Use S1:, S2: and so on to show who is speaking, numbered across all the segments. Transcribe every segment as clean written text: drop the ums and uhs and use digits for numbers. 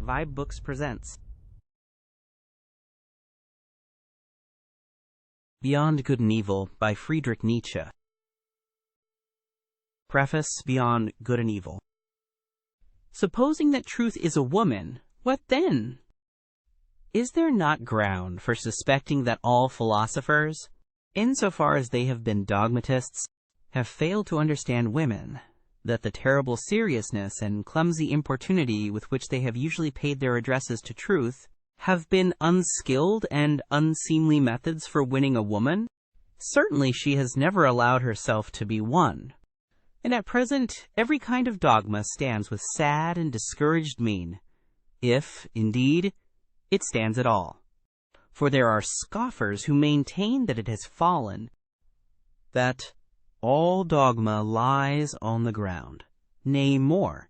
S1: VIBEBooks presents Beyond Good and Evil by Friedrich Nietzsche. Preface. Beyond Good and Evil. Supposing that truth is a woman, what then? Is there not ground for suspecting that all philosophers, insofar as they have been dogmatists, have failed to understand women, that the terrible seriousness and clumsy importunity with which they have usually paid their addresses to truth have been unskilled and unseemly methods for winning a woman? Certainly she has never allowed herself to be won. And at present every kind of dogma stands with sad and discouraged mien, if, indeed, it stands at all. For there are scoffers who maintain that it has fallen, that all dogma lies on the ground, nay more,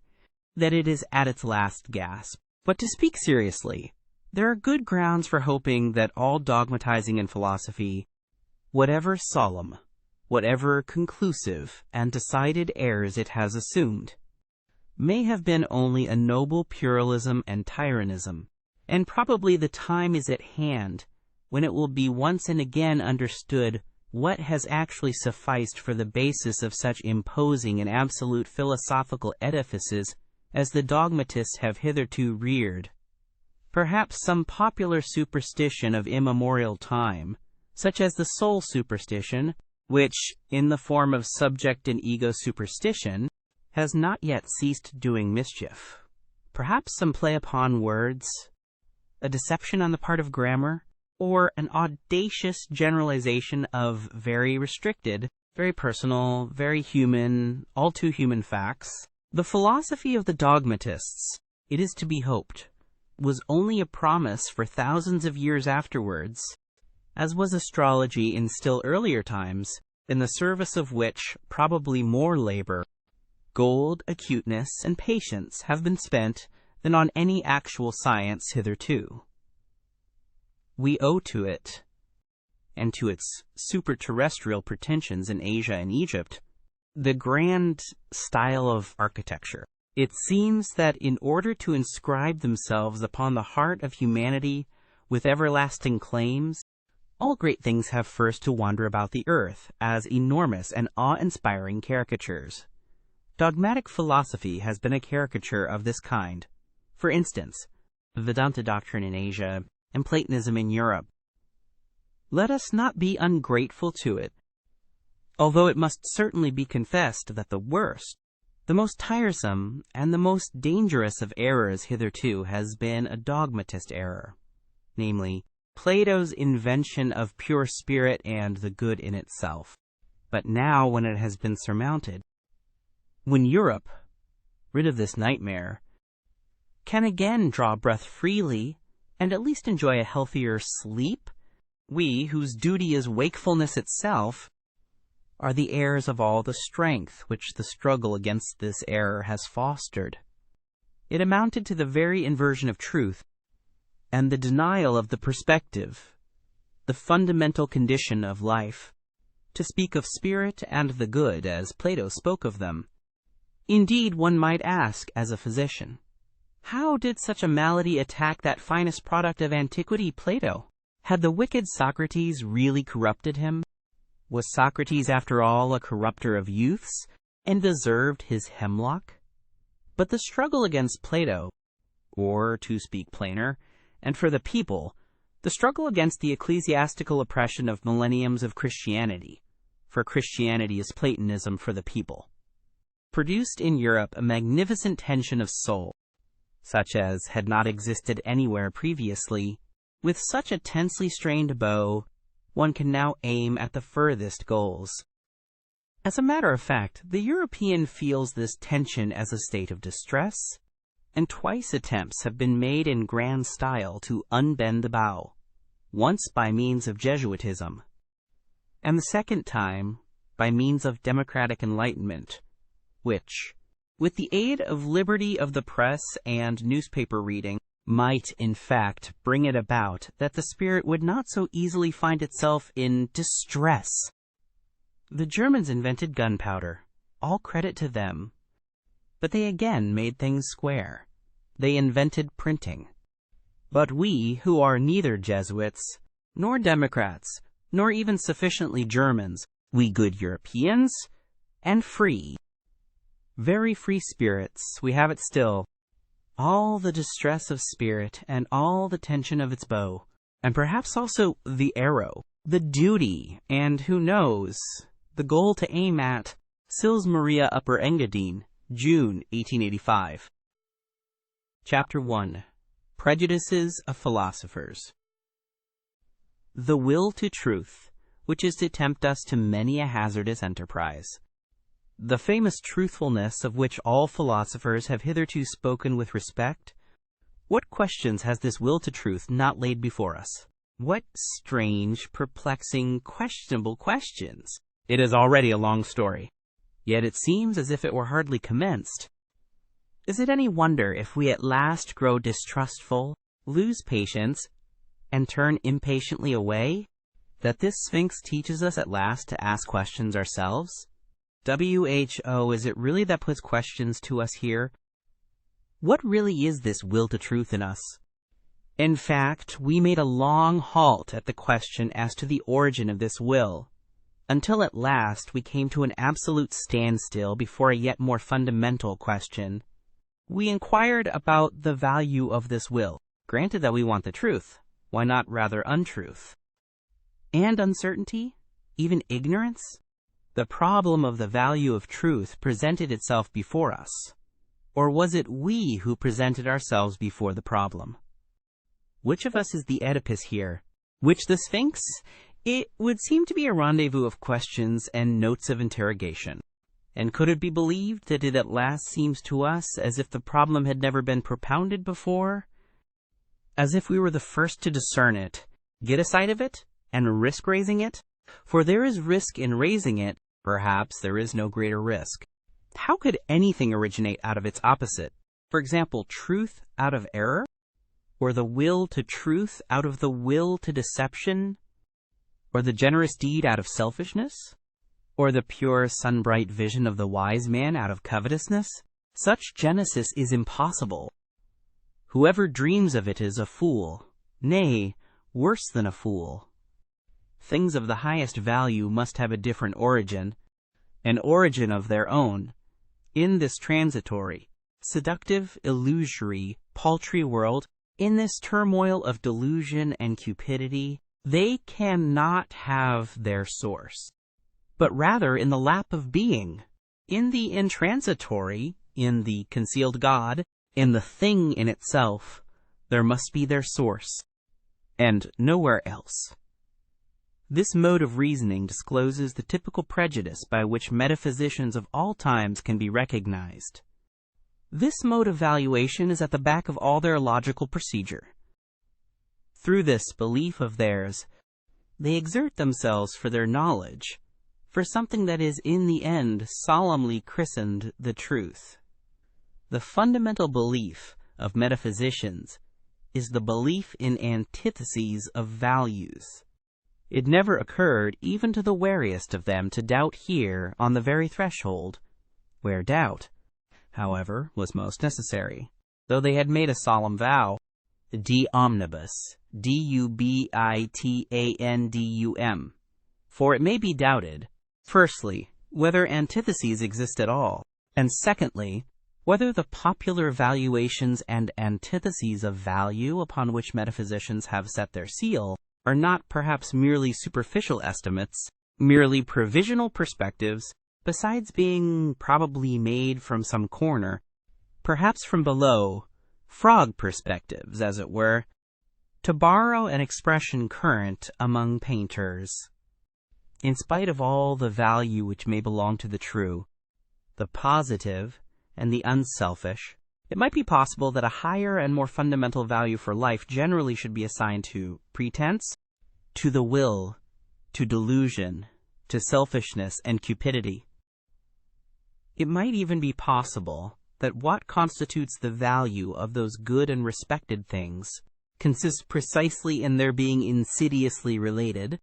S1: that it is at its last gasp. But to speak seriously, there are good grounds for hoping that all dogmatizing in philosophy, whatever solemn, whatever conclusive and decided airs it has assumed, may have been only a noble puerilism and tyrannism, and probably the time is at hand when it will be once and again understood what has actually sufficed for the basis of such imposing and absolute philosophical edifices as the dogmatists have hitherto reared. Perhaps some popular superstition of immemorial time, such as the soul superstition, which, in the form of subject and ego superstition, has not yet ceased doing mischief. Perhaps some play upon words, a deception on the part of grammar, or an audacious generalization of very restricted, very personal, very human, all too human facts. The philosophy of the dogmatists, it is to be hoped, was only a promise for thousands of years afterwards, as was astrology in still earlier times, in the service of which probably more labor, gold, acuteness, and patience have been spent than on any actual science hitherto. We owe to it, and to its super-terrestrial pretensions in Asia and Egypt, the grand style of architecture. It seems that in order to inscribe themselves upon the heart of humanity with everlasting claims, all great things have first to wander about the earth as enormous and awe-inspiring caricatures. Dogmatic philosophy has been a caricature of this kind. For instance, Vedanta doctrine in Asia and Platonism in Europe. Let us not be ungrateful to it, although it must certainly be confessed that the worst, the most tiresome, and the most dangerous of errors hitherto has been a dogmatist error, namely, Plato's invention of pure spirit and the good in itself. But now, when it has been surmounted, when Europe, rid of this nightmare, can again draw breath freely and at least enjoy a healthier sleep, we, whose duty is wakefulness itself, are the heirs of all the strength which the struggle against this error has fostered. It amounted to the very inversion of truth, and the denial of the perspective, the fundamental condition of life, to speak of spirit and the good as Plato spoke of them. Indeed, one might ask, as a physician, how did such a malady attack that finest product of antiquity, Plato? Had the wicked Socrates really corrupted him? Was Socrates, after all, a corrupter of youths, and deserved his hemlock? But the struggle against Plato, or, to speak plainer, and for the people, the struggle against the ecclesiastical oppression of millenniums of Christianity, for Christianity is Platonism for the people, produced in Europe a magnificent tension of soul, such as had not existed anywhere previously. With such a tensely strained bow, one can now aim at the furthest goals. As a matter of fact, the European feels this tension as a state of distress, and twice attempts have been made in grand style to unbend the bow, once by means of Jesuitism, and the second time by means of democratic enlightenment, which, with the aid of liberty of the press and newspaper reading, might, in fact, bring it about that the spirit would not so easily find itself in distress. The Germans invented gunpowder, all credit to them, but they again made things square, they invented printing. But we, who are neither Jesuits, nor Democrats, nor even sufficiently Germans, we good Europeans, and free, very free spirits, we have it still, all the distress of spirit, and all the tension of its bow, and perhaps also the arrow, the duty, and who knows, the goal to aim at. Sils Maria Upper Engadine, June 1885. Chapter 1. Prejudices of Philosophers. The will to truth, which is to tempt us to many a hazardous enterprise. The famous truthfulness of which all philosophers have hitherto spoken with respect. What questions has this will to truth not laid before us? What strange, perplexing, questionable questions! It is already a long story, yet it seems as if it were hardly commenced. Is it any wonder if we at last grow distrustful, lose patience, and turn impatiently away? That this Sphinx teaches us at last to ask questions ourselves? WHO, is it really that puts questions to us here? What really is this will to truth in us? In fact, we made a long halt at the question as to the origin of this will, until at last we came to an absolute standstill before a yet more fundamental question. We inquired about the value of this will. Granted that we want the truth, why not rather untruth? And uncertainty? Even ignorance? The problem of the value of truth presented itself before us. Or was it we who presented ourselves before the problem? Which of us is the Oedipus here? Which the Sphinx? It would seem to be a rendezvous of questions and notes of interrogation. And could it be believed that it at last seems to us as if the problem had never been propounded before? As if we were the first to discern it, get a sight of it, and risk raising it? For there is risk in raising it, perhaps there is no greater risk. How could anything originate out of its opposite? For example, truth out of error? Or the will to truth out of the will to deception? Or the generous deed out of selfishness? Or the pure sunbright vision of the wise man out of covetousness? Such genesis is impossible. Whoever dreams of it is a fool, nay, worse than a fool. Things of the highest value must have a different origin, an origin of their own. In this transitory, seductive, illusory, paltry world, in this turmoil of delusion and cupidity, they cannot have their source, but rather in the lap of being, in the intransitory, in the concealed God, in the thing in itself, there must be their source, and nowhere else. This mode of reasoning discloses the typical prejudice by which metaphysicians of all times can be recognized. This mode of valuation is at the back of all their logical procedure. Through this belief of theirs, they exert themselves for their knowledge, for something that is in the end solemnly christened the truth. The fundamental belief of metaphysicians is the belief in antitheses of values. It never occurred even to the wariest of them to doubt here on the very threshold, where doubt, however, was most necessary, though they had made a solemn vow, de omnibus, dubitandum. For it may be doubted, firstly, whether antitheses exist at all, and secondly, whether the popular valuations and antitheses of value upon which metaphysicians have set their seal are not perhaps merely superficial estimates, merely provisional perspectives, besides being probably made from some corner, perhaps from below, frog perspectives, as it were, to borrow an expression current among painters. In spite of all the value which may belong to the true, the positive, and the unselfish, it might be possible that a higher and more fundamental value for life generally should be assigned to pretense, to the will, to delusion, to selfishness and cupidity. It might even be possible that what constitutes the value of those good and respected things consists precisely in their being insidiously related,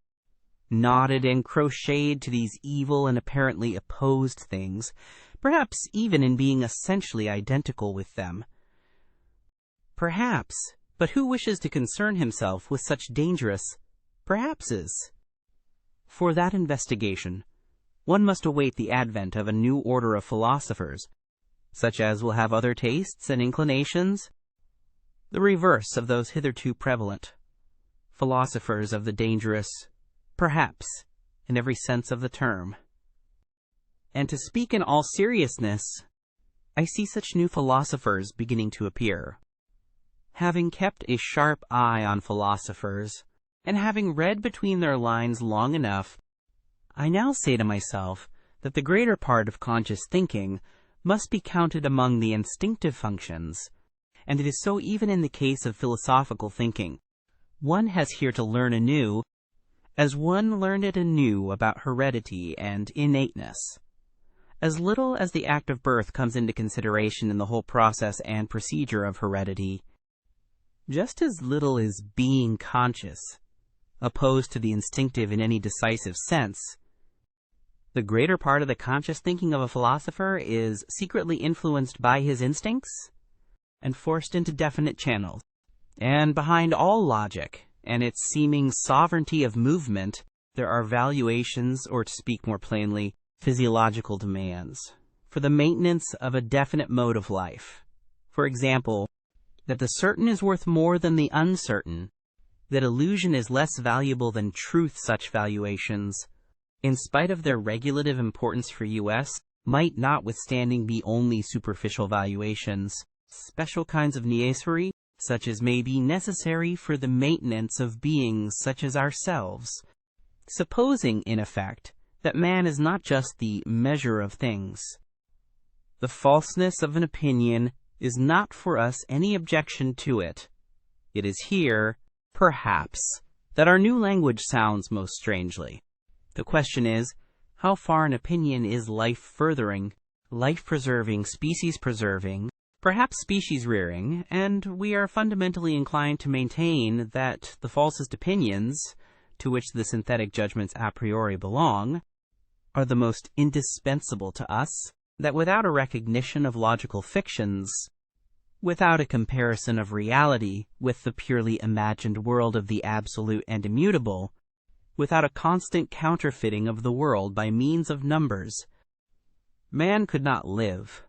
S1: knotted and crocheted to these evil and apparently opposed things, perhaps even in being essentially identical with them. Perhaps, but who wishes to concern himself with such dangerous perhapses? For that investigation, one must await the advent of a new order of philosophers, such as will have other tastes and inclinations, the reverse of those hitherto prevalent, philosophers of the dangerous, perhaps, in every sense of the term. And to speak in all seriousness, I see such new philosophers beginning to appear. Having kept a sharp eye on philosophers, and having read between their lines long enough, I now say to myself that the greater part of conscious thinking must be counted among the instinctive functions, and it is so even in the case of philosophical thinking. One has here to learn anew, as one learned it anew about heredity and innateness. As little as the act of birth comes into consideration in the whole process and procedure of heredity, just as little is being conscious opposed to the instinctive in any decisive sense. The greater part of the conscious thinking of a philosopher is secretly influenced by his instincts and forced into definite channels. And behind all logic and its seeming sovereignty of movement, there are valuations, or to speak more plainly, physiological demands, for the maintenance of a definite mode of life. For example, that the certain is worth more than the uncertain, that illusion is less valuable than truth. Such valuations, in spite of their regulative importance for us, might notwithstanding be only superficial valuations, special kinds of niaiserie, such as may be necessary for the maintenance of beings such as ourselves, supposing, in effect, that man is not just the measure of things. The falseness of an opinion is not for us any objection to it. It is here, perhaps, that our new language sounds most strangely. The question is, how far an opinion is life-furthering, life-preserving, species-preserving, perhaps species-rearing, and we are fundamentally inclined to maintain that the falsest opinions, to which the synthetic judgments a priori belong, are the most indispensable to us, that without a recognition of logical fictions, without a comparison of reality with the purely imagined world of the absolute and immutable, without a constant counterfeiting of the world by means of numbers, man could not live,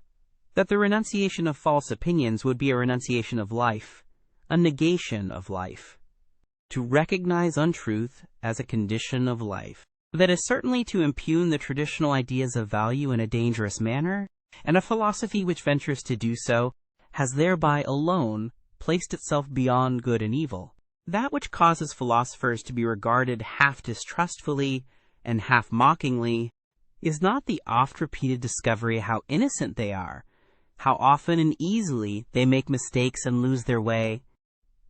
S1: that the renunciation of false opinions would be a renunciation of life, a negation of life. To recognize untruth as a condition of life, that is certainly to impugn the traditional ideas of value in a dangerous manner, and a philosophy which ventures to do so has thereby alone placed itself beyond good and evil. That which causes philosophers to be regarded half distrustfully and half mockingly is not the oft-repeated discovery how innocent they are, how often and easily they make mistakes and lose their way,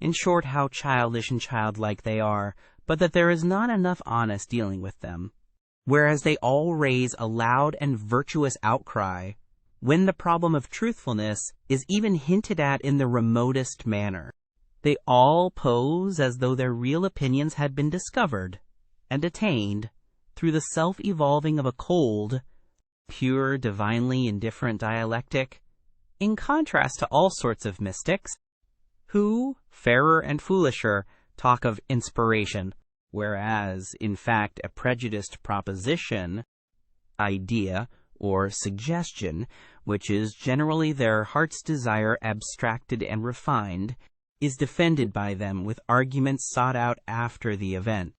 S1: in short, how childish and childlike they are, but that there is not enough honest dealing with them, whereas they all raise a loud and virtuous outcry when the problem of truthfulness is even hinted at in the remotest manner. They all pose as though their real opinions had been discovered and attained through the self-evolving of a cold, pure, divinely indifferent dialectic, in contrast to all sorts of mystics, who, fairer and foolisher, talk of inspiration, whereas, in fact, a prejudiced proposition, idea, or suggestion, which is generally their heart's desire abstracted and refined, is defended by them with arguments sought out after the event.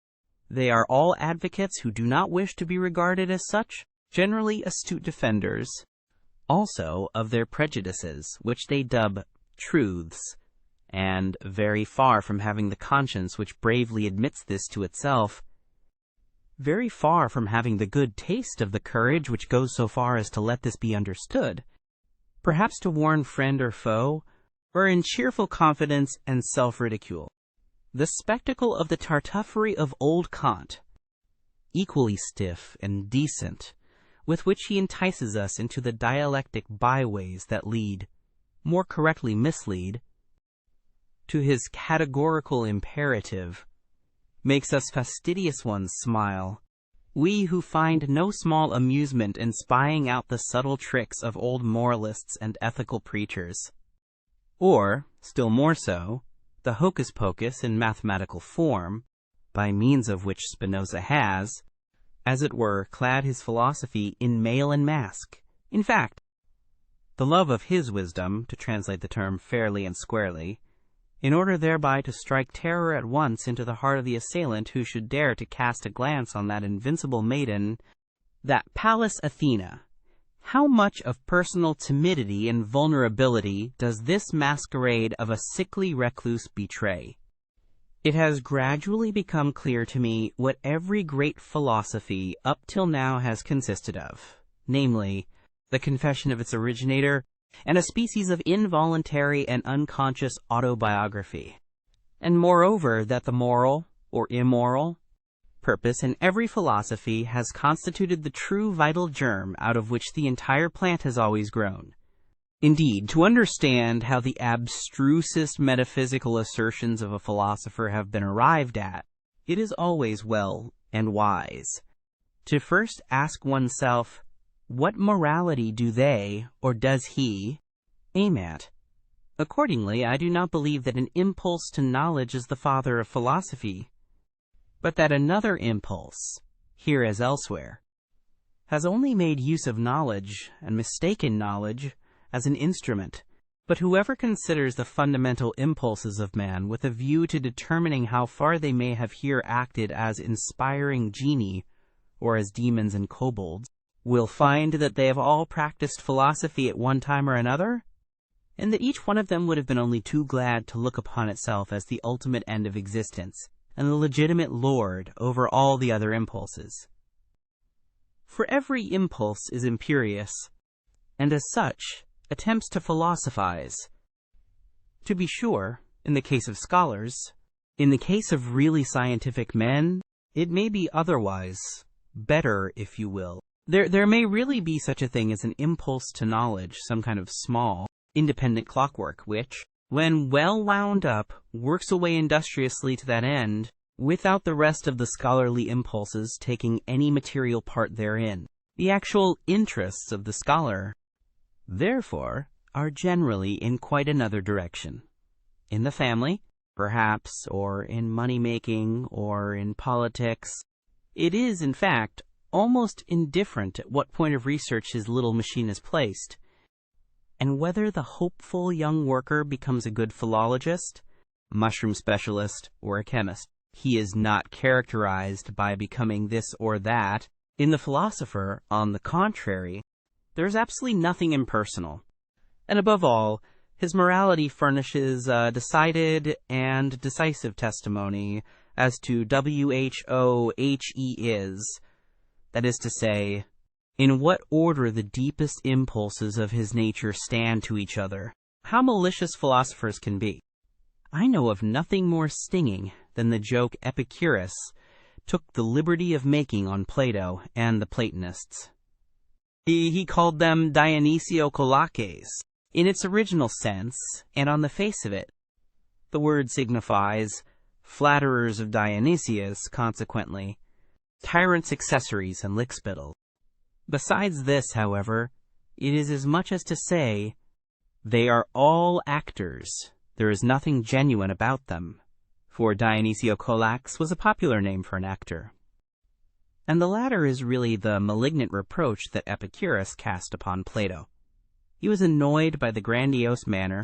S1: They are all advocates who do not wish to be regarded as such, generally astute defenders, also of their prejudices, which they dub truths, and very far from having the conscience which bravely admits this to itself, very far from having the good taste of the courage which goes so far as to let this be understood, perhaps to warn friend or foe, or in cheerful confidence and self-ridicule. The spectacle of the tartuffery of old Kant, equally stiff and decent, with which he entices us into the dialectic byways that lead, more correctly mislead, to his categorical imperative, makes us fastidious ones smile, we who find no small amusement in spying out the subtle tricks of old moralists and ethical preachers. or, still more so, the hocus-pocus in mathematical form, by means of which Spinoza has, as it were, clad his philosophy in mail and mask. In fact, the love of his wisdom, to translate the term fairly and squarely, in order thereby to strike terror at once into the heart of the assailant who should dare to cast a glance on that invincible maiden, that Pallas Athena. How much of personal timidity and vulnerability does this masquerade of a sickly recluse betray? It has gradually become clear to me what every great philosophy up till now has consisted of, namely, the confession of its originator, and a species of involuntary and unconscious autobiography, and moreover that the moral, or immoral, purpose in every philosophy has constituted the true vital germ out of which the entire plant has always grown. Indeed, to understand how the abstrusest metaphysical assertions of a philosopher have been arrived at, it is always well and wise to first ask oneself, what morality do they, or does he, aim at? Accordingly, I do not believe that an impulse to knowledge is the father of philosophy, but that another impulse, here as elsewhere, has only made use of knowledge, and mistaken knowledge, as an instrument. But whoever considers the fundamental impulses of man with a view to determining how far they may have here acted as inspiring genii, or as demons and kobolds, will find that they have all practiced philosophy at one time or another, and that each one of them would have been only too glad to look upon itself as the ultimate end of existence, and the legitimate lord over all the other impulses. For every impulse is imperious, and as such attempts to philosophize. To be sure, in the case of scholars, in the case of really scientific men, it may be otherwise, better, if you will. There may really be such a thing as an impulse to knowledge, some kind of small, independent clockwork, which, when well wound up, works away industriously to that end, without the rest of the scholarly impulses taking any material part therein. The actual interests of the scholar, therefore, are generally in quite another direction. In the family, perhaps, or in money-making, or in politics. It is, in fact, almost indifferent at what point of research his little machine is placed, and whether the hopeful young worker becomes a good philologist, mushroom specialist, or a chemist. He is not characterized by becoming this or that. In the philosopher, on the contrary, there is absolutely nothing impersonal. And above all, his morality furnishes a decided and decisive testimony as to who he is, that is to say, in what order the deepest impulses of his nature stand to each other. How malicious philosophers can be. I know of nothing more stinging than the joke Epicurus took the liberty of making on Plato and the Platonists. He called them Dionysiokolaches. In its original sense, and on the face of it, the word signifies flatterers of Dionysius, consequently, tyrants' accessories and lickspittles. Besides this, however, it is as much as to say, they are all actors. There is nothing genuine about them, for Dionysiokolax was a popular name for an actor. And the latter is really the malignant reproach that Epicurus cast upon Plato. He was annoyed by the grandiose manner,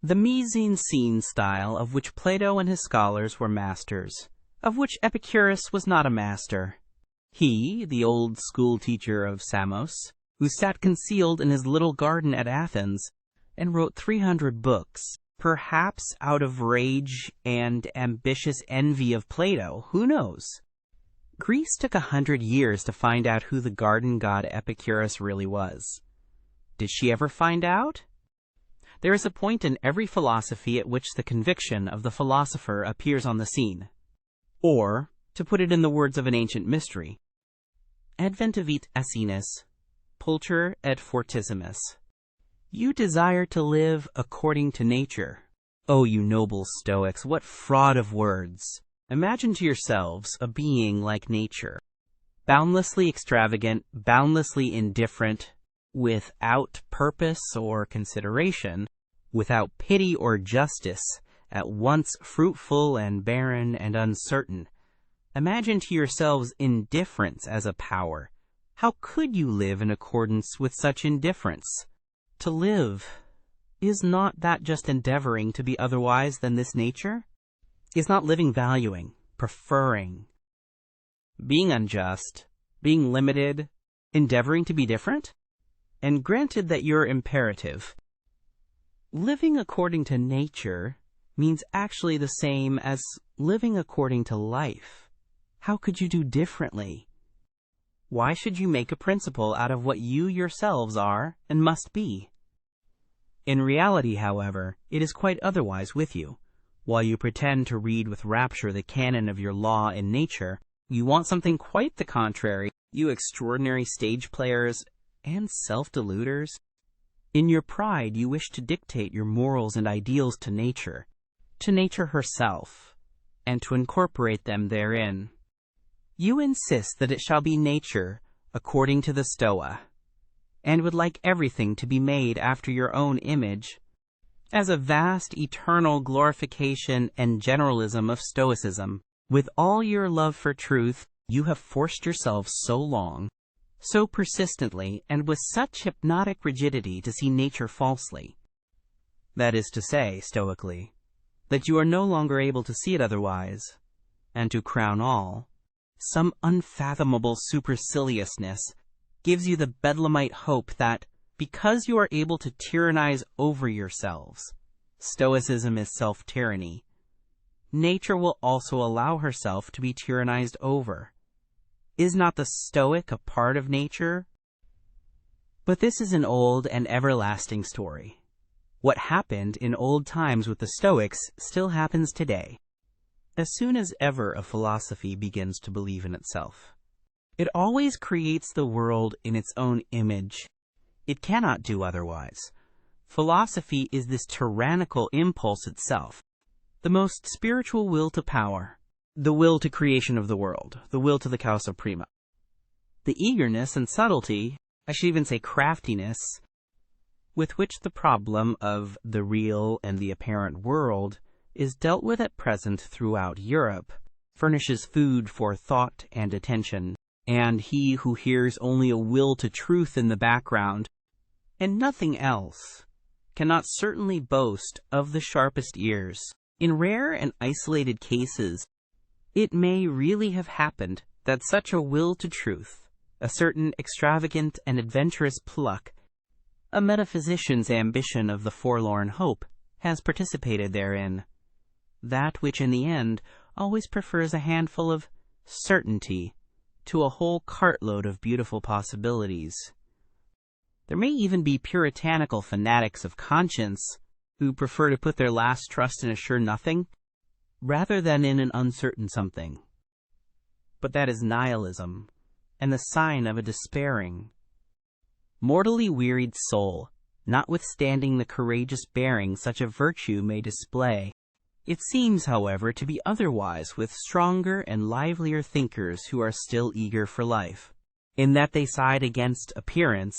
S1: the mise-en-scene style of which Plato and his scholars were masters, of which Epicurus was not a master. He, the old school teacher of Samos, who sat concealed in his little garden at Athens, and wrote 300 books, perhaps out of rage and ambitious envy of Plato, who knows? Greece took 100 years to find out who the garden god Epicurus really was. Did she ever find out? There is a point in every philosophy at which the conviction of the philosopher appears on the scene. Or, to put it in the words of an ancient mystery, adventivit asinus, pulcher et fortissimus. You desire to live according to nature. Oh, you noble Stoics, what fraud of words! Imagine to yourselves a being like nature, boundlessly extravagant, boundlessly indifferent, without purpose or consideration, without pity or justice, at once fruitful and barren and uncertain. Imagine to yourselves indifference as a power. How could you live in accordance with such indifference? To live, is not that just endeavoring to be otherwise than this nature? Is not living valuing, preferring, being unjust, being limited, endeavoring to be different? And granted that you're imperative, living according to nature means actually the same as living according to life. How could you do differently? Why should you make a principle out of what you yourselves are and must be? In reality, however, it is quite otherwise with you. While you pretend to read with rapture the canon of your law in nature, you want something quite the contrary, you extraordinary stage players and self-deluders. In your pride, you wish to dictate your morals and ideals to nature herself, and to incorporate them therein. You insist that it shall be nature according to the Stoa, and would like everything to be made after your own image, as a vast eternal glorification and generalism of Stoicism. With all your love for truth, you have forced yourselves so long, so persistently, and with such hypnotic rigidity to see nature falsely, that is to say, stoically, that you are no longer able to see it otherwise, and to crown all, some unfathomable superciliousness gives you the bedlamite hope that, because you are able to tyrannize over yourselves, Stoicism is self-tyranny, nature will also allow herself to be tyrannized over. Is not the Stoic a part of nature? But this is an old and everlasting story. What happened in old times with the Stoics still happens today. As soon as ever a philosophy begins to believe in itself, it always creates the world in its own image. It cannot do otherwise. Philosophy is this tyrannical impulse itself, the most spiritual will to power, the will to creation of the world, the will to the causa prima. The eagerness and subtlety, I should even say craftiness, with which the problem of the real and the apparent world is dealt with at present throughout Europe, furnishes food for thought and attention, and he who hears only a will to truth in the background, and nothing else, cannot certainly boast of the sharpest ears. In rare and isolated cases, it may really have happened that such a will to truth, a certain extravagant and adventurous pluck, a metaphysician's ambition of the forlorn hope, has participated therein. That which in the end always prefers a handful of certainty to a whole cartload of beautiful possibilities. There may even be puritanical fanatics of conscience who prefer to put their last trust in a sure nothing rather than in an uncertain something. But that is nihilism, and the sign of a despairing, mortally wearied soul, notwithstanding the courageous bearing such a virtue may display. It seems, however, to be otherwise with stronger and livelier thinkers who are still eager for life, in that they side against appearance,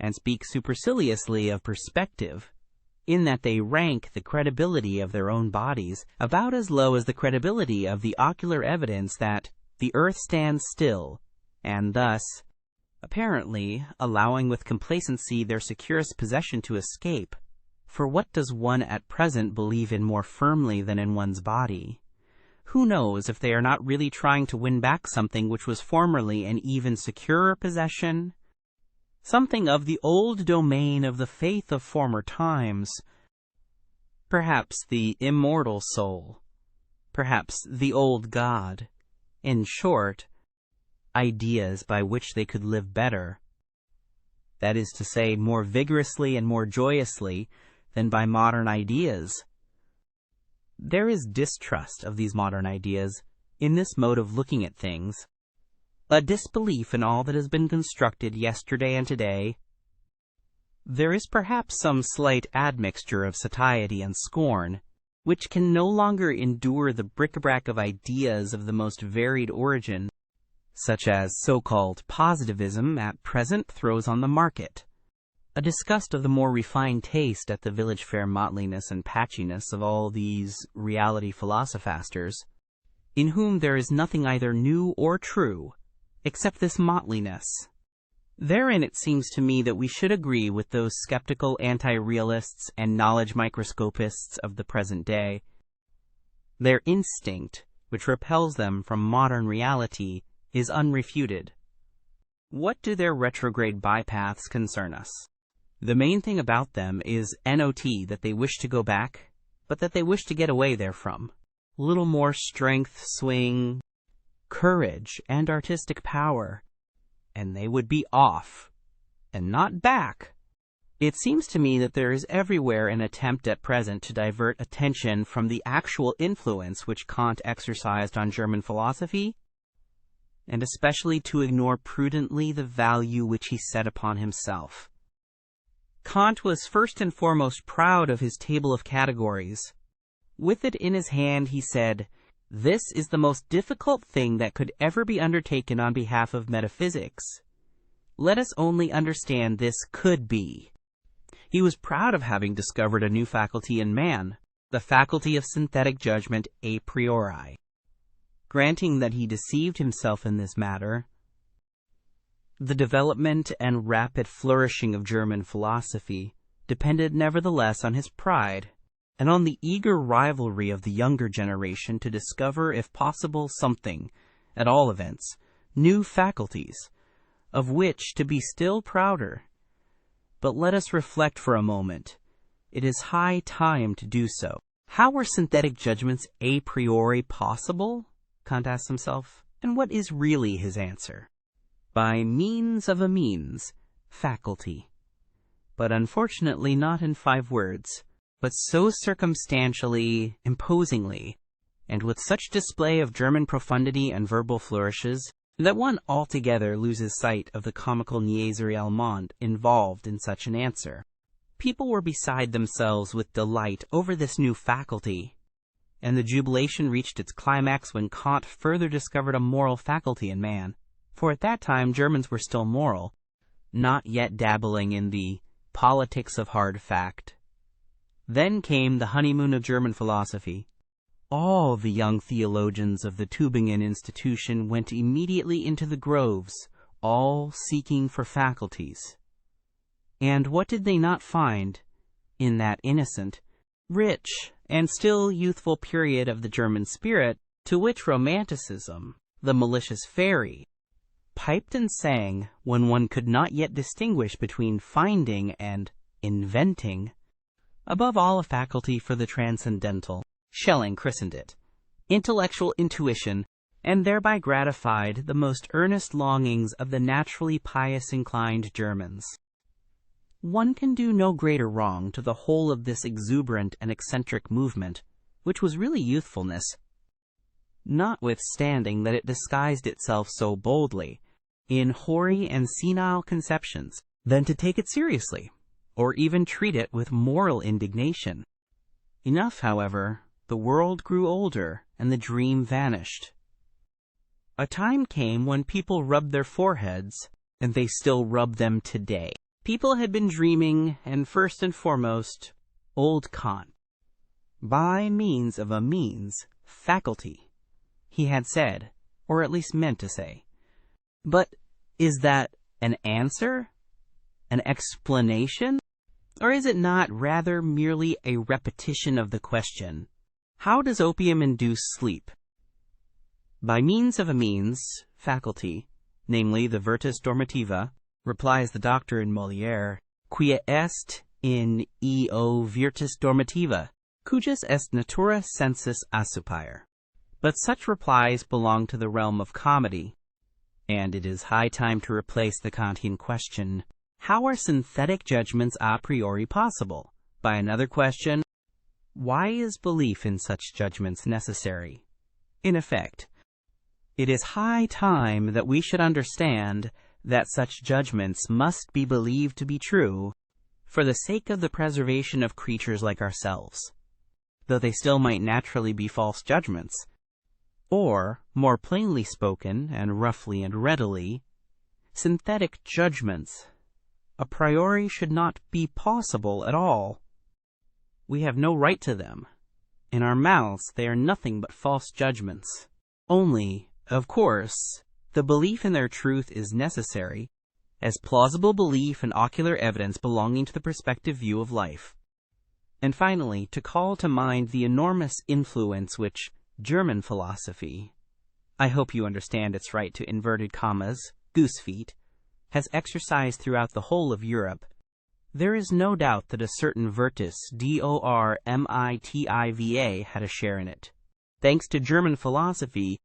S1: and speak superciliously of perspective, in that they rank the credibility of their own bodies about as low as the credibility of the ocular evidence that the earth stands still, and thus, apparently, allowing with complacency their securest possession to escape. For what does one at present believe in more firmly than in one's body? Who knows if they are not really trying to win back something which was formerly an even securer possession? Something of the old domain of the faith of former times. Perhaps the immortal soul. Perhaps the old God. In short, ideas by which they could live better. That is to say, more vigorously and more joyously than by modern ideas. There is distrust of these modern ideas in this mode of looking at things, a disbelief in all that has been constructed yesterday and today. There is perhaps some slight admixture of satiety and scorn, which can no longer endure the bric-a-brac of ideas of the most varied origin, such as so-called positivism at present throws on the market. a disgust of the more refined taste at the village fair mottliness and patchiness of all these reality philosophasters, in whom there is nothing either new or true, except this mottliness. Therein it seems to me that we should agree with those skeptical anti-realists and knowledge microscopists of the present day. Their instinct, which repels them from modern reality, is unrefuted. What do their retrograde bypaths concern us? The main thing about them is not that they wish to go back, but that they wish to get away therefrom. Little more strength, swing, courage, and artistic power, and they would be off, and not back. It seems to me that there is everywhere an attempt at present to divert attention from the actual influence which Kant exercised on German philosophy, and especially to ignore prudently the value which he set upon himself. Kant was first and foremost proud of his table of categories. With it in his hand, he said, "This is the most difficult thing that could ever be undertaken on behalf of metaphysics. Let us only understand this could be." He was proud of having discovered a new faculty in man, the faculty of synthetic judgment a priori. Granting that he deceived himself in this matter, the development and rapid flourishing of German philosophy depended nevertheless on his pride, and on the eager rivalry of the younger generation to discover, if possible, something, at all events, new faculties, of which to be still prouder. But let us reflect for a moment. It is high time to do so. How were synthetic judgments a priori possible? Kant asked himself, and what is really his answer? By means of a means, faculty. But unfortunately not in 5 words, but so circumstantially, imposingly, and with such display of German profundity and verbal flourishes, that one altogether loses sight of the comical niaiserie allemande involved in such an answer. People were beside themselves with delight over this new faculty, and the jubilation reached its climax when Kant further discovered a moral faculty in man, for at that time Germans were still moral, not yet dabbling in the politics of hard fact. Then came the honeymoon of German philosophy. All the young theologians of the Tübingen institution went immediately into the groves, all seeking for faculties. And what did they not find in that innocent, rich, and still youthful period of the German spirit, to which Romanticism, the malicious fairy, piped and sang when one could not yet distinguish between finding and inventing? Above all, a faculty for the transcendental. Schelling christened it intellectual intuition, and thereby gratified the most earnest longings of the naturally pious-inclined Germans. One can do no greater wrong to the whole of this exuberant and eccentric movement, which was really youthfulness, notwithstanding that it disguised itself so boldly in hoary and senile conceptions, than to take it seriously, or even treat it with moral indignation. Enough, however, the world grew older, and the dream vanished. A time came when people rubbed their foreheads, and they still rub them today. People had been dreaming, and first and foremost, old Kant. By means of a means, faculty, he had said, or at least meant to say. But is that an answer? An explanation? Or is it not rather merely a repetition of the question, how does opium induce sleep? By means of a means, faculty, namely the virtus dormitiva, replies the doctor in Molière, quia est in eo virtus dormitiva, cujus est natura sensus assupire. But such replies belong to the realm of comedy, and it is high time to replace the Kantian question, how are synthetic judgments a priori possible? By another question, why is belief in such judgments necessary? In effect, it is high time that we should understand that such judgments must be believed to be true for the sake of the preservation of creatures like ourselves, though they still might naturally be false judgments, or, more plainly spoken and roughly and readily, synthetic judgments, a priori should not be possible at all. We have no right to them. In our mouths they are nothing but false judgments. Only, of course, the belief in their truth is necessary, as plausible belief and ocular evidence belonging to the perspective view of life. And finally, to call to mind the enormous influence which German philosophy, I hope you understand its right to inverted commas, goose feet, has exercised throughout the whole of Europe. There is no doubt that a certain Virtus, Dormitiva, had a share in it. Thanks to German philosophy,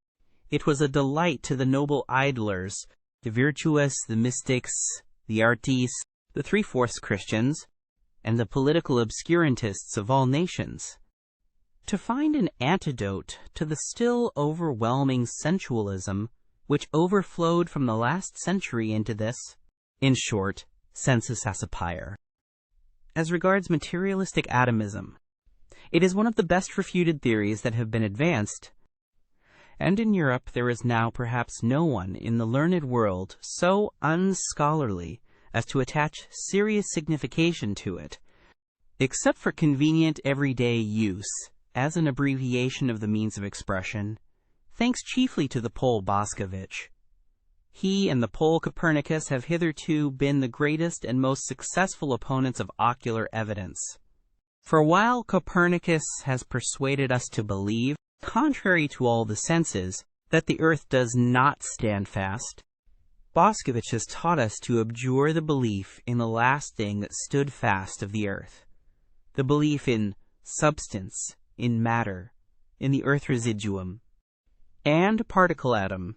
S1: it was a delight to the noble idlers, the virtuous, the mystics, the artistes, the three-fourths Christians, and the political obscurantists of all nations, to find an antidote to the still overwhelming sensualism which overflowed from the last century into this, in short, sensus acipire. As regards materialistic atomism, it is one of the best refuted theories that have been advanced, and in Europe there is now perhaps no one in the learned world so unscholarly as to attach serious signification to it, except for convenient everyday use, as an abbreviation of the means of expression, thanks chiefly to the Pole Boscovich. He and the Pole Copernicus have hitherto been the greatest and most successful opponents of ocular evidence. For while Copernicus has persuaded us to believe, contrary to all the senses, that the earth does not stand fast, Boscovich has taught us to abjure the belief in the last thing that stood fast of the earth, the belief in substance, in matter, in the earth residuum, and particle atom.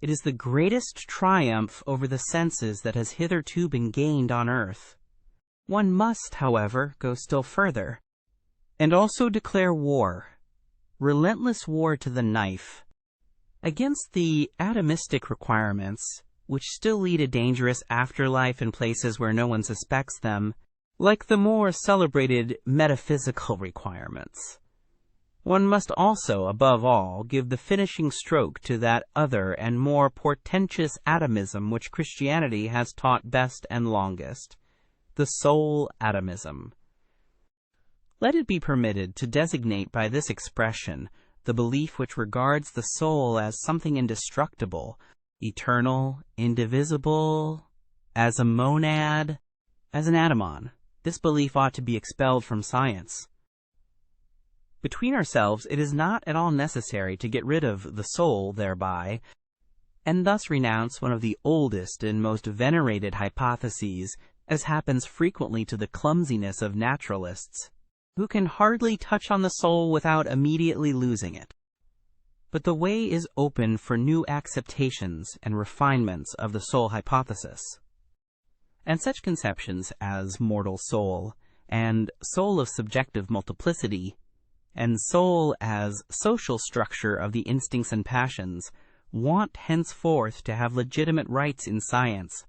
S1: It is the greatest triumph over the senses that has hitherto been gained on earth. One must, however, go still further, and also declare war, relentless war to the knife, against the atomistic requirements, which still lead a dangerous afterlife in places where no one suspects them, like the more celebrated metaphysical requirements. One must also, above all, give the finishing stroke to that other and more portentous atomism which Christianity has taught best and longest, the soul atomism. Let it be permitted to designate by this expression the belief which regards the soul as something indestructible, eternal, indivisible, as a monad, as an atomon. This belief ought to be expelled from science. Between ourselves, it is not at all necessary to get rid of the soul thereby, and thus renounce one of the oldest and most venerated hypotheses, as happens frequently to the clumsiness of naturalists, who can hardly touch on the soul without immediately losing it. But the way is open for new acceptations and refinements of the soul hypothesis. And such conceptions as mortal soul, and soul of subjective multiplicity, and soul as social structure of the instincts and passions, want henceforth to have legitimate rights in science,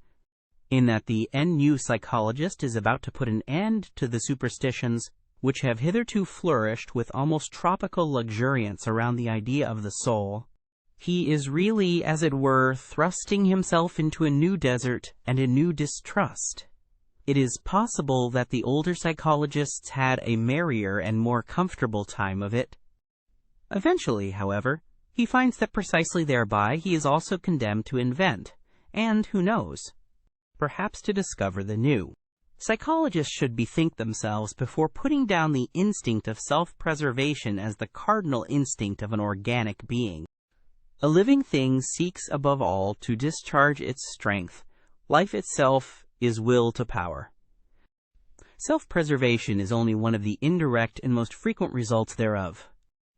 S1: in that the NU psychologist is about to put an end to the superstitions which have hitherto flourished with almost tropical luxuriance around the idea of the soul. He is really, as it were, thrusting himself into a new desert and a new distrust. It is possible that the older psychologists had a merrier and more comfortable time of it. Eventually, however, he finds that precisely thereby he is also condemned to invent, and, who knows, perhaps to discover the new. Psychologists should bethink themselves before putting down the instinct of self-preservation as the cardinal instinct of an organic being. A living thing seeks above all to discharge its strength. Life itself is will to power. Self-preservation is only one of the indirect and most frequent results thereof.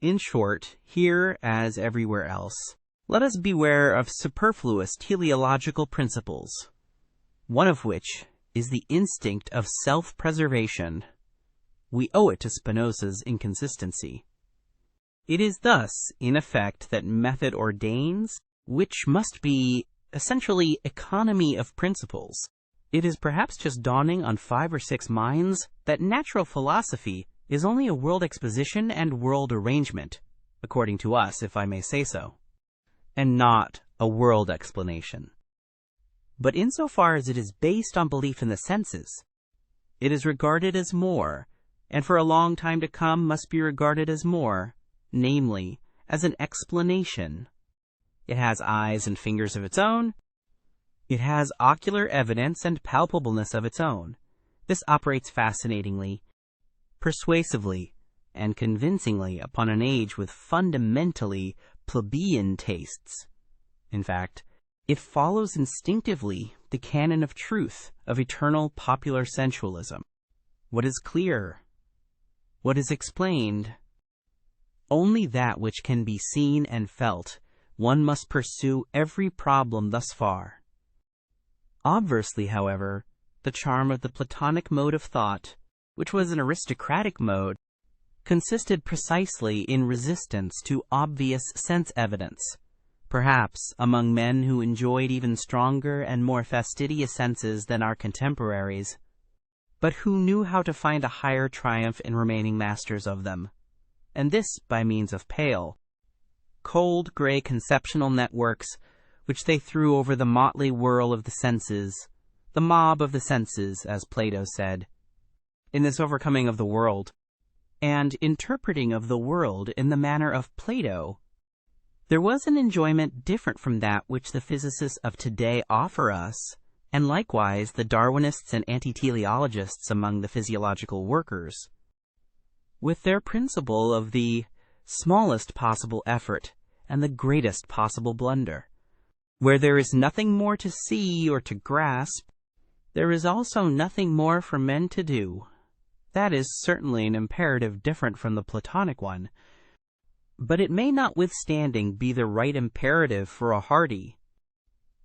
S1: In short, here as everywhere else, let us beware of superfluous teleological principles, one of which is the instinct of self-preservation. We owe it to Spinoza's inconsistency. It is thus, in effect, that method ordains, which must be essentially economy of principles. It is perhaps just dawning on 5 or 6 minds that natural philosophy is only a world exposition and world arrangement, according to us, if I may say so, and not a world explanation. But insofar as it is based on belief in the senses, it is regarded as more, and for a long time to come must be regarded as more, namely, as an explanation. It has eyes and fingers of its own. It has ocular evidence and palpableness of its own. This operates fascinatingly, persuasively, and convincingly upon an age with fundamentally plebeian tastes. In fact, it follows instinctively the canon of truth, of eternal popular sensualism. What is clear? What is explained? Only that which can be seen and felt. One must pursue every problem thus far. Obversely, however, the charm of the Platonic mode of thought, which was an aristocratic mode, consisted precisely in resistance to obvious sense evidence. Perhaps among men who enjoyed even stronger and more fastidious senses than our contemporaries, but who knew how to find a higher triumph in remaining masters of them, and this by means of pale, cold gray conceptional networks which they threw over the motley whirl of the senses, the mob of the senses, as Plato said. In this overcoming of the world, and interpreting of the world in the manner of Plato, there was an enjoyment different from that which the physicists of today offer us, and likewise the Darwinists and anti-teleologists among the physiological workers, with their principle of the smallest possible effort and the greatest possible blunder. Where there is nothing more to see or to grasp, there is also nothing more for men to do. That is certainly an imperative different from the Platonic one, but it may notwithstanding be the right imperative for a hardy,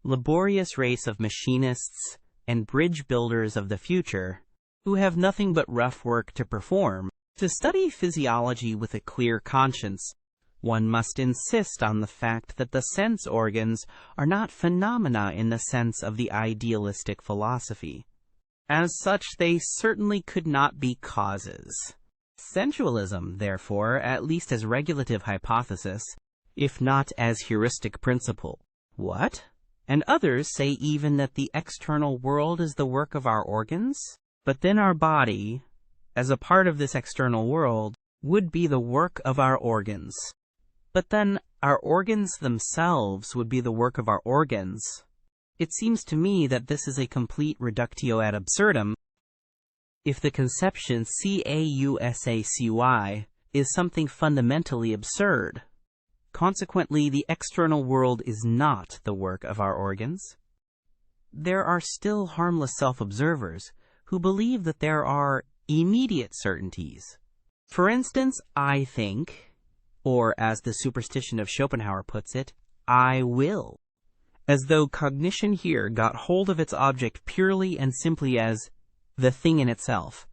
S1: laborious race of machinists and bridge builders of the future, who have nothing but rough work to perform. To study physiology with a clear conscience, one must insist on the fact that the sense organs are not phenomena in the sense of the idealistic philosophy. As such, they certainly could not be causes. Sensualism, therefore, at least as regulative hypothesis, if not as heuristic principle. What? And others say even that the external world is the work of our organs? But then our body, as a part of this external world, would be the work of our organs. But then our organs themselves would be the work of our organs. It seems to me that this is a complete reductio ad absurdum. If the conception causacy is something fundamentally absurd, consequently the external world is not the work of our organs. There are still harmless self-observers who believe that there are immediate certainties. For instance, I think, or as the superstition of Schopenhauer puts it, I will, as though cognition here got hold of its object purely and simply as the thing in itself,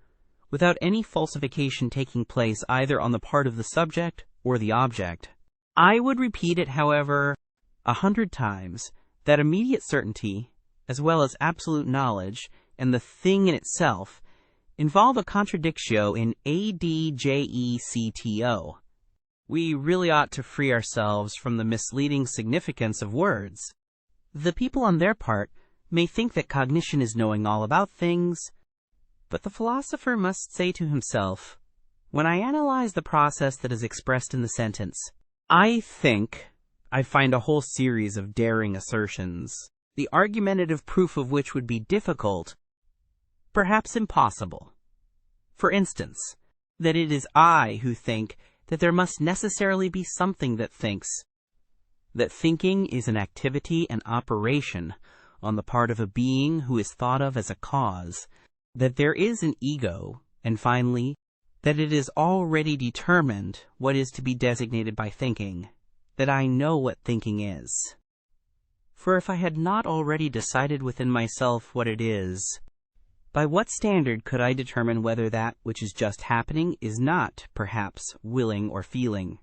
S1: without any falsification taking place either on the part of the subject or the object. I would repeat it, however, 100 times, that immediate certainty, as well as absolute knowledge, and the thing in itself, involve a contradictio in adjecto. We really ought to free ourselves from the misleading significance of words. The people on their part may think that cognition is knowing all about things, but the philosopher must say to himself, when I analyze the process that is expressed in the sentence, I think, I find a whole series of daring assertions, the argumentative proof of which would be difficult, perhaps impossible. For instance, that it is I who think that there must necessarily be something that thinks, that thinking is an activity and operation on the part of a being who is thought of as a cause, that there is an ego, and finally, that it is already determined what is to be designated by thinking, that I know what thinking is. For if I had not already decided within myself what it is, by what standard could I determine whether that which is just happening is not, perhaps, willing or feeling?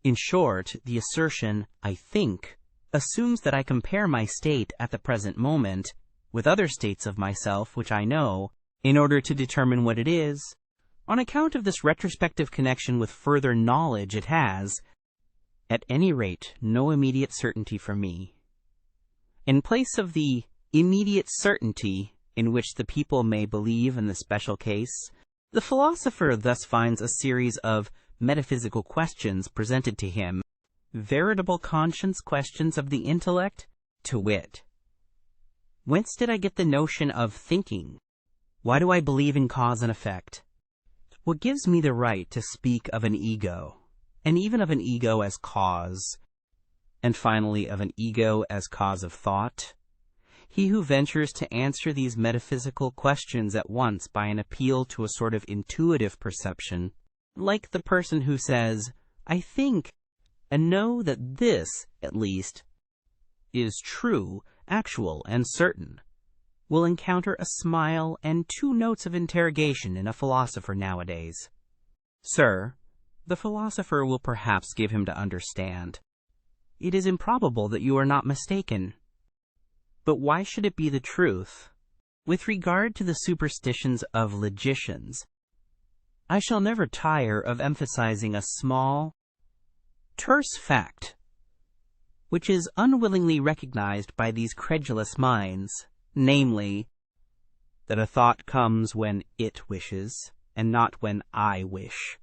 S1: In short, the assertion, I think, assumes that I compare my state at the present moment with other states of myself which I know, in order to determine what it is. On account of this retrospective connection with further knowledge, it has, at any rate, no immediate certainty for me. In place of the immediate certainty in which the people may believe in the special case, the philosopher thus finds a series of metaphysical questions presented to him, veritable conscience questions of the intellect, to wit: whence did I get the notion of thinking? Why do I believe in cause and effect? What gives me the right to speak of an ego, and even of an ego as cause, and finally of an ego as cause of thought? He who ventures to answer these metaphysical questions at once by an appeal to a sort of intuitive perception, like the person who says, "I think, and know that this, at least, is true, actual, and certain," will encounter a smile and 2 notes of interrogation in a philosopher nowadays. "Sir," the philosopher will perhaps give him to understand, "it is improbable that you are not mistaken. But why should it be the truth? With regard to the superstitions of logicians, I shall never tire of emphasizing a small, terse fact, which is unwillingly recognized by these credulous minds, namely, that a thought comes when it wishes, and not when I wish.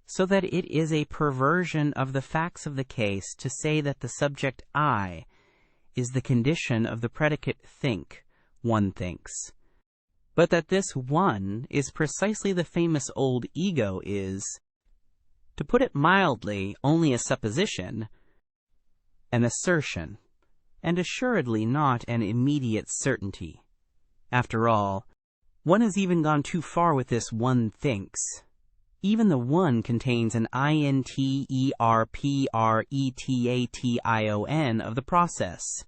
S1: So that it is a perversion of the facts of the case to say that the subject I is the condition of the predicate think, one thinks, but that this one is precisely the famous old ego is, to put it mildly, only a supposition, an assertion, and assuredly not an immediate certainty. After all, one has even gone too far with this one thinks. Even the one contains an interpretation of the process,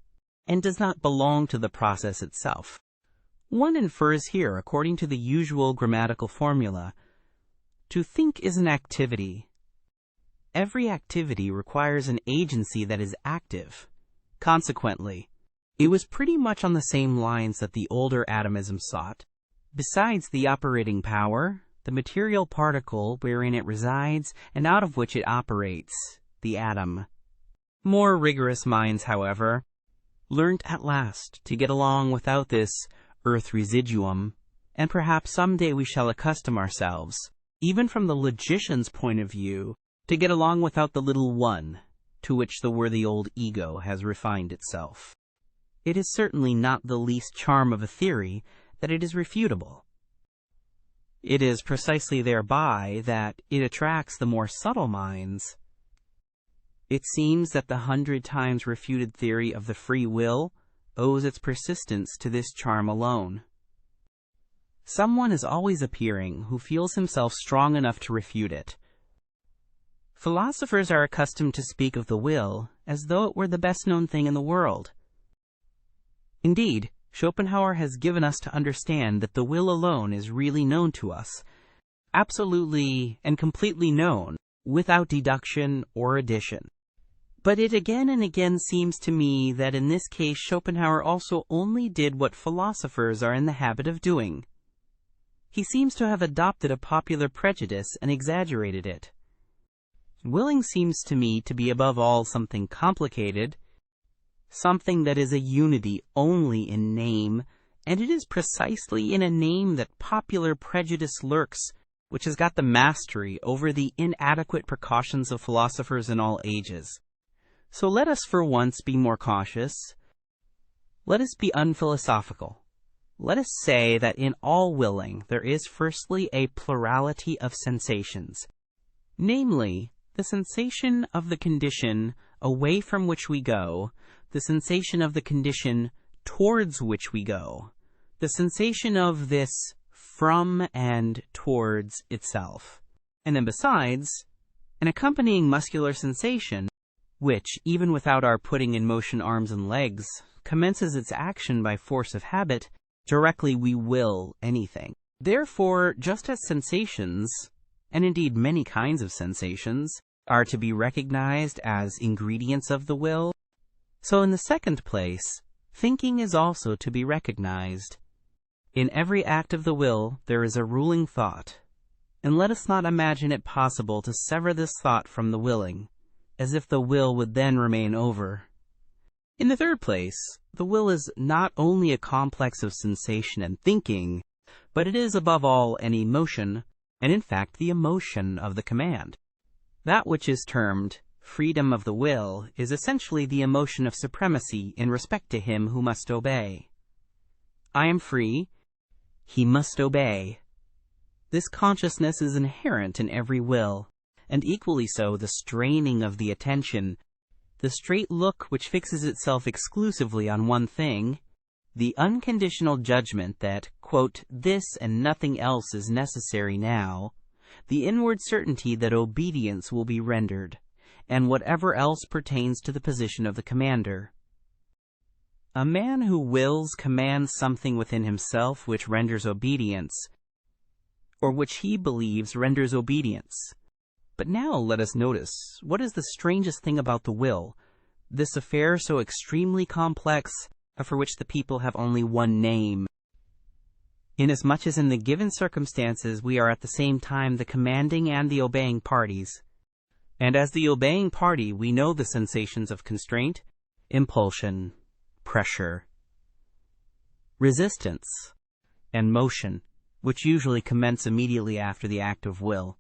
S1: and does not belong to the process itself. One infers here, according to the usual grammatical formula, to think is an activity. Every activity requires an agency that is active. Consequently, it was pretty much on the same lines that the older atomism sought. Besides the operating power, the material particle wherein it resides and out of which it operates, the atom. More rigorous minds, however, learnt at last to get along without this earth residuum, and perhaps some day we shall accustom ourselves, even from the logician's point of view, to get along without the little one, to which the worthy old ego has refined itself. It is certainly not the least charm of a theory that it is refutable. It is precisely thereby that it attracts the more subtle minds. It seems that the 100 times refuted theory of the free will owes its persistence to this charm alone. Someone is always appearing who feels himself strong enough to refute it. Philosophers are accustomed to speak of the will as though it were the best-known thing in the world. Indeed, Schopenhauer has given us to understand that the will alone is really known to us, absolutely and completely known, without deduction or addition. But it again and again seems to me that in this case Schopenhauer also only did what philosophers are in the habit of doing. He seems to have adopted a popular prejudice and exaggerated it. Willing seems to me to be above all something complicated, something that is a unity only in name, and it is precisely in a name that popular prejudice lurks, which has got the mastery over the inadequate precautions of philosophers in all ages. So let us for once be more cautious. Let us be unphilosophical. Let us say that in all willing there is firstly a plurality of sensations, namely, the sensation of the condition away from which we go, the sensation of the condition towards which we go, the sensation of this from and towards itself, and then besides, an accompanying muscular sensation, which, even without our putting in motion arms and legs, commences its action by force of habit, directly we will anything. Therefore, just as sensations, and indeed many kinds of sensations, are to be recognized as ingredients of the will, so in the second place, thinking is also to be recognized. In every act of the will there is a ruling thought, and let us not imagine it possible to sever this thought from the willing, as if the will would then remain over. In the third place, the will is not only a complex of sensation and thinking, but it is above all an emotion, and in fact the emotion of the command. That which is termed freedom of the will is essentially the emotion of supremacy in respect to him who must obey. I am free, he must obey. This consciousness is inherent in every will, and equally so the straining of the attention, the straight look which fixes itself exclusively on one thing, the unconditional judgment that, quote, this and nothing else is necessary now, the inward certainty that obedience will be rendered, and whatever else pertains to the position of the commander. A man who wills commands something within himself which renders obedience, or which he believes renders obedience. But now let us notice what is the strangest thing about the will, this affair so extremely complex, for which the people have only one name. Inasmuch as in the given circumstances we are at the same time the commanding and the obeying parties, and as the obeying party we know the sensations of constraint, impulsion, pressure, resistance, and motion, which usually commence immediately after the act of will.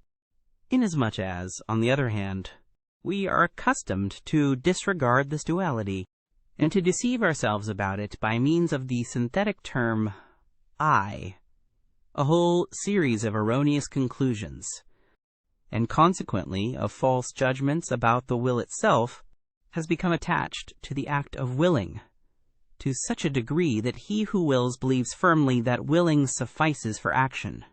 S1: Inasmuch as, on the other hand, we are accustomed to disregard this duality, and to deceive ourselves about it by means of the synthetic term I, a whole series of erroneous conclusions, and consequently of false judgments about the will itself, has become attached to the act of willing, to such a degree that he who wills believes firmly that willing suffices for action.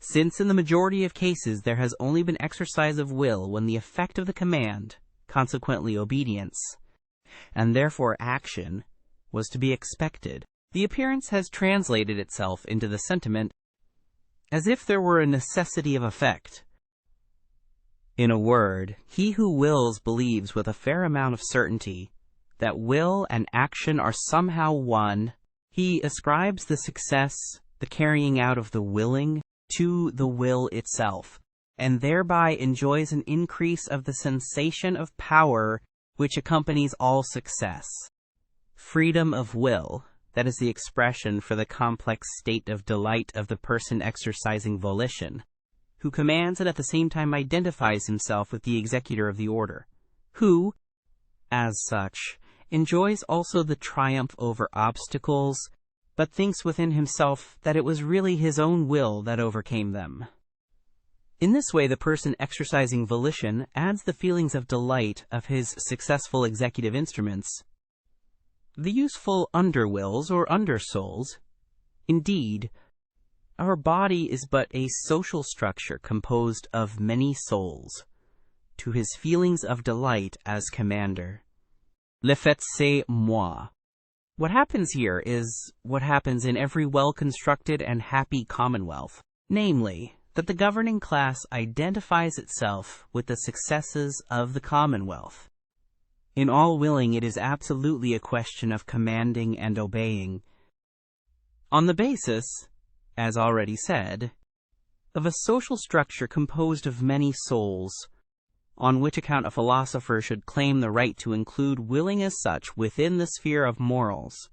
S1: Since in the majority of cases there has only been exercise of will when the effect of the command, consequently obedience, and therefore action, was to be expected, the appearance has translated itself into the sentiment as if there were a necessity of effect. In a word, he who wills believes with a fair amount of certainty that will and action are somehow one. He ascribes the success, the carrying out of the willing, to the will itself, and thereby enjoys an increase of the sensation of power which accompanies all success. Freedom of will, that is the expression for the complex state of delight of the person exercising volition, who commands and at the same time identifies himself with the executor of the order, who, as such, enjoys also the triumph over obstacles, but thinks within himself that it was really his own will that overcame them. In this way, the person exercising volition adds the feelings of delight of his successful executive instruments, the useful underwills or undersouls. Indeed, our body is but a social structure composed of many souls, to his feelings of delight as commander. Le fait c'est moi. What happens here is what happens in every well-constructed and happy commonwealth, namely, that the governing class identifies itself with the successes of the commonwealth. In all willing, it is absolutely a question of commanding and obeying, on the basis, as already said, of a social structure composed of many souls, on which account a philosopher should claim the right to include willing as such within the sphere of morals,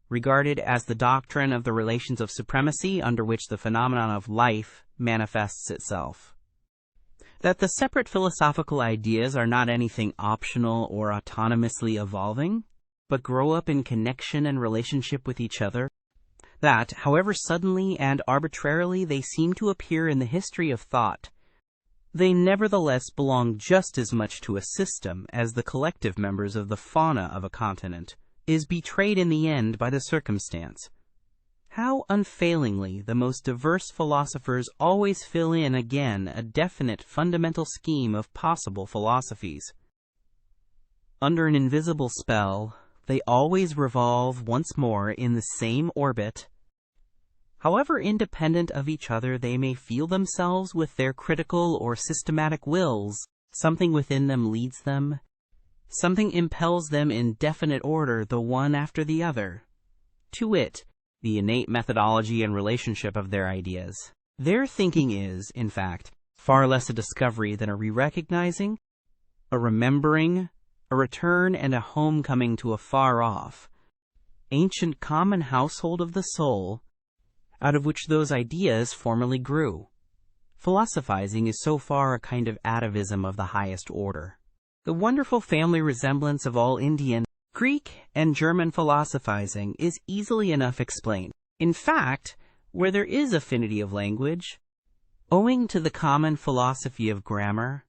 S1: regarded as the doctrine of the relations of supremacy under which the phenomenon of life manifests itself. That the separate philosophical ideas are not anything optional or autonomously evolving, but grow up in connection and relationship with each other, that, however suddenly and arbitrarily they seem to appear in the history of thought, they nevertheless belong just as much to a system as the collective members of the fauna of a continent, is betrayed in the end by the circumstance. How unfailingly the most diverse philosophers always fill in again a definite fundamental scheme of possible philosophies. Under an invisible spell, they always revolve once more in the same orbit. However independent of each other they may feel themselves with their critical or systematic wills, something within them leads them, something impels them in definite order the one after the other, to wit, the innate methodology and relationship of their ideas. Their thinking is, in fact, far less a discovery than a re-recognizing, a remembering, a return and a homecoming to a far-off, ancient common household of the soul, out of which those ideas formerly grew. Philosophizing is so far a kind of atavism of the highest order. The wonderful family resemblance of all Indian, Greek, and German philosophizing is easily enough explained. In fact, where there is affinity of language, owing to the common philosophy of grammar,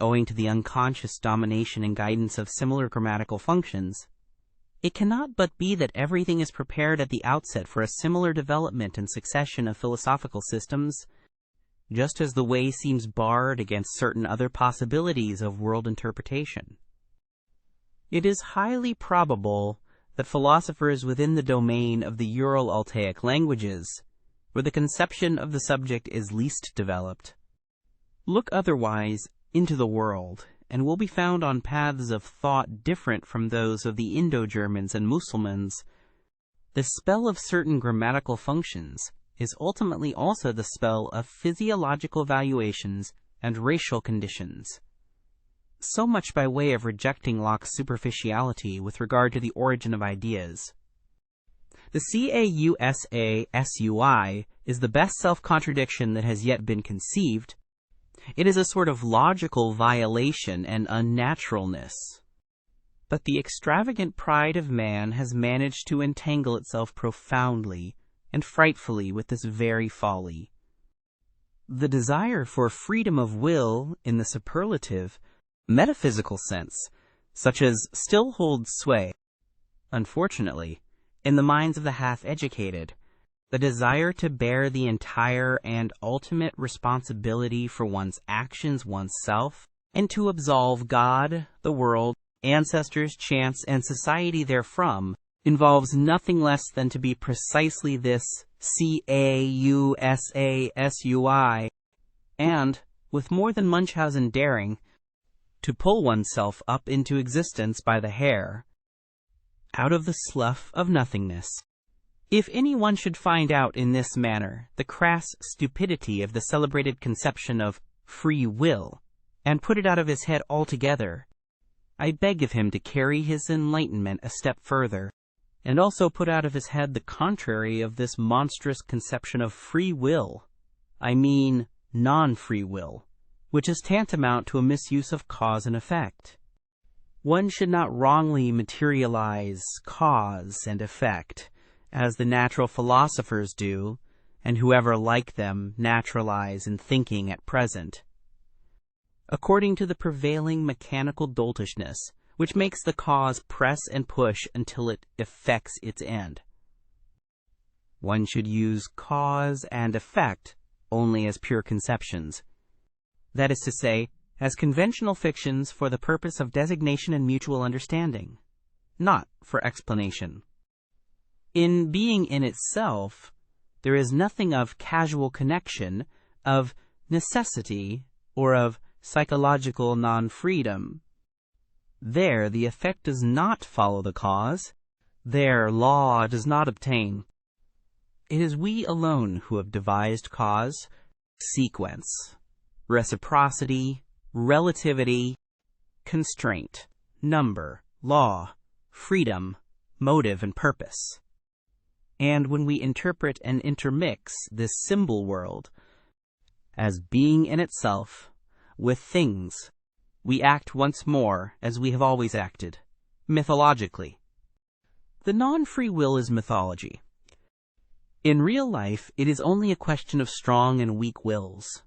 S1: owing to the unconscious domination and guidance of similar grammatical functions, it cannot but be that everything is prepared at the outset for a similar development and succession of philosophical systems, just as the way seems barred against certain other possibilities of world interpretation. It is highly probable that philosophers within the domain of the Ural-Altaic languages, where the conception of the subject is least developed, look otherwise into the world, and will be found on paths of thought different from those of the Indo-Germans and Mussulmans. The spell of certain grammatical functions is ultimately also the spell of physiological valuations and racial conditions. So much by way of rejecting Locke's superficiality with regard to the origin of ideas. The causasui is the best self-contradiction that has yet been conceived. It is a sort of logical violation and unnaturalness. But the extravagant pride of man has managed to entangle itself profoundly and frightfully with this very folly. The desire for freedom of will in the superlative, metaphysical sense, such as still holds sway, unfortunately, in the minds of the half-educated, the desire to bear the entire and ultimate responsibility for one's actions oneself, and to absolve God, the world, ancestors, chance, and society therefrom, involves nothing less than to be precisely this causasui, and, with more than Munchausen daring, to pull oneself up into existence by the hair, out of the slough of nothingness. If anyone should find out in this manner the crass stupidity of the celebrated conception of free will, and put it out of his head altogether, I beg of him to carry his enlightenment a step further, and also put out of his head the contrary of this monstrous conception of free will, non-free will, which is tantamount to a misuse of cause and effect. One should not wrongly materialize cause and effect, as the natural philosophers do, and whoever like them naturalize in thinking at present, according to the prevailing mechanical doltishness, which makes the cause press and push until it effects its end. One should use cause and effect only as pure conceptions, that is to say, as conventional fictions for the purpose of designation and mutual understanding, not for explanation. In being in itself, there is nothing of casual connection, of necessity, or of psychological non-freedom. There the effect does not follow the cause. There law does not obtain. It is we alone who have devised cause, sequence, reciprocity, relativity, constraint, number, law, freedom, motive, and purpose. And when we interpret and intermix this symbol world as being in itself with things, we act once more as we have always acted, mythologically. The non-free will is mythology. In real life, it is only a question of strong and weak wills.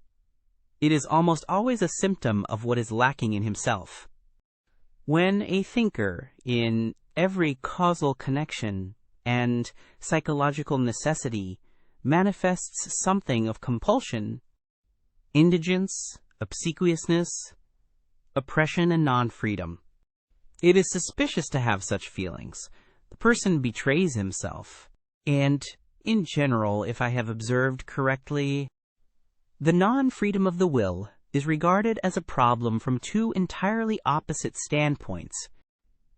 S1: It is almost always a symptom of what is lacking in himself. When a thinker, in every causal connection and psychological necessity, manifests something of compulsion, indigence, obsequiousness, oppression, and non-freedom, it is suspicious to have such feelings. The person betrays himself, and, in general, if I have observed correctly, the non-freedom of the will is regarded as a problem from two entirely opposite standpoints,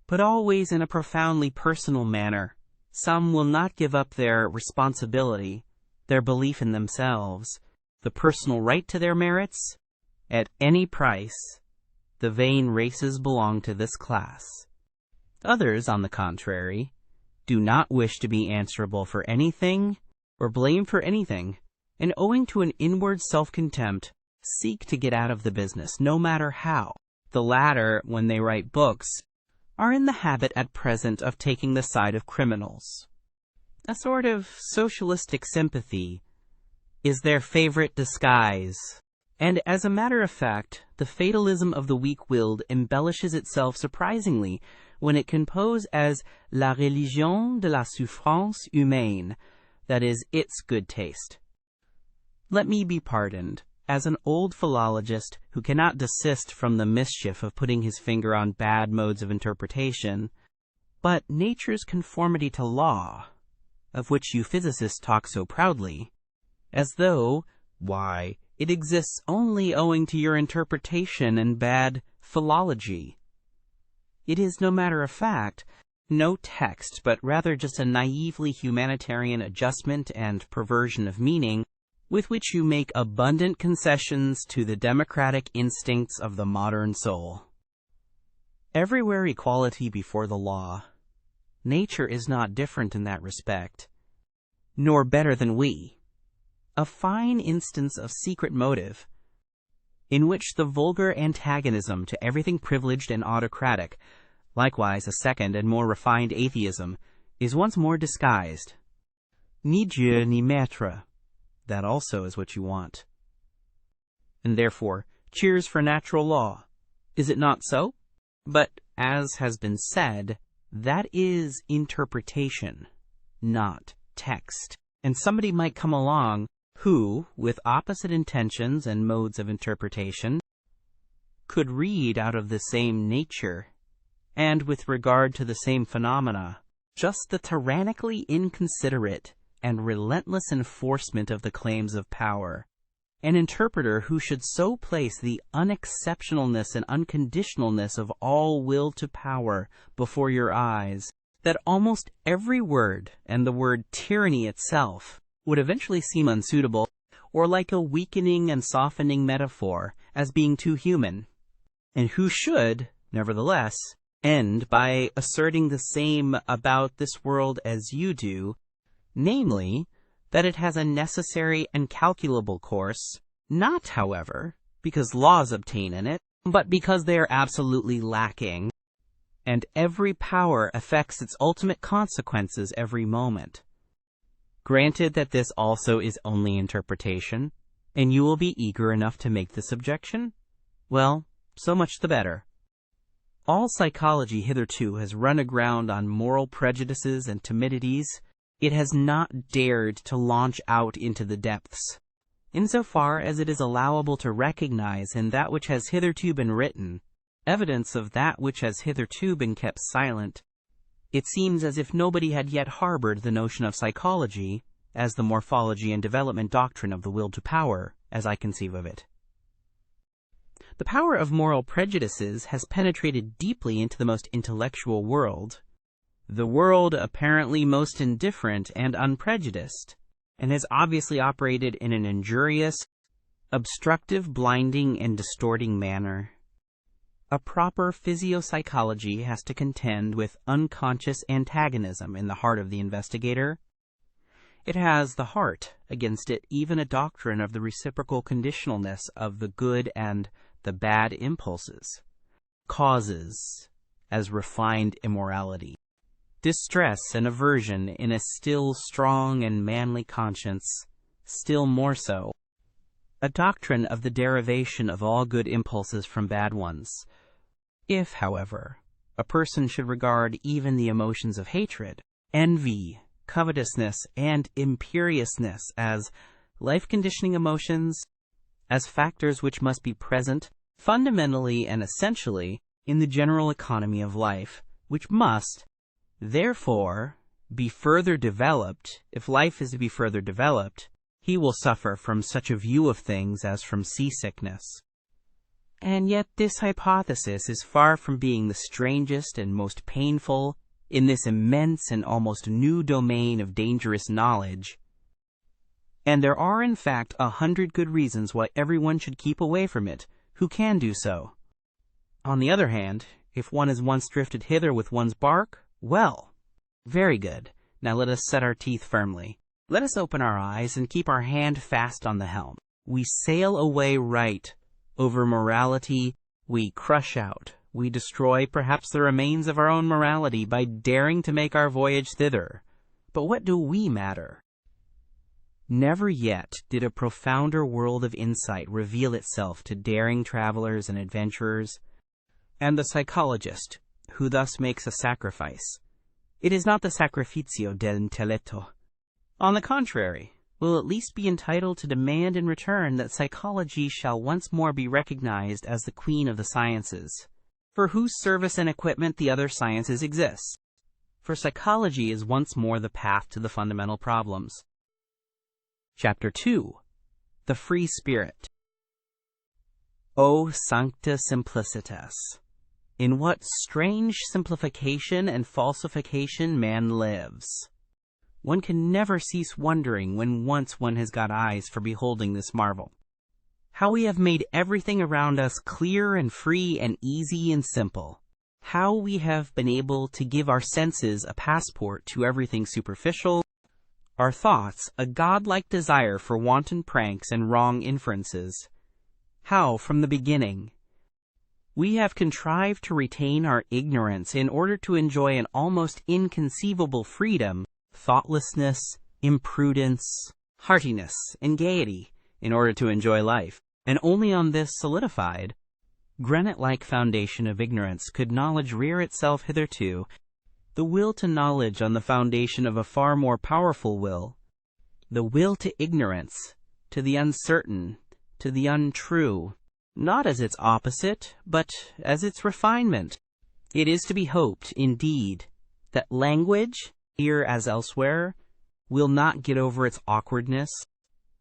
S1: but always in a profoundly personal manner. Some will not give up their responsibility, their belief in themselves, the personal right to their merits, at any price, the vain races belong to this class. Others, on the contrary, do not wish to be answerable for anything or blamed for anything, and owing to an inward self-contempt, seek to get out of the business, no matter how. The latter, when they write books, are in the habit at present of taking the side of criminals. A sort of socialistic sympathy is their favorite disguise, and as a matter of fact, the fatalism of the weak-willed embellishes itself surprisingly when it can pose as la religion de la souffrance humaine, that is, its good taste. Let me be pardoned, as an old philologist who cannot desist from the mischief of putting his finger on bad modes of interpretation, but nature's conformity to law, of which you physicists talk so proudly, as though, why, it exists only owing to your interpretation and bad philology. It is, no matter of fact, no text, but rather just a naively humanitarian adjustment and perversion of meaning, with which you make abundant concessions to the democratic instincts of the modern soul. Everywhere equality before the law. Nature is not different in that respect, nor better than we. A fine instance of secret motive, in which the vulgar antagonism to everything privileged and autocratic, likewise a second and more refined atheism, is once more disguised. Ni Dieu ni maître. That also is what you want. And therefore, cheers for natural law. Is it not so? But, as has been said, that is interpretation, not text. And somebody might come along who, with opposite intentions and modes of interpretation, could read out of the same nature, and with regard to the same phenomena, just the tyrannically inconsiderate and relentless enforcement of the claims of power, an interpreter who should so place the unexceptionalness and unconditionalness of all will to power before your eyes, that almost every word, and the word tyranny itself, would eventually seem unsuitable, or like a weakening and softening metaphor, as being too human, and who should, nevertheless, end by asserting the same about this world as you do, namely, that it has a necessary and calculable course, not, however, because laws obtain in it, but because they are absolutely lacking, and every power affects its ultimate consequences every moment. Granted that this also is only interpretation, and you will be eager enough to make this objection, well, so much the better. All psychology hitherto has run aground on moral prejudices and timidities. It has not dared to launch out into the depths. Insofar as it is allowable to recognize in that which has hitherto been written evidence of that which has hitherto been kept silent, it seems as if nobody had yet harbored the notion of psychology as the morphology and development doctrine of the will to power, as I conceive of it. The power of moral prejudices has penetrated deeply into the most intellectual world, the world apparently most indifferent and unprejudiced, and has obviously operated in an injurious, obstructive, blinding, and distorting manner. A proper physiopsychology has to contend with unconscious antagonism in the heart of the investigator. It has the heart against it even a doctrine of the reciprocal conditionalness of the good and the bad impulses, causes as refined immorality, distress and aversion in a still strong and manly conscience, still more so, a doctrine of the derivation of all good impulses from bad ones. If, however, a person should regard even the emotions of hatred, envy, covetousness, and imperiousness as life-conditioning emotions, as factors which must be present, fundamentally and essentially, in the general economy of life, which must, therefore, be further developed, if life is to be further developed, he will suffer from such a view of things as from seasickness. And yet this hypothesis is far from being the strangest and most painful in this immense and almost new domain of dangerous knowledge. And there are in fact 100 good reasons why everyone should keep away from it, who can do so. On the other hand, if one has once drifted hither with one's bark, well, very good. Now let us set our teeth firmly. Let us open our eyes and keep our hand fast on the helm. We sail away right over morality. We crush out, we destroy perhaps the remains of our own morality by daring to make our voyage thither. But what do we matter? Never yet did a profounder world of insight reveal itself to daring travelers and adventurers, and the psychologist, who thus makes a sacrifice. It is not the sacrificio dell'intelletto. On the contrary, will at least be entitled to demand in return that psychology shall once more be recognized as the queen of the sciences, for whose service and equipment the other sciences exist. For psychology is once more the path to the fundamental problems. Chapter 2. The Free Spirit. O sancta simplicitas! In what strange simplification and falsification man lives! One can never cease wondering when once one has got eyes for beholding this marvel. How we have made everything around us clear and free and easy and simple. How we have been able to give our senses a passport to everything superficial, our thoughts a godlike desire for wanton pranks and wrong inferences. How, from the beginning, we have contrived to retain our ignorance in order to enjoy an almost inconceivable freedom, thoughtlessness, imprudence, heartiness, and gaiety, in order to enjoy life. And only on this solidified, granite-like foundation of ignorance could knowledge rear itself hitherto, the will to knowledge on the foundation of a far more powerful will, the will to ignorance, to the uncertain, to the untrue, not as its opposite, but as its refinement. It is to be hoped, indeed, that language, here as elsewhere, will not get over its awkwardness,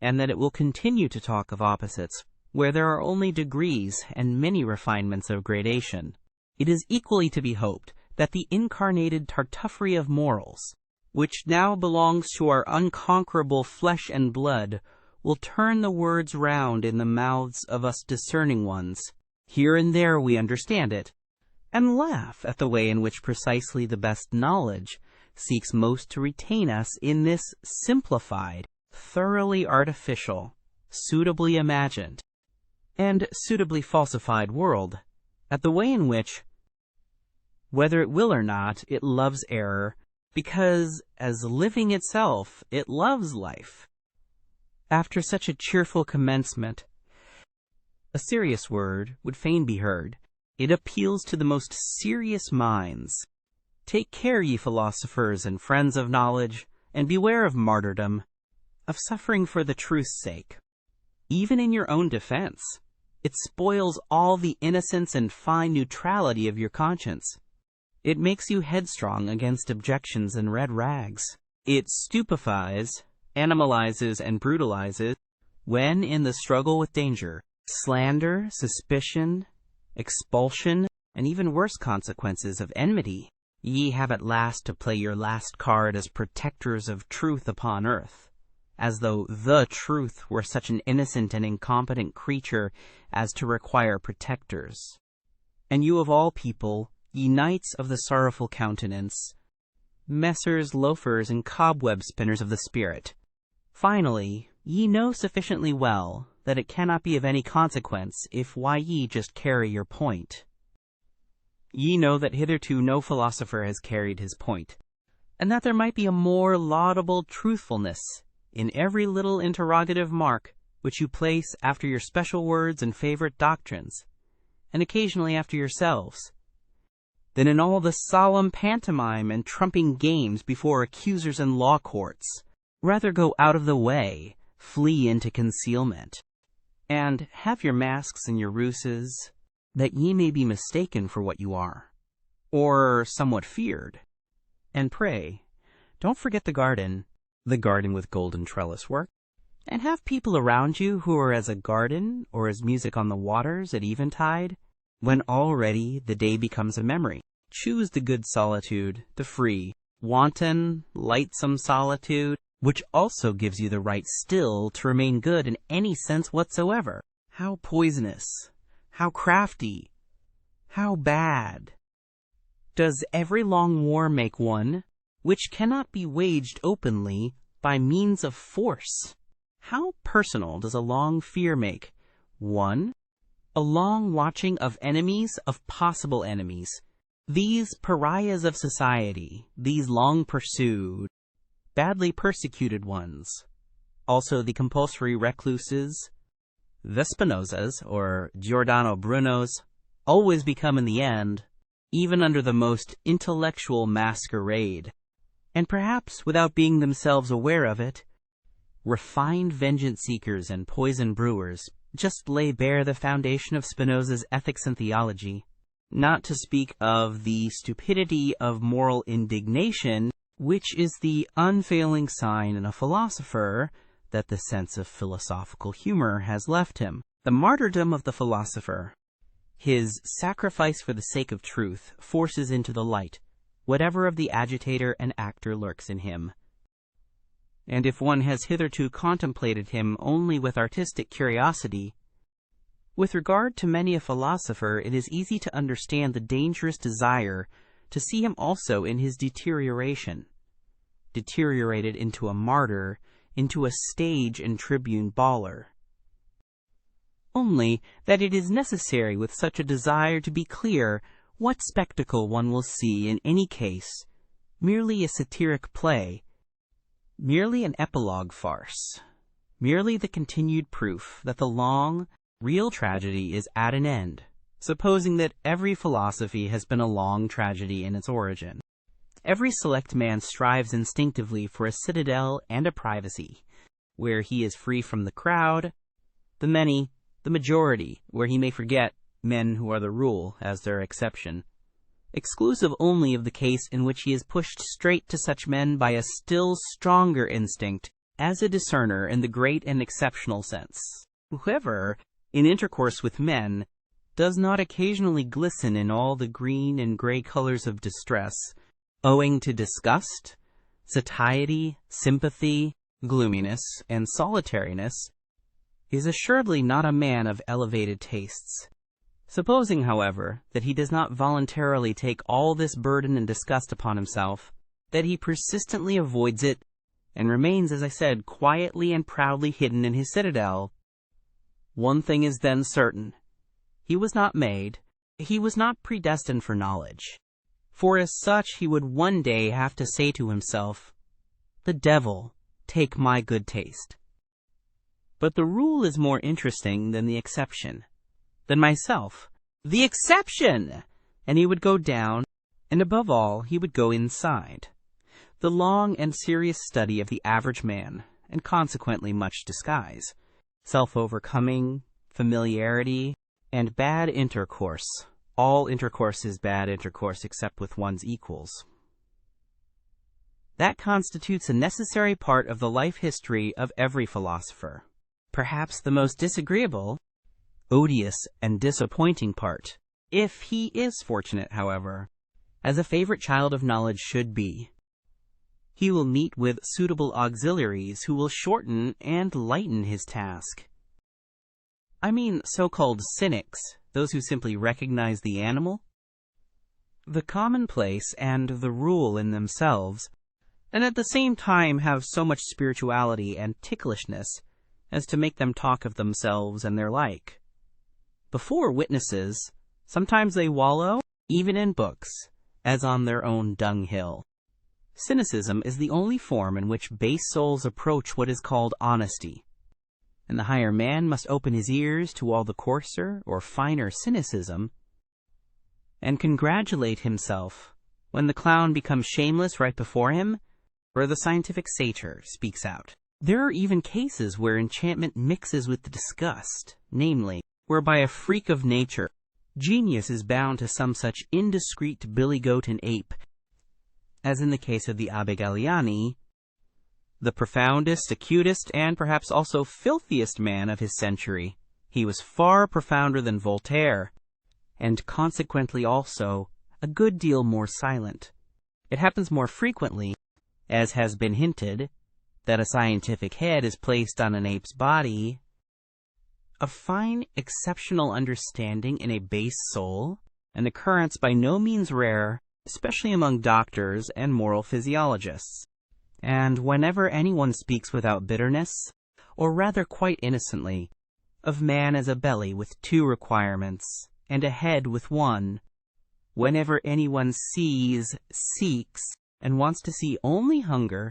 S1: and that it will continue to talk of opposites, where there are only degrees and many refinements of gradation. It is equally to be hoped that the incarnated tartuffery of morals, which now belongs to our unconquerable flesh and blood, will turn the words round in the mouths of us discerning ones. Here and there we understand it, and laugh at the way in which precisely the best knowledge seeks most to retain us in this simplified, thoroughly artificial, suitably imagined, and suitably falsified world, at the way in which, whether it will or not, it loves error, because, as living itself, it loves life. After such a cheerful commencement, a serious word would fain be heard. It appeals to the most serious minds. Take care, ye philosophers and friends of knowledge, and beware of martyrdom, of suffering for the truth's sake. Even in your own defense, it spoils all the innocence and fine neutrality of your conscience. It makes you headstrong against objections and red rags. It stupefies, animalizes, and brutalizes, when in the struggle with danger, slander, suspicion, expulsion, and even worse consequences of enmity, ye have at last to play your last card as protectors of truth upon earth, as though the truth were such an innocent and incompetent creature as to require protectors. And you of all people, ye knights of the sorrowful countenance, messers, loafers, and cobweb spinners of the spirit, finally, ye know sufficiently well that it cannot be of any consequence if why ye just carry your point. Ye know that hitherto no philosopher has carried his point, and that there might be a more laudable truthfulness in every little interrogative mark which you place after your special words and favorite doctrines, and occasionally after yourselves, than in all the solemn pantomime and trumping games before accusers and law courts. Rather go out of the way, flee into concealment, and have your masks and your ruses, that ye may be mistaken for what you are, or somewhat feared. And pray, don't forget the garden with golden trellis work, and have people around you who are as a garden or as music on the waters at eventide, when already the day becomes a memory. Choose the good solitude, the free, wanton, lightsome solitude, which also gives you the right still to remain good in any sense whatsoever. How poisonous, how crafty, How bad? Does every long war make one, which cannot be waged openly by means of force? How personal does a long fear make? One, a long watching of enemies, of possible enemies, these pariahs of society, these long pursued, badly persecuted ones. Also the compulsory recluses, the Spinozas, or Giordano Brunos, always become in the end, even under the most intellectual masquerade, and perhaps without being themselves aware of it, refined vengeance seekers and poison brewers just lay bare the foundation of Spinoza's ethics and theology, not to speak of the stupidity of moral indignation, which is the unfailing sign in a philosopher that the sense of philosophical humor has left him. The martyrdom of the philosopher, his sacrifice for the sake of truth, forces into the light whatever of the agitator and actor lurks in him. And if one has hitherto contemplated him only with artistic curiosity, with regard to many a philosopher it is easy to understand the dangerous desire to see him also in his deterioration, deteriorated into a martyr, into a stage and tribune baller. Only that it is necessary with such a desire to be clear what spectacle one will see in any case, merely a satiric play, merely an epilogue farce, merely the continued proof that the long, real tragedy is at an end, supposing that every philosophy has been a long tragedy in its origin. Every select man strives instinctively for a citadel and a privacy, where he is free from the crowd, the many, the majority, where he may forget men who are the rule as their exception, exclusive only of the case in which he is pushed straight to such men by a still stronger instinct as a discerner in the great and exceptional sense. Whoever, in intercourse with men, does not occasionally glisten in all the green and gray colors of distress, owing to disgust, satiety, sympathy, gloominess, and solitariness, is assuredly not a man of elevated tastes. Supposing, however, that he does not voluntarily take all this burden and disgust upon himself, that he persistently avoids it, and remains, as I said, quietly and proudly hidden in his citadel, one thing is then certain. He was not made, he was not predestined for knowledge. For as such he would one day have to say to himself, "The devil take my good taste." But the rule is more interesting than the exception. Than myself. The exception! And he would go down, and above all he would go inside. The long and serious study of the average man, and consequently much disguise, self-overcoming, familiarity, and bad intercourse. All intercourse is bad intercourse except with one's equals. That constitutes a necessary part of the life history of every philosopher. Perhaps the most disagreeable, odious, and disappointing part, if he is fortunate, however, as a favorite child of knowledge should be. He will meet with suitable auxiliaries who will shorten and lighten his task. I mean so-called cynics, those who simply recognize the animal, the commonplace, and the rule in themselves, and at the same time have so much spirituality and ticklishness as to make them talk of themselves and their like. Before witnesses, sometimes they wallow, even in books, as on their own dunghill. Cynicism is the only form in which base souls approach what is called honesty, and the higher man must open his ears to all the coarser or finer cynicism, and congratulate himself when the clown becomes shameless right before him, or the scientific satyr speaks out. There are even cases where enchantment mixes with the disgust, namely, whereby a freak of nature, genius is bound to some such indiscreet billy-goat and ape, as in the case of the Abbe Galiani, the profoundest, acutest, and perhaps also filthiest man of his century. He was far profounder than Voltaire, and consequently also a good deal more silent. It happens more frequently, as has been hinted, that a scientific head is placed on an ape's body. A fine, exceptional understanding in a base soul, an occurrence by no means rare, especially among doctors and moral physiologists. And whenever anyone speaks without bitterness, or rather quite innocently, of man as a belly with two requirements, and a head with one, whenever anyone sees, seeks, and wants to see only hunger,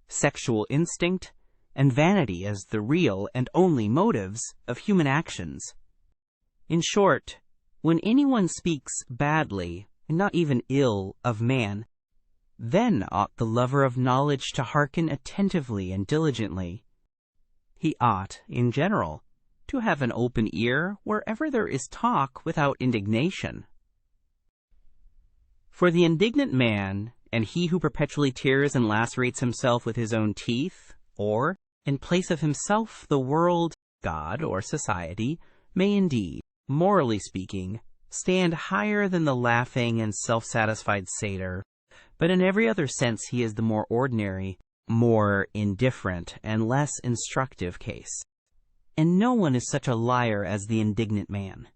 S1: sexual instinct, and vanity as the real and only motives of human actions. In short, when anyone speaks badly, and not even ill, of man, then ought the lover of knowledge to hearken attentively and diligently. He ought, in general, to have an open ear wherever there is talk without indignation. For the indignant man, and he who perpetually tears and lacerates himself with his own teeth, or, in place of himself, the world, God, or society, may indeed, morally speaking, stand higher than the laughing and self-satisfied satyr, but in every other sense he is the more ordinary, more indifferent, and less instructive case. And no one is such a liar as the indignant man.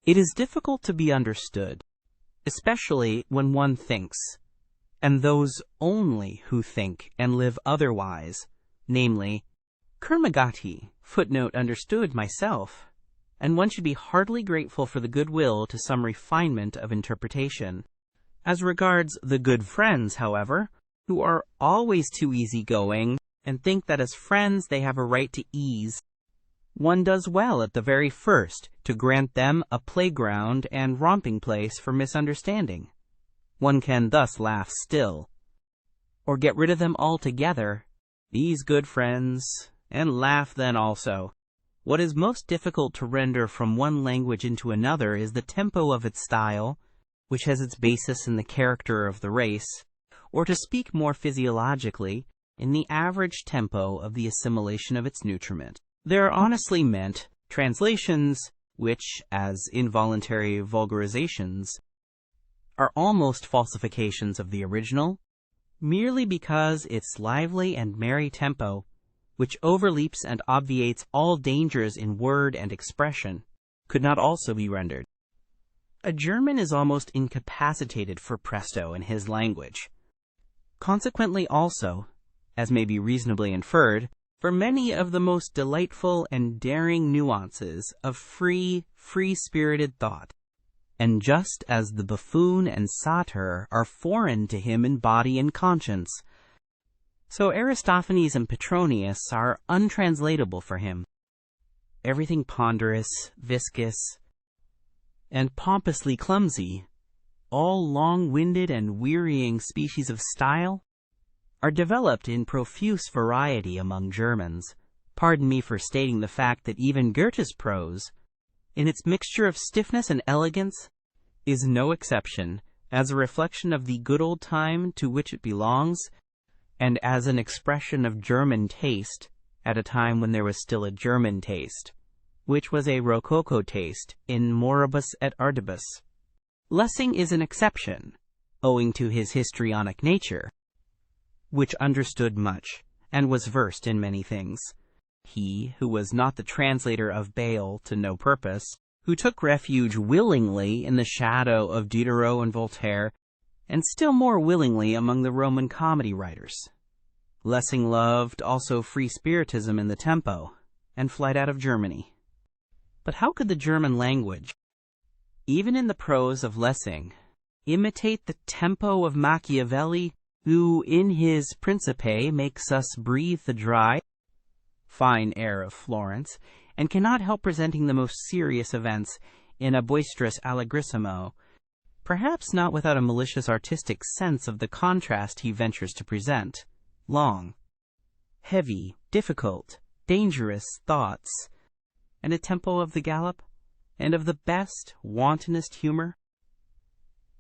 S1: It is difficult to be understood, especially when one thinks, and those only who think and live otherwise, namely, Kurmagati, footnote understood myself, and one should be heartily grateful for the goodwill to some refinement of interpretation. As regards the good friends, however, who are always too easygoing and think that as friends they have a right to ease, one does well at the very first to grant them a playground and romping place for misunderstanding. One can thus laugh still, or get rid of them altogether, these good friends, and laugh then also. What is most difficult to render from one language into another is the tempo of its style, which has its basis in the character of the race, or to speak more physiologically, in the average tempo of the assimilation of its nutriment. There are honestly meant translations which, as involuntary vulgarizations, are almost falsifications of the original, merely because its lively and merry tempo, which overleaps and obviates all dangers in word and expression, could not also be rendered. A German is almost incapacitated for presto in his language. Consequently also, as may be reasonably inferred, for many of the most delightful and daring nuances of free-spirited thought. And just as the buffoon and satyr are foreign to him in body and conscience, so Aristophanes and Petronius are untranslatable for him. Everything ponderous, viscous, and pompously clumsy, all long-winded and wearying species of style, are developed in profuse variety among Germans. Pardon me for stating the fact that even Goethe's prose, in its mixture of stiffness and elegance, is no exception, as a reflection of the good old time to which it belongs, and as an expression of German taste, at a time when there was still a German taste, which was a Rococo taste in moribus et artibus. Lessing is an exception, owing to his histrionic nature, which understood much, and was versed in many things. He, who was not the translator of Bayle to no purpose, who took refuge willingly in the shadow of Diderot and Voltaire, and still more willingly among the Roman comedy writers. Lessing loved also free-spiritism in the tempo, and flight out of Germany. But how could the German language, even in the prose of Lessing, imitate the tempo of Machiavelli, who in his Principe makes us breathe the dry, fine air of Florence, and cannot help presenting the most serious events in a boisterous allegrissimo, perhaps not without a malicious artistic sense of the contrast he ventures to present, long, heavy, difficult, dangerous thoughts, and a tempo of the gallop, and of the best, wantonest humor?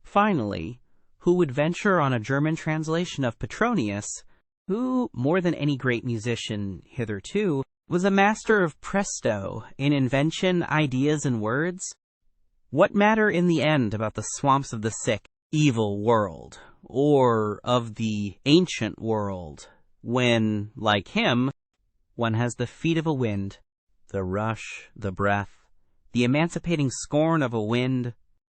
S1: Finally, who would venture on a German translation of Petronius, who, more than any great musician hitherto, was a master of presto in invention, ideas, and words? What matter in the end about the swamps of the sick, evil world, or of the ancient world, when, like him, one has the feet of a wind, the rush, the breath, the emancipating scorn of a wind,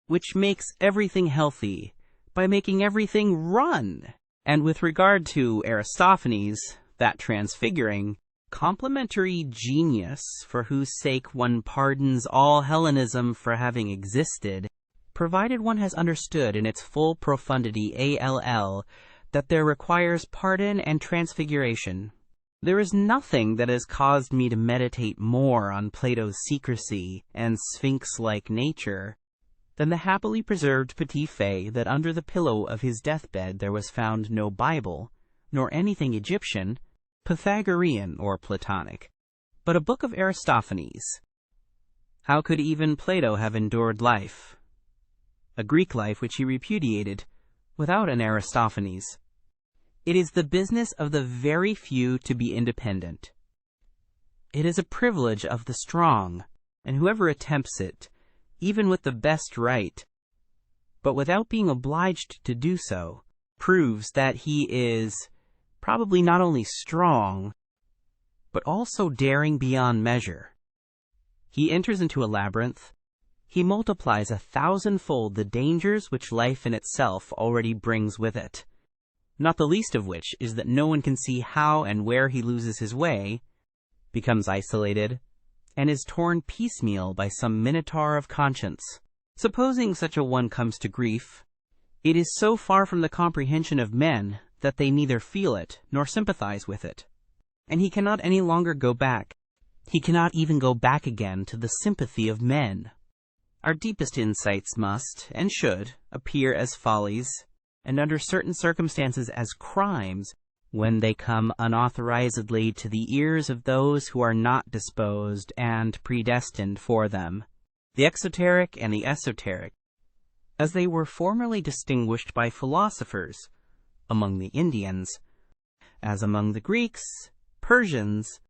S1: which makes everything healthy by making everything run. And with regard to Aristophanes, that transfiguring, complementary genius for whose sake one pardons all Hellenism for having existed, provided one has understood in its full profundity that there requires pardon and transfiguration. There is nothing that has caused me to meditate more on Plato's secrecy and sphinx-like nature than the happily preserved petit fait that under the pillow of his deathbed there was found no Bible, nor anything Egyptian, Pythagorean, or Platonic, but a book of Aristophanes. How could even Plato have endured life, a Greek life which he repudiated, without an Aristophanes? It is the business of the very few to be independent. It is a privilege of the strong, and whoever attempts it, even with the best right, but without being obliged to do so, proves that he is probably not only strong, but also daring beyond measure. He enters into a labyrinth. He multiplies 1,000-fold the dangers which life in itself already brings with it, not the least of which is that no one can see how and where he loses his way, becomes isolated, and is torn piecemeal by some minotaur of conscience. Supposing such a one comes to grief, it is so far from the comprehension of men that they neither feel it nor sympathize with it, and he cannot any longer go back. He cannot even go back again to the sympathy of men. Our deepest insights must, and should, appear as follies, and under certain circumstances as crimes, when they come unauthorizedly to the ears of those who are not disposed and predestined for them. The exoteric and the esoteric, as they were formerly distinguished by philosophers among the Indians, as among the Greeks, Persians,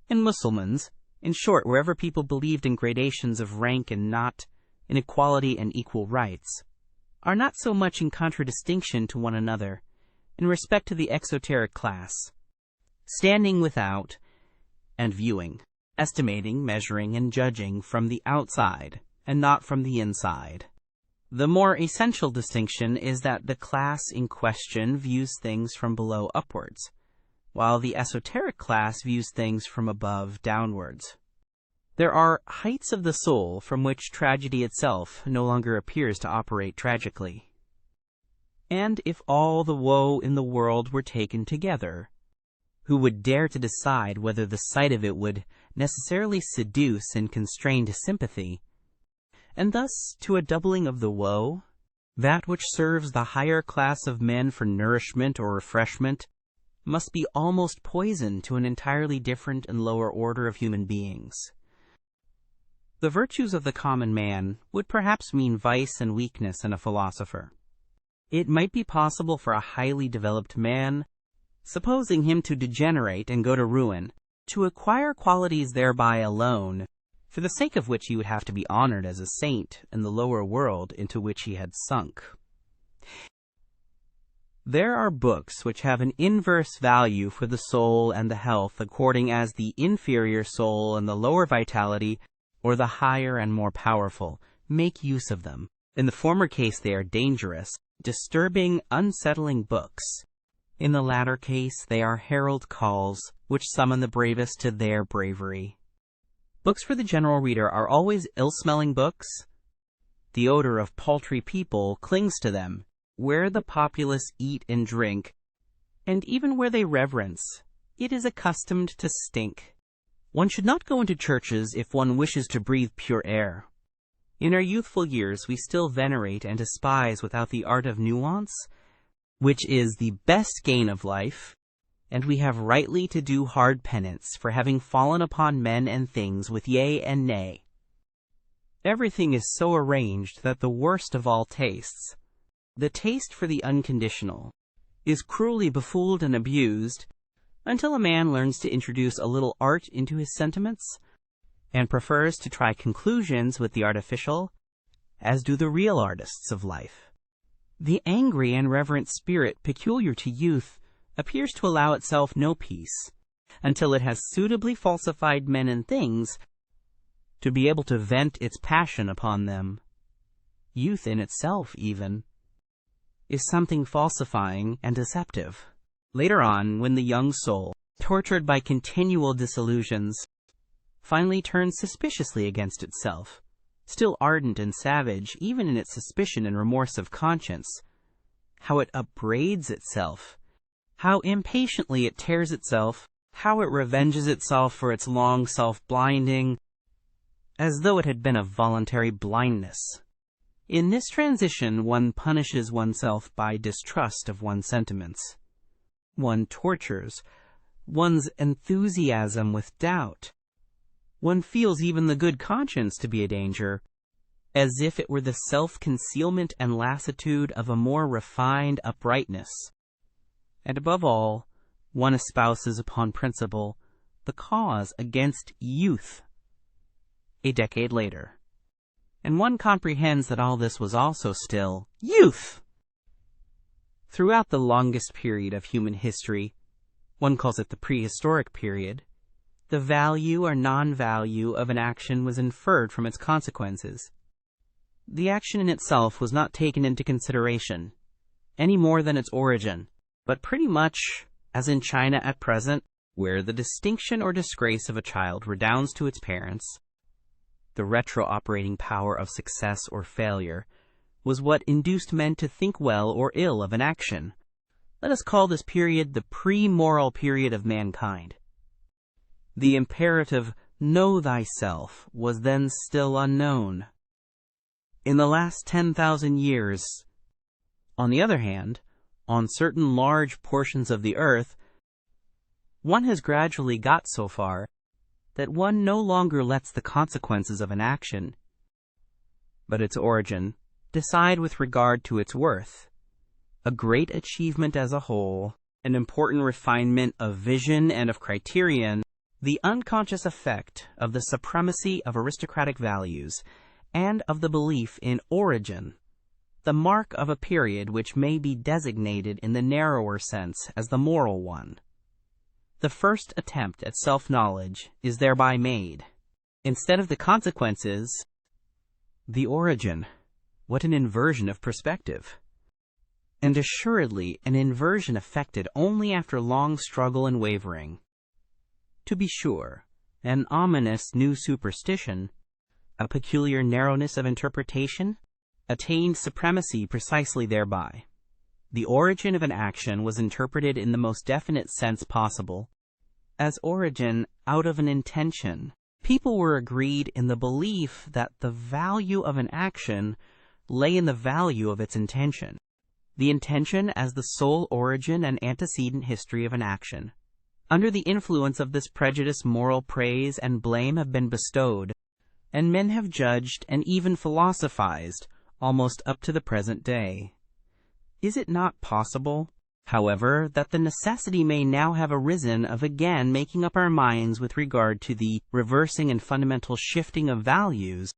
S1: and Mussulmans, in short, wherever people believed in gradations of rank and not in equality and equal rights, are not so much in contradistinction to one another in respect to the exoteric class, standing without and viewing, estimating, measuring, and judging from the outside and not from the inside. The more essential distinction is that the class in question views things from below upwards, while the esoteric class views things from above downwards. There are heights of the soul from which tragedy itself no longer appears to operate tragically. And if all the woe in the world were taken together, who would dare to decide whether the sight of it would necessarily seduce and constrain to sympathy, and thus to a doubling of the woe, that which serves the higher class of men for nourishment or refreshment must be almost poison to an entirely different and lower order of human beings. The virtues of the common man would perhaps mean vice and weakness in a philosopher. It might be possible for a highly developed man, supposing him to degenerate and go to ruin, to acquire qualities thereby alone, for the sake of which he would have to be honored as a saint in the lower world into which he had sunk. There are books which have an inverse value for the soul and the health according as the inferior soul and the lower vitality, or the higher and more powerful, make use of them. In the former case they are dangerous, disturbing, unsettling books. In the latter case they are herald calls which summon the bravest to their bravery. Books for the general reader are always ill-smelling books. The odor of paltry people clings to them, where the populace eat and drink, and even where they reverence, it is accustomed to stink. One should not go into churches if one wishes to breathe pure air. In our youthful years we still venerate and despise without the art of nuance, which is the best gain of life, and we have rightly to do hard penance for having fallen upon men and things with yea and nay. Everything is so arranged that the worst of all tastes, the taste for the unconditional, is cruelly befooled and abused, until a man learns to introduce a little art into his sentiments, and prefers to try conclusions with the artificial, as do the real artists of life. The angry and reverent spirit peculiar to youth appears to allow itself no peace, until it has suitably falsified men and things to be able to vent its passion upon them. youth in itself even, is something falsifying and deceptive. Later on, when the young soul, tortured by continual disillusions, finally turns suspiciously against itself, still ardent and savage even in its suspicion and remorse of conscience, how it upbraids itself, how impatiently it tears itself, how it revenges itself for its long self-blinding, as though it had been a voluntary blindness. In this transition, one punishes oneself by distrust of one's sentiments. One tortures one's enthusiasm with doubt. One feels even the good conscience to be a danger, as if it were the self-concealment and lassitude of a more refined uprightness. And above all, one espouses upon principle the cause against youth. A decade later, and one comprehends that all this was also still youth. Throughout the longest period of human history, one calls it the prehistoric period, the value or non-value of an action was inferred from its consequences. The action in itself was not taken into consideration, any more than its origin, but pretty much, as in China at present, where the distinction or disgrace of a child redounds to its parents, the retro-operating power of success or failure was what induced men to think well or ill of an action. Let us call this period the pre-moral period of mankind. The imperative, know thyself, was then still unknown. In the last 10,000 years, on the other hand, on certain large portions of the earth, one has gradually got so far that one no longer lets the consequences of an action, but its origin, decide with regard to its worth. A great achievement as a whole, an important refinement of vision and of criterion, the unconscious effect of the supremacy of aristocratic values and of the belief in origin, the mark of a period which may be designated in the narrower sense as the moral one. The first attempt at self-knowledge is thereby made. Instead of the consequences, the origin. What an inversion of perspective! And assuredly an inversion effected only after long struggle and wavering. To be sure, an ominous new superstition, a peculiar narrowness of interpretation, attained supremacy precisely thereby. The origin of an action was interpreted in the most definite sense possible, as origin out of an intention. People were agreed in the belief that the value of an action lay in the value of its intention. The intention as the sole origin and antecedent history of an action. Under the influence of this prejudice, moral praise and blame have been bestowed, and men have judged and even philosophized almost up to the present day. Is it not possible, however, that the necessity may now have arisen of again making up our minds with regard to the reversing and fundamental shifting of values,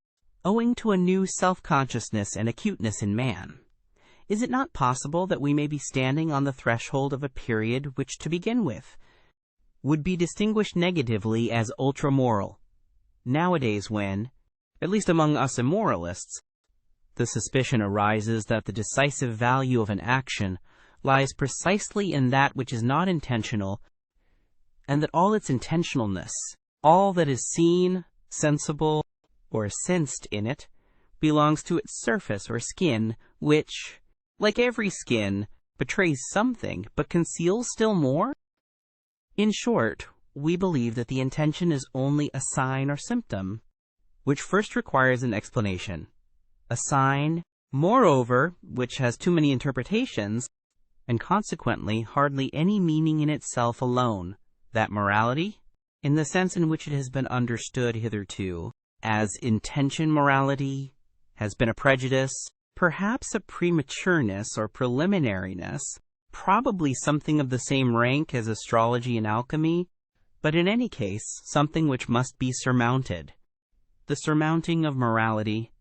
S1: owing to a new self-consciousness and acuteness in man? Is it not possible that we may be standing on the threshold of a period which, to begin with, would be distinguished negatively as ultra-moral, nowadays when, at least among us immoralists, the suspicion arises that the decisive value of an action lies precisely in that which is not intentional, and that all its intentionalness, all that is seen, sensible, or sensed in it, belongs to its surface or skin, which, like every skin, betrays something, but conceals still more? In short, we believe that the intention is only a sign or symptom, which first requires an explanation. A sign, moreover, which has too many interpretations, and consequently hardly any meaning in itself alone, that morality, in the sense in which it has been understood hitherto, as intention morality, has been a prejudice, perhaps a prematureness or preliminariness, probably something of the same rank as astrology and alchemy, but in any case something which must be surmounted. The surmounting of morality,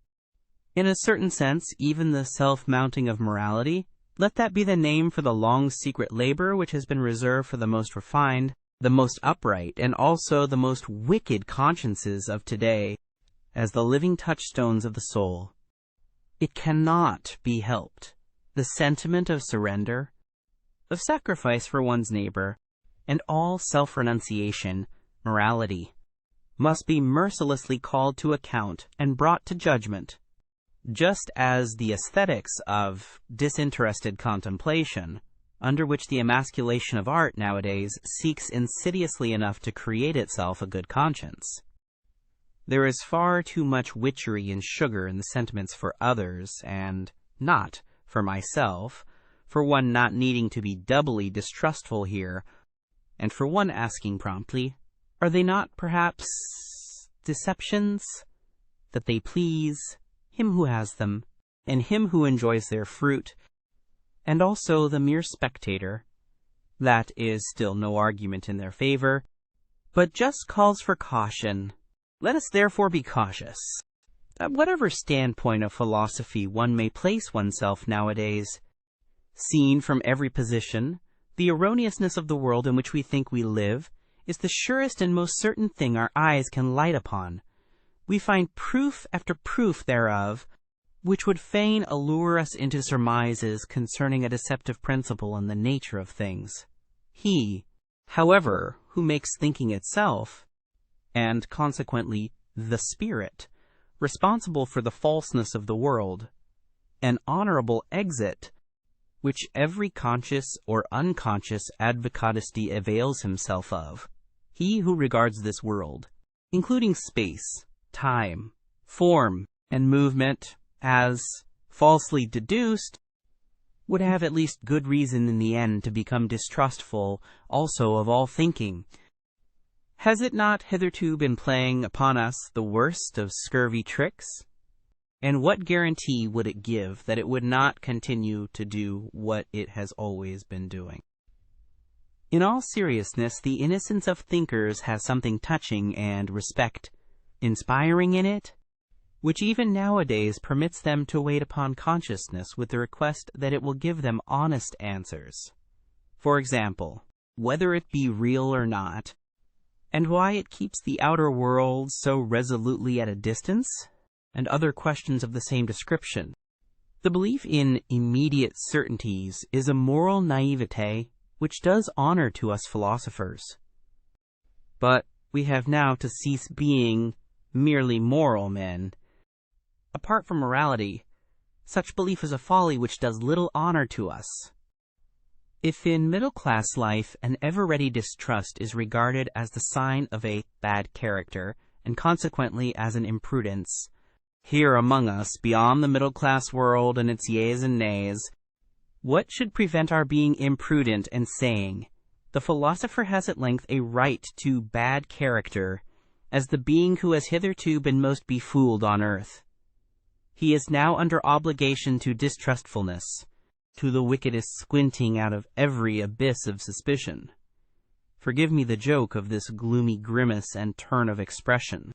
S1: in a certain sense even the self-mounting of morality, let that be the name for the long secret labor which has been reserved for the most refined, the most upright, and also the most wicked consciences of today, as the living touchstones of the soul. It cannot be helped. The sentiment of surrender, of sacrifice for one's neighbor, and all self-renunciation, morality, must be mercilessly called to account and brought to judgment, just as the aesthetics of disinterested contemplation, under which the emasculation of art nowadays seeks insidiously enough to create itself a good conscience. There is far too much witchery and sugar in the sentiments for others, and not for myself, for one not needing to be doubly distrustful here, and for one asking promptly, are they not perhaps deceptions, that they please him who has them, and him who enjoys their fruit, and also the mere spectator? That is still no argument in their favor, but just calls for caution. Let us therefore be cautious. At whatever standpoint of philosophy one may place oneself nowadays, seen from every position, the erroneousness of the world in which we think we live is the surest and most certain thing our eyes can light upon. We find proof after proof thereof, which would fain allure us into surmises concerning a deceptive principle in the nature of things. He, however, who makes thinking itself, and consequently the spirit, responsible for the falseness of the world, an honorable exit, which every conscious or unconscious advocatisty avails himself of, he who regards this world, including space, time, form, and movement, as falsely deduced, would have at least good reason in the end to become distrustful also of all thinking. Has it not hitherto been playing upon us the worst of scurvy tricks? And what guarantee would it give that it would not continue to do what it has always been doing? In all seriousness, the innocence of thinkers has something touching and respect-inspiring in it, which even nowadays permits them to wait upon consciousness with the request that it will give them honest answers. For example, whether it be real or not, and why it keeps the outer world so resolutely at a distance, and other questions of the same description. The belief in immediate certainties is a moral naivete which does honor to us philosophers. But we have now to cease being merely moral men. Apart from morality, such belief is a folly which does little honor to us. If in middle-class life an ever-ready distrust is regarded as the sign of a bad character, and consequently as an imprudence, here among us, beyond the middle-class world and its yeas and nays, what should prevent our being imprudent and saying, the philosopher has at length a right to bad character, as the being who has hitherto been most befooled on earth. He is now under obligation to distrustfulness, to the wickedest squinting out of every abyss of suspicion. Forgive me the joke of this gloomy grimace and turn of expression.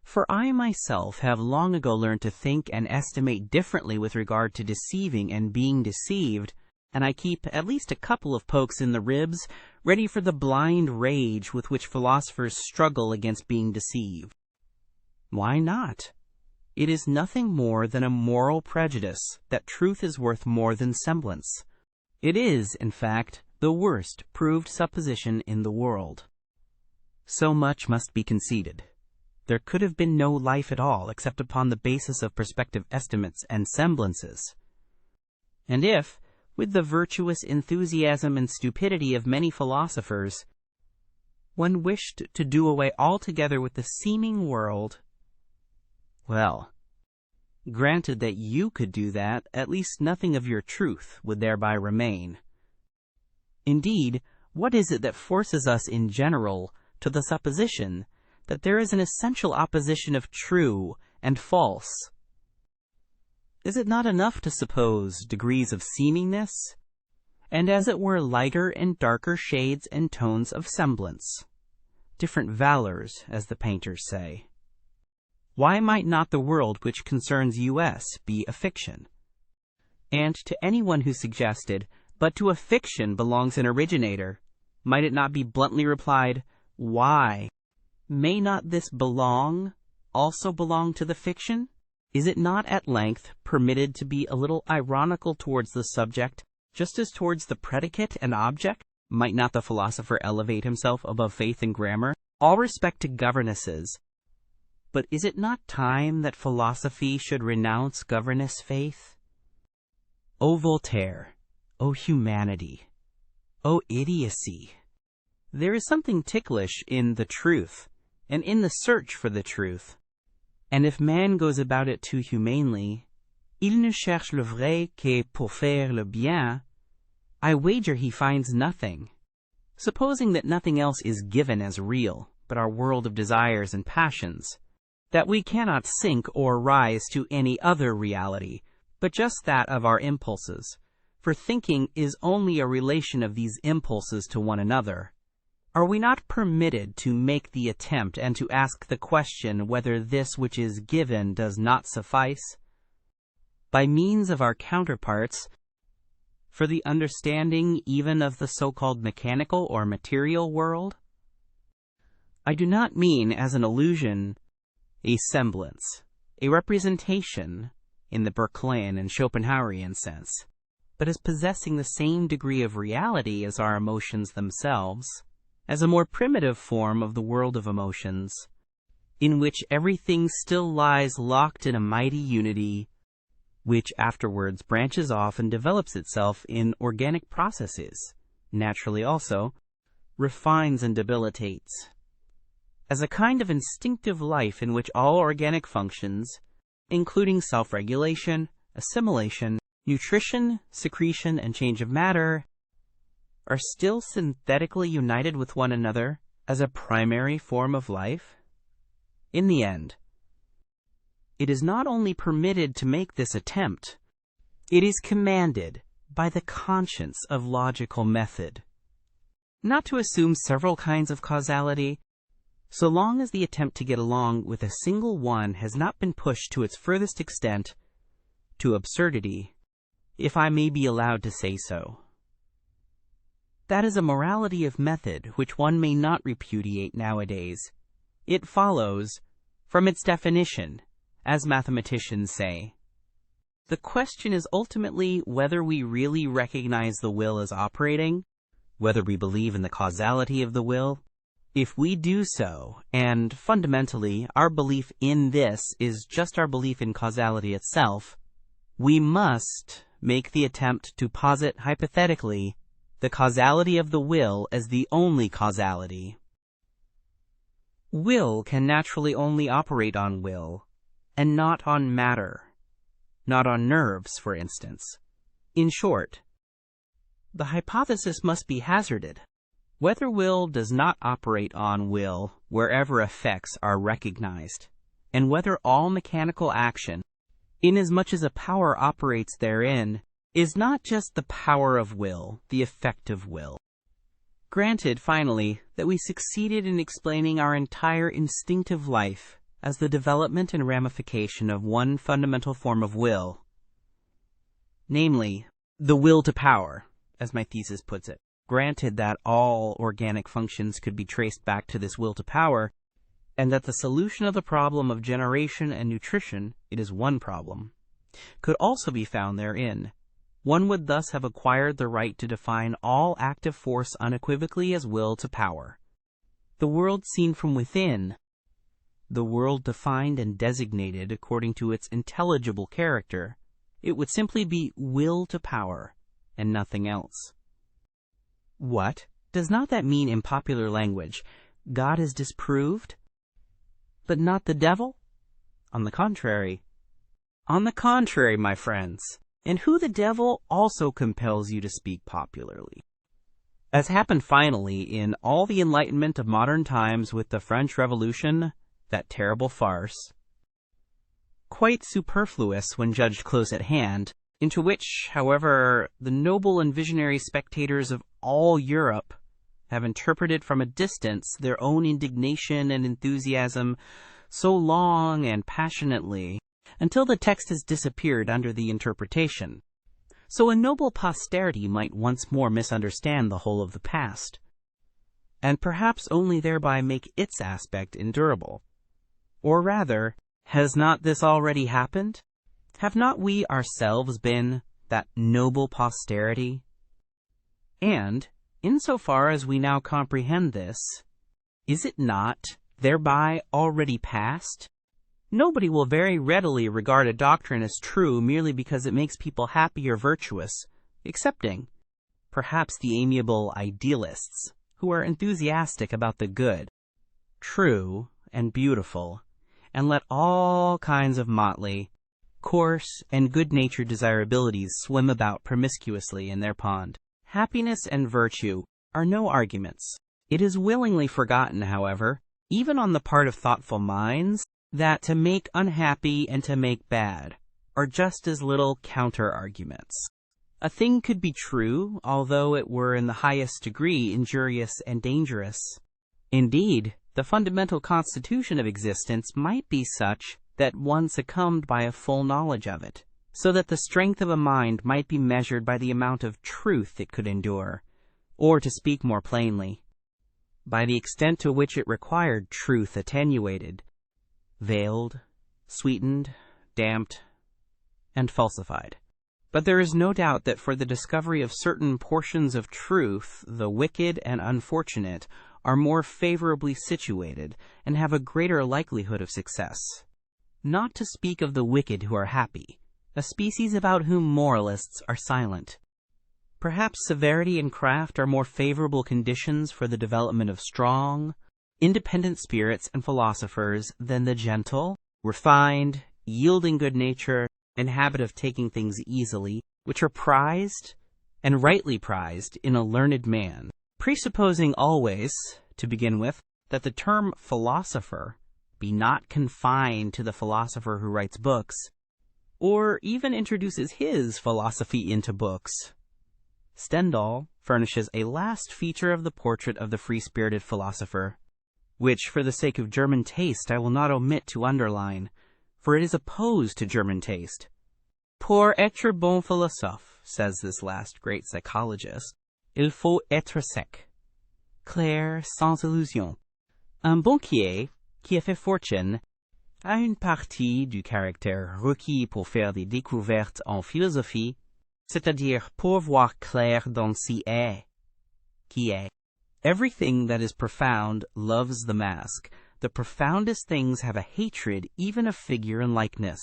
S1: For I myself have long ago learned to think and estimate differently with regard to deceiving and being deceived, and I keep at least a couple of pokes in the ribs, ready for the blind rage with which philosophers struggle against being deceived. Why not? It is nothing more than a moral prejudice that truth is worth more than semblance. It is, in fact, the worst proved supposition in the world. So much must be conceded. There could have been no life at all except upon the basis of perspective estimates and semblances. And if, with the virtuous enthusiasm and stupidity of many philosophers, one wished to do away altogether with the seeming world, well, granted that you could do that, at least nothing of your truth would thereby remain. Indeed, what is it that forces us in general to the supposition that there is an essential opposition of true and false? Is it not enough to suppose degrees of seemingness, and as it were lighter and darker shades and tones of semblance, different valors, as the painters say? Why might not the world which concerns us be a fiction? And to anyone who suggested, but to a fiction belongs an originator, might it not be bluntly replied, why may not this also belong to the fiction? Is it not at length permitted to be a little ironical towards the subject, just as towards the predicate and object? Might not the philosopher elevate himself above faith and grammar? All respect to governesses, but is it not time that philosophy should renounce governess faith? O Voltaire, O humanity, O idiocy! There is something ticklish in the truth, and in the search for the truth. And if man goes about it too humanely, il ne cherche le vrai que pour faire le bien, I wager he finds nothing. Supposing that nothing else is given as real, but our world of desires and passions, that we cannot sink or rise to any other reality, but just that of our impulses, for thinking is only a relation of these impulses to one another, are we not permitted to make the attempt and to ask the question whether this which is given does not suffice, by means of our counterparts, for the understanding even of the so-called mechanical or material world? I do not mean as an illusion, a semblance, a representation in the Berkeleyan and Schopenhauerian sense, but as possessing the same degree of reality as our emotions themselves, as a more primitive form of the world of emotions, in which everything still lies locked in a mighty unity, which afterwards branches off and develops itself in organic processes, naturally also, refines and debilitates, as a kind of instinctive life in which all organic functions, including self-regulation, assimilation, nutrition, secretion, and change of matter, are still synthetically united with one another as a primary form of life? In the end, it is not only permitted to make this attempt, it is commanded by the conscience of logical method, not to assume several kinds of causality, so long as the attempt to get along with a single one has not been pushed to its furthest extent, to absurdity, if I may be allowed to say so. That is a morality of method which one may not repudiate nowadays. It follows, from its definition, as mathematicians say. The question is ultimately whether we really recognize the will as operating, whether we believe in the causality of the will. If we do so, and fundamentally our belief in this is just our belief in causality itself, we must make the attempt to posit hypothetically the causality of the will as the only causality. Will can naturally only operate on will, and not on matter, not on nerves, for instance. In short, the hypothesis must be hazarded, whether will does not operate on will wherever effects are recognized, and whether all mechanical action, inasmuch as a power operates therein, is not just the power of will, the effect of will. Granted, finally, that we succeeded in explaining our entire instinctive life as the development and ramification of one fundamental form of will, namely, the will to power, as my thesis puts it. Granted that all organic functions could be traced back to this will to power, and that the solution of the problem of generation and nutrition, it is one problem, could also be found therein. One would thus have acquired the right to define all active force unequivocally as will to power. The world seen from within, the world defined and designated according to its intelligible character, it would simply be will to power, and nothing else. What? Does not that mean in popular language, God is disproved, but not the devil? On the contrary. On the contrary, my friends. And who the devil also compels you to speak popularly. As happened finally in all the enlightenment of modern times with the French Revolution, that terrible farce, quite superfluous when judged close at hand, into which, however, the noble and visionary spectators of all Europe have interpreted from a distance their own indignation and enthusiasm so long and passionately, until the text has disappeared under the interpretation, so a noble posterity might once more misunderstand the whole of the past, and perhaps only thereby make its aspect endurable, or rather, Has not this already happened? Have not we ourselves been that noble posterity? And, insofar as we now comprehend this, is it not thereby already past? Nobody will very readily regard a doctrine as true merely because it makes people happy or virtuous, excepting, perhaps, the amiable idealists, who are enthusiastic about the good, true, and beautiful, and let all kinds of motley, coarse, and good-natured desirabilities swim about promiscuously in their pond. Happiness and virtue are no arguments. It is willingly forgotten, however, even on the part of thoughtful minds, that to make unhappy and to make bad are just as little counter-arguments. A thing could be true, although it were in the highest degree injurious and dangerous. Indeed, the fundamental constitution of existence might be such that one succumbed by a full knowledge of it, so that the strength of a mind might be measured by the amount of truth it could endure, or, to speak more plainly, by the extent to which it required truth attenuated, veiled, sweetened, damped, and falsified. But there is no doubt that for the discovery of certain portions of truth, the wicked and unfortunate are more favorably situated and have a greater likelihood of success. Not to speak of the wicked who are happy, a species about whom moralists are silent. Perhaps severity and craft are more favorable conditions for the development of strong, independent spirits and philosophers than the gentle, refined, yielding good nature and habit of taking things easily, which are prized, and rightly prized, in a learned man, presupposing always, to begin with, that the term philosopher be not confined to the philosopher who writes books, or even introduces his philosophy into books. Stendhal furnishes a last feature of the portrait of the free-spirited philosopher, which, for the sake of German taste, I will not omit to underline, for it is opposed to German taste. Pour être bon philosophe, says this last great psychologist, il faut être sec, clair, sans illusion. Un banquier qui a fait fortune a une partie du caractère requis pour faire des découvertes en philosophie, c'est-à-dire pour voir clair dans ce qui est. Everything that is profound loves the mask. The profoundest things have a hatred even of figure and likeness.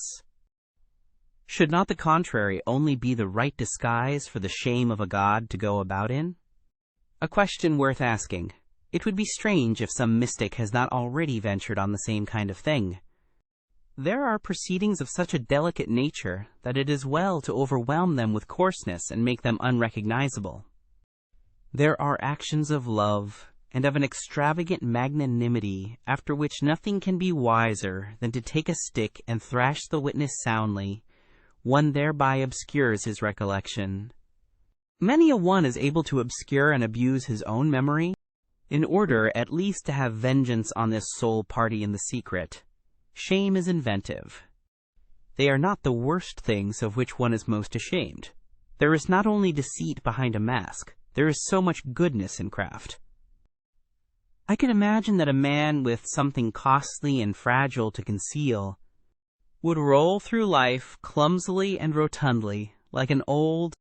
S1: Should not the contrary only be the right disguise for the shame of a god to go about in? A question worth asking. It would be strange if some mystic has not already ventured on the same kind of thing. There are proceedings of such a delicate nature that it is well to overwhelm them with coarseness and make them unrecognizable. There are actions of love and of an extravagant magnanimity after which nothing can be wiser than to take a stick and thrash the witness soundly. One thereby obscures his recollection. Many a one is able to obscure and abuse his own memory, in order at least to have vengeance on this sole party in the secret. Shame is inventive. They are not the worst things of which one is most ashamed. There is not only deceit behind a mask, there is so much goodness in craft. I can imagine that a man with something costly and fragile to conceal would roll through life clumsily and rotundly, like an old,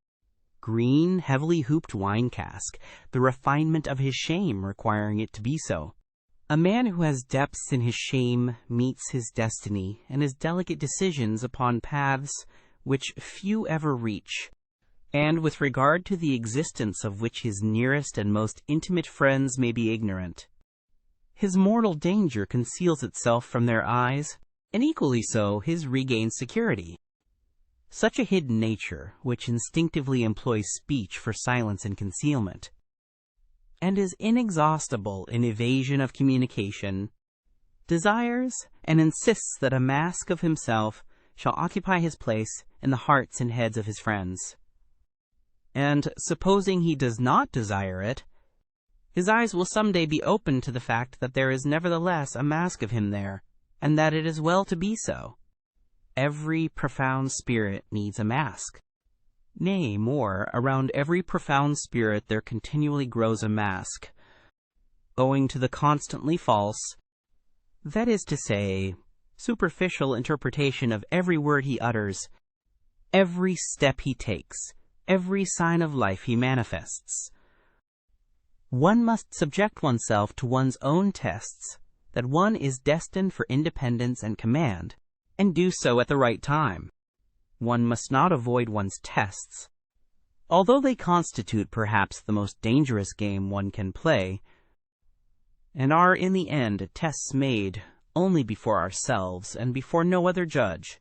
S1: green, heavily hooped wine cask, the refinement of his shame requiring it to be so. A man who has depths in his shame meets his destiny and his delicate decisions upon paths which few ever reach, and with regard to the existence of which his nearest and most intimate friends may be ignorant. His mortal danger conceals itself from their eyes, and equally so his regained security. Such a hidden nature, which instinctively employs speech for silence and concealment, and is inexhaustible in evasion of communication, desires and insists that a mask of himself shall occupy his place in the hearts and heads of his friends. And supposing he does not desire it, his eyes will some day be opened to the fact that there is nevertheless a mask of him there, and that it is well to be so. Every profound spirit needs a mask. Nay, more, around every profound spirit there continually grows a mask, owing to the constantly false, that is to say, superficial interpretation of every word he utters, every step he takes, every sign of life he manifests. One must subject oneself to one's own tests, that one is destined for independence and command, and do so at the right time. One must not avoid one's tests. Although they constitute perhaps the most dangerous game one can play, and are in the end tests made only before ourselves and before no other judge.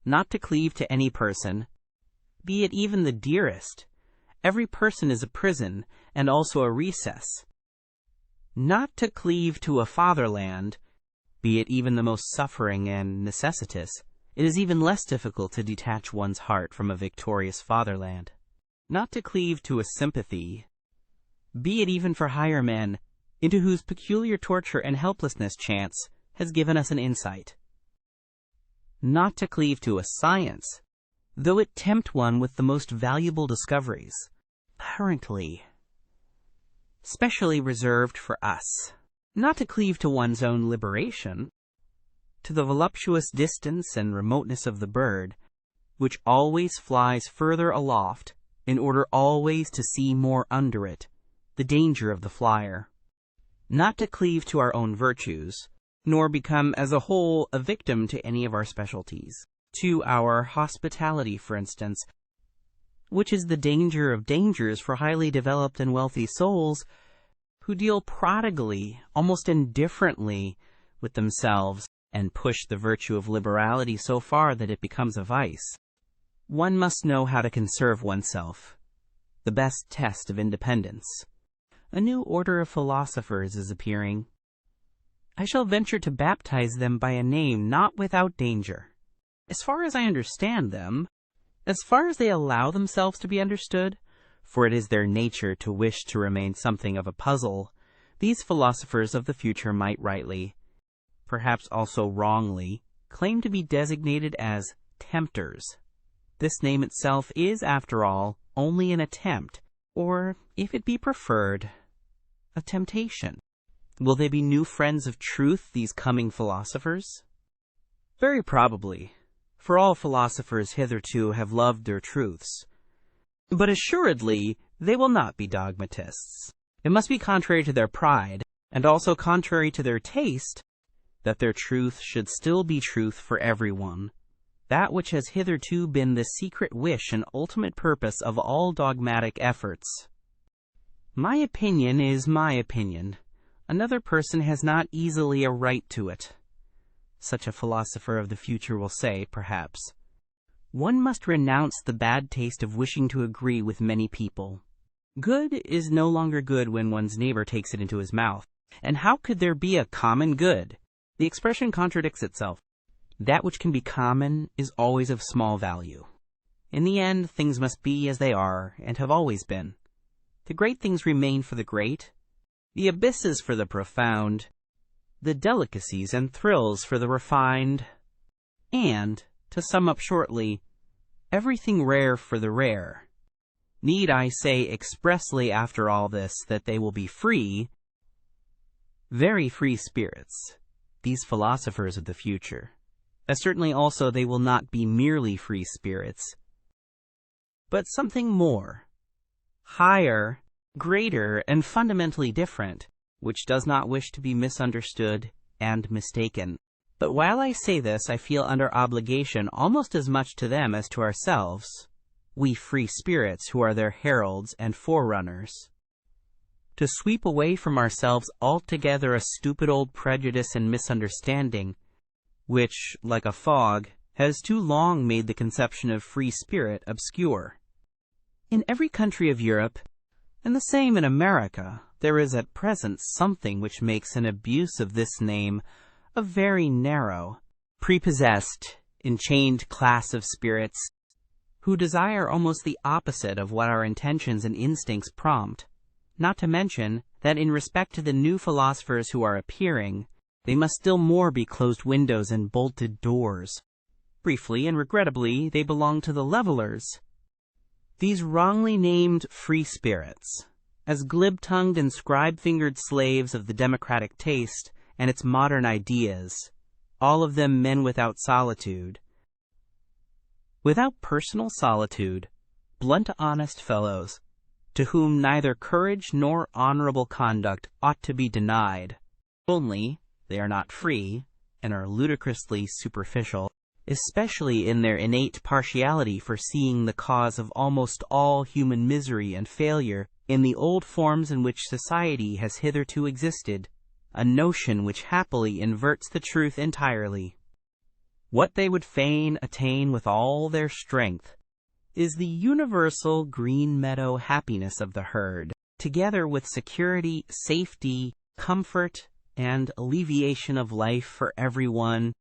S1: Not to cleave to any person, be it even the dearest. Every person is a prison and also a recess. Not to cleave to a fatherland, be it even the most suffering and necessitous. It is even less difficult to detach one's heart from a victorious fatherland. Not to cleave to a sympathy, be it even for higher men, into whose peculiar torture and helplessness chance has given us an insight. Not to cleave to a science, though it tempt one with the most valuable discoveries, apparently specially reserved for us. Not to cleave to one's own liberation, to the voluptuous distance and remoteness of the bird, which always flies further aloft in order always to see more under it, the danger of the flyer. Not to cleave to our own virtues, nor become as a whole a victim to any of our specialties, to our hospitality, for instance, which is the danger of dangers for highly developed and wealthy souls who deal prodigally, almost indifferently, with themselves, and push the virtue of liberality so far that it becomes a vice. One must know how to conserve oneself, the best test of independence. A new order of philosophers is appearing. I shall venture to baptize them by a name not without danger. As far as I understand them, as far as they allow themselves to be understood, for it is their nature to wish to remain something of a puzzle, these philosophers of the future might rightly, perhaps also wrongly, claim to be designated as tempters. This name itself is, after all, only an attempt, or, if it be preferred, a temptation. Will they be new friends of truth, these coming philosophers? Very probably, for all philosophers hitherto have loved their truths. But assuredly, they will not be dogmatists. It must be contrary to their pride, and also contrary to their taste, that their truth should still be truth for everyone, that which has hitherto been the secret wish and ultimate purpose of all dogmatic efforts. My opinion is my opinion. Another person has not easily a right to it. Such a philosopher of the future will say, perhaps, one must renounce the bad taste of wishing to agree with many people. Good is no longer good when one's neighbor takes it into his mouth. And how could there be a common good? The expression contradicts itself. That which can be common is always of small value. In the end, things must be as they are, and have always been. The great things remain for the great, the abysses for the profound, the delicacies and thrills for the refined, and, to sum up shortly, everything rare for the rare. Need I say expressly after all this that they will be free, very free spirits, these philosophers of the future, as certainly also they will not be merely free spirits, but something more, higher, greater, and fundamentally different, which does not wish to be misunderstood and mistaken. But while I say this, I feel under obligation almost as much to them as to ourselves, we free spirits who are their heralds and forerunners, to sweep away from ourselves altogether a stupid old prejudice and misunderstanding, which, like a fog, has too long made the conception of free spirit obscure. In every country of Europe, and the same in America, there is at present something which makes an abuse of this name a very narrow, prepossessed, enchained class of spirits, who desire almost the opposite of what our intentions and instincts prompt, not to mention that in respect to the new philosophers who are appearing, they must still more be closed windows and bolted doors. Briefly and regrettably, they belong to the levelers. These wrongly named free spirits, as glib-tongued and scribe-fingered slaves of the democratic taste and its modern ideas, all of them men without solitude. Without personal solitude, blunt honest fellows, to whom neither courage nor honorable conduct ought to be denied. Only they are not free, and are ludicrously superficial, especially in their innate partiality for seeing the cause of almost all human misery and failure in the old forms in which society has hitherto existed, a notion which happily inverts the truth entirely. What they would fain attain with all their strength is the universal green meadow happiness of the herd, together with security, safety, comfort, and alleviation of life for everyone.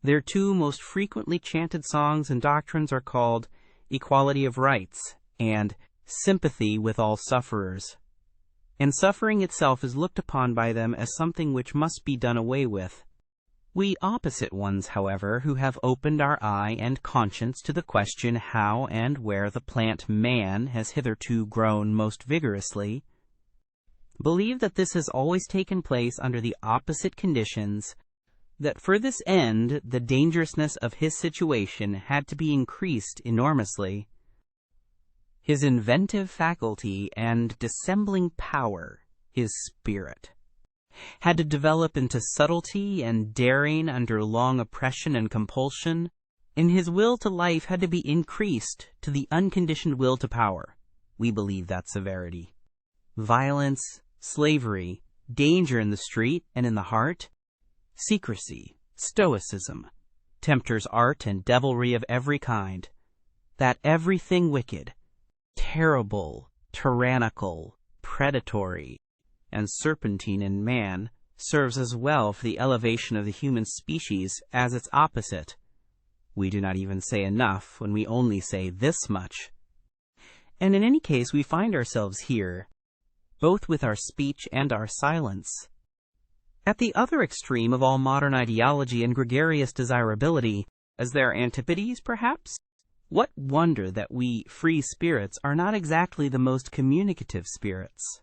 S1: Their two most frequently chanted songs and doctrines are called equality of rights and sympathy with all sufferers. And suffering itself is looked upon by them as something which must be done away with. We opposite ones, however, who have opened our eye and conscience to the question how and where the plant man has hitherto grown most vigorously, believe that this has always taken place under the opposite conditions, that for this end the dangerousness of his situation had to be increased enormously. His inventive faculty and dissembling power, his spirit, had to develop into subtlety and daring under long oppression and compulsion, and his will to life had to be increased to the unconditioned will to power. We believe that severity, violence, slavery, danger in the street and in the heart, secrecy, stoicism, tempter's art and devilry of every kind, that everything wicked, terrible, tyrannical, predatory, and serpentine in man serves as well for the elevation of the human species as its opposite. We do not even say enough when we only say this much. And in any case, we find ourselves here, both with our speech and our silence, at the other extreme of all modern ideology and gregarious desirability, as their antipodes, perhaps. What wonder that we free spirits are not exactly the most communicative spirits,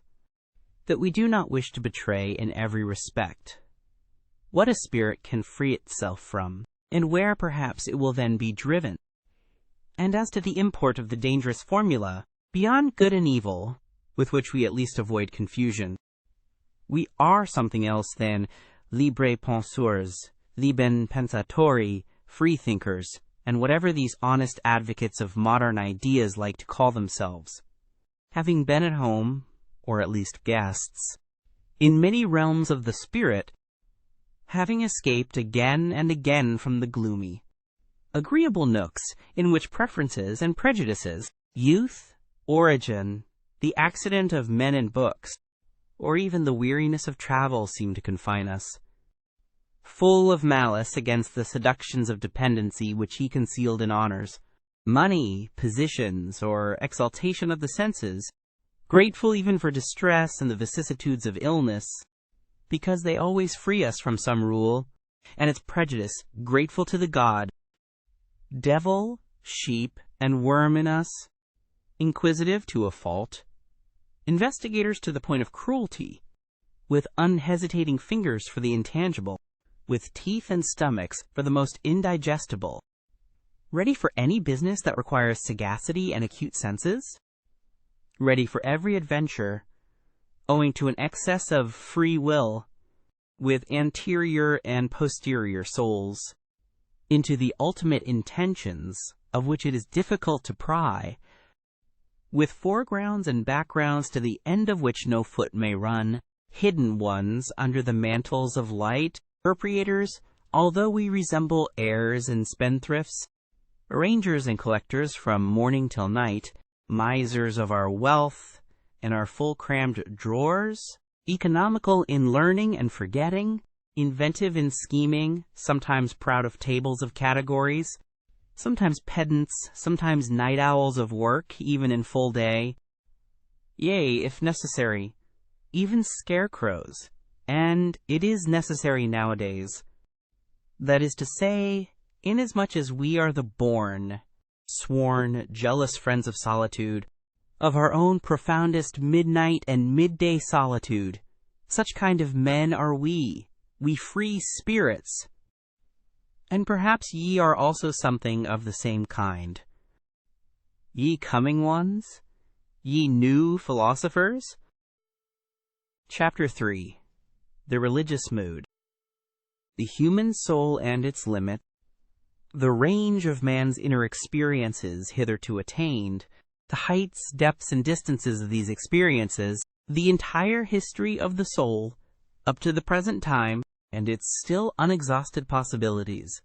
S1: that we do not wish to betray in every respect. What a spirit can free itself from, and where perhaps it will then be driven. And as to the import of the dangerous formula, beyond good and evil, with which we at least avoid confusion, we are something else than libre penseurs, liben pensatori, freethinkers, and whatever these honest advocates of modern ideas like to call themselves. Having been at home, or at least guests, in many realms of the spirit, having escaped again and again from the gloomy, agreeable nooks in which preferences and prejudices, youth, origin, the accident of men and books, or even the weariness of travel seem to confine us, full of malice against the seductions of dependency which he concealed in honors, money, positions, or exaltation of the senses, grateful even for distress and the vicissitudes of illness, because they always free us from some rule, and its prejudice, grateful to the god, devil, sheep, and worm in us, inquisitive to a fault, investigators to the point of cruelty, with unhesitating fingers for the intangible, with teeth and stomachs for the most indigestible, ready for any business that requires sagacity and acute senses, ready for every adventure, owing to an excess of free will, with anterior and posterior souls, into the ultimate intentions of which it is difficult to pry, with foregrounds and backgrounds to the end of which no foot may run, hidden ones under the mantles of light, appropriators, although we resemble heirs and spendthrifts, arrangers and collectors from morning till night, misers of our wealth and our full-crammed drawers, economical in learning and forgetting, inventive in scheming, sometimes proud of tables of categories, sometimes pedants, sometimes night owls of work, even in full day, yea, if necessary, even scarecrows, and it is necessary nowadays. That is to say, inasmuch as we are the born, sworn, jealous friends of solitude, of our own profoundest midnight and midday solitude, such kind of men are we free spirits, And perhaps ye are also something of the same kind. Ye coming ones? Ye new philosophers? Chapter 3. The Religious Mood. The human soul and its limit, the range of man's inner experiences hitherto attained, the heights, depths, and distances of these experiences, the entire history of the soul, up to the present time, and its still unexhausted possibilities.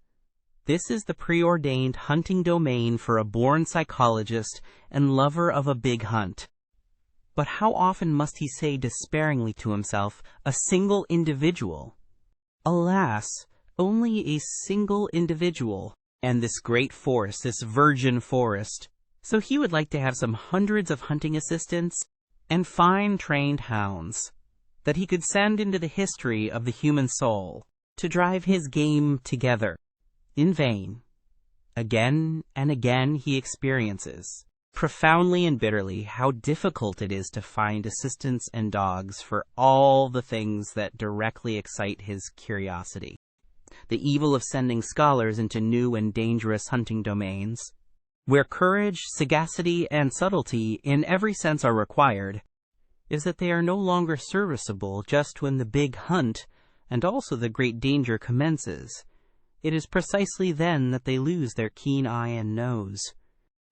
S1: This is the preordained hunting domain for a born psychologist and lover of a big hunt. But how often must he say despairingly to himself, a single individual? Alas, only a single individual, and this great forest, this virgin forest. So he would like to have some hundreds of hunting assistants and fine trained hounds that he could send into the history of the human soul to drive his game together. In vain. Again and again he experiences, profoundly and bitterly, how difficult it is to find assistants and dogs for all the things that directly excite his curiosity. The evil of sending scholars into new and dangerous hunting domains, where courage, sagacity, and subtlety in every sense are required, is that they are no longer serviceable just when the big hunt and also the great danger commences. It is precisely then that they lose their keen eye and nose.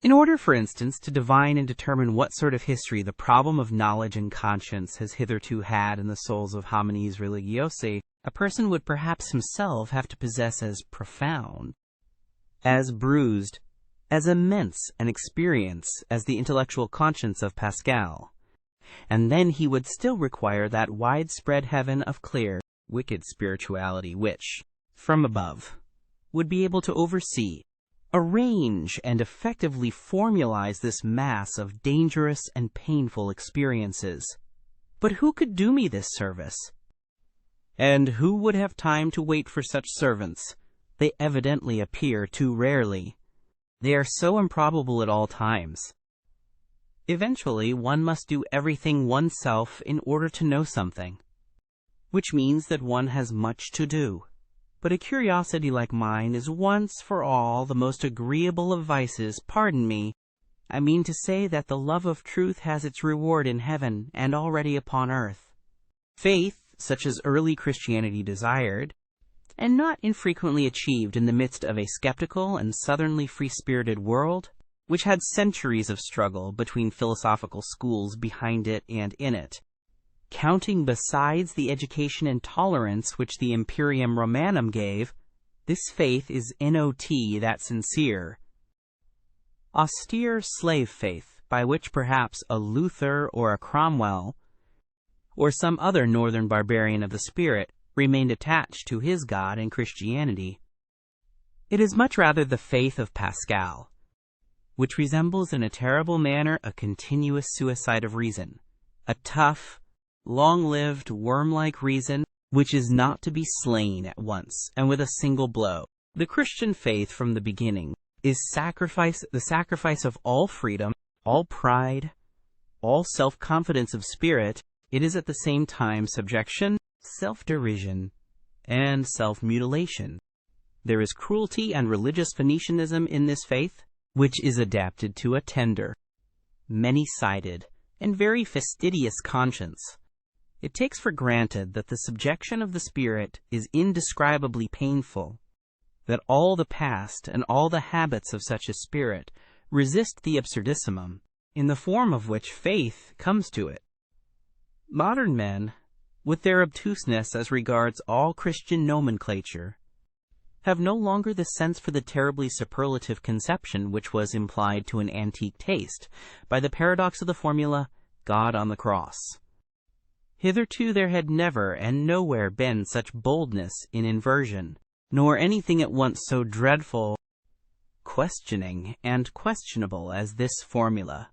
S1: In order, for instance, to divine and determine what sort of history the problem of knowledge and conscience has hitherto had in the souls of homines religiosi, a person would perhaps himself have to possess as profound, as bruised, as immense an experience as the intellectual conscience of Pascal. And then he would still require that widespread heaven of clear, wicked spirituality which, from above, would be able to oversee, arrange, and effectively formalize this mass of dangerous and painful experiences. But who could do me this service? And who would have time to wait for such servants? They evidently appear too rarely. They are so improbable at all times. Eventually, one must do everything oneself in order to know something, which means that one has much to do. But a curiosity like mine is once for all the most agreeable of vices. Pardon me, I mean to say that the love of truth has its reward in heaven and already upon earth. Faith, such as early Christianity desired, and not infrequently achieved in the midst of a skeptical and southernly free-spirited world, which had centuries of struggle between philosophical schools behind it and in it, counting besides the education and tolerance which the Imperium Romanum gave, this faith is not that sincere, austere slave faith, by which perhaps a Luther or a Cromwell, or some other northern barbarian of the spirit, remained attached to his God and Christianity. It is much rather the faith of Pascal, which resembles in a terrible manner a continuous suicide of reason, a tough, long-lived, worm-like reason, which is not to be slain at once and with a single blow. The Christian faith from the beginning is the sacrifice of all freedom, all pride, all self-confidence of spirit. It is at the same time subjection, self-derision, and self-mutilation. There is cruelty and religious Phoenicianism in this faith, which is adapted to a tender, many-sided, and very fastidious conscience. It takes for granted that the subjection of the spirit is indescribably painful, that all the past and all the habits of such a spirit resist the absurdissimum, in the form of which faith comes to it. Modern men, with their obtuseness as regards all Christian nomenclature, have no longer the sense for the terribly superlative conception which was implied to an antique taste by the paradox of the formula, God on the cross. Hitherto there had never and nowhere been such boldness in inversion, nor anything at once so dreadful, questioning, and questionable as this formula.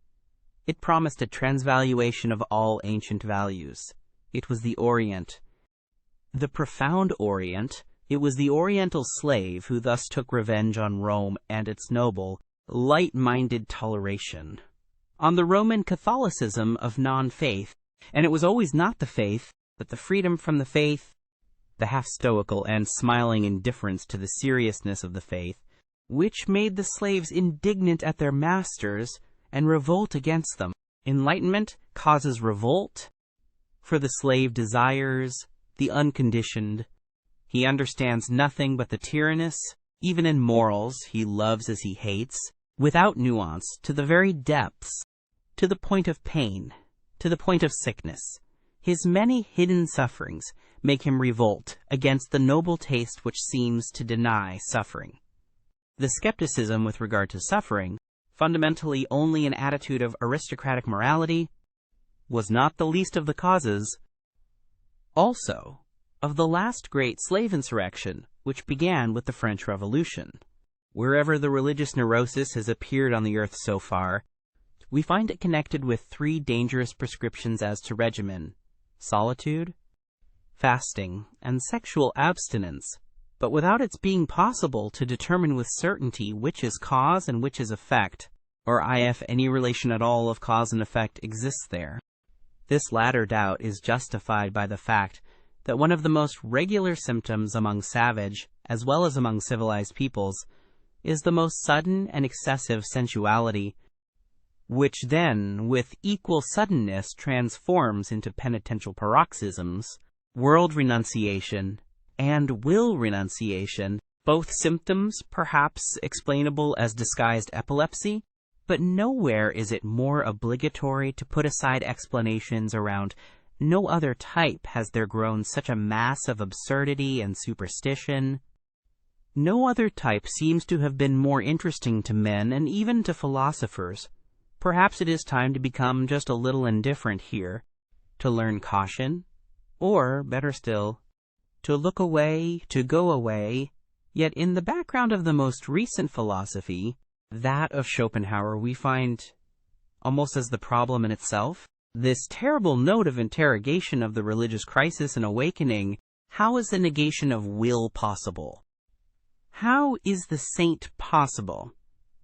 S1: It promised a transvaluation of all ancient values. It was the Orient, the profound Orient. It was the Oriental slave who thus took revenge on Rome and its noble, light-minded toleration, on the Roman Catholicism of non-faith. And it was always not the faith, but the freedom from the faith, the half-stoical and smiling indifference to the seriousness of the faith, which made the slaves indignant at their masters and revolt against them. Enlightenment causes revolt, for the slave desires the unconditioned. He understands nothing but the tyrannous. Even in morals, he loves as he hates, without nuance, to the very depths, to the point of pain, to the point of sickness. His many hidden sufferings make him revolt against the noble taste which seems to deny suffering. The skepticism with regard to suffering, fundamentally only an attitude of aristocratic morality, was not the least of the causes, also, of the last great slave insurrection, which began with the French Revolution. Wherever the religious neurosis has appeared on the earth so far, we find it connected with three dangerous prescriptions as to regimen: solitude, fasting, and sexual abstinence, but without its being possible to determine with certainty which is cause and which is effect, or if any relation at all of cause and effect exists there. This latter doubt is justified by the fact that one of the most regular symptoms among savage, as well as among civilized peoples, is the most sudden and excessive sensuality, which then, with equal suddenness, transforms into penitential paroxysms, world renunciation, and will renunciation, both symptoms perhaps explainable as disguised epilepsy, but nowhere is it more obligatory to put aside explanations around no other type has there grown such a mass of absurdity and superstition. No other type seems to have been more interesting to men and even to philosophers. Perhaps it is time to become just a little indifferent here, to learn caution, or, better still, to look away, to go away. Yet in the background of the most recent philosophy, that of Schopenhauer, we find, almost as the problem in itself, this terrible note of interrogation of the religious crisis and awakening: how is the negation of will possible? How is the saint possible?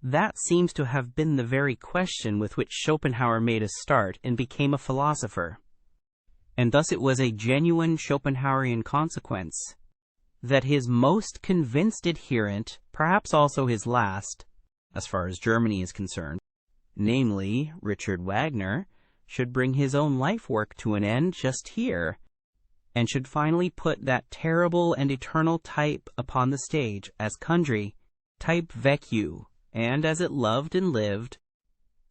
S1: That seems to have been the very question with which Schopenhauer made a start and became a philosopher. And thus it was a genuine Schopenhauerian consequence that his most convinced adherent, perhaps also his last, as far as Germany is concerned, namely Richard Wagner, should bring his own life work to an end just here, and should finally put that terrible and eternal type upon the stage as Kundry, type vécu, and as it loved and lived,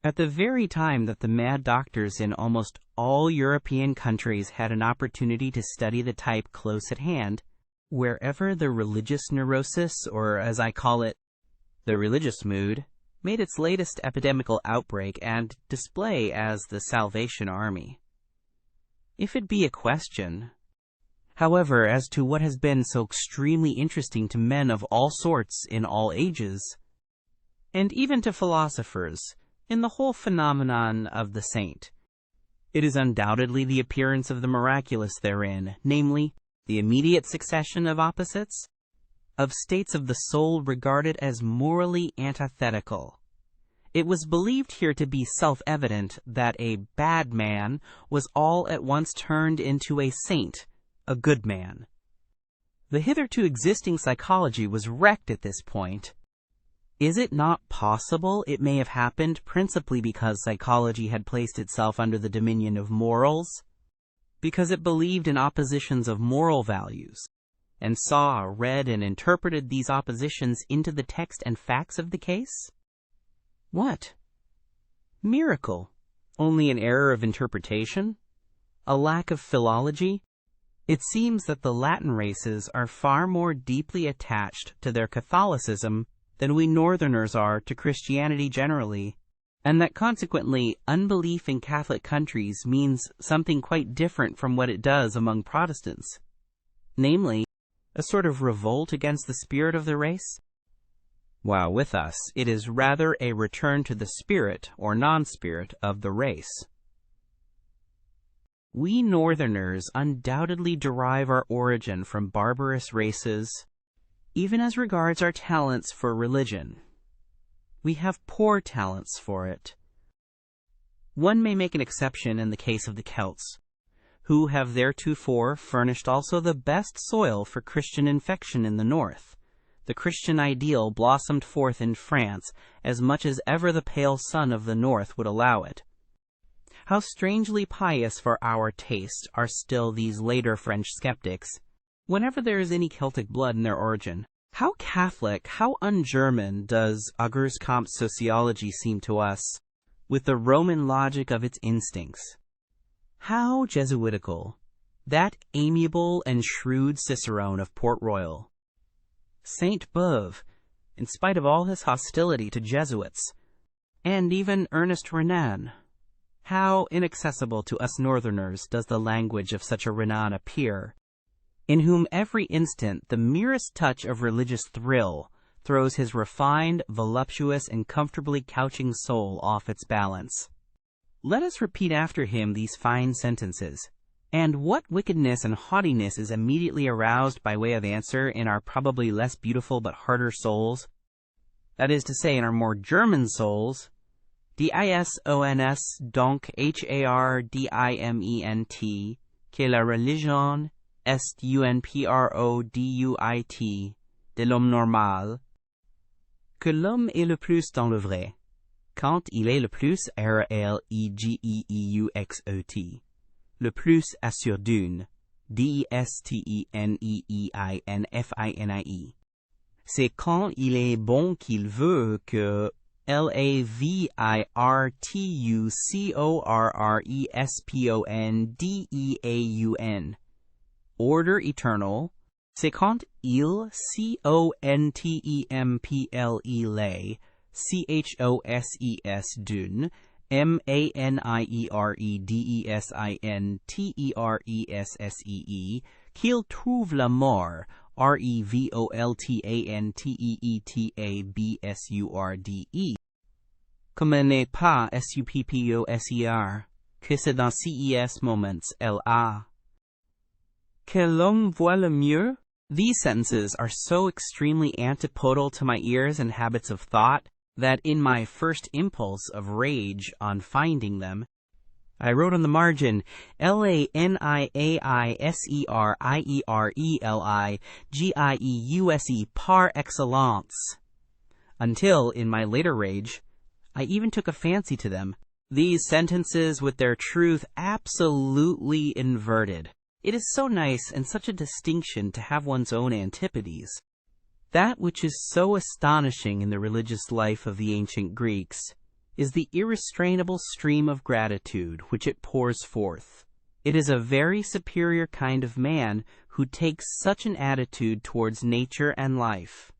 S1: at the very time that the mad doctors in almost all European countries had an opportunity to study the type close at hand, wherever the religious neurosis, or as I call it, the religious mood, made its latest epidemical outbreak and display as the Salvation Army. If it be a question, however, as to what has been so extremely interesting to men of all sorts in all ages, and even to philosophers, in the whole phenomenon of the saint, it is undoubtedly the appearance of the miraculous therein, namely, the immediate succession of opposites, of states of the soul regarded as morally antithetical. It was believed here to be self-evident that a bad man was all at once turned into a saint, a good man. The hitherto existing psychology was wrecked at this point. Is it not possible it may have happened principally because psychology had placed itself under the dominion of morals? Because it believed in oppositions of moral values, and saw, read, and interpreted these oppositions into the text and facts of the case? What? Miracle? Only an error of interpretation? A lack of philology? It seems that the Latin races are far more deeply attached to their Catholicism than we Northerners are to Christianity generally, and that consequently unbelief in Catholic countries means something quite different from what it does among Protestants, namely, a sort of revolt against the spirit of the race, while with us it is rather a return to the spirit or non-spirit of the race. We Northerners undoubtedly derive our origin from barbarous races, even as regards our talents for religion. We have poor talents for it. One may make an exception in the case of the Celts, who have theretofore furnished also the best soil for Christian infection in the North. The Christian ideal blossomed forth in France as much as ever the pale sun of the North would allow it. How strangely pious for our taste are still these later French skeptics, whenever there is any Celtic blood in their origin. How Catholic, how un-German does Auguste Comte's sociology seem to us, with the Roman logic of its instincts. How Jesuitical, that amiable and shrewd Cicerone of Port Royal. Saint Beuve, in spite of all his hostility to Jesuits, and even Ernest Renan. How inaccessible to us Northerners does the language of such a Renan appear, in whom every instant the merest touch of religious thrill throws his refined, voluptuous, and comfortably couching soul off its balance. Let us repeat after him these fine sentences. And what wickedness and haughtiness is immediately aroused by way of answer in our probably less beautiful but harder souls? That is to say, in our more German souls. Disons donc hardiment que la religion est un produit de l'homme normal, que l'homme est le plus dans le vrai, quand il est le plus religieusexot, le plus assure d'une, desteineinfini. C'est quand il est bon qu'il veut que lavircorrespondeaun. Order eternal, c'est quand il contemple choses d'une, manieredesintéressee, qu'il trouve la mort, revoltanteetabsurde, comme n'est pas supposer, que c'est dans ces moments là que l'homme voit le mieux. These sentences are so extremely antipodal to my ears and habits of thought that in my first impulse of rage on finding them, I wrote on the margin, LANIAISERIERELIGIEUSE par excellence, until, in my later rage, I even took a fancy to them, these sentences with their truth absolutely inverted. It is so nice and such a distinction to have one's own antipodes. That which is so astonishing in the religious life of the ancient Greeks is the irrestrainable stream of gratitude which it pours forth. It is a very superior kind of man who takes such an attitude towards nature and life.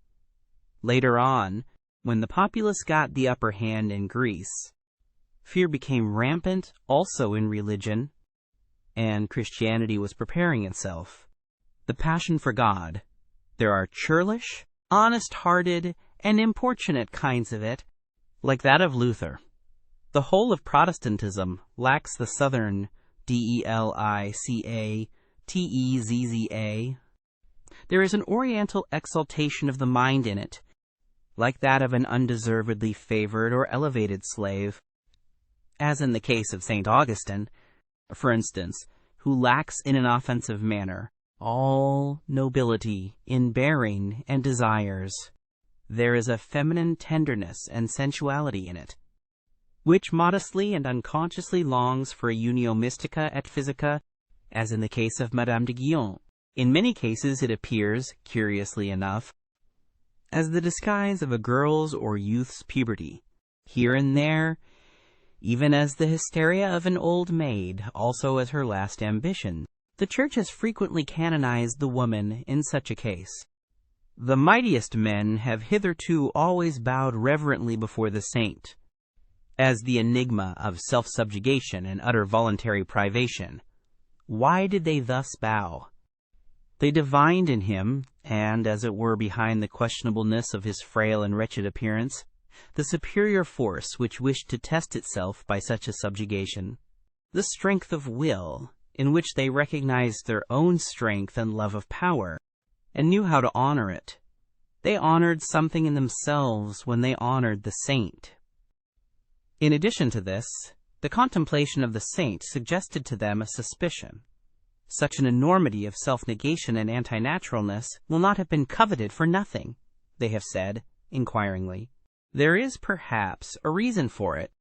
S1: Later on, when the populace got the upper hand in Greece, fear became rampant also in religion, and Christianity was preparing itself. The passion for God. There are churlish, honest-hearted, and importunate kinds of it, like that of Luther. The whole of Protestantism lacks the southern delicatezza. There is an oriental exaltation of the mind in it, like that of an undeservedly favored or elevated slave, as in the case of St. Augustine, for instance, who lacks in an offensive manner all nobility in bearing and desires. There is a feminine tenderness and sensuality in it, which modestly and unconsciously longs for a unio mystica et physica, as in the case of Madame de Guyon. In many cases it appears, curiously enough, as the disguise of a girl's or youth's puberty. Here and there, even as the hysteria of an old maid, also as her last ambition. The Church has frequently canonized the woman in such a case. The mightiest men have hitherto always bowed reverently before the saint, as the enigma of self-subjugation and utter voluntary privation. Why did they thus bow? They divined in him, and as it were behind the questionableness of his frail and wretched appearance, the superior force which wished to test itself by such a subjugation, the strength of will, in which they recognized their own strength and love of power, and knew how to honor it. They honored something in themselves when they honored the saint. In addition to this, the contemplation of the saint suggested to them a suspicion. Such an enormity of self-negation and antinaturalness will not have been coveted for nothing, they have said, inquiringly. There is perhaps a reason for it,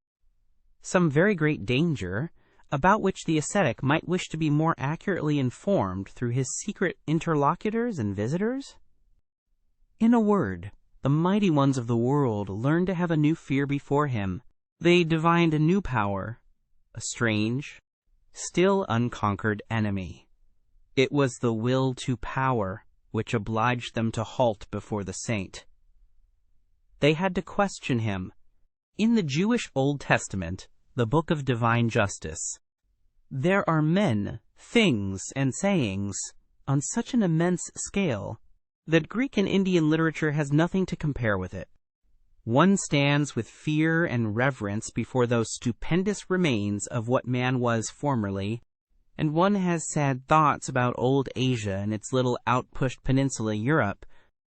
S1: some very great danger, about which the ascetic might wish to be more accurately informed through his secret interlocutors and visitors? In a word, the mighty ones of the world learned to have a new fear before him. They divined a new power, a strange, still unconquered enemy. It was the will to power which obliged them to halt before the saint. They had to question him. In the Jewish Old Testament, the book of divine justice, there are men, things, and sayings on such an immense scale that Greek and Indian literature has nothing to compare with it. One stands with fear and reverence before those stupendous remains of what man was formerly, and one has sad thoughts about old Asia and its little outpushed peninsula Europe,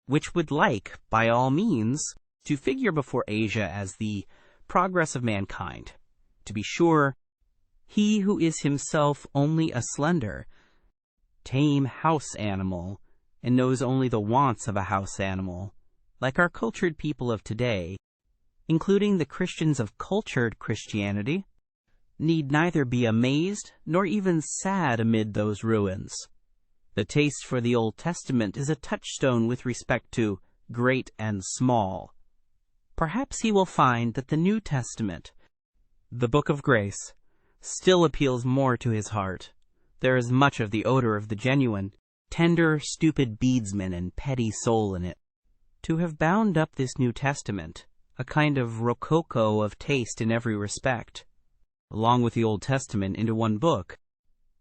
S1: which would like, by all means, to figure before Asia as the progress of mankind. To be sure, he who is himself only a slender, tame house animal, and knows only the wants of a house animal, like our cultured people of today, including the Christians of cultured Christianity, need neither be amazed nor even sad amid those ruins. The taste for the Old Testament is a touchstone with respect to great and small. Perhaps he will find that the New Testament, the Book of Grace, still appeals more to his heart. There is much of the odor of the genuine, tender, stupid beadsman and petty soul in it. To have bound up this New Testament, a kind of rococo of taste in every respect, along with the Old Testament into one book,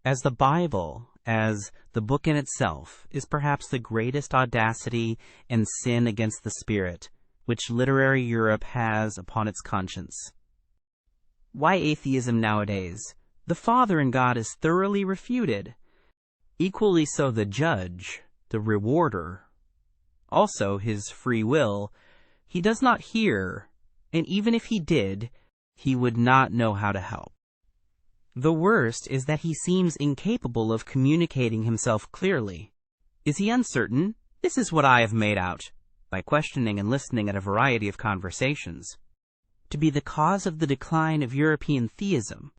S1: as the Bible, as the book in itself, is perhaps the greatest audacity and sin against the spirit which literary Europe has upon its conscience. Why atheism nowadays? The Father in God is thoroughly refuted. Equally so the judge, the rewarder. Also his free will. He does not hear, and even if he did, he would not know how to help. The worst is that he seems incapable of communicating himself clearly. Is he uncertain? This is what I have made out, by questioning and listening at a variety of conversations, to be the cause of the decline of European theism.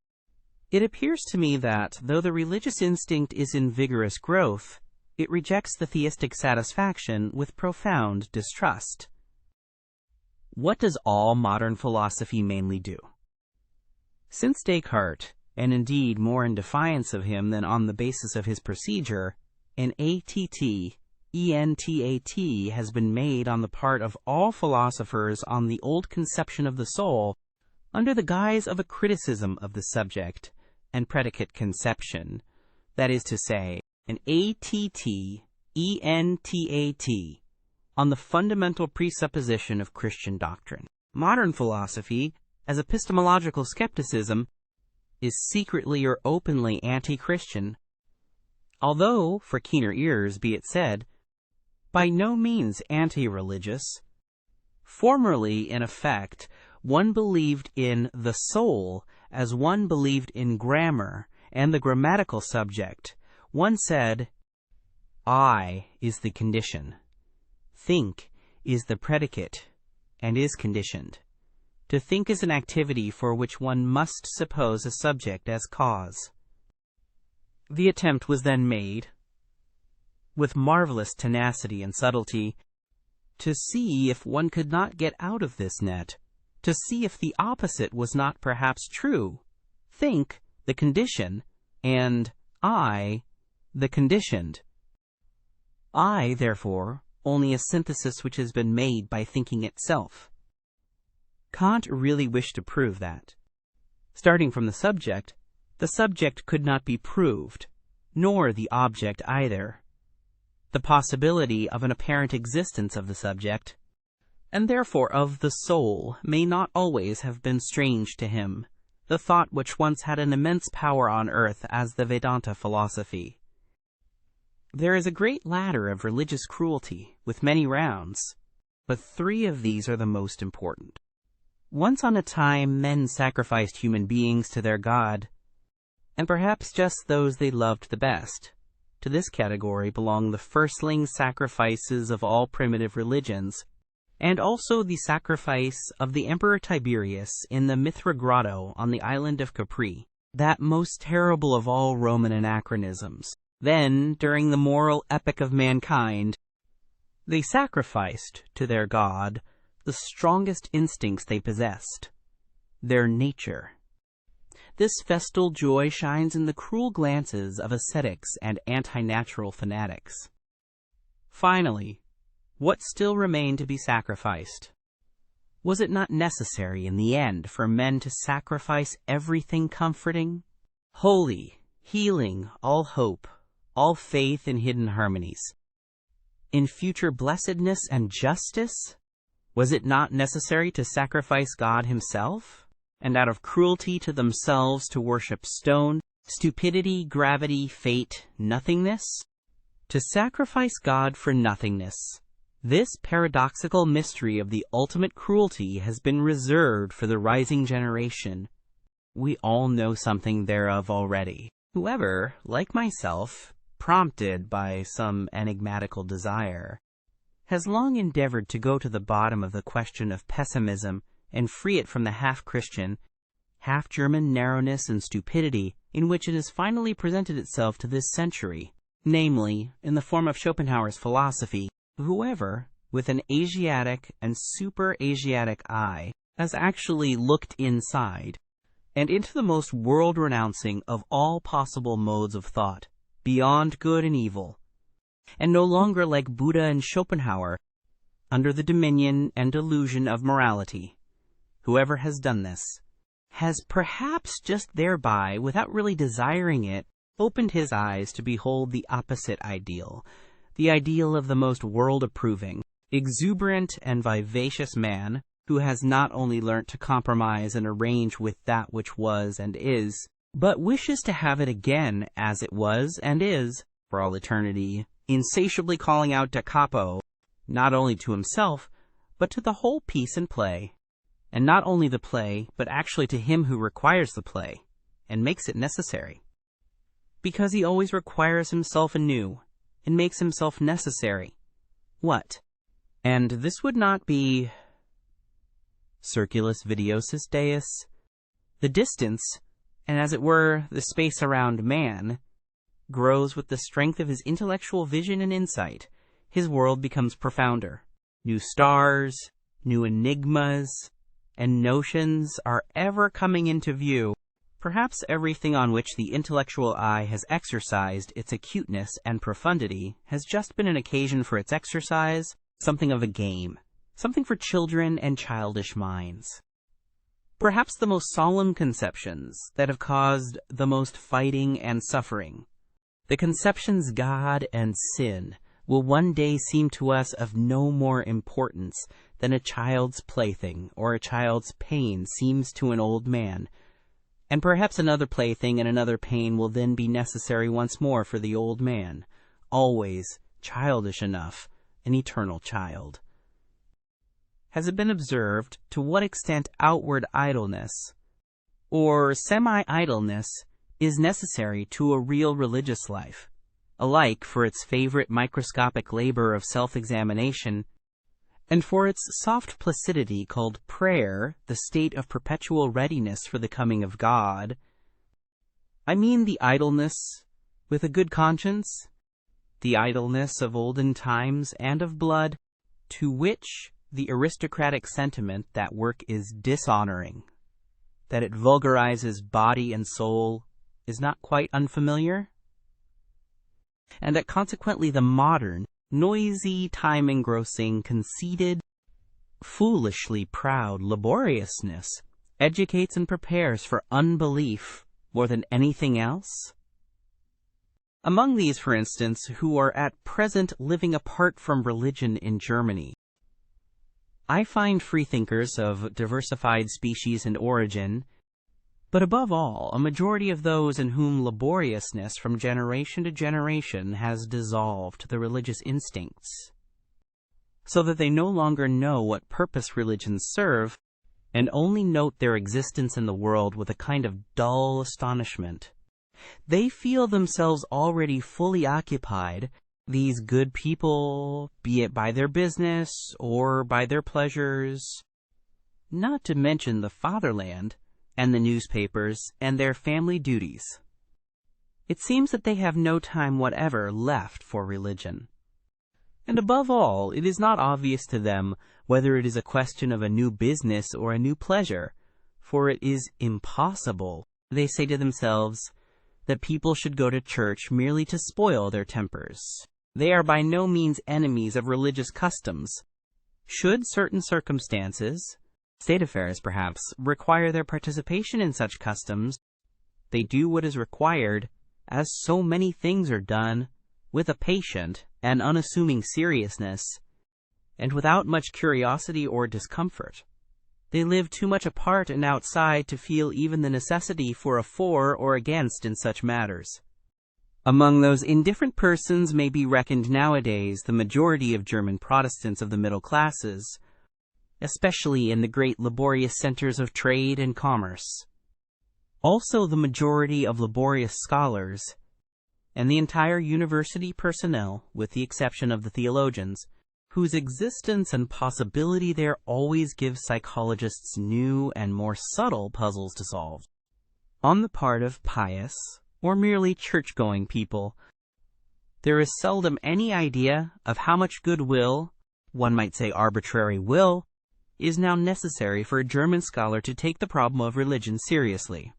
S1: It appears to me that, though the religious instinct is in vigorous growth, it rejects the theistic satisfaction with profound distrust. What does all modern philosophy mainly do? Since Descartes, and indeed more in defiance of him than on the basis of his procedure, an entat has been made on the part of all philosophers on the old conception of the soul, under the guise of a criticism of the subject and predicate conception, that is to say, an entat on the fundamental presupposition of Christian doctrine. Modern philosophy, as epistemological skepticism, is secretly or openly anti-Christian, although, for keener ears be it said, by no means anti-religious. Formerly, in effect, one believed in the soul as one believed in grammar and the grammatical subject. One said, I is the condition. Think is the predicate and is conditioned. To think is an activity for which one must suppose a subject as cause. The attempt was then made, with marvelous tenacity and subtlety, to see if one could not get out of this net, to see if the opposite was not perhaps true. Think, the condition, and I, the conditioned. I, therefore, only a synthesis which has been made by thinking itself. Kant really wished to prove that, starting from the subject could not be proved, nor the object either. The possibility of an apparent existence of the subject, and therefore of the soul, may not always have been strange to him, the thought which once had an immense power on earth as the Vedanta philosophy. There is a great ladder of religious cruelty, with many rounds, but 3 of these are the most important. Once on a time men sacrificed human beings to their God. and perhaps just those they loved the best. To this category belong the firstling sacrifices of all primitive religions, and also the sacrifice of the Emperor Tiberius in the Mithra Grotto on the island of Capri, that most terrible of all Roman anachronisms. Then, during the moral epic of mankind, they sacrificed to their god the strongest instincts they possessed, their nature. This festal joy shines in the cruel glances of ascetics and anti-natural fanatics. Finally, what still remained to be sacrificed? Was it not necessary in the end for men to sacrifice everything comforting, holy, healing, all hope, all faith in hidden harmonies? In future blessedness and justice? Was it not necessary to sacrifice God himself, and out of cruelty to themselves to worship stone, stupidity, gravity, fate, nothingness? To sacrifice God for nothingness. This paradoxical mystery of the ultimate cruelty has been reserved for the rising generation. We all know something thereof already. Whoever, like myself, prompted by some enigmatical desire, has long endeavored to go to the bottom of the question of pessimism and free it from the half-Christian, half-German narrowness and stupidity in which it has finally presented itself to this century, namely, in the form of Schopenhauer's philosophy. Whoever, with an Asiatic and super-Asiatic eye, has actually looked inside, and into the most world-renouncing of all possible modes of thought, beyond good and evil, and no longer like Buddha and Schopenhauer, under the dominion and delusion of morality. Whoever has done this has perhaps just thereby, without really desiring it, opened his eyes to behold the opposite ideal, the ideal of the most world-approving, exuberant and vivacious man, who has not only learnt to compromise and arrange with that which was and is, but wishes to have it again as it was and is, for all eternity, insatiably calling out da capo, not only to himself, but to the whole piece and play, and not only the play, but actually to him who requires the play, and makes it necessary. Because he always requires himself anew, and makes himself necessary. What? And this would not be circulus videosus deus? The distance, and as it were, the space around man, grows with the strength of his intellectual vision and insight. His world becomes profounder. New stars, new enigmas, and notions are ever coming into view. Perhaps everything on which the intellectual eye has exercised its acuteness and profundity has just been an occasion for its exercise, something of a game, something for children and childish minds. Perhaps the most solemn conceptions that have caused the most fighting and suffering, the conceptions God and sin, will one day seem to us of no more importance than a child's plaything or a child's pain seems to an old man. And perhaps another plaything and another pain will then be necessary once more for the old man, always childish enough, an eternal child. Has it been observed to what extent outward idleness, or semi-idleness, is necessary to a real religious life, alike for its favorite microscopic labor of self-examination, and for its soft placidity called prayer, the state of perpetual readiness for the coming of God? I mean the idleness with a good conscience, the idleness of olden times and of blood, to which the aristocratic sentiment that work is dishonoring, that it vulgarizes body and soul, is not quite unfamiliar, and that consequently the modern, noisy, time-engrossing, conceited, foolishly proud laboriousness educates and prepares for unbelief more than anything else? Among these, for instance, who are at present living apart from religion in Germany, I find freethinkers of diversified species and origin, but above all, a majority of those in whom laboriousness from generation to generation has dissolved the religious instincts, so that they no longer know what purpose religions serve, and only note their existence in the world with a kind of dull astonishment, They feel themselves already fully occupied, these good people, be it by their business or by their pleasures, not to mention the fatherland and the newspapers and their family duties. It seems that they have no time whatever left for religion. And above all, it is not obvious to them whether it is a question of a new business or a new pleasure, for it is impossible, they say to themselves, that people should go to church merely to spoil their tempers. They are by no means enemies of religious customs. Should certain circumstances, state affairs perhaps, require their participation in such customs, they do what is required, as so many things are done, with a patient and unassuming seriousness, and without much curiosity or discomfort. They live too much apart and outside to feel even the necessity for a for or against in such matters. Among those indifferent persons may be reckoned nowadays the majority of German Protestants of the middle classes, especially in the great laborious centers of trade and commerce. Also the majority of laborious scholars, and the entire university personnel, with the exception of the theologians, whose existence and possibility there always give psychologists new and more subtle puzzles to solve. On the part of pious, or merely church-going people, there is seldom any idea of how much goodwill, one might say arbitrary will, is now necessary for a German scholar to take the problem of religion seriously.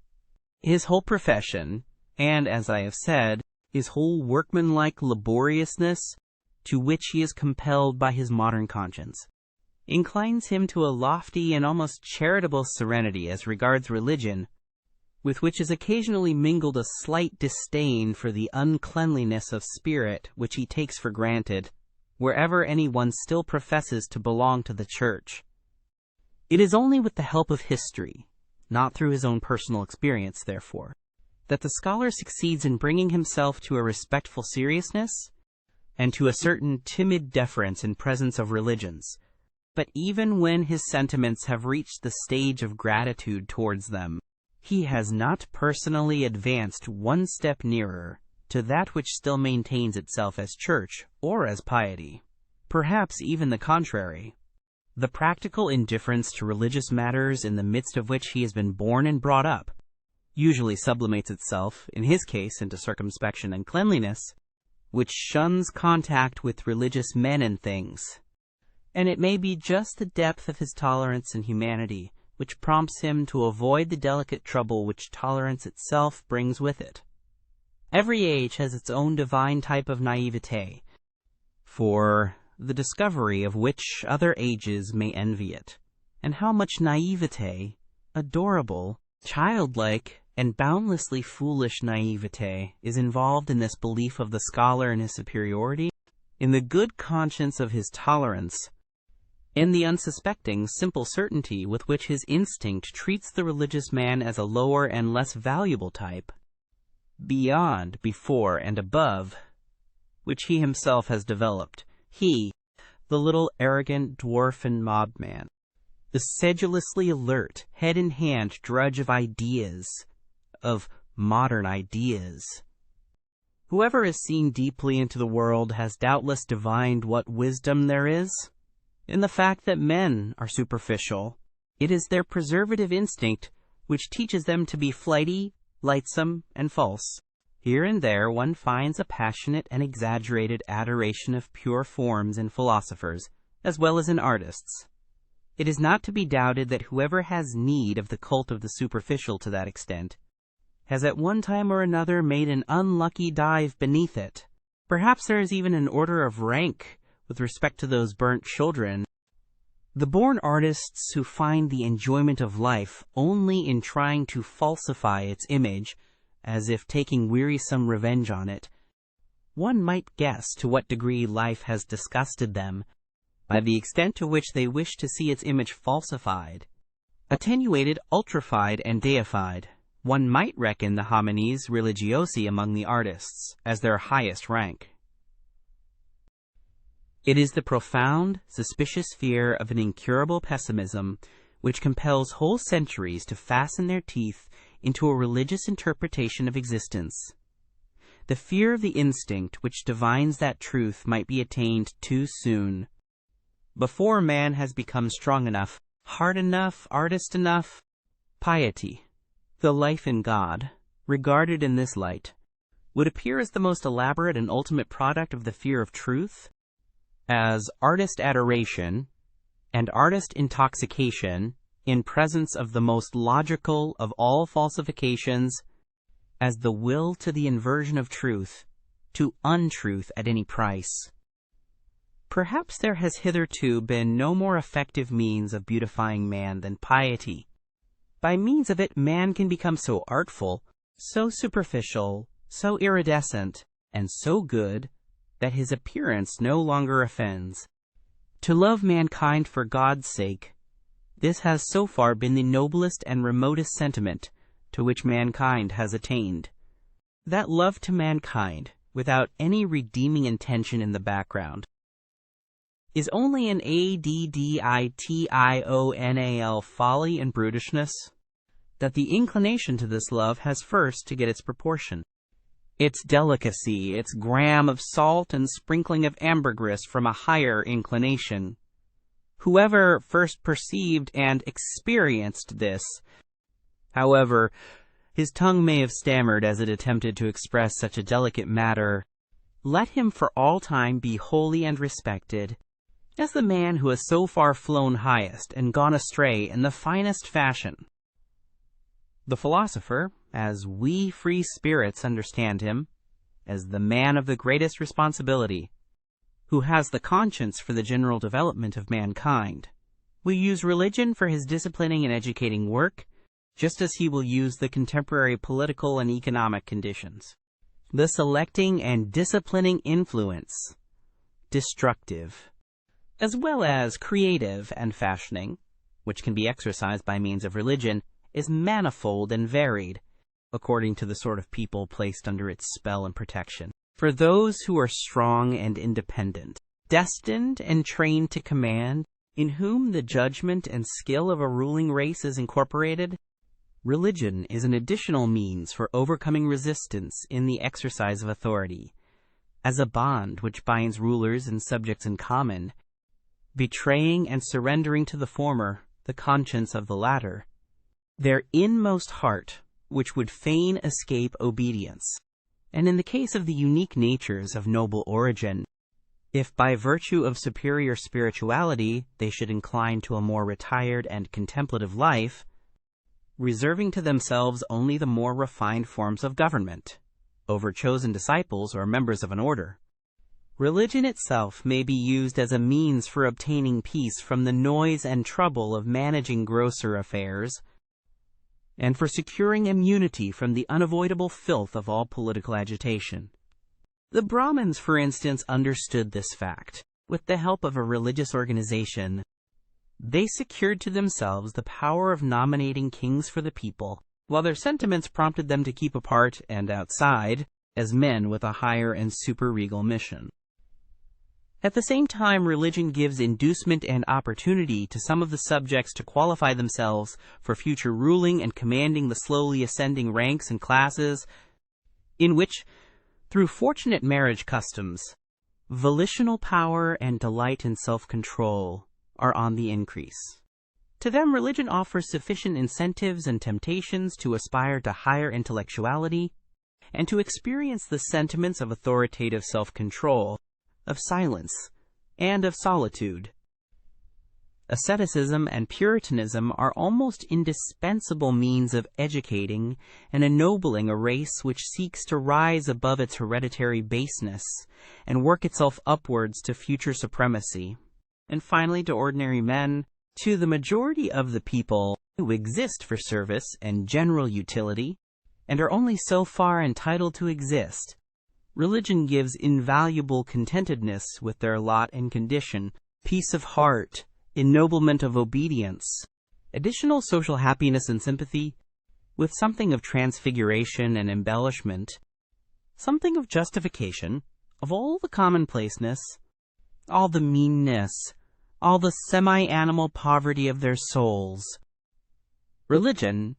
S1: His whole profession, and, as I have said, his whole workmanlike laboriousness, to which he is compelled by his modern conscience, inclines him to a lofty and almost charitable serenity as regards religion, with which is occasionally mingled a slight disdain for the uncleanliness of spirit which he takes for granted, wherever anyone still professes to belong to the Church. It is only with the help of history, not through his own personal experience, therefore, that the scholar succeeds in bringing himself to a respectful seriousness and to a certain timid deference in presence of religions. But even when his sentiments have reached the stage of gratitude towards them, he has not personally advanced one step nearer to that which still maintains itself as church or as piety. Perhaps even the contrary. The practical indifference to religious matters in the midst of which he has been born and brought up usually sublimates itself, in his case, into circumspection and cleanliness, which shuns contact with religious men and things. And it may be just the depth of his tolerance and humanity which prompts him to avoid the delicate trouble which tolerance itself brings with it. Every age has its own divine type of naivete, for the discovery of which other ages may envy it. And how much naivete, adorable, childlike, and boundlessly foolish naivete is involved in this belief of the scholar in his superiority, in the good conscience of his tolerance, in the unsuspecting, simple certainty with which his instinct treats the religious man as a lower and less valuable type, beyond, before, and above, which he himself has developed. He, the little arrogant dwarf and mob-man, the sedulously alert, head-in-hand drudge of ideas, of modern ideas. Whoever has seen deeply into the world has doubtless divined what wisdom there is in the fact that men are superficial. It is their preservative instinct which teaches them to be flighty, lightsome, and false. Here and there one finds a passionate and exaggerated adoration of pure forms in philosophers, as well as in artists. It is not to be doubted that whoever has need of the cult of the superficial to that extent has at one time or another made an unlucky dive beneath it. Perhaps there is even an order of rank with respect to those burnt children, the born artists who find the enjoyment of life only in trying to falsify its image, as if taking wearisome revenge on it. One might guess to what degree life has disgusted them, by the extent to which they wish to see its image falsified, attenuated, ultrified, and deified. One might reckon the homines religiosi among the artists as their highest rank. It is the profound, suspicious fear of an incurable pessimism which compels whole centuries to fasten their teeth into a religious interpretation of existence. The fear of the instinct which divines that truth might be attained too soon, before man has become strong enough, hard enough, artist enough. Piety, the life in God, regarded in this light, would appear as the most elaborate and ultimate product of the fear of truth, as artist adoration and artist intoxication in presence of the most logical of all falsifications, as the will to the inversion of truth to untruth at any price. Perhaps there has hitherto been no more effective means of beautifying man than piety. By means of it, man can become so artful, so superficial, so iridescent, and so good that his appearance no longer offends. To love mankind for God's sake, this has so far been the noblest and remotest sentiment to which mankind has attained. That love to mankind, without any redeeming intention in the background, is only an additio folly and brutishness, that the inclination to this love has first to get its proportion, its delicacy, its gram of salt and sprinkling of ambergris from a higher inclination. Whoever first perceived and experienced this, however his tongue may have stammered as it attempted to express such a delicate matter, let him for all time be holy and respected, as the man who has so far flown highest and gone astray in the finest fashion. The philosopher, as we free spirits understand him, as the man of the greatest responsibility, who has the conscience for the general development of mankind, will use religion for his disciplining and educating work, just as he will use the contemporary political and economic conditions. The selecting and disciplining influence, destructive, as well as creative and fashioning, which can be exercised by means of religion, is manifold and varied, according to the sort of people placed under its spell and protection. For those who are strong and independent, destined and trained to command, in whom the judgment and skill of a ruling race is incorporated, religion is an additional means for overcoming resistance in the exercise of authority, as a bond which binds rulers and subjects in common, betraying and surrendering to the former the conscience of the latter, their inmost heart, which would fain escape obedience. And in the case of the unique natures of noble origin, if by virtue of superior spirituality they should incline to a more retired and contemplative life, reserving to themselves only the more refined forms of government, over chosen disciples or members of an order, religion itself may be used as a means for obtaining peace from the noise and trouble of managing grosser affairs, and for securing immunity from the unavoidable filth of all political agitation. The Brahmins, for instance, understood this fact. With the help of a religious organization, they secured to themselves the power of nominating kings for the people, while their sentiments prompted them to keep apart and outside, as men with a higher and superregal mission. At the same time, religion gives inducement and opportunity to some of the subjects to qualify themselves for future ruling and commanding the slowly ascending ranks and classes, in which, through fortunate marriage customs, volitional power and delight in self-control are on the increase. To them, religion offers sufficient incentives and temptations to aspire to higher intellectuality and to experience the sentiments of authoritative self-control, of silence, and of solitude. Asceticism and Puritanism are almost indispensable means of educating and ennobling a race which seeks to rise above its hereditary baseness and work itself upwards to future supremacy. And finally, to ordinary men, to the majority of the people who exist for service and general utility, and are only so far entitled to exist, religion gives invaluable contentedness with their lot and condition, peace of heart, ennoblement of obedience, additional social happiness and sympathy, with something of transfiguration and embellishment, something of justification, of all the commonplaceness, all the meanness, all the semi-animal poverty of their souls. Religion,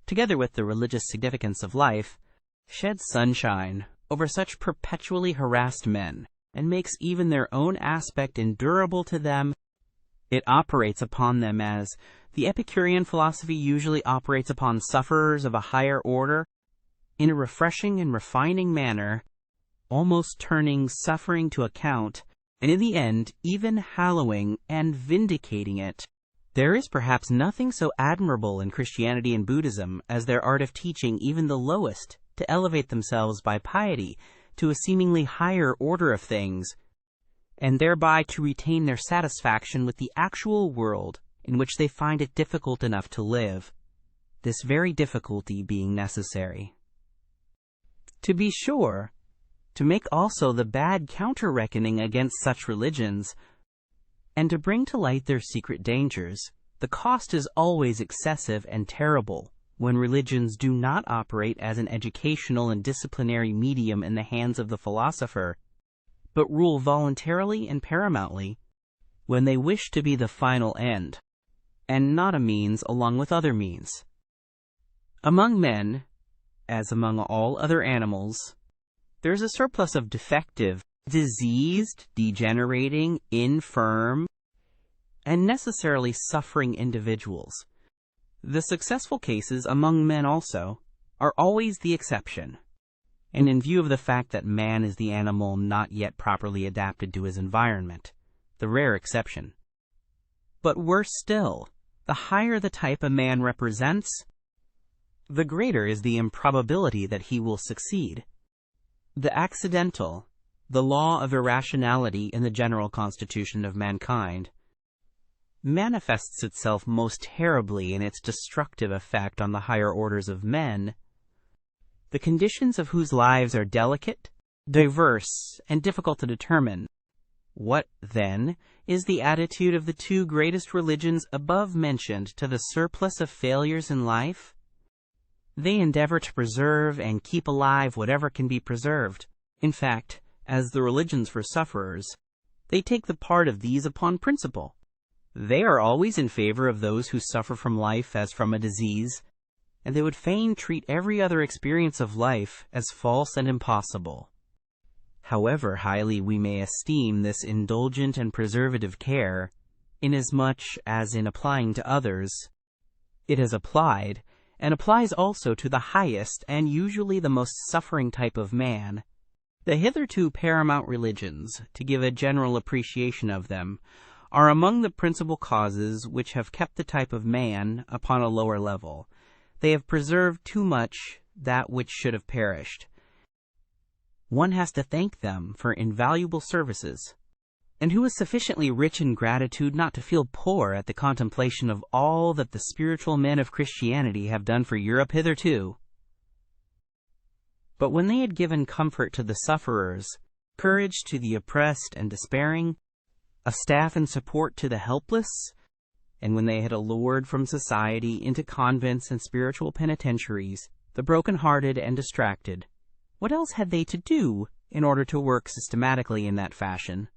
S1: together with the religious significance of life, sheds sunshine over such perpetually harassed men, and makes even their own aspect endurable to them. It operates upon them as the Epicurean philosophy usually operates upon sufferers of a higher order, in a refreshing and refining manner, almost turning suffering to account, and in the end even hallowing and vindicating it. There is perhaps nothing so admirable in Christianity and Buddhism as their art of teaching even the lowest to elevate themselves by piety to a seemingly higher order of things, and thereby to retain their satisfaction with the actual world in which they find it difficult enough to live, this very difficulty being necessary. To be sure, to make also the bad counter-reckoning against such religions, and to bring to light their secret dangers, the cost is always excessive and terrible when religions do not operate as an educational and disciplinary medium in the hands of the philosopher, but rule voluntarily and paramountly when they wish to be the final end, and not a means along with other means. Among men, as among all other animals, there is a surplus of defective, diseased, degenerating, infirm, and necessarily suffering individuals. The successful cases among men also are always the exception, and in view of the fact that man is the animal not yet properly adapted to his environment, the rare exception. But worse still, the higher the type a man represents, the greater is the improbability that he will succeed. The accidental, the law of irrationality in the general constitution of mankind, manifests itself most terribly in its destructive effect on the higher orders of men, the conditions of whose lives are delicate, diverse, and difficult to determine. What, then, is the attitude of the two greatest religions above mentioned to the surplus of failures in life? They endeavor to preserve and keep alive whatever can be preserved. In fact, as the religions for sufferers, they take the part of these upon principle. They are always in favor of those who suffer from life as from a disease, and they would fain treat every other experience of life as false and impossible. However highly we may esteem this indulgent and preservative care, inasmuch as in applying to others, it has applied, and applies also to the highest and usually the most suffering type of man, the hitherto paramount religions, to give a general appreciation of them, are among the principal causes which have kept the type of man upon a lower level. They have preserved too much that which should have perished. One has to thank them for invaluable services. And who is sufficiently rich in gratitude not to feel poor at the contemplation of all that the spiritual men of Christianity have done for Europe hitherto? But when they had given comfort to the sufferers, courage to the oppressed and despairing, a staff and support to the helpless, and when they had allured from society into convents and spiritual penitentiaries the broken-hearted and distracted, what else had they to do in order to work systematically in that fashion,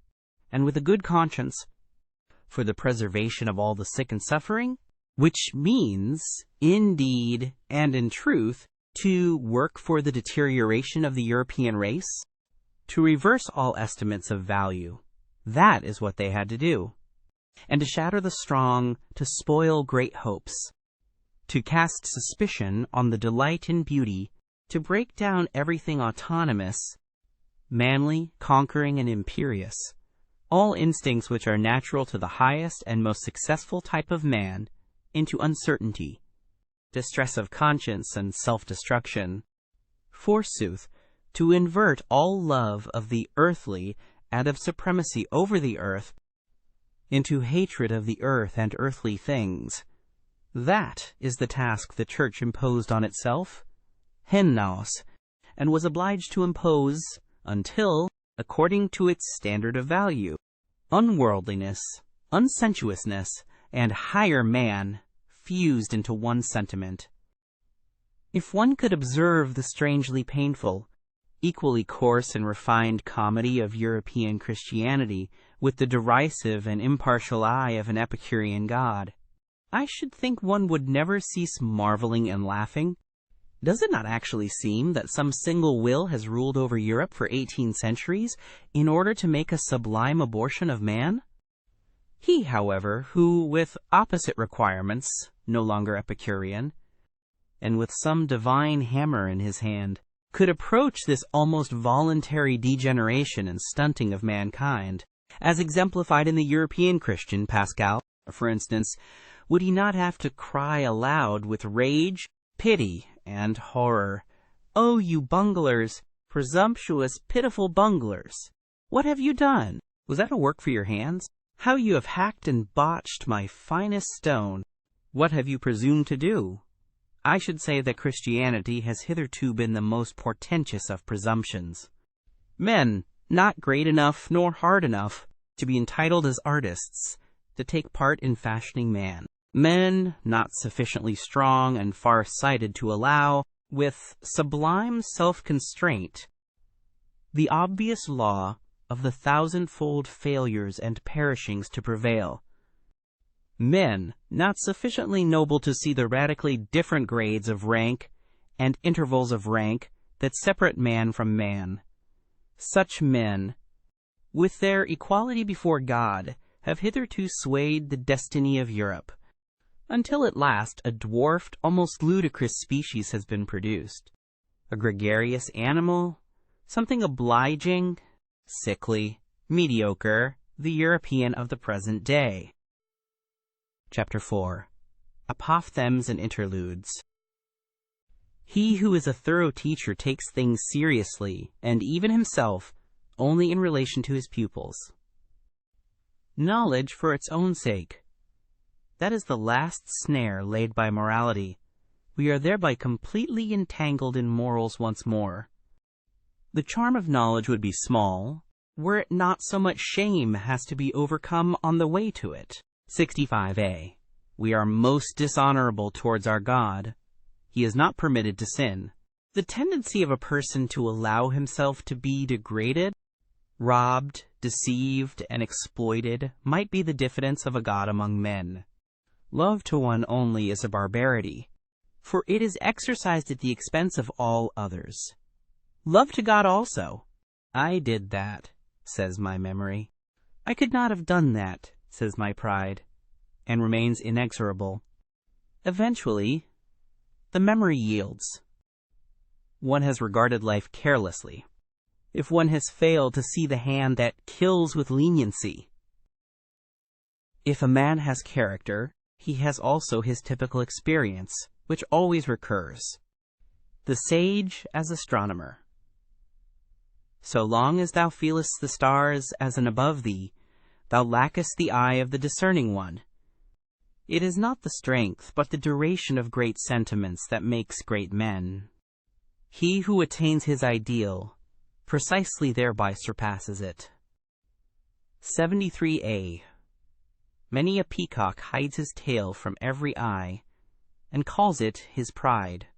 S1: and with a good conscience, for the preservation of all the sick and suffering, which means, indeed and in truth, to work for the deterioration of the European race, to reverse all estimates of value. That is what they had to do. And to shatter the strong, to spoil great hopes, to cast suspicion on the delight in beauty, to break down everything autonomous, manly, conquering, and imperious, all instincts which are natural to the highest and most successful type of man, into uncertainty, distress of conscience, and self-destruction. Forsooth, to invert all love of the earthly and of supremacy over the earth into hatred of the earth and earthly things. That is the task the Church imposed on itself, hennaus, and was obliged to impose until, according to its standard of value, unworldliness, unsensuousness, and higher man fused into one sentiment. If one could observe the strangely painful, equally coarse and refined comedy of European Christianity with the derisive and impartial eye of an Epicurean God, I should think one would never cease marveling and laughing. Does it not actually seem that some single will has ruled over Europe for 18 centuries in order to make a sublime abortion of man? He, however, who, with opposite requirements, no longer Epicurean, and with some divine hammer in his hand, could approach this almost voluntary degeneration and stunting of mankind, as exemplified in the European Christian Pascal, for instance, would he not have to cry aloud with rage, pity, and horror, "Oh, you bunglers, presumptuous, pitiful bunglers! What have you done? Was that a work for your hands? How you have hacked and botched my finest stone! What have you presumed to do?" I should say that Christianity has hitherto been the most portentous of presumptions. Men, not great enough nor hard enough to be entitled as artists to take part in fashioning man. Men, not sufficiently strong and far-sighted to allow, with sublime self-constraint, the obvious law of the thousandfold failures and perishings to prevail. Men, not sufficiently noble to see the radically different grades of rank and intervals of rank that separate man from man. Such men, with their equality before God, have hitherto swayed the destiny of Europe, until at last a dwarfed, almost ludicrous species has been produced. A gregarious animal, something obliging, sickly, mediocre, the European of the present day. Chapter 4. Apophthegms and Interludes. He who is a thorough teacher takes things seriously, and even himself, only in relation to his pupils. Knowledge for its own sake. That is the last snare laid by morality. We are thereby completely entangled in morals once more. The charm of knowledge would be small, were it not so much shame has to be overcome on the way to it. 65a. We are most dishonorable towards our God. He is not permitted to sin. The tendency of a person to allow himself to be degraded, robbed, deceived, and exploited might be the diffidence of a God among men. Love to one only is a barbarity, for it is exercised at the expense of all others. Love to God also. I did that, says my memory. I could not have done that, says my pride, and remains inexorable. Eventually, the memory yields. One has regarded life carelessly, if one has failed to see the hand that kills with leniency. If a man has character, he has also his typical experience, which always recurs. The sage as astronomer. So long as thou feelest the stars as an above thee, thou lackest the eye of the discerning one. It is not the strength, but the duration of great sentiments that makes great men. He who attains his ideal, precisely thereby surpasses it. 73a. Many a peacock hides his tail from every eye, and calls it his pride.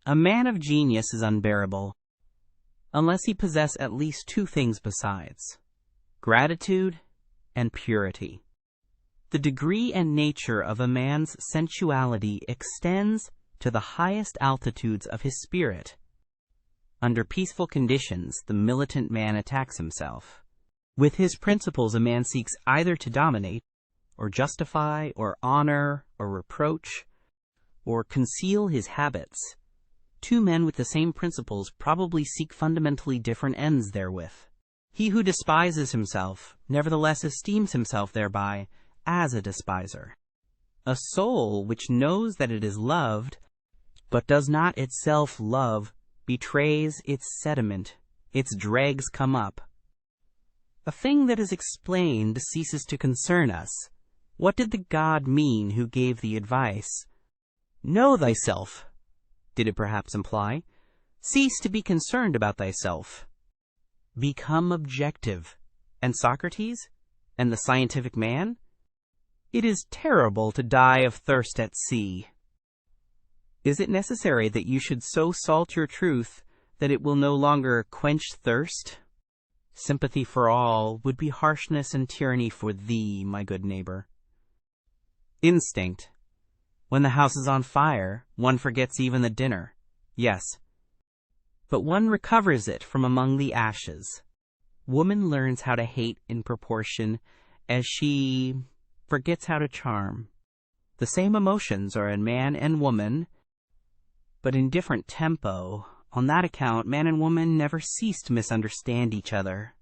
S1: A man of genius is unbearable, unless he possess at least two things besides: gratitude and purity. The degree and nature of a man's sensuality extends to the highest altitudes of his spirit. Under peaceful conditions, the militant man attacks himself. With his principles, a man seeks either to dominate, or justify, or honor, or reproach, or conceal his habits. Two men with the same principles probably seek fundamentally different ends therewith. He who despises himself, nevertheless esteems himself thereby as a despiser. A soul which knows that it is loved, but does not itself love, betrays its sediment, its dregs come up. A thing that is explained ceases to concern us. What did the God mean who gave the advice? Know thyself. Did it perhaps imply, cease to be concerned about thyself? Become objective. And Socrates? And the scientific man? It is terrible to die of thirst at sea. Is it necessary that you should so salt your truth that it will no longer quench thirst? Sympathy for all would be harshness and tyranny for thee, my good neighbor. Instinct. When the house is on fire, one forgets even the dinner. Yes. But one recovers it from among the ashes. Woman learns how to hate in proportion as she forgets how to charm. The same emotions are in man and woman, but in different tempo. On that account, man and woman never cease to misunderstand each other.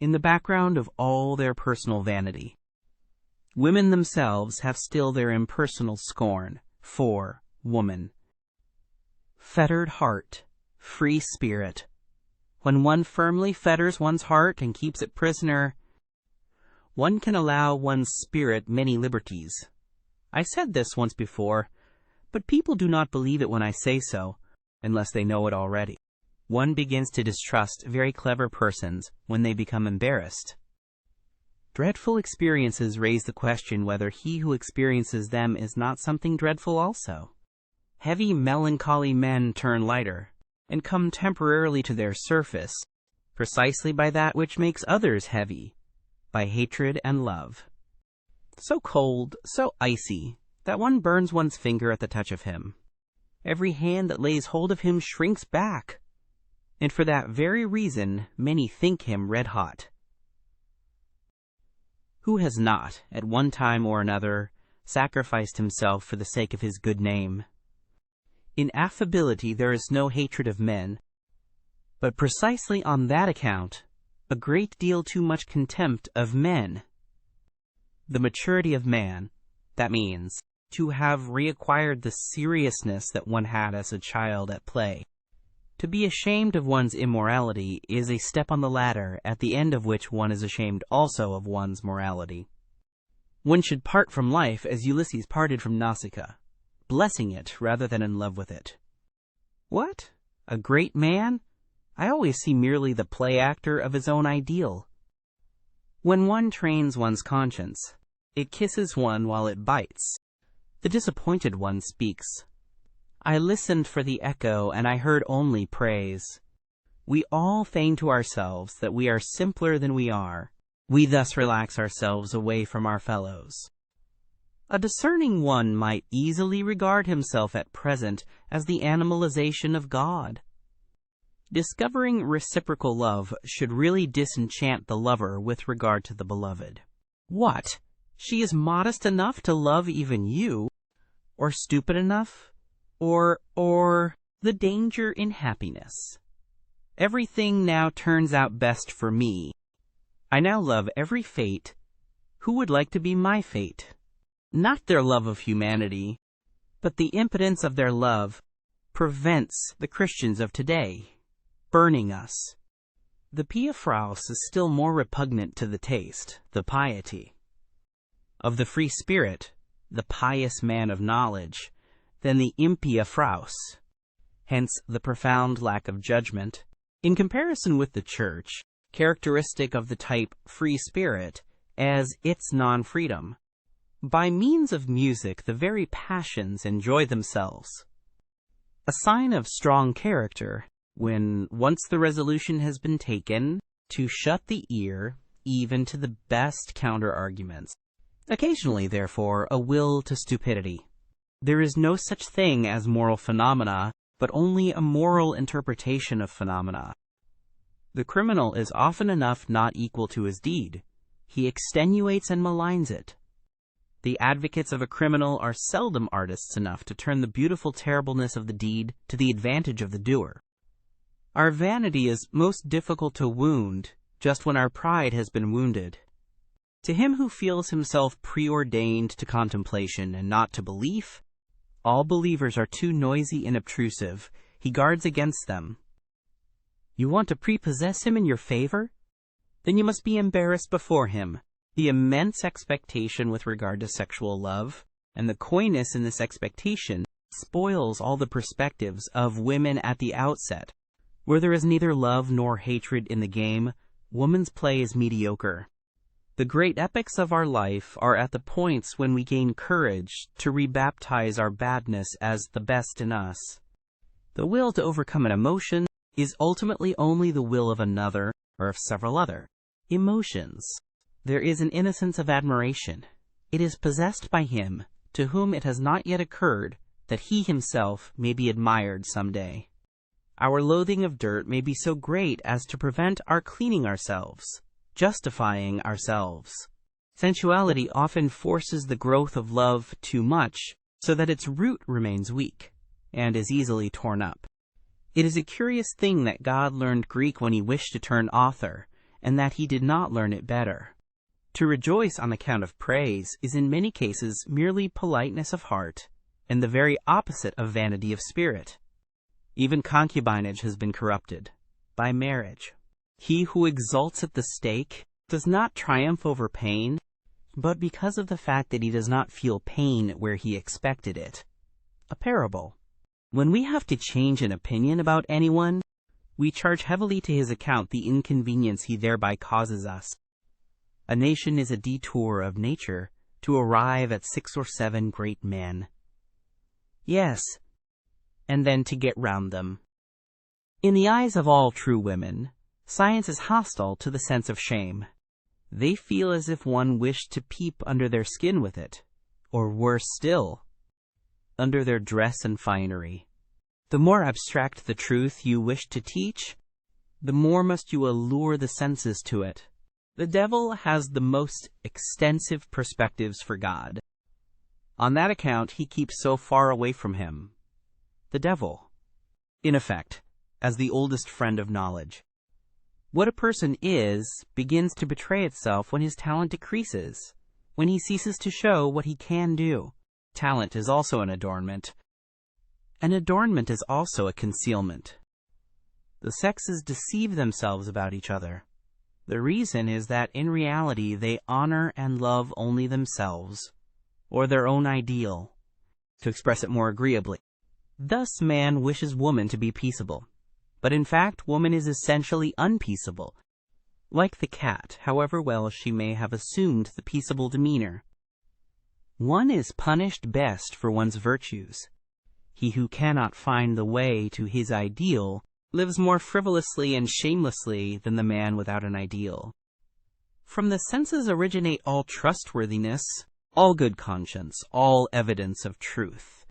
S1: In the background of all their personal vanity, women themselves have still their impersonal scorn for woman. Fettered heart, free spirit. When one firmly fetters one's heart and keeps it prisoner, one can allow one's spirit many liberties. I said this once before, but people do not believe it when I say so, unless they know it already. One begins to distrust very clever persons when they become embarrassed. Dreadful experiences raise the question whether he who experiences them is not something dreadful also. Heavy, melancholy men turn lighter, and come temporarily to their surface, precisely by that which makes others heavy, by hatred and love. So cold, so icy, that one burns one's finger at the touch of him. Every hand that lays hold of him shrinks back, and for that very reason many think him red-hot. Who has not, at one time or another, sacrificed himself for the sake of his good name? In affability there is no hatred of men, but precisely on that account, a great deal too much contempt of men. The maturity of man, that means, to have reacquired the seriousness that one had as a child at play. To be ashamed of one's immorality is a step on the ladder at the end of which one is ashamed also of one's morality. One should part from life as Ulysses parted from Nausicaa, blessing it rather than in love with it. What? A great man? I always see merely the play actor of his own ideal. When one trains one's conscience, it kisses one while it bites. The disappointed one speaks. I listened for the echo, and I heard only praise. We all feign to ourselves that we are simpler than we are. We thus relax ourselves away from our fellows. A discerning one might easily regard himself at present as the animalization of God. Discovering reciprocal love should really disenchant the lover with regard to the beloved. What? She is modest enough to love even you? Or stupid enough? Or the danger in happiness. Everything now turns out best for me. I now love every fate. Who would like to be my fate? Not their love of humanity, but the impotence of their love prevents the Christians of today burning us. The Piafraus is still more repugnant to the taste, the piety, of the free spirit, the pious man of knowledge, than the Impiafraus, hence the profound lack of judgment, in comparison with the Church, characteristic of the type free spirit, as its non-freedom. By means of music, the very passions enjoy themselves. A sign of strong character, when once the resolution has been taken, to shut the ear even to the best counter-arguments. Occasionally, therefore, a will to stupidity. There is no such thing as moral phenomena, but only a moral interpretation of phenomena. The criminal is often enough not equal to his deed. He extenuates and maligns it. The advocates of a criminal are seldom artists enough to turn the beautiful terribleness of the deed to the advantage of the doer. Our vanity is most difficult to wound just when our pride has been wounded. To him who feels himself preordained to contemplation and not to belief, all believers are too noisy and obtrusive. He guards against them. You want to prepossess him in your favor? Then you must be embarrassed before him. The immense expectation with regard to sexual love, and the coyness in this expectation, spoils all the perspectives of women at the outset. Where there is neither love nor hatred in the game, woman's play is mediocre. The great epochs of our life are at the points when we gain courage to rebaptize our badness as the best in us. The will to overcome an emotion is ultimately only the will of another, or of several other emotions. There is an innocence of admiration, It is possessed by him to whom it has not yet occurred that he himself may be admired some day. Our loathing of dirt may be so great as to prevent our cleaning ourselves, justifying ourselves. Sensuality often forces the growth of love too much, so that its root remains weak, and is easily torn up. It is a curious thing that God learned Greek when he wished to turn author, and that he did not learn it better. To rejoice on account of praise is in many cases merely politeness of heart, and the very opposite of vanity of spirit. Even concubinage has been corrupted by marriage. He who exults at the stake does not triumph over pain, but because of the fact that he does not feel pain where he expected it. A parable. When we have to change an opinion about anyone, we charge heavily to his account the inconvenience he thereby causes us. A nation is a detour of nature to arrive at 6 or 7 great men. Yes, and then to get round them. In the eyes of all true women, science is hostile to the sense of shame. They feel as if one wished to peep under their skin with it, or worse still, under their dress and finery. The more abstract the truth you wish to teach, the more must you allure the senses to it. The devil has the most extensive perspectives for God. On that account he keeps so far away from him. The devil, in effect, as the oldest friend of knowledge. What a person is begins to betray itself when his talent decreases, when he ceases to show what he can do. Talent is also an adornment. An adornment is also a concealment. The sexes deceive themselves about each other. The reason is that in reality they honor and love only themselves, or their own ideal, to express it more agreeably. Thus man wishes woman to be peaceable, but in fact woman is essentially unpeaceable. Like the cat, however well she may have assumed the peaceable demeanor. One is punished best for one's virtues. He who cannot find the way to his ideal lives more frivolously and shamelessly than the man without an ideal. From the senses originate all trustworthiness, all good conscience, all evidence of truth.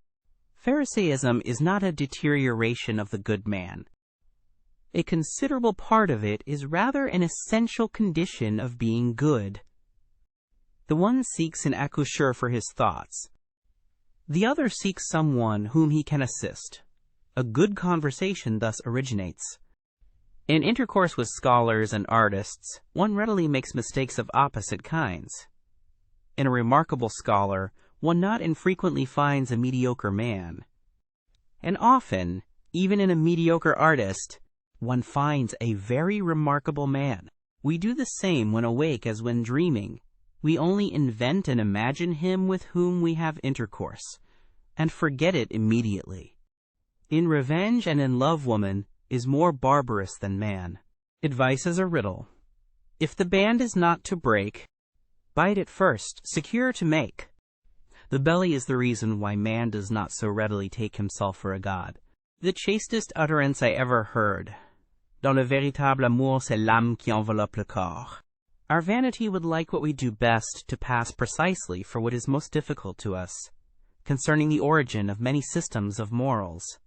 S1: Pharisaism is not a deterioration of the good man. A considerable part of it is rather an essential condition of being good. The one seeks an accoucheur for his thoughts. The other seeks someone whom he can assist. A good conversation thus originates. In intercourse with scholars and artists, one readily makes mistakes of opposite kinds. In a remarkable scholar, one not infrequently finds a mediocre man. And often, even in a mediocre artist, one finds a very remarkable man. We do the same when awake as when dreaming. We only invent and imagine him with whom we have intercourse, and forget it immediately. In revenge and in love woman is more barbarous than man. Advice is a riddle. If the band is not to break, bite it first, secure to make. The belly is the reason why man does not so readily take himself for a god. The chastest utterance I ever heard. Dans le véritable amour, c'est l'âme qui enveloppe le corps. Our vanity would like what we do best to pass precisely for what is most difficult to us, concerning the origin of many systems of morals.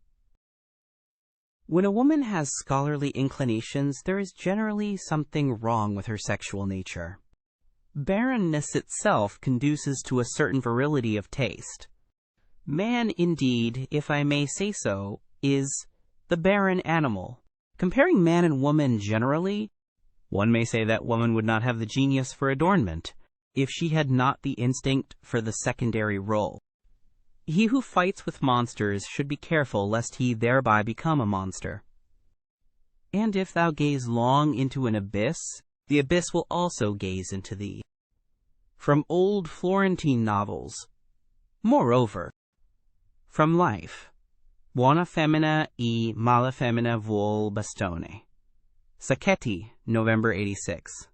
S1: When a woman has scholarly inclinations, there is generally something wrong with her sexual nature. Barrenness itself conduces to a certain virility of taste. Man, indeed, if I may say so, is the barren animal. Comparing man and woman generally, one may say that woman would not have the genius for adornment if she had not the instinct for the secondary role. He who fights with monsters should be careful lest he thereby become a monster. And if thou gaze long into an abyss, the abyss will also gaze into thee. From old Florentine novels. Moreover, from life. Buona femmina e mala femmina vuol bastone. Sacchetti, November 86.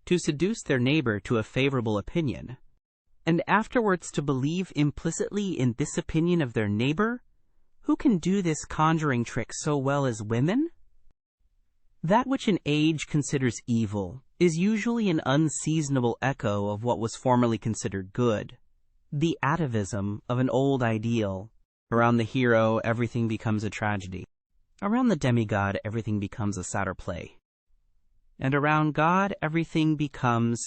S1: To seduce their neighbor to a favorable opinion, and afterwards to believe implicitly in this opinion of their neighbor? Who can do this conjuring trick so well as women? That which an age considers evil is usually an unseasonable echo of what was formerly considered good. The atavism of an old ideal. Around the hero, everything becomes a tragedy. Around the demigod, everything becomes a sadder play. And around God, everything becomes,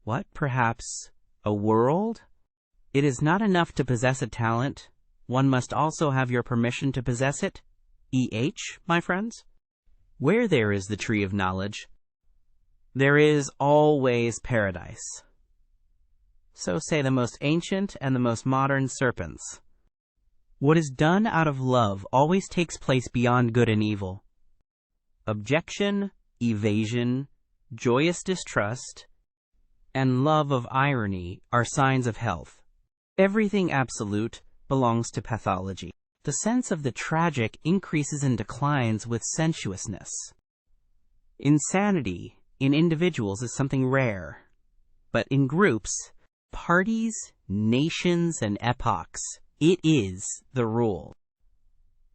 S1: what, perhaps, a world? It is not enough to possess a talent. One must also have your permission to possess it. E.H., my friends? Where there is the tree of knowledge, there is always paradise. So say the most ancient and the most modern serpents. What is done out of love always takes place beyond good and evil. Objection, evasion, joyous distrust, and love of irony are signs of health. Everything absolute belongs to pathology. The sense of the tragic increases and declines with sensuousness. Insanity in individuals is something rare, but in groups, parties, nations, and epochs, it is the rule.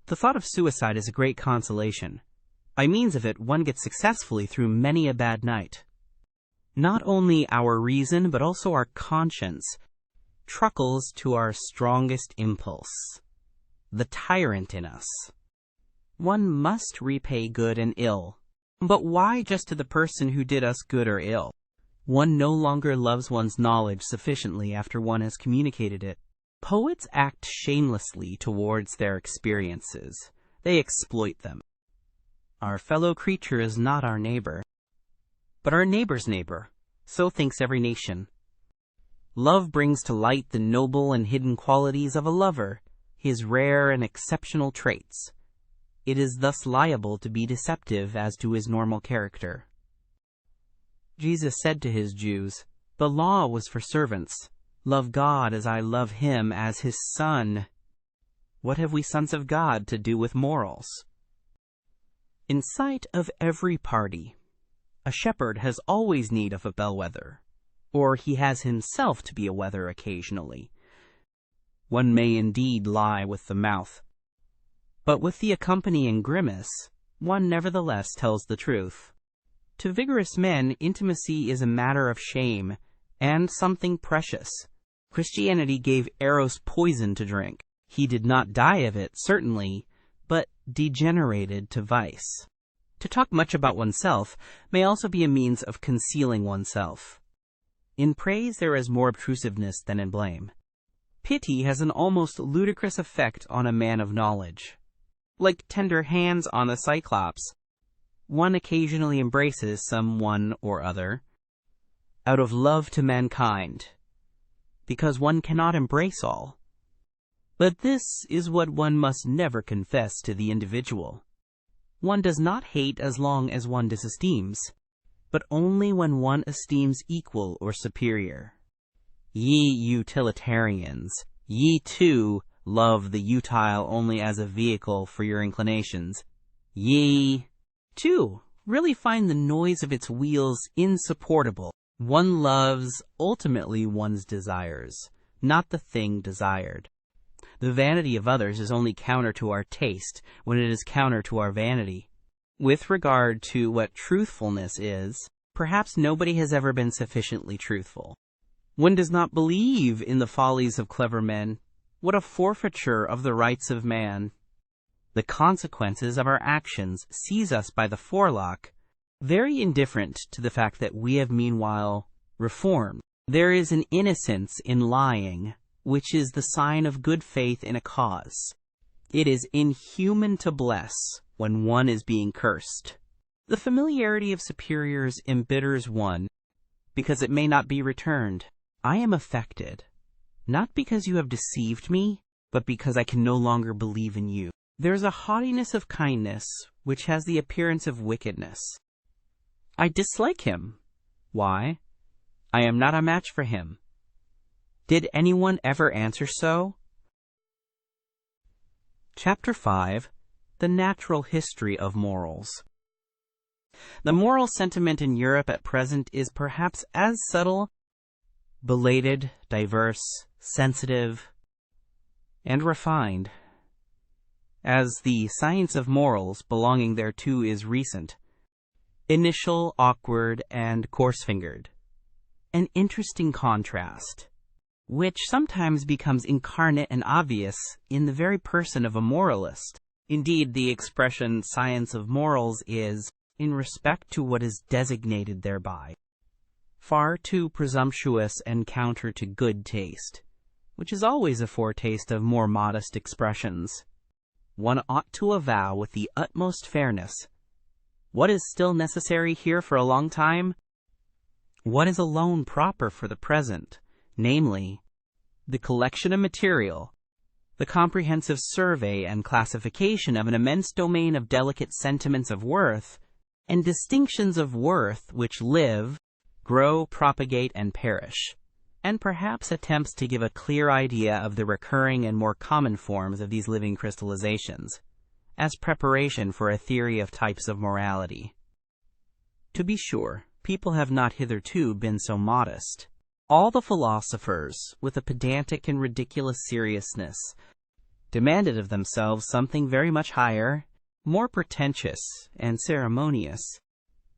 S1: The thought of suicide is a great consolation. By means of it, one gets successfully through many a bad night. Not only our reason, but also our conscience truckles to our strongest impulse, the tyrant in us. One must repay good and ill. But why just to the person who did us good or ill? One no longer loves one's knowledge sufficiently after one has communicated it. Poets act shamelessly towards their experiences. They exploit them. Our fellow creature is not our neighbor, but our neighbor's neighbor. So thinks every nation. Love brings to light the noble and hidden qualities of a lover, his rare and exceptional traits. It is thus liable to be deceptive as to his normal character. Jesus said to his Jews, "The law was for servants. Love God as I love him as his son." What have we sons of God to do with morals? In sight of every party, a shepherd has always need of a bellwether, or he has himself to be a wether occasionally. One may indeed lie with the mouth, but with the accompanying grimace, one nevertheless tells the truth. To vigorous men, intimacy is a matter of shame, and something precious. Christianity gave Eros poison to drink. He did not die of it, certainly, but degenerated to vice. To talk much about oneself may also be a means of concealing oneself. In praise there is more obtrusiveness than in blame. Pity has an almost ludicrous effect on a man of knowledge. Like tender hands on a cyclops, one occasionally embraces some one or other out of love to mankind, because one cannot embrace all. But this is what one must never confess to the individual. One does not hate as long as one disesteems, but only when one esteems equal or superior. Ye utilitarians, ye too love the utile only as a vehicle for your inclinations. Ye, too, really find the noise of its wheels insupportable. One loves, ultimately, one's desires, not the thing desired. The vanity of others is only counter to our taste when it is counter to our vanity. With regard to what truthfulness is, perhaps nobody has ever been sufficiently truthful. One does not believe in the follies of clever men. What a forfeiture of the rights of man! The consequences of our actions seize us by the forelock, very indifferent to the fact that we have meanwhile reformed. There is an innocence in lying, which is the sign of good faith in a cause. It is inhuman to bless when one is being cursed. The familiarity of superiors embitters one, because it may not be returned. I am affected, not because you have deceived me, but because I can no longer believe in you. There is a haughtiness of kindness which has the appearance of wickedness. I dislike him. Why? I am not a match for him. Did anyone ever answer so? Chapter 5. The Natural History of Morals. The moral sentiment in Europe at present is perhaps as subtle, belated, diverse, sensitive, and refined as the science of morals belonging thereto is recent. initial, awkward, and coarse-fingered. An interesting contrast, which sometimes becomes incarnate and obvious in the very person of a moralist. Indeed, the expression science of morals is, in respect to what is designated thereby, far too presumptuous and counter to good taste, which is always a foretaste of more modest expressions. One ought to avow with the utmost fairness what is still necessary here for a long time, what is alone proper for the present, namely, the collection of material, the comprehensive survey and classification of an immense domain of delicate sentiments of worth, and distinctions of worth which live, grow, propagate, and perish, and perhaps attempts to give a clear idea of the recurring and more common forms of these living crystallizations, as preparation for a theory of types of morality. To be sure, people have not hitherto been so modest. All the philosophers, with a pedantic and ridiculous seriousness, demanded of themselves something very much higher, more pretentious and ceremonious.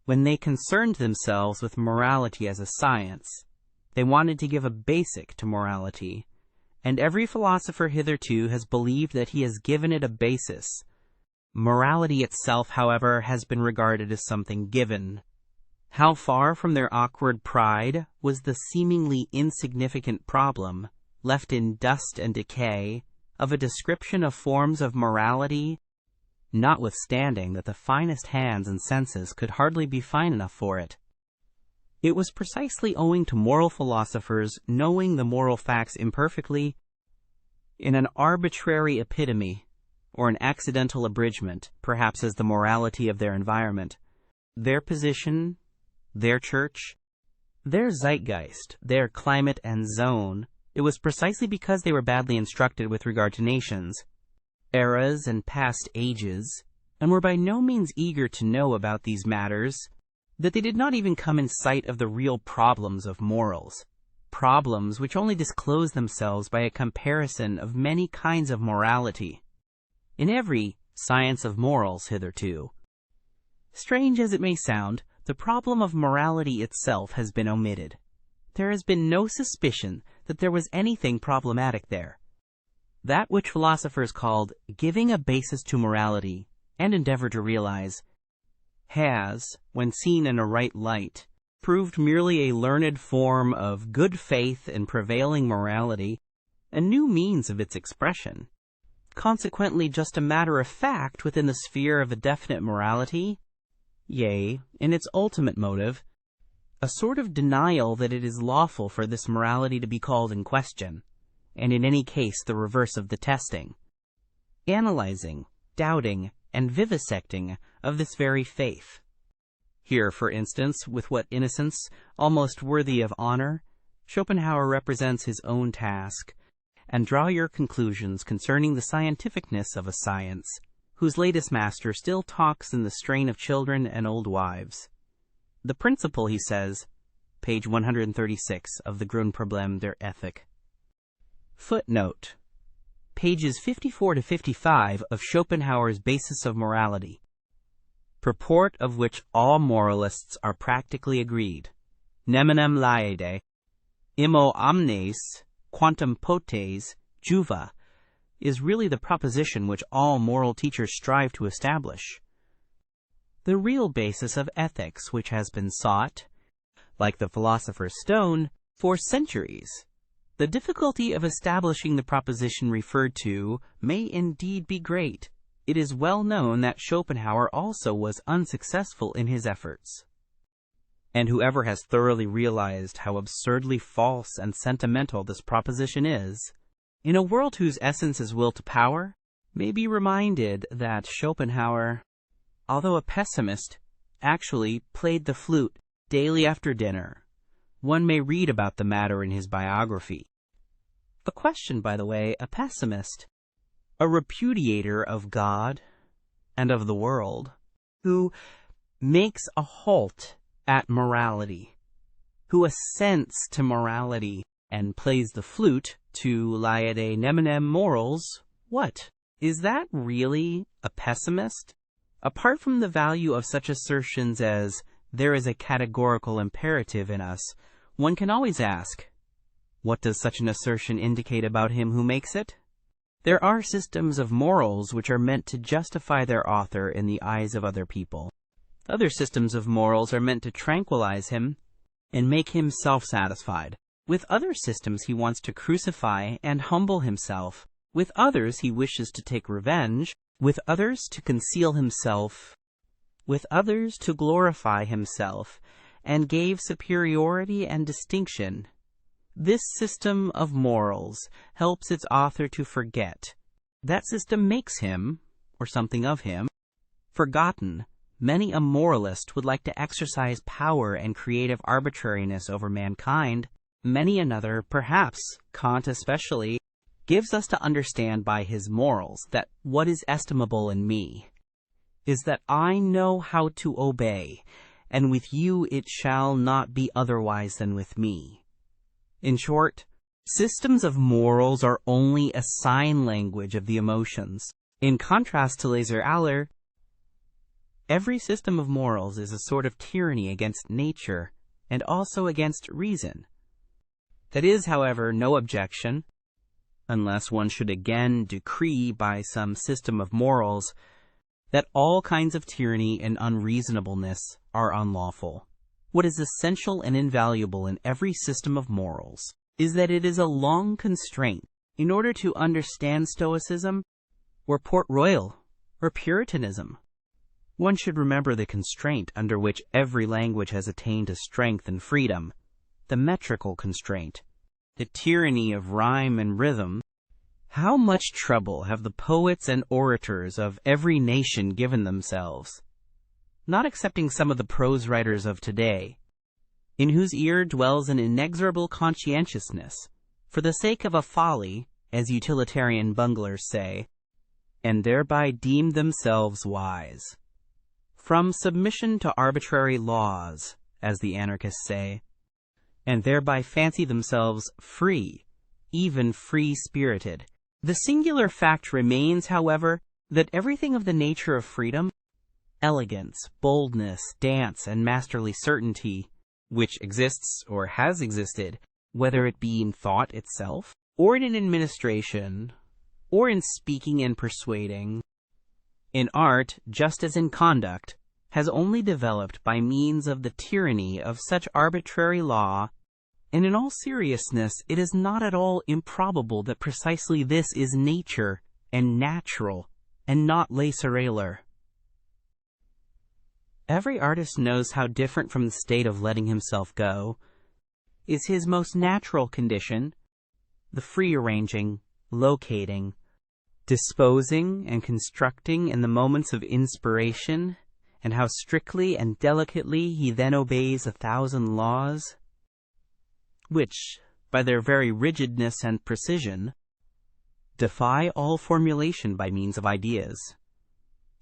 S1: When they concerned themselves with morality as a science, they wanted to give a basic to morality, and every philosopher hitherto has believed that he has given it a basis. Morality itself, however, has been regarded as something given. How far from their awkward pride was the seemingly insignificant problem, left in dust and decay, of a description of forms of morality, notwithstanding that the finest hands and senses could hardly be fine enough for it. It was precisely owing to moral philosophers knowing the moral facts imperfectly, in an arbitrary epitome, or an accidental abridgment, perhaps as the morality of their environment, their position, their church, their zeitgeist, their climate and zone. It was precisely because they were badly instructed with regard to nations, eras, and past ages, and were by no means eager to know about these matters, that they did not even come in sight of the real problems of morals, problems which only disclose themselves by a comparison of many kinds of morality. In every science of morals hitherto, strange as it may sound, the problem of morality itself has been omitted. There has been no suspicion that there was anything problematic there. That which philosophers called giving a basis to morality, and endeavored to realize, has, when seen in a right light, proved merely a learned form of good faith and prevailing morality, a new means of its expression, consequently just a matter of fact within the sphere of a definite morality, yea, in its ultimate motive, a sort of denial that it is lawful for this morality to be called in question, and in any case the reverse of the testing, analyzing, doubting, and vivisecting of this very faith. Here, for instance, with what innocence, almost worthy of honor, Schopenhauer represents his own task, and draw your conclusions concerning the scientificness of a science, whose latest master still talks in the strain of children and old wives. The principle, he says, page 136 of the Grundproblem der Ethik. Footnote: pages 54 to 55 of Schopenhauer's Basis of Morality, purport of which all moralists are practically agreed. Neminem laede, immo omnes, quantum potes, juva, is really the proposition which all moral teachers strive to establish. The real basis of ethics which has been sought, like the philosopher's stone, for centuries. The difficulty of establishing the proposition referred to may indeed be great. It is well known that Schopenhauer also was unsuccessful in his efforts. And whoever has thoroughly realized how absurdly false and sentimental this proposition is, in a world whose essence is will to power, may be reminded that Schopenhauer, although a pessimist, actually played the flute daily after dinner. One may read about the matter in his biography. A question, by the way, a pessimist, a repudiator of God and of the world, who makes a halt at morality, who assents to morality and plays the flute to laede neminem morals. What? Is that really a pessimist? Apart from the value of such assertions as, "there is a categorical imperative in us," one can always ask, what does such an assertion indicate about him who makes it? There are systems of morals which are meant to justify their author in the eyes of other people. Other systems of morals are meant to tranquilize him and make him self-satisfied. With other systems he wants to crucify and humble himself. With others he wishes to take revenge. With others to conceal himself. With others to glorify himself and gave superiority and distinction. This system of morals helps its author to forget. That system makes him, or something of him, forgotten. Many a moralist would like to exercise power and creative arbitrariness over mankind. Many another, perhaps Kant especially, gives us to understand by his morals that what is estimable in me is that I know how to obey, and with you it shall not be otherwise than with me. In short, systems of morals are only a sign language of the emotions. In contrast to Laser Aller, every system of morals is a sort of tyranny against nature and also against reason. That is, however, no objection, unless one should again decree by some system of morals that all kinds of tyranny and unreasonableness are unlawful. What is essential and invaluable in every system of morals is that it is a long constraint. In order to understand Stoicism, or Port Royal, or Puritanism, one should remember the constraint under which every language has attained to strength and freedom, the metrical constraint, the tyranny of rhyme and rhythm. How much trouble have the poets and orators of every nation given themselves, not excepting some of the prose writers of today, in whose ear dwells an inexorable conscientiousness, for the sake of a folly, as utilitarian bunglers say, and thereby deem themselves wise. From submission to arbitrary laws, as the anarchists say, and thereby fancy themselves free, even free-spirited. The singular fact remains, however, that everything of the nature of freedom, elegance, boldness, dance, and masterly certainty, which exists or has existed, whether it be in thought itself, or in administration, or in speaking and persuading, in art, just as in conduct, has only developed by means of the tyranny of such arbitrary law. And in all seriousness, it is not at all improbable that precisely this is nature and natural, and not laissez aller. Every artist knows how different from the state of letting himself go is his most natural condition, the free arranging, locating, disposing, and constructing in the moments of inspiration, and how strictly and delicately he then obeys 1,000 laws, which, by their very rigidness and precision, defy all formulation by means of ideas.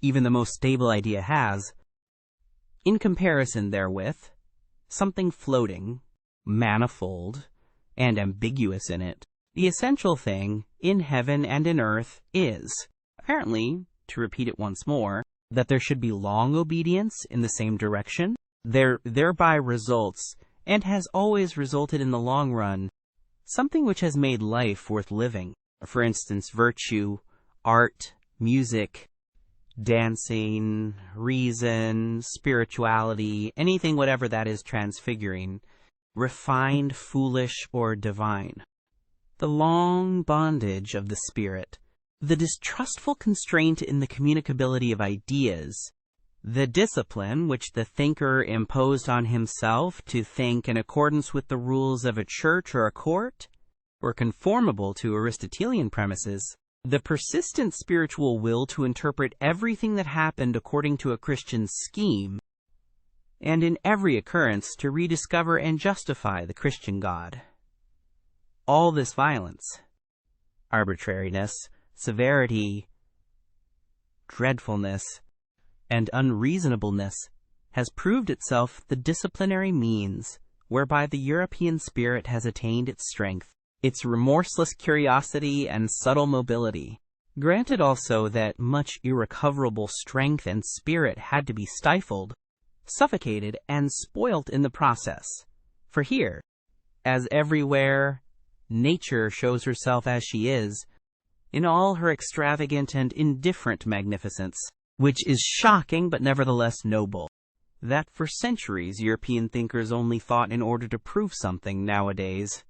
S1: Even the most stable idea has, in comparison therewith, something floating, manifold, and ambiguous in it. The essential thing, in heaven and in earth, is, apparently, to repeat it once more, that there should be long obedience in the same direction. Thereby results, and has always resulted in the long run, something which has made life worth living. For instance, virtue, art, music, dancing, reason, spirituality, anything whatever that is transfiguring, refined, foolish, or divine. The long bondage of the spirit, the distrustful constraint in the communicability of ideas, the discipline which the thinker imposed on himself to think in accordance with the rules of a church or a court, or conformable to Aristotelian premises, the persistent spiritual will to interpret everything that happened according to a Christian scheme, and in every occurrence to rediscover and justify the Christian God. All this violence, arbitrariness, severity, dreadfulness, and unreasonableness has proved itself the disciplinary means whereby the European spirit has attained its strength. Its remorseless curiosity and subtle mobility Granted also that much irrecoverable strength and spirit had to be stifled, suffocated, and spoilt in the process. For here, as everywhere, nature shows herself as she is, in all her extravagant and indifferent magnificence, which is shocking but nevertheless noble. That for centuries European thinkers only thought in order to prove something nowadays.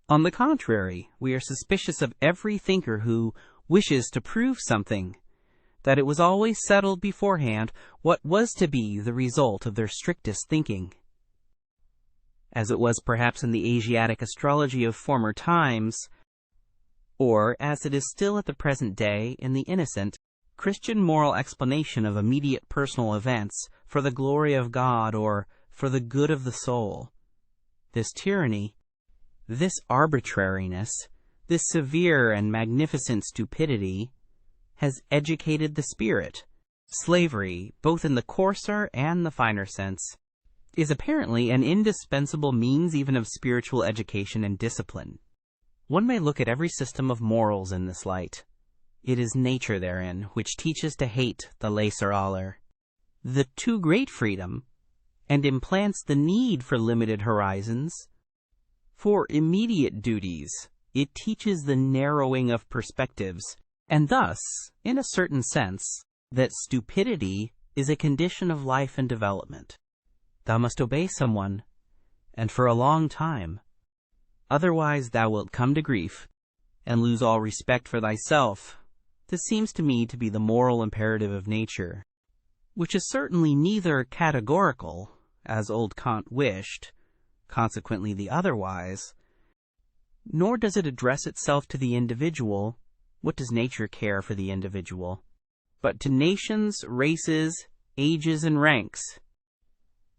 S1: On the contrary, we are suspicious of every thinker who wishes to prove something, that it was always settled beforehand what was to be the result of their strictest thinking. As it was perhaps in the Asiatic astrology of former times, or as it is still at the present day in the innocent, Christian moral explanation of immediate personal events for the glory of God or for the good of the soul. This tyranny, this arbitrariness, this severe and magnificent stupidity has educated the spirit. Slavery, both in the coarser and the finer sense, is apparently an indispensable means even of spiritual education and discipline. One may look at every system of morals in this light. It is nature therein which teaches to hate the lesser aller, the too great freedom, and implants the need for limited horizons. For immediate duties, it teaches the narrowing of perspectives, and thus, in a certain sense, that stupidity is a condition of life and development. Thou must obey someone, and for a long time. Otherwise thou wilt come to grief, and lose all respect for thyself. This seems to me to be the moral imperative of nature, which is certainly neither categorical, as old Kant wished, consequently the otherwise, nor does it address itself to the individual. What does nature care for the individual? But to nations, races, ages, and ranks.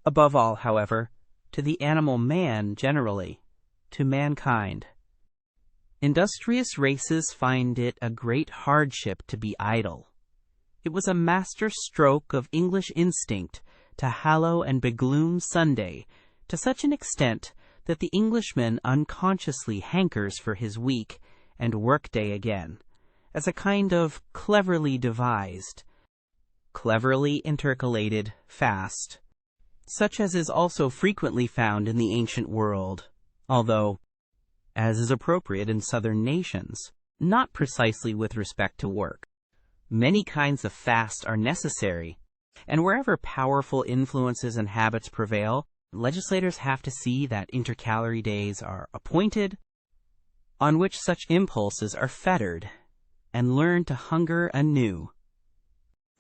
S1: Above all, however, to the animal man generally, to mankind. Industrious races find it a great hardship to be idle. It was a master stroke of English instinct to hallow and begloom Sunday to such an extent that the Englishman unconsciously hankers for his week and work-day again, as a kind of cleverly devised, cleverly intercalated fast, such as is also frequently found in the ancient world, although, as is appropriate in southern nations, not precisely with respect to work. Many kinds of fast are necessary, and wherever powerful influences and habits prevail, legislators have to see that intercalary days are appointed, on which such impulses are fettered, and learn to hunger anew.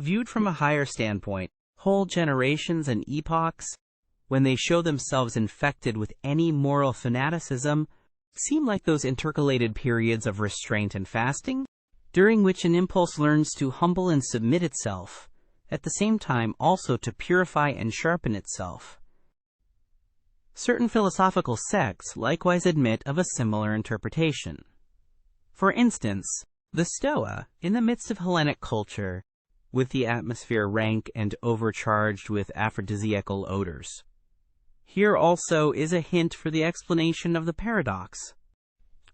S1: Viewed from a higher standpoint, whole generations and epochs, when they show themselves infected with any moral fanaticism, seem like those intercalated periods of restraint and fasting, during which an impulse learns to humble and submit itself, at the same time also to purify and sharpen itself. Certain philosophical sects likewise admit of a similar interpretation. For instance, the Stoa, in the midst of Hellenic culture, with the atmosphere rank and overcharged with aphrodisiacal odors. Here also is a hint for the explanation of the paradox.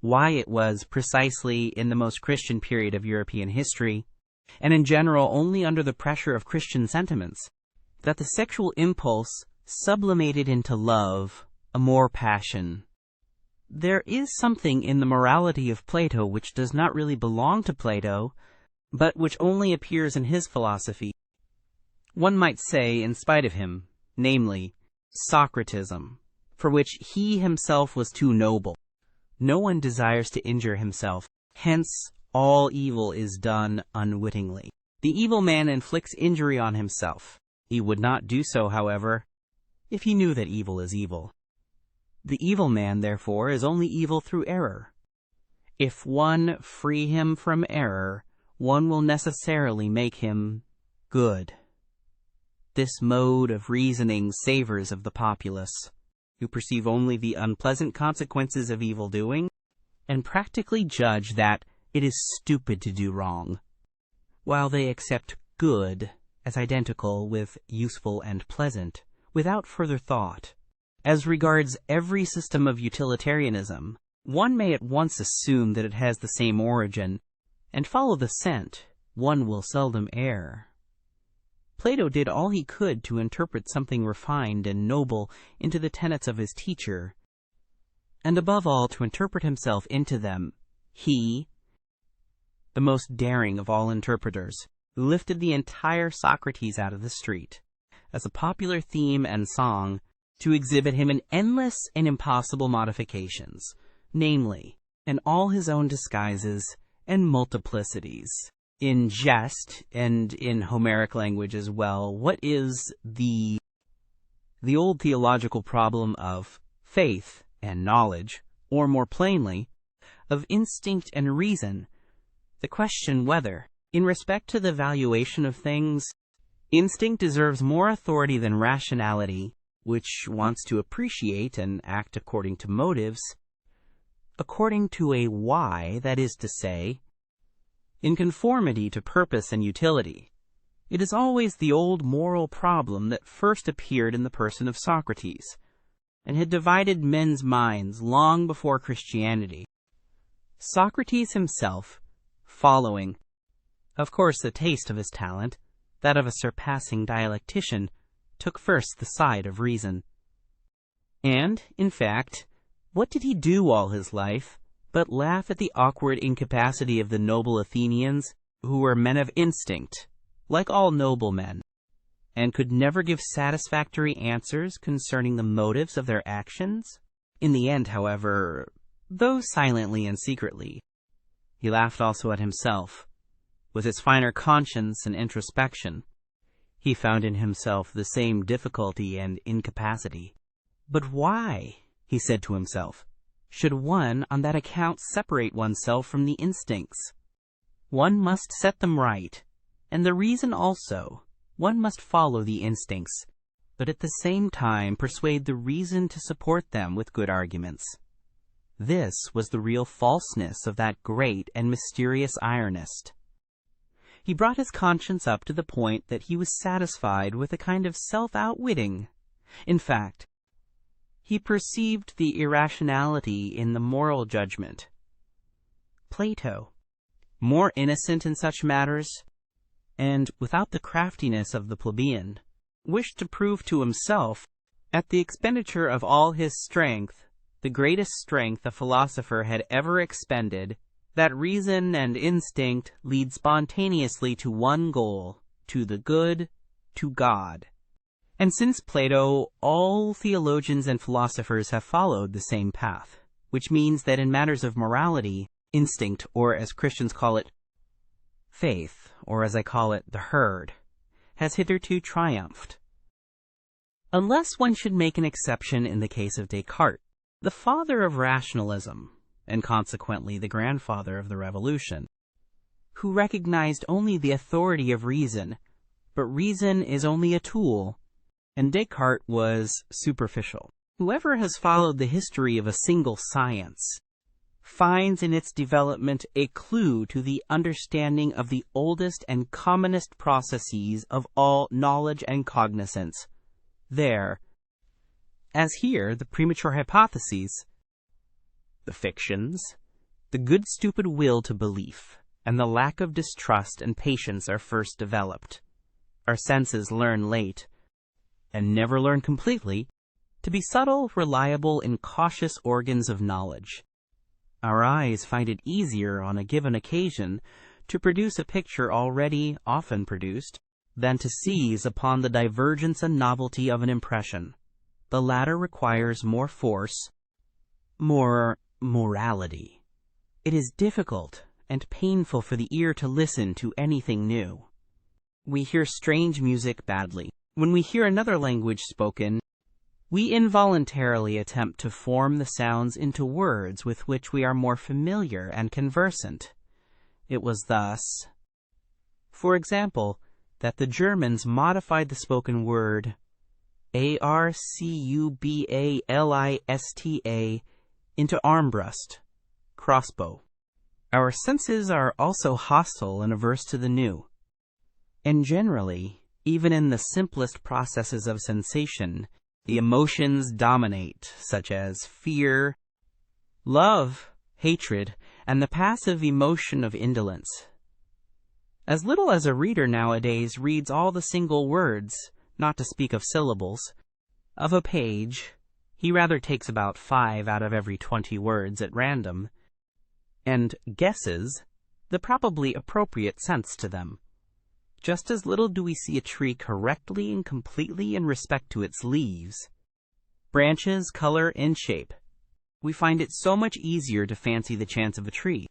S1: Why it was precisely in the most Christian period of European history, and in general only under the pressure of Christian sentiments, that the sexual impulse sublimated into love, amor passion. There is something in the morality of Plato which does not really belong to Plato, but which only appears in his philosophy. One might say in spite of him, namely, Socratism, for which he himself was too noble. No one desires to injure himself, hence all evil is done unwittingly. The evil man inflicts injury on himself. He would not do so, however, if he knew that evil is evil. The evil man, therefore, is only evil through error. If one free him from error, one will necessarily make him good. This mode of reasoning savors of the populace, who perceive only the unpleasant consequences of evil doing, and practically judge that it is stupid to do wrong, while they accept good as identical with useful and pleasant, without further thought. As regards every system of utilitarianism, one may at once assume that it has the same origin, and follow the scent, one will seldom err. Plato did all he could to interpret something refined and noble into the tenets of his teacher, and above all to interpret himself into them. He, the most daring of all interpreters, lifted the entire Socrates out of the street, as a popular theme and song, to exhibit him in endless and impossible modifications, namely, in all his own disguises and multiplicities. In jest, and in Homeric language as well, what is the old theological problem of faith and knowledge, or more plainly, of instinct and reason, the question whether, in respect to the valuation of things, instinct deserves more authority than rationality, which wants to appreciate and act according to motives, according to a why, that is to say, in conformity to purpose and utility. It is always the old moral problem that first appeared in the person of Socrates, and had divided men's minds long before Christianity. Socrates himself, following, of course, the taste of his talent, that of a surpassing dialectician, took first the side of reason. And, in fact, what did he do all his life but laugh at the awkward incapacity of the noble Athenians, who were men of instinct, like all noble men, and could never give satisfactory answers concerning the motives of their actions? In the end, however, though silently and secretly, he laughed also at himself. With his finer conscience and introspection, he found in himself the same difficulty and incapacity. But why, he said to himself, should one on that account separate oneself from the instincts? One must set them right, and the reason also. One must follow the instincts, but at the same time persuade the reason to support them with good arguments. This was the real falseness of that great and mysterious ironist. He brought his conscience up to the point that he was satisfied with a kind of self-outwitting. In fact, he perceived the irrationality in the moral judgment. Plato, more innocent in such matters, and without the craftiness of the plebeian, wished to prove to himself, at the expenditure of all his strength, the greatest strength a philosopher had ever expended, that reason and instinct lead spontaneously to one goal, to the good, to God. And since Plato, all theologians and philosophers have followed the same path, which means that in matters of morality, instinct, or as Christians call it, faith, or as I call it, the herd, has hitherto triumphed. Unless one should make an exception in the case of Descartes, the father of rationalism, and consequently the grandfather of the Revolution, who recognized only the authority of reason, but reason is only a tool, and Descartes was superficial. Whoever has followed the history of a single science finds in its development a clue to the understanding of the oldest and commonest processes of all knowledge and cognizance. There, as here, the premature hypotheses, the fictions, the good stupid will to belief, and the lack of distrust and patience are first developed. Our senses learn late, and never learn completely, to be subtle, reliable, and cautious organs of knowledge. Our eyes find it easier on a given occasion to produce a picture already often produced than to seize upon the divergence and novelty of an impression. The latter requires more force, more morality. It is difficult and painful for the ear to listen to anything new. We hear strange music badly. When we hear another language spoken, we involuntarily attempt to form the sounds into words with which we are more familiar and conversant. It was thus, for example, that the Germans modified the spoken word arcubalista into armbrust, crossbow. Our senses are also hostile and averse to the new, and generally, even in the simplest processes of sensation, the emotions dominate, such as fear, love, hatred, and the passive emotion of indolence. As little as a reader nowadays reads all the single words, not to speak of syllables, of a page, he rather takes about 5 out of every 20 words at random, and guesses the probably appropriate sense to them. Just as little do we see a tree correctly and completely in respect to its leaves, branches, color, and shape. We find it so much easier to fancy the chance of a tree.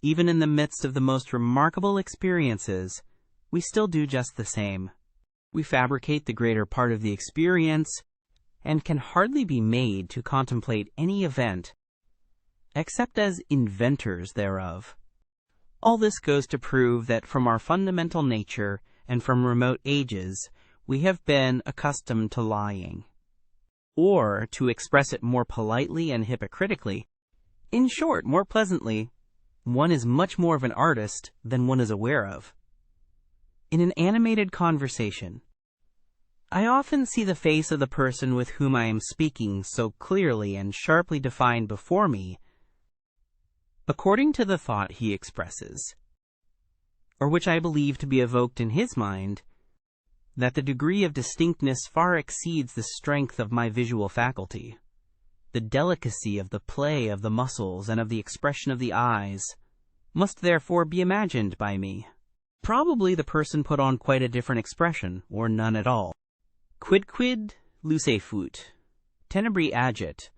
S1: Even in the midst of the most remarkable experiences, we still do just the same. We fabricate the greater part of the experience, and can hardly be made to contemplate any event, except as inventors thereof. All this goes to prove that from our fundamental nature, and from remote ages, we have been accustomed to lying. Or, to express it more politely and hypocritically, in short, more pleasantly, one is much more of an artist than one is aware of. In an animated conversation, I often see the face of the person with whom I am speaking so clearly and sharply defined before me, according to the thought he expresses, or which I believe to be evoked in his mind, that the degree of distinctness far exceeds the strength of my visual faculty. The delicacy of the play of the muscles and of the expression of the eyes must therefore be imagined by me. Probably the person put on quite a different expression, or none at all. Quidquid lucefut, tenebri agit,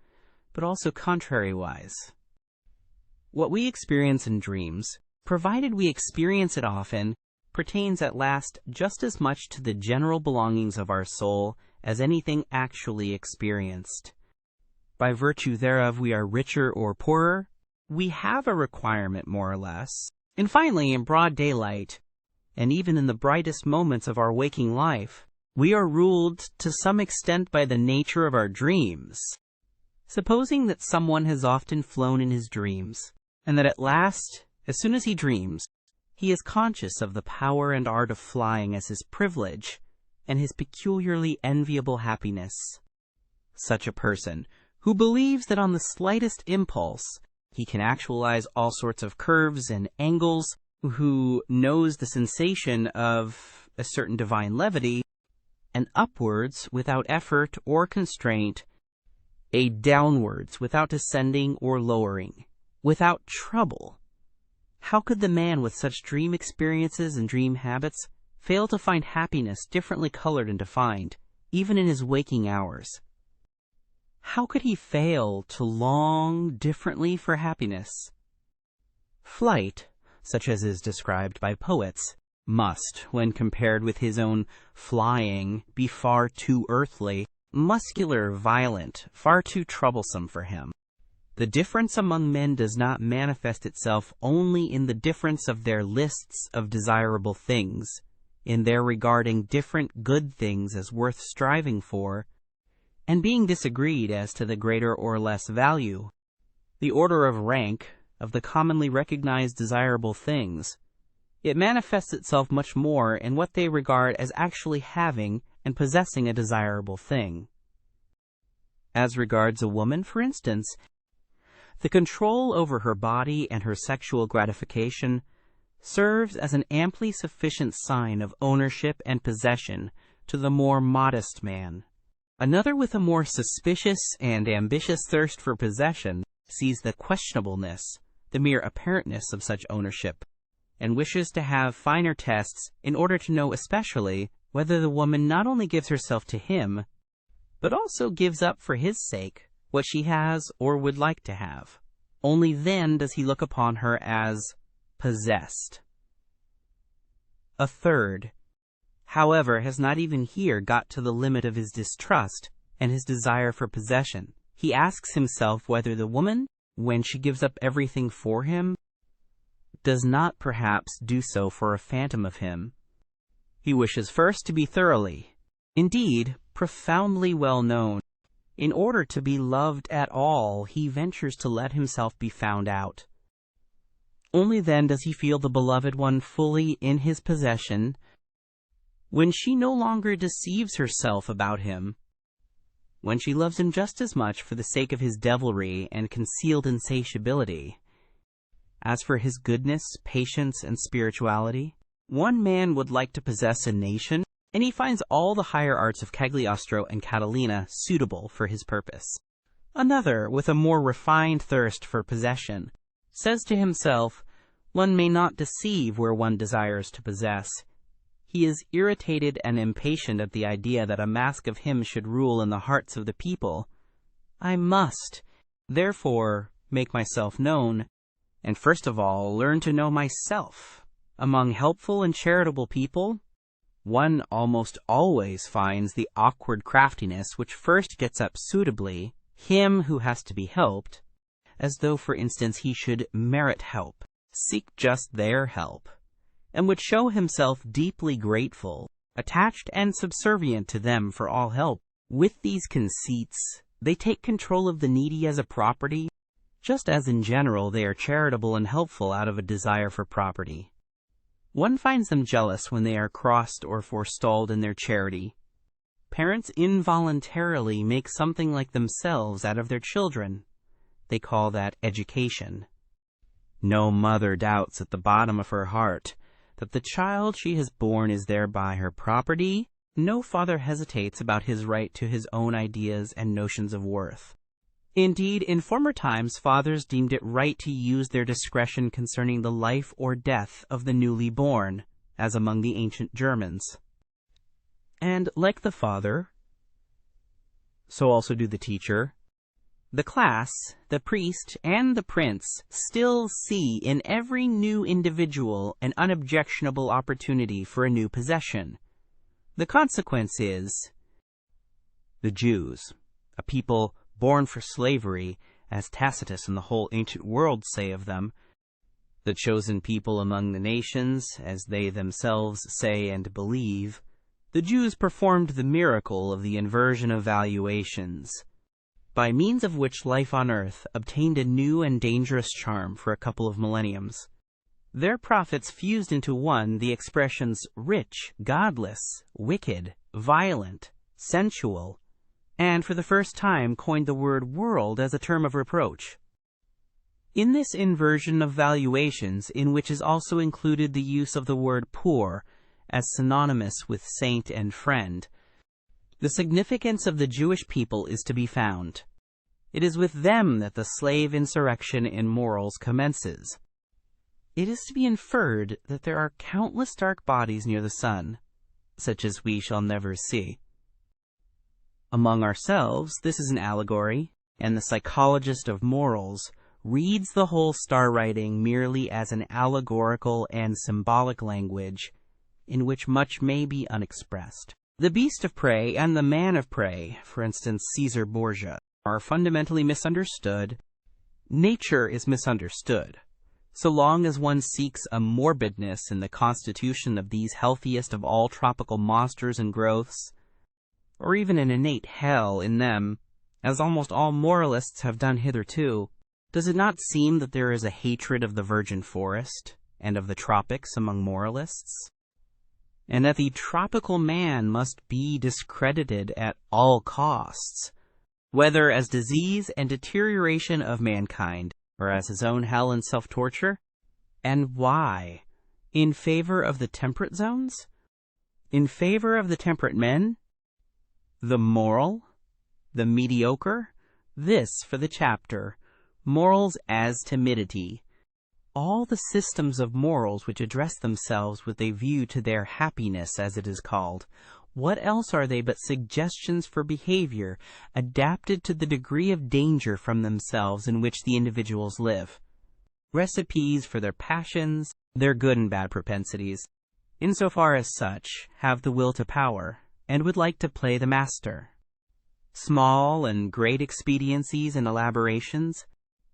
S1: but also contrariwise. What we experience in dreams, provided we experience it often, pertains at last just as much to the general belongings of our soul as anything actually experienced. By virtue thereof we are richer or poorer, we have a requirement more or less. And finally, in broad daylight, and even in the brightest moments of our waking life, we are ruled to some extent by the nature of our dreams. Supposing that someone has often flown in his dreams, and that at last, as soon as he dreams, he is conscious of the power and art of flying as his privilege and his peculiarly enviable happiness. Such a person, who believes that on the slightest impulse he can actualize all sorts of curves and angles, who knows the sensation of a certain divine levity, and upwards without effort or constraint, a downwards without descending or lowering, without trouble. How could the man with such dream experiences and dream habits fail to find happiness differently colored and defined, even in his waking hours? How could he fail to long differently for happiness? Flight, such as is described by poets, must, when compared with his own flying, be far too earthly, muscular, violent, far too troublesome for him. The difference among men does not manifest itself only in the difference of their lists of desirable things, in their regarding different good things as worth striving for, and being disagreed as to the greater or less value, the order of rank of the commonly recognized desirable things. It manifests itself much more in what they regard as actually having and possessing a desirable thing. As regards a woman, for instance, the control over her body and her sexual gratification serves as an amply sufficient sign of ownership and possession to the more modest man. Another with a more suspicious and ambitious thirst for possession sees the questionableness, the mere apparentness of such ownership, and wishes to have finer tests in order to know especially whether the woman not only gives herself to him, but also gives up for his sake what she has or would like to have. Only then does he look upon her as possessed. A third, however, has not even here got to the limit of his distrust and his desire for possession. He asks himself whether the woman, when she gives up everything for him, does not perhaps do so for a phantom of him. He wishes first to be thoroughly, indeed, profoundly well known. In order to be loved at all, he ventures to let himself be found out. Only then does he feel the beloved one fully in his possession, when she no longer deceives herself about him, when she loves him just as much for the sake of his devilry and concealed insatiability, As for his goodness, patience, and spirituality, one man would like to possess a nation, and he finds all the higher arts of Cagliostro and Catalina suitable for his purpose. Another, with a more refined thirst for possession, says to himself, one may not deceive where one desires to possess. He is irritated and impatient at the idea that a mask of him should rule in the hearts of the people. I must, therefore, make myself known, and first of all learn to know myself. Among helpful and charitable people, one almost always finds the awkward craftiness which first gets up suitably him who has to be helped, as though, for instance, he should merit help, seek just their help, and would show himself deeply grateful, attached and subservient to them for all help. With these conceits, they take control of the needy as a property, just as in general they are charitable and helpful out of a desire for property. One finds them jealous when they are crossed or forestalled in their charity. Parents involuntarily make something like themselves out of their children. They call that education. No mother doubts at the bottom of her heart that the child she has borne is thereby her property. No father hesitates about his right to his own ideas and notions of worth. Indeed, in former times, fathers deemed it right to use their discretion concerning the life or death of the newly born, as among the ancient Germans. And like the father, so also do the teacher, the class, the priest, and the prince still see in every new individual an unobjectionable opportunity for a new possession. The consequence is the Jews, a people born for slavery, as Tacitus and the whole ancient world say of them, the chosen people among the nations, as they themselves say and believe, the Jews performed the miracle of the inversion of valuations, by means of which life on earth obtained a new and dangerous charm for a couple of millenniums. Their prophets fused into one the expressions rich, godless, wicked, violent, sensual, and for the first time coined the word world as a term of reproach. In this inversion of valuations, in which is also included the use of the word poor as synonymous with saint and friend, the significance of the Jewish people is to be found. It is with them that the slave insurrection in morals commences. It is to be inferred that there are countless dark bodies near the sun, such as we shall never see. Among ourselves, this is an allegory, and the psychologist of morals reads the whole star writing merely as an allegorical and symbolic language in which much may be unexpressed. The beast of prey and the man of prey, for instance Caesar Borgia, are fundamentally misunderstood. Nature is misunderstood. So long as one seeks a morbidness in the constitution of these healthiest of all tropical monsters and growths, or even an innate hell in them, as almost all moralists have done hitherto, does it not seem that there is a hatred of the virgin forest and of the tropics among moralists? And that the tropical man must be discredited at all costs, whether as disease and deterioration of mankind, or as his own hell and self-torture? And why? In favor of the temperate zones? In favor of the temperate men? The moral? The mediocre? This for the chapter, Morals as Timidity. All the systems of morals which address themselves with a view to their happiness, as it is called, what else are they but suggestions for behavior adapted to the degree of danger from themselves in which the individuals live? Recipes for their passions, their good and bad propensities, insofar as such have the will to power, and would like to play the master. Small and great expediencies and elaborations,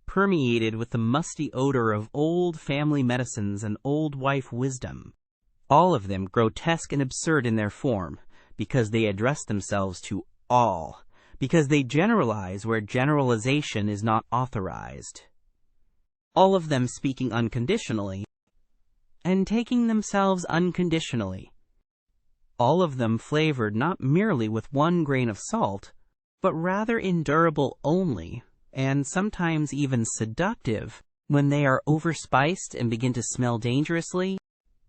S1: permeated with the musty odor of old family medicines and old wife wisdom, all of them grotesque and absurd in their form, because they address themselves to all, because they generalize where generalization is not authorized. All of them speaking unconditionally, and taking themselves unconditionally. All of them flavored not merely with one grain of salt, but rather endurable only, and sometimes even seductive, when they are overspiced and begin to smell dangerously,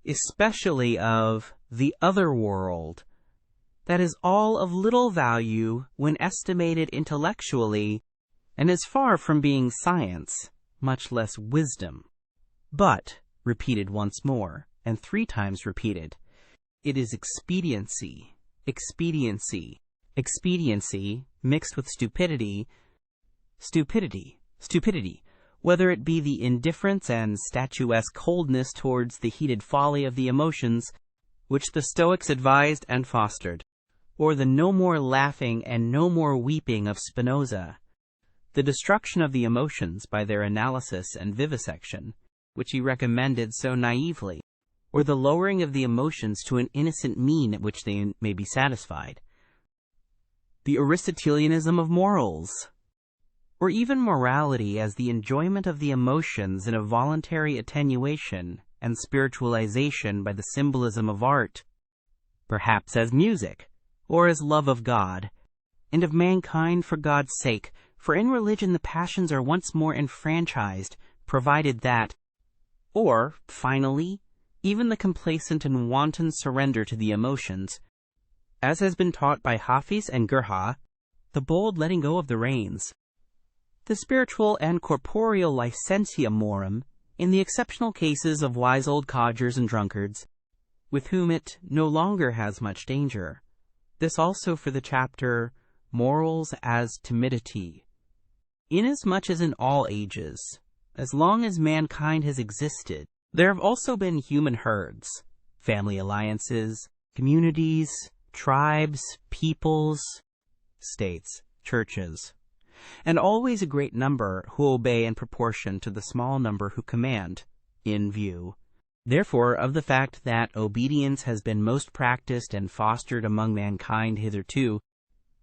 S1: especially of the other world, that is all of little value when estimated intellectually, and is far from being science, much less wisdom. But, repeated once more, and 3 times repeated, it is expediency, expediency, expediency mixed with stupidity, stupidity, stupidity, whether it be the indifference and statuesque coldness towards the heated folly of the emotions which the Stoics advised and fostered, or the no more laughing and no more weeping of Spinoza, the destruction of the emotions by their analysis and vivisection, which he recommended so naively, or the lowering of the emotions to an innocent mean at which they may be satisfied, the Aristotelianism of morals, or even morality as the enjoyment of the emotions in a voluntary attenuation and spiritualization by the symbolism of art, perhaps as music, or as love of God, and of mankind for God's sake, for in religion the passions are once more enfranchised, provided that, or, finally, even the complacent and wanton surrender to the emotions, as has been taught by Hafiz and Gerha, the bold letting go of the reins, the spiritual and corporeal licentia morum, in the exceptional cases of wise old codgers and drunkards, with whom it no longer has much danger. This also for the chapter Morals as Timidity. Inasmuch as in all ages, as long as mankind has existed, there have also been human herds, family alliances, communities, tribes, peoples, states, churches, and always a great number who obey in proportion to the small number who command, in view, therefore, of the fact that obedience has been most practiced and fostered among mankind hitherto,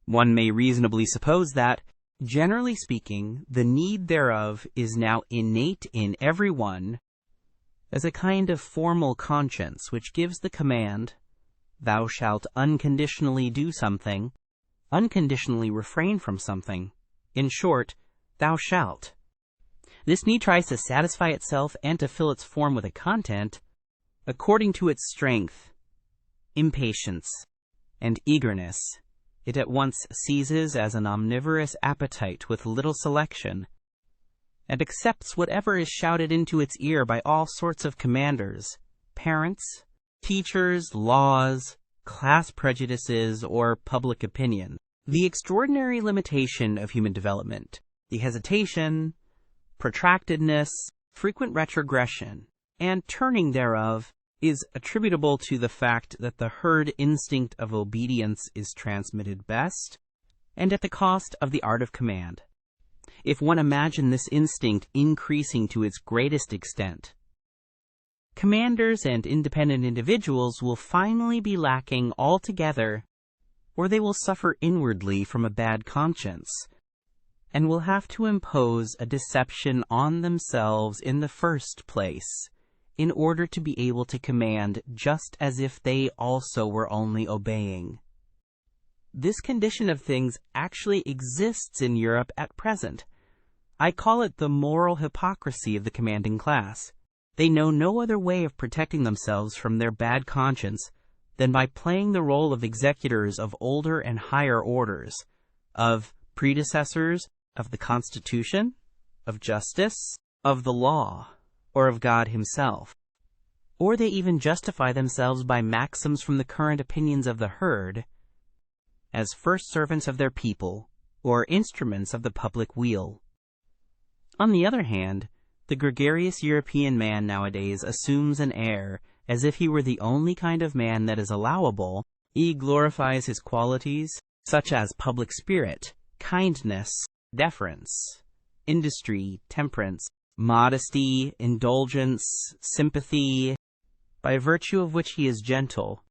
S1: one may reasonably suppose that, generally speaking, the need thereof is now innate in every one, as a kind of formal conscience which gives the command, thou shalt unconditionally do something, unconditionally refrain from something. In short, thou shalt. This need tries to satisfy itself and to fill its form with a content, according to its strength, impatience, and eagerness. It at once seizes as an omnivorous appetite with little selection, and accepts whatever is shouted into its ear by all sorts of commanders, parents, teachers, laws, class prejudices, or public opinion. The extraordinary limitation of human development, the hesitation, protractedness, frequent retrogression, and turning thereof, is attributable to the fact that the herd instinct of obedience is transmitted best, and at the cost of the art of command. If one imagine this instinct increasing to its greatest extent, commanders and independent individuals will finally be lacking altogether, or they will suffer inwardly from a bad conscience, and will have to impose a deception on themselves in the first place, in order to be able to command just as if they also were only obeying. This condition of things actually exists in Europe at present. I call it the moral hypocrisy of the commanding class. They know no other way of protecting themselves from their bad conscience than by playing the role of executors of older and higher orders, of predecessors of the Constitution, of justice, of the law, or of God himself. Or they even justify themselves by maxims from the current opinions of the herd, as first servants of their people, or instruments of the public weal. On the other hand, the gregarious European man nowadays assumes an air as if he were the only kind of man that is allowable. He glorifies his qualities, such as public spirit, kindness, deference, industry, temperance, modesty, indulgence, sympathy, by virtue of which he is gentle,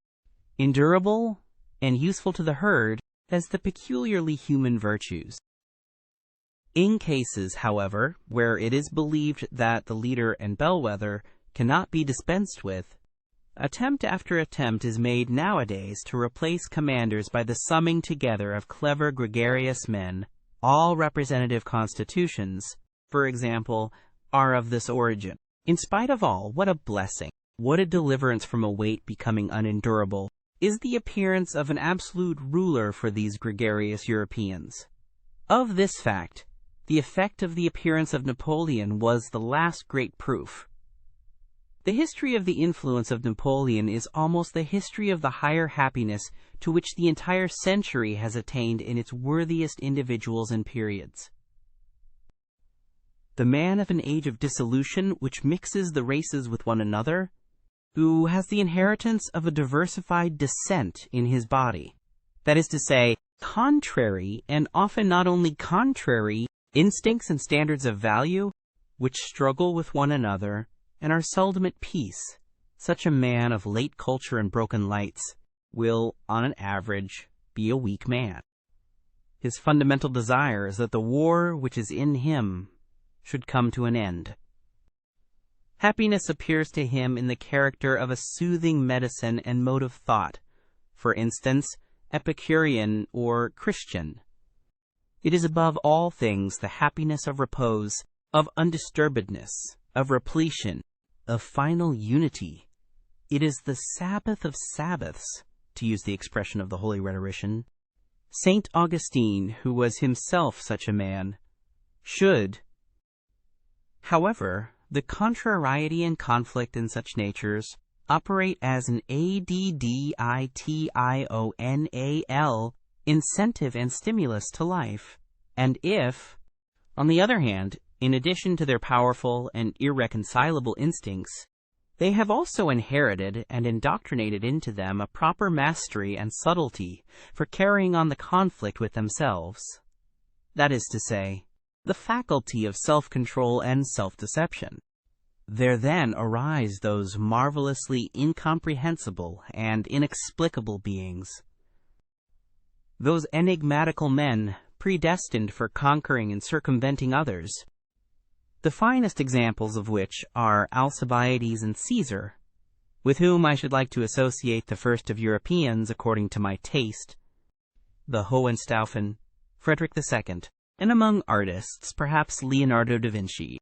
S1: endurable, and useful to the herd, as the peculiarly human virtues. In cases, however, where it is believed that the leader and bellwether cannot be dispensed with, attempt after attempt is made nowadays to replace commanders by the summing together of clever gregarious men, all representative constitutions, for example, are of this origin. In spite of all, what a blessing, what a deliverance from a weight becoming unendurable, is the appearance of an absolute ruler for these gregarious Europeans. Of this fact, the effect of the appearance of Napoleon was the last great proof. The history of the influence of Napoleon is almost the history of the higher happiness to which the entire century has attained in its worthiest individuals and periods. The man of an age of dissolution which mixes the races with one another, who has the inheritance of a diversified descent in his body, that is to say, contrary, and often not only contrary, instincts and standards of value, which struggle with one another, and are seldom at peace. Such a man of late culture and broken lights will, on an average, be a weak man. His fundamental desire is that the war which is in him should come to an end. Happiness appears to him in the character of a soothing medicine and mode of thought, for instance, Epicurean or Christian. It is above all things the happiness of repose, of undisturbedness, of repletion, of final unity. It is the Sabbath of Sabbaths, to use the expression of the holy rhetorician. Saint Augustine, who was himself such a man, should. However, the contrariety and conflict in such natures operate as an additional incentive and stimulus to life. And if, on the other hand, in addition to their powerful and irreconcilable instincts, they have also inherited and indoctrinated into them a proper mastery and subtlety for carrying on the conflict with themselves, that is to say, the faculty of self-control and self-deception, there then arise those marvelously incomprehensible and inexplicable beings, those enigmatical men predestined for conquering and circumventing others, the finest examples of which are Alcibiades and Caesar, with whom I should like to associate the first of Europeans according to my taste, the Hohenstaufen, Friedrich II, and among artists, perhaps Leonardo da Vinci.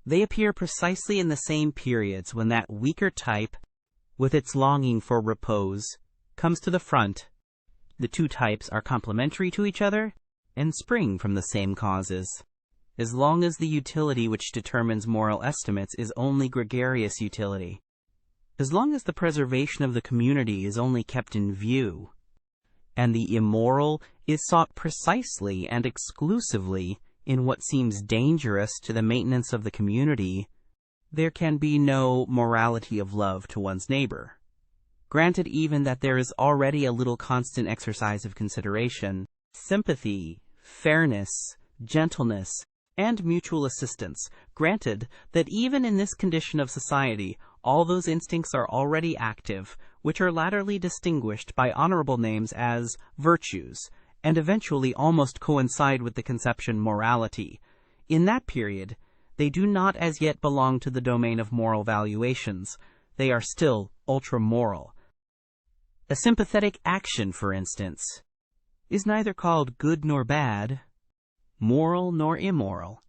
S1: They appear precisely in the same periods when that weaker type, with its longing for repose, comes to the front. The two types are complementary to each other and spring from the same causes. As long as the utility which determines moral estimates is only gregarious utility, as long as the preservation of the community is only kept in view, and the immoral is sought precisely and exclusively in what seems dangerous to the maintenance of the community, there can be no morality of love to one's neighbor. Granted even that there is already a little constant exercise of consideration, sympathy, fairness, gentleness, and mutual assistance, granted that even in this condition of society all those instincts are already active, which are latterly distinguished by honorable names as virtues, and eventually almost coincide with the conception morality. In that period, they do not as yet belong to the domain of moral valuations. They are still ultra-moral. A sympathetic action, for instance, is neither called good nor bad, moral nor immoral,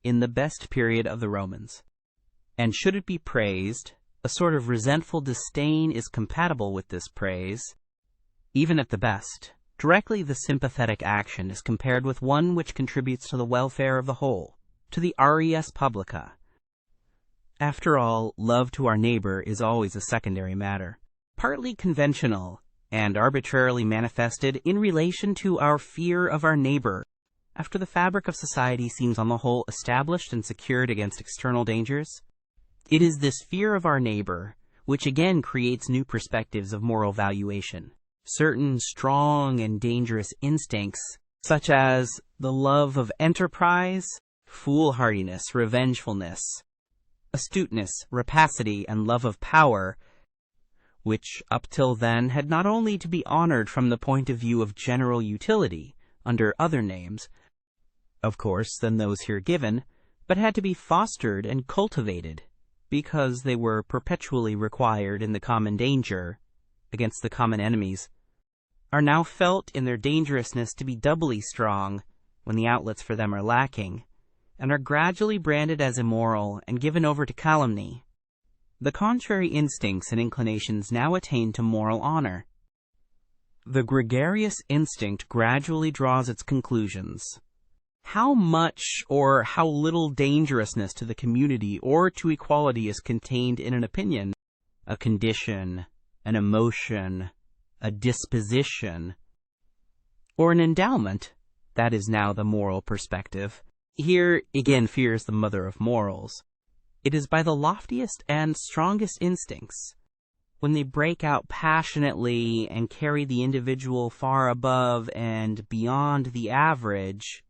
S1: in the best period of the Romans. And should it be praised, a sort of resentful disdain is compatible with this praise. Even at the best, directly the sympathetic action is compared with one which contributes to the welfare of the whole, to the res publica. After all, love to our neighbor is always a secondary matter, partly conventional and arbitrarily manifested in relation to our fear of our neighbor. After the fabric of society seems on the whole established and secured against external dangers, it is this fear of our neighbor which again creates new perspectives of moral valuation. Certain strong and dangerous instincts, such as the love of enterprise, foolhardiness, revengefulness, astuteness, rapacity, and love of power, which up till then had not only to be honored from the point of view of general utility, under other names, of course, than those here given, but had to be fostered and cultivated, because they were perpetually required in the common danger, against the common enemies, are now felt in their dangerousness to be doubly strong when the outlets for them are lacking, and are gradually branded as immoral and given over to calumny. The contrary instincts and inclinations now attain to moral honor. The gregarious instinct gradually draws its conclusions. How much or how little dangerousness to the community or to equality is contained in an opinion, a condition, an emotion, a disposition, or an endowment, that is now the moral perspective. Here, again, fear is the mother of morals. It is by the loftiest and strongest instincts, when they break out passionately and carry the individual far above and beyond the average,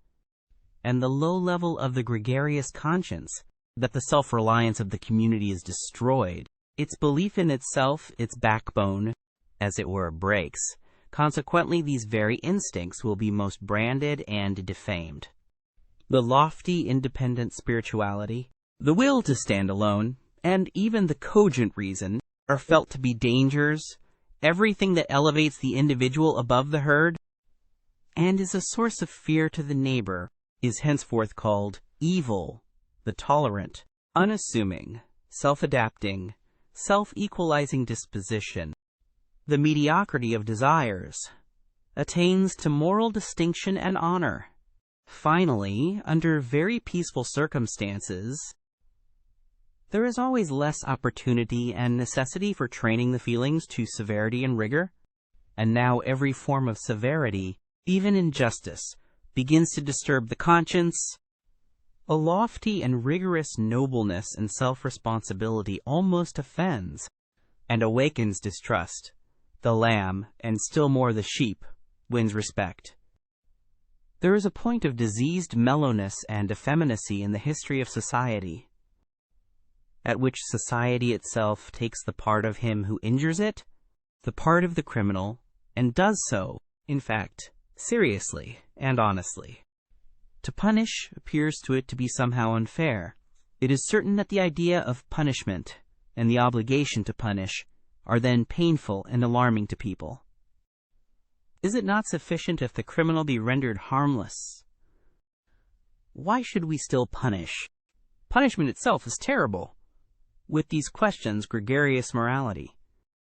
S1: and the low level of the gregarious conscience, that the self-reliance of the community is destroyed. Its belief in itself, its backbone, as it were, breaks. Consequently, these very instincts will be most branded and defamed. The lofty, independent spirituality, the will to stand alone, and even the cogent reason are felt to be dangers, everything that elevates the individual above the herd, and is a source of fear to the neighbor, is henceforth called evil, the tolerant, unassuming, self-adapting, self-equalizing disposition, the mediocrity of desires, attains to moral distinction and honor. Finally, under very peaceful circumstances, there is always less opportunity and necessity for training the feelings to severity and rigor, and now every form of severity, even injustice, begins to disturb the conscience. A lofty and rigorous nobleness and self-responsibility almost offends, and awakens distrust. The lamb, and still more the sheep, wins respect. There is a point of diseased mellowness and effeminacy in the history of society, at which society itself takes the part of him who injures it, the part of the criminal, and does so, in fact, seriously and honestly. To punish appears to it to be somehow unfair. It is certain that the idea of punishment and the obligation to punish are then painful and alarming to people. Is it not sufficient if the criminal be rendered harmless? Why should we still punish? Punishment itself is terrible. With these questions, gregarious morality,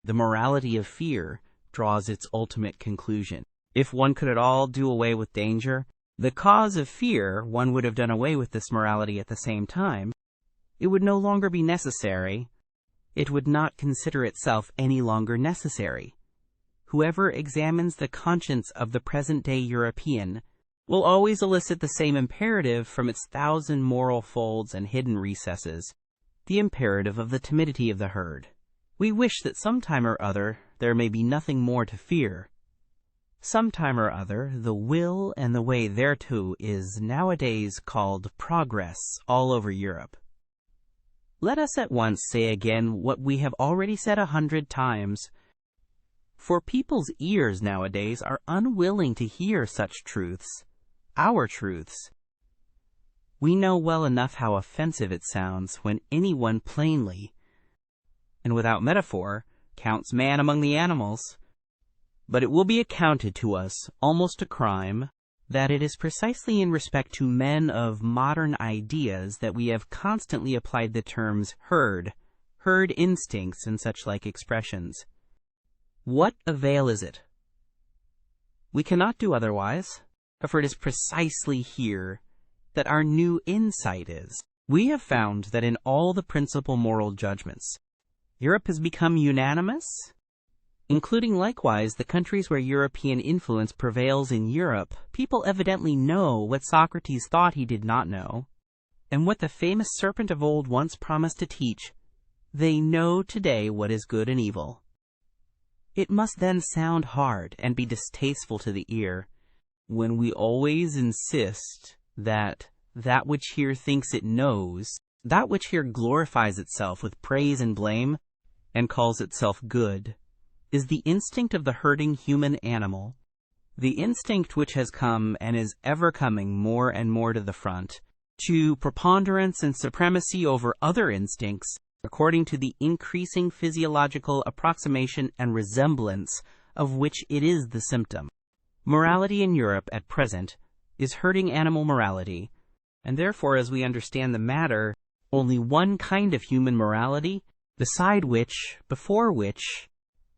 S1: the morality of fear, draws its ultimate conclusion. If one could at all do away with danger, the cause of fear, one would have done away with this morality at the same time. It would no longer be necessary. It would not consider itself any longer necessary. Whoever examines the conscience of the present-day European will always elicit the same imperative from its thousand moral folds and hidden recesses, the imperative of the timidity of the herd. We wish that sometime or other there may be nothing more to fear. Sometime or other the will and the way thereto is nowadays called progress all over Europe. Let us at once say again what we have already said 100 times. For people's ears nowadays are unwilling to hear such truths, our truths. We know well enough how offensive it sounds when anyone plainly, and without metaphor, counts man among the animals. But it will be accounted to us almost a crime that it is precisely in respect to men of modern ideas that we have constantly applied the terms herd instincts, and such like expressions. What avail is it? We cannot do otherwise, for it is precisely here that our new insight is. We have found that in all the principal moral judgments, Europe has become unanimous, including likewise the countries where European influence prevails in Europe. People evidently know what Socrates thought he did not know, and what the famous serpent of old once promised to teach. They know today what is good and evil. It must then sound hard and be distasteful to the ear when we always insist that that which here thinks it knows, that which here glorifies itself with praise and blame, and calls itself good, is the instinct of the herding human animal, the instinct which has come and is ever coming more and more to the front, to preponderance and supremacy over other instincts, according to the increasing physiological approximation and resemblance of which it is the symptom. Morality in Europe at present is herding animal morality, and therefore, as we understand the matter, only one kind of human morality, beside which, before which,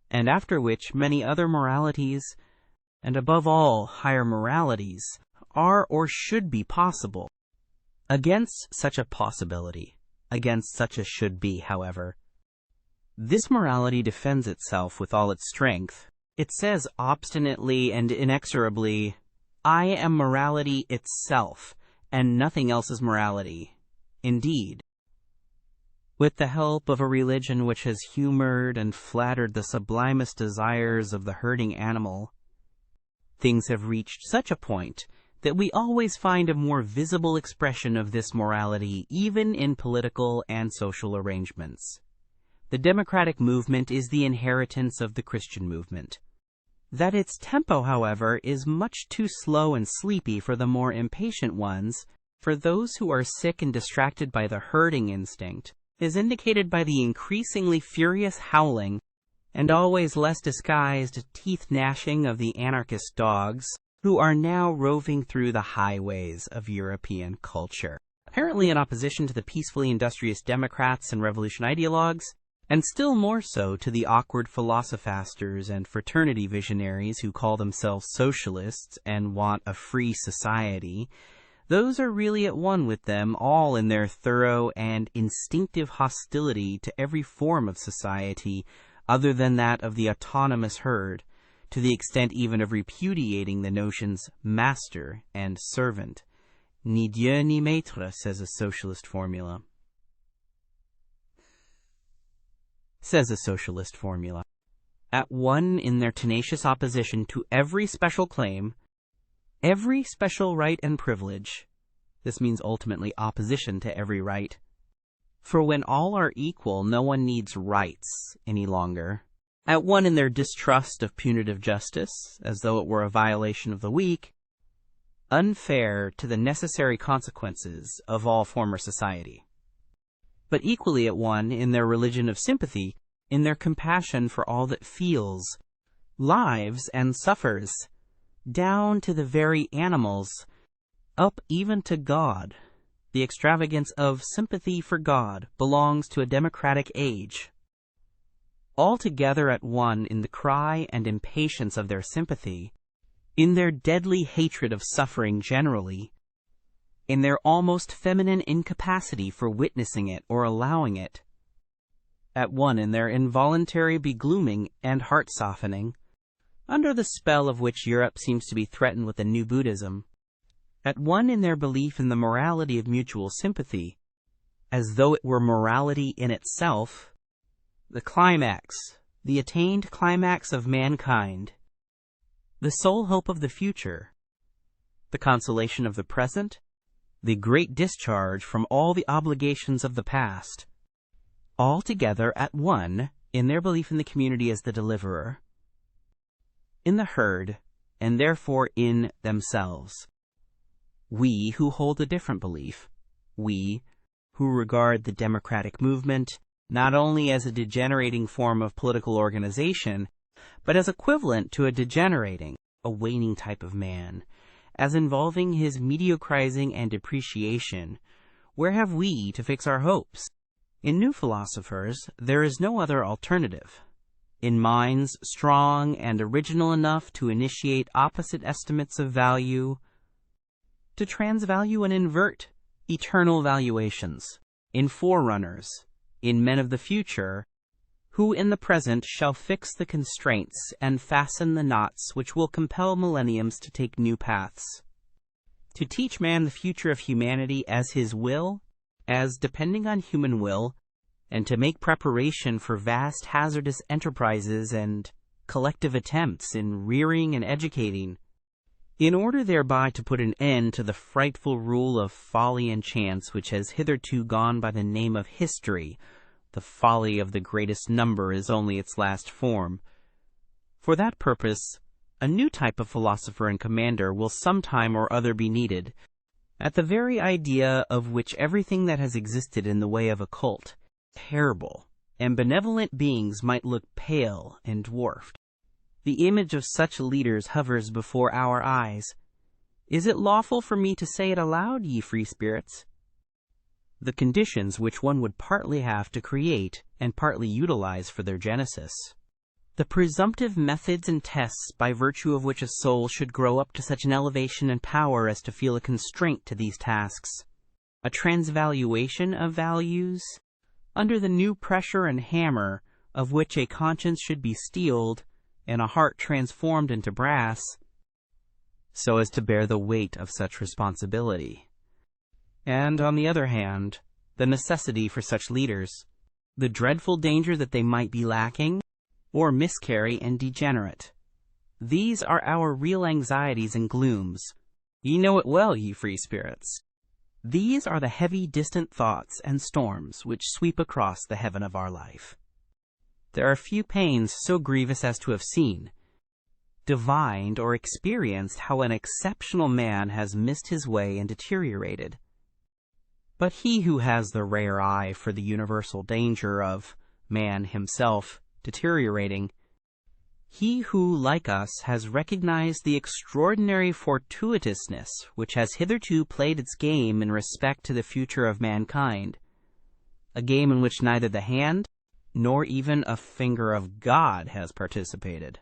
S1: and after which many other moralities, and above all higher moralities, are or should be possible. Against such a possibility, against such a should be, however, this morality defends itself with all its strength. It says obstinately and inexorably, "I am morality itself, and nothing else is morality." Indeed, with the help of a religion which has humored and flattered the sublimest desires of the herding animal, things have reached such a point that we always find a more visible expression of this morality even in political and social arrangements. The democratic movement is the inheritance of the Christian movement. That its tempo, however, is much too slow and sleepy for the more impatient ones, for those who are sick and distracted by the herding instinct, is indicated by the increasingly furious howling and always less disguised teeth gnashing of the anarchist dogs, who are now roving through the highways of European culture, apparently in opposition to the peacefully industrious Democrats and revolution ideologues, and still more so to the awkward philosophasters and fraternity visionaries who call themselves socialists and want a free society. Those are really at one with them all in their thorough and instinctive hostility to every form of society other than that of the autonomous herd, to the extent even of repudiating the notions master and servant. Ni Dieu ni maître, says a socialist formula. At one in their tenacious opposition to every special claim, every special right and privilege. This means ultimately opposition to every right. For when all are equal, no one needs rights any longer. At one in their distrust of punitive justice, as though it were a violation of the weak, unfair to the necessary consequences of all former society. But equally at one in their religion of sympathy, in their compassion for all that feels, lives, and suffers, down to the very animals, up even to God. The extravagance of sympathy for God belongs to a democratic age. Altogether at one in the cry and impatience of their sympathy, in their deadly hatred of suffering generally, in their almost feminine incapacity for witnessing it or allowing it, at one in their involuntary beglooming and heart-softening, under the spell of which Europe seems to be threatened with a new Buddhism, at one in their belief in the morality of mutual sympathy, as though it were morality in itself, the climax, the attained climax of mankind, the sole hope of the future, the consolation of the present, the great discharge from all the obligations of the past, all together at one in their belief in the community as the deliverer, in the herd, and therefore in themselves. We who hold a different belief, we who regard the democratic movement not only as a degenerating form of political organization, but as equivalent to a degenerating, a waning type of man, as involving his mediocrizing and depreciation, where have we to fix our hopes? In new philosophers, there is no other alternative. In minds strong and original enough to initiate opposite estimates of value, to transvalue and invert eternal valuations, in forerunners, in men of the future, who in the present shall fix the constraints and fasten the knots which will compel millenniums to take new paths. To teach man the future of humanity as his will, as depending on human will, and to make preparation for vast hazardous enterprises and collective attempts in rearing and educating, in order thereby to put an end to the frightful rule of folly and chance which has hitherto gone by the name of history. The folly of the greatest number is only its last form. For that purpose, a new type of philosopher and commander will some time or other be needed, at the very idea of which everything that has existed in the way of occult, terrible, and benevolent beings might look pale and dwarfed. The image of such leaders hovers before our eyes. Is it lawful for me to say it aloud, ye free spirits? The conditions which one would partly have to create and partly utilize for their genesis. The presumptive methods and tests by virtue of which a soul should grow up to such an elevation and power as to feel a constraint to these tasks. A transvaluation of values, under the new pressure and hammer of which a conscience should be steeled and a heart transformed into brass, so as to bear the weight of such responsibility. And, on the other hand, the necessity for such leaders, the dreadful danger that they might be lacking, or miscarry and degenerate. These are our real anxieties and glooms. Ye know it well, ye free spirits. These are the heavy, distant thoughts and storms which sweep across the heaven of our life. There are few pains so grievous as to have seen, divined, or experienced how an exceptional man has missed his way and deteriorated. But he who has the rare eye for the universal danger of man himself deteriorating, he who, like us, has recognized the extraordinary fortuitousness which has hitherto played its game in respect to the future of mankind, a game in which neither the hand nor even a finger of God has participated.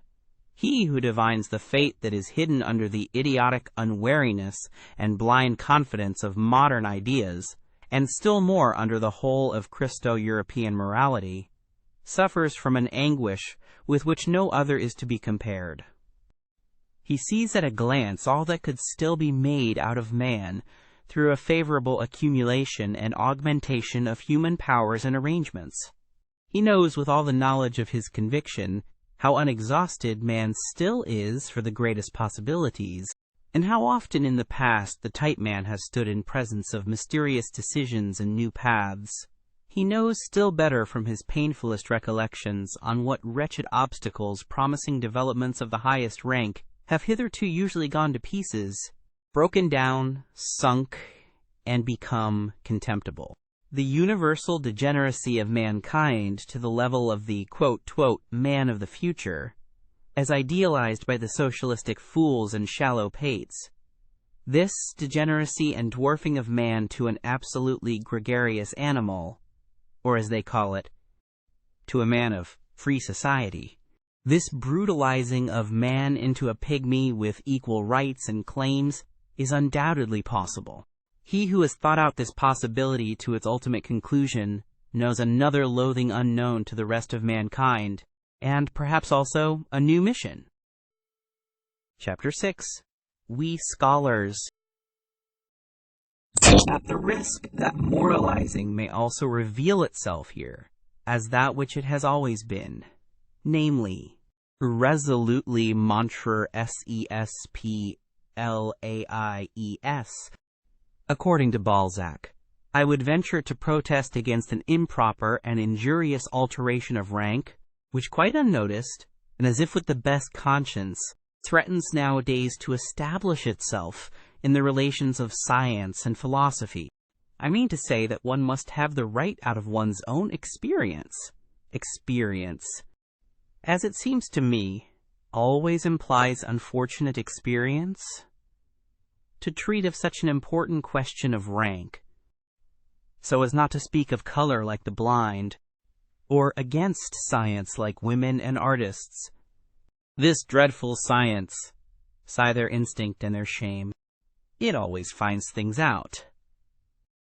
S1: He who divines the fate that is hidden under the idiotic unwariness and blind confidence of modern ideas, and still more under the whole of Christo-European morality, suffers from an anguish with which no other is to be compared. He sees at a glance all that could still be made out of man through a favorable accumulation and augmentation of human powers and arrangements. He knows with all the knowledge of his conviction how unexhausted man still is for the greatest possibilities, and how often in the past the tight man has stood in presence of mysterious decisions and new paths. He knows still better from his painfulest recollections on what wretched obstacles promising developments of the highest rank have hitherto usually gone to pieces, broken down, sunk, and become contemptible. The universal degeneracy of mankind to the level of the "man of the future," as idealized by the socialistic fools and shallow pates. This degeneracy and dwarfing of man to an absolutely gregarious animal, or as they call it, to a man of free society. This brutalizing of man into a pygmy with equal rights and claims is undoubtedly possible. He who has thought out this possibility to its ultimate conclusion knows another loathing unknown to the rest of mankind, and perhaps also a new mission. Chapter 6. We Scholars. At the risk that moralizing may also reveal itself here as that which it has always been, namely, resolutely montre sesplaies, according to Balzac, I would venture to protest against an improper and injurious alteration of rank, which quite unnoticed, and as if with the best conscience, threatens nowadays to establish itself in the relations of science and philosophy. I mean to say that one must have the right out of one's own experience. Experience, as it seems to me, always implies unfortunate experience. To treat of such an important question of rank, so as not to speak of color like the blind, or against science like women and artists. This dreadful science, sigh their instinct and their shame. It always finds things out.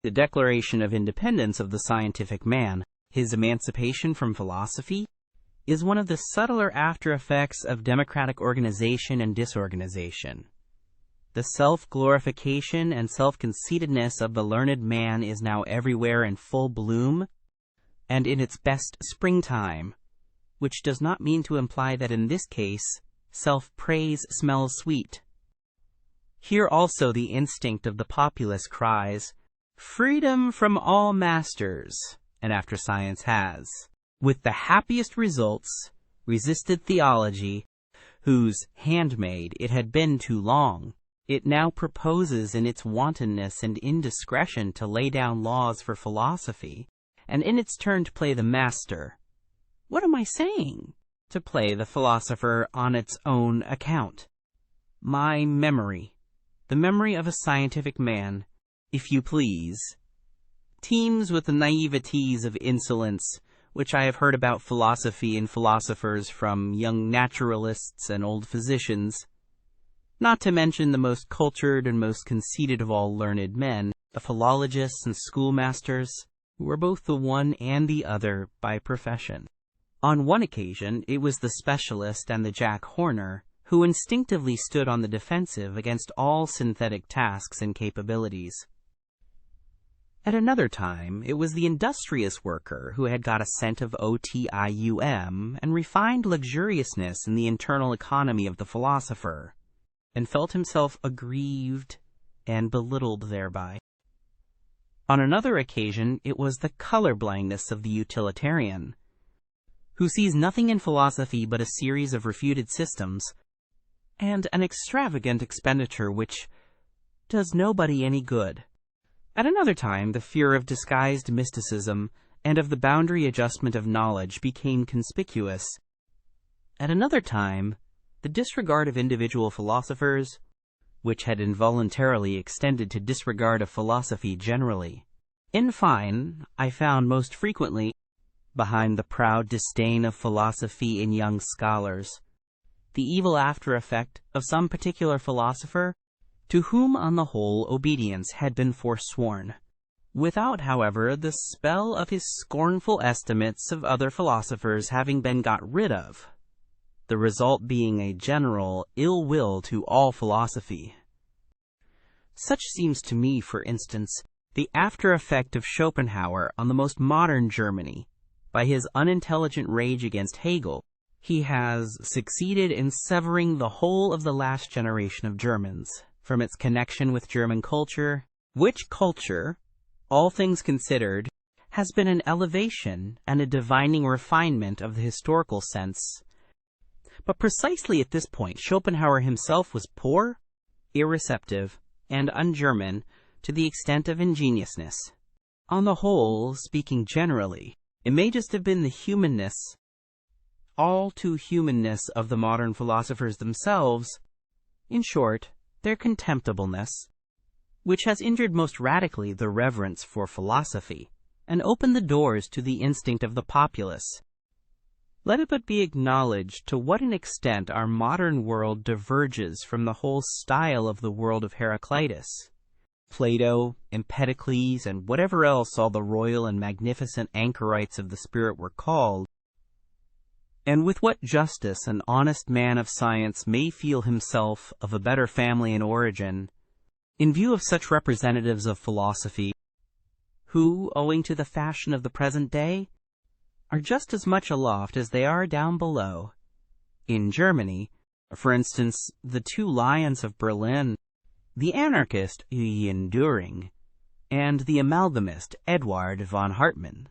S1: The declaration of independence of the scientific man, his emancipation from philosophy, is one of the subtler after-effects of democratic organization and disorganization. The self-glorification and self-conceitedness of the learned man is now everywhere in full bloom, and in its best springtime, which does not mean to imply that in this case, self-praise smells sweet. Here also the instinct of the populace cries, "Freedom from all masters," and after science has, with the happiest results, resisted theology, whose handmaid it had been too long. It now proposes in its wantonness and indiscretion to lay down laws for philosophy, and in its turn to play the master. What am I saying? To play the philosopher on its own account. My memory, the memory of a scientific man, if you please, teems with the naiveties of insolence which I have heard about philosophy and philosophers from young naturalists and old physicians, not to mention the most cultured and most conceited of all learned men, the philologists and schoolmasters, who were both the one and the other by profession. On one occasion, it was the specialist and the Jack Horner who instinctively stood on the defensive against all synthetic tasks and capabilities. At another time, it was the industrious worker who had got a scent of otium and refined luxuriousness in the internal economy of the philosopher, and felt himself aggrieved and belittled thereby. On another occasion, it was the color-blindness of the utilitarian, who sees nothing in philosophy but a series of refuted systems, and an extravagant expenditure which does nobody any good. At another time, the fear of disguised mysticism and of the boundary adjustment of knowledge became conspicuous. At another time, the disregard of individual philosophers, which had involuntarily extended to disregard of philosophy generally. In fine, I found most frequently, behind the proud disdain of philosophy in young scholars, the evil after-effect of some particular philosopher to whom on the whole obedience had been forsworn, without, however, the spell of his scornful estimates of other philosophers having been got rid of, the result being a general ill will to all philosophy. Such seems to me, for instance, the after-effect of Schopenhauer on the most modern Germany. By his unintelligent rage against Hegel, he has succeeded in severing the whole of the last generation of Germans from its connection with German culture, which culture, all things considered, has been an elevation and a divining refinement of the historical sense. But precisely at this point, Schopenhauer himself was poor, irreceptive, and un-German to the extent of ingenuousness. On the whole, speaking generally, it may just have been the humanness, all too humanness of the modern philosophers themselves, in short, their contemptibleness, which has injured most radically the reverence for philosophy, and opened the doors to the instinct of the populace. Let it but be acknowledged to what an extent our modern world diverges from the whole style of the world of Heraclitus, Plato, Empedocles, and whatever else all the royal and magnificent anchorites of the spirit were called, and with what justice an honest man of science may feel himself of a better family and origin, in view of such representatives of philosophy, who, owing to the fashion of the present day, are just as much aloft as they are down below. In Germany, for instance, the two lions of Berlin, the anarchist Ian Düring, and the amalgamist Eduard von Hartmann.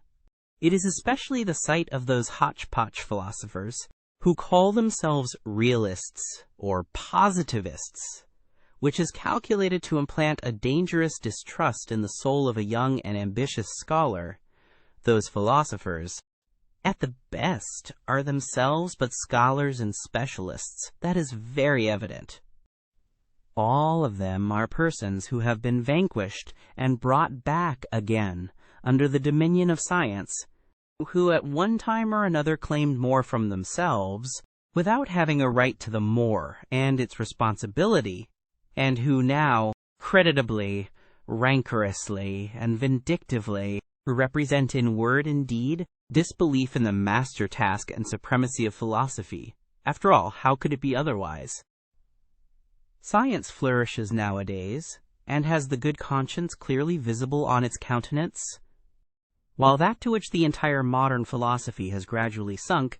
S1: It is especially the sight of those hodgepodge philosophers, who call themselves realists or positivists, which is calculated to implant a dangerous distrust in the soul of a young and ambitious scholar. Those philosophers, at the best, are themselves but scholars and specialists. That is very evident. All of them are persons who have been vanquished and brought back again under the dominion of science, who at one time or another claimed more from themselves, without having a right to the more and its responsibility, and who now, creditably, rancorously, and vindictively, represent in word and deed disbelief in the master task and supremacy of philosophy. After all, how could it be otherwise? Science flourishes nowadays, and has the good conscience clearly visible on its countenance, while that to which the entire modern philosophy has gradually sunk,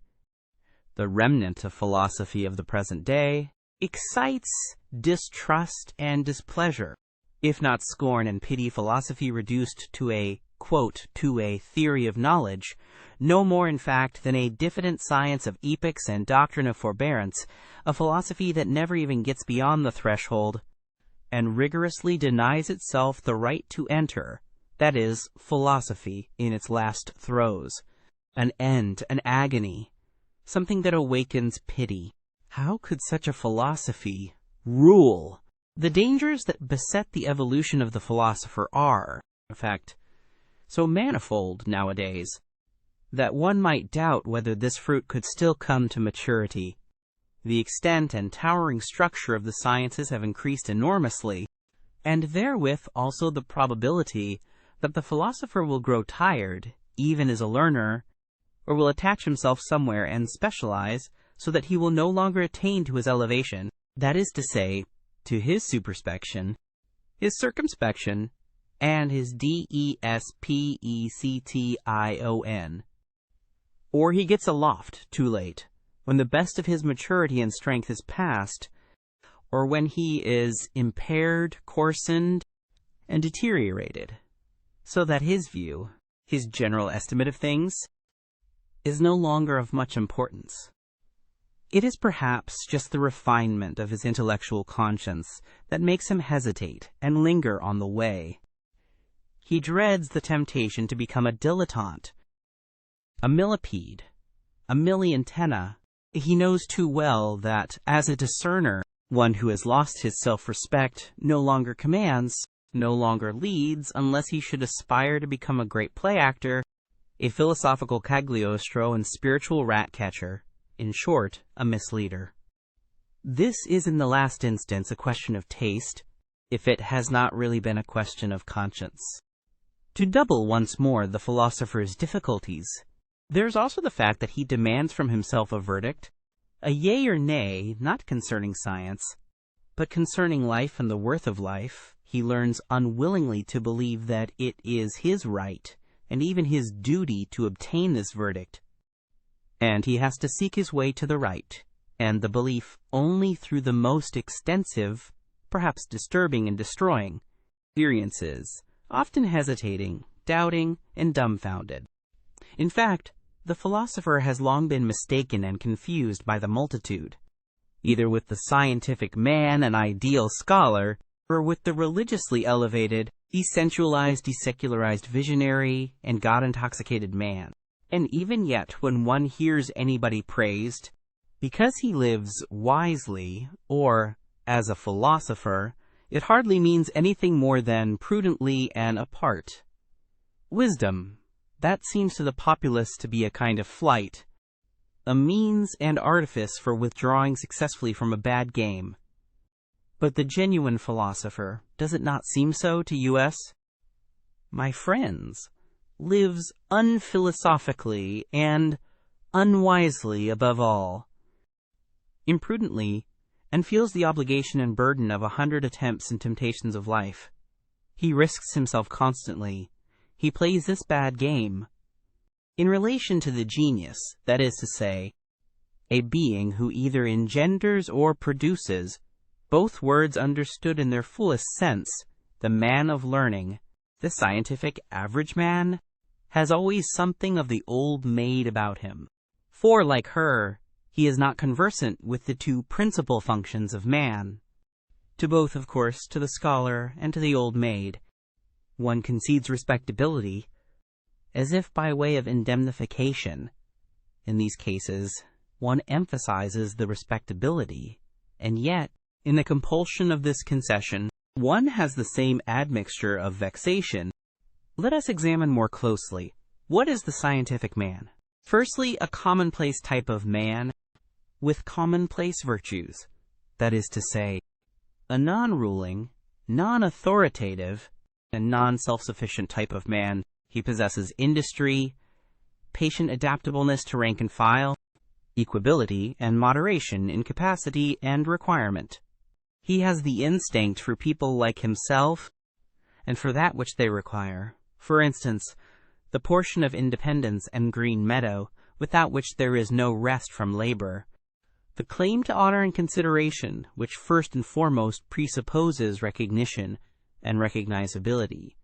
S1: the remnant of philosophy of the present day, excites distrust and displeasure, if not scorn and pity. Philosophy reduced to a, quote, to a theory of knowledge, no more in fact than a diffident science of epochs and doctrine of forbearance, a philosophy that never even gets beyond the threshold, and rigorously denies itself the right to enter, that is, philosophy in its last throes, an end, an agony, something that awakens pity. How could such a philosophy rule The dangers that beset the evolution of the philosopher are, in fact, so manifold nowadays that one might doubt whether this fruit could still come to maturity. The extent and towering structure of the sciences have increased enormously, and therewith also the probability that the philosopher will grow tired, even as a learner, or will attach himself somewhere and specialize so that he will no longer attain to his elevation, that is to say, to his superspection, his circumspection, and his despecition. Or he gets aloft too late, when the best of his maturity and strength is past, or when he is impaired, coarsened, and deteriorated, so that his view, his general estimate of things, is no longer of much importance. It is perhaps just the refinement of his intellectual conscience that makes him hesitate and linger on the way. He dreads the temptation to become a dilettante, a millipede, a milliantenna. He knows too well that, as a discerner, one who has lost his self-respect no longer commands, no longer leads, unless he should aspire to become a great play actor, a philosophical Cagliostro and spiritual rat-catcher, in short, a misleader. This is in the last instance a question of taste, if it has not really been a question of conscience. To double once more the philosopher's difficulties, there's also the fact that he demands from himself a verdict, a yea or nay, not concerning science, but concerning life and the worth of life. He learns unwillingly to believe that it is his right, and even his duty, to obtain this verdict. And he has to seek his way to the right, and the belief only through the most extensive, perhaps disturbing and destroying, experiences, often hesitating, doubting, and dumbfounded. In fact, the philosopher has long been mistaken and confused by the multitude, either with the scientific man and ideal scholar, or with the religiously elevated, desensualized, desecularized visionary, and God-intoxicated man. And even yet, when one hears anybody praised, because he lives wisely, or as a philosopher, it hardly means anything more than prudently and apart. Wisdom, that seems to the populace to be a kind of flight, a means and artifice for withdrawing successfully from a bad game. But the genuine philosopher, does it not seem so to us? My friends, lives unphilosophically and unwisely above all, imprudently, and feels the obligation and burden of 100 attempts and temptations of life. He risks himself constantly. He plays this bad game. In relation to the genius, that is to say, a being who either engenders or produces, both words understood in their fullest sense, the man of learning, the scientific average man, has always something of the old maid about him. For, like her, he is not conversant with the two principal functions of man. To both, of course, to the scholar and to the old maid, one concedes respectability, as if by way of indemnification. In these cases, one emphasizes the respectability, and yet, in the compulsion of this concession, one has the same admixture of vexation. Let us examine more closely. What is the scientific man? Firstly, a commonplace type of man with commonplace virtues. That is to say, a non-ruling, non-authoritative, and non-self-sufficient type of man. He possesses industry, patient adaptableness to rank and file, equability and moderation in capacity and requirement. He has the instinct for people like himself and for that which they require. For instance, the portion of independence and green meadow without which there is no rest from labor. The claim to honor and consideration, which first and foremost presupposes recognition and recognizability.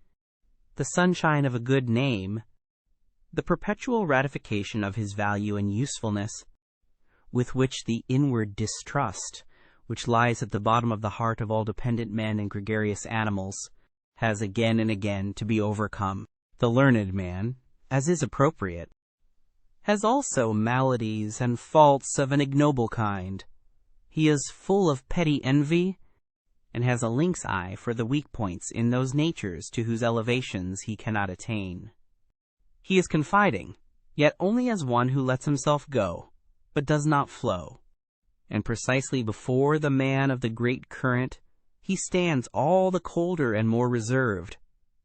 S1: The sunshine of a good name. The perpetual ratification of his value and usefulness, with which the inward distrust, which lies at the bottom of the heart of all dependent men and gregarious animals, has again and again to be overcome. The learned man, as is appropriate, has also maladies and faults of an ignoble kind. He is full of petty envy and has a lynx eye for the weak points in those natures to whose elevations he cannot attain. He is confiding, yet only as one who lets himself go, but does not flow. And precisely before the man of the great current, he stands all the colder and more reserved.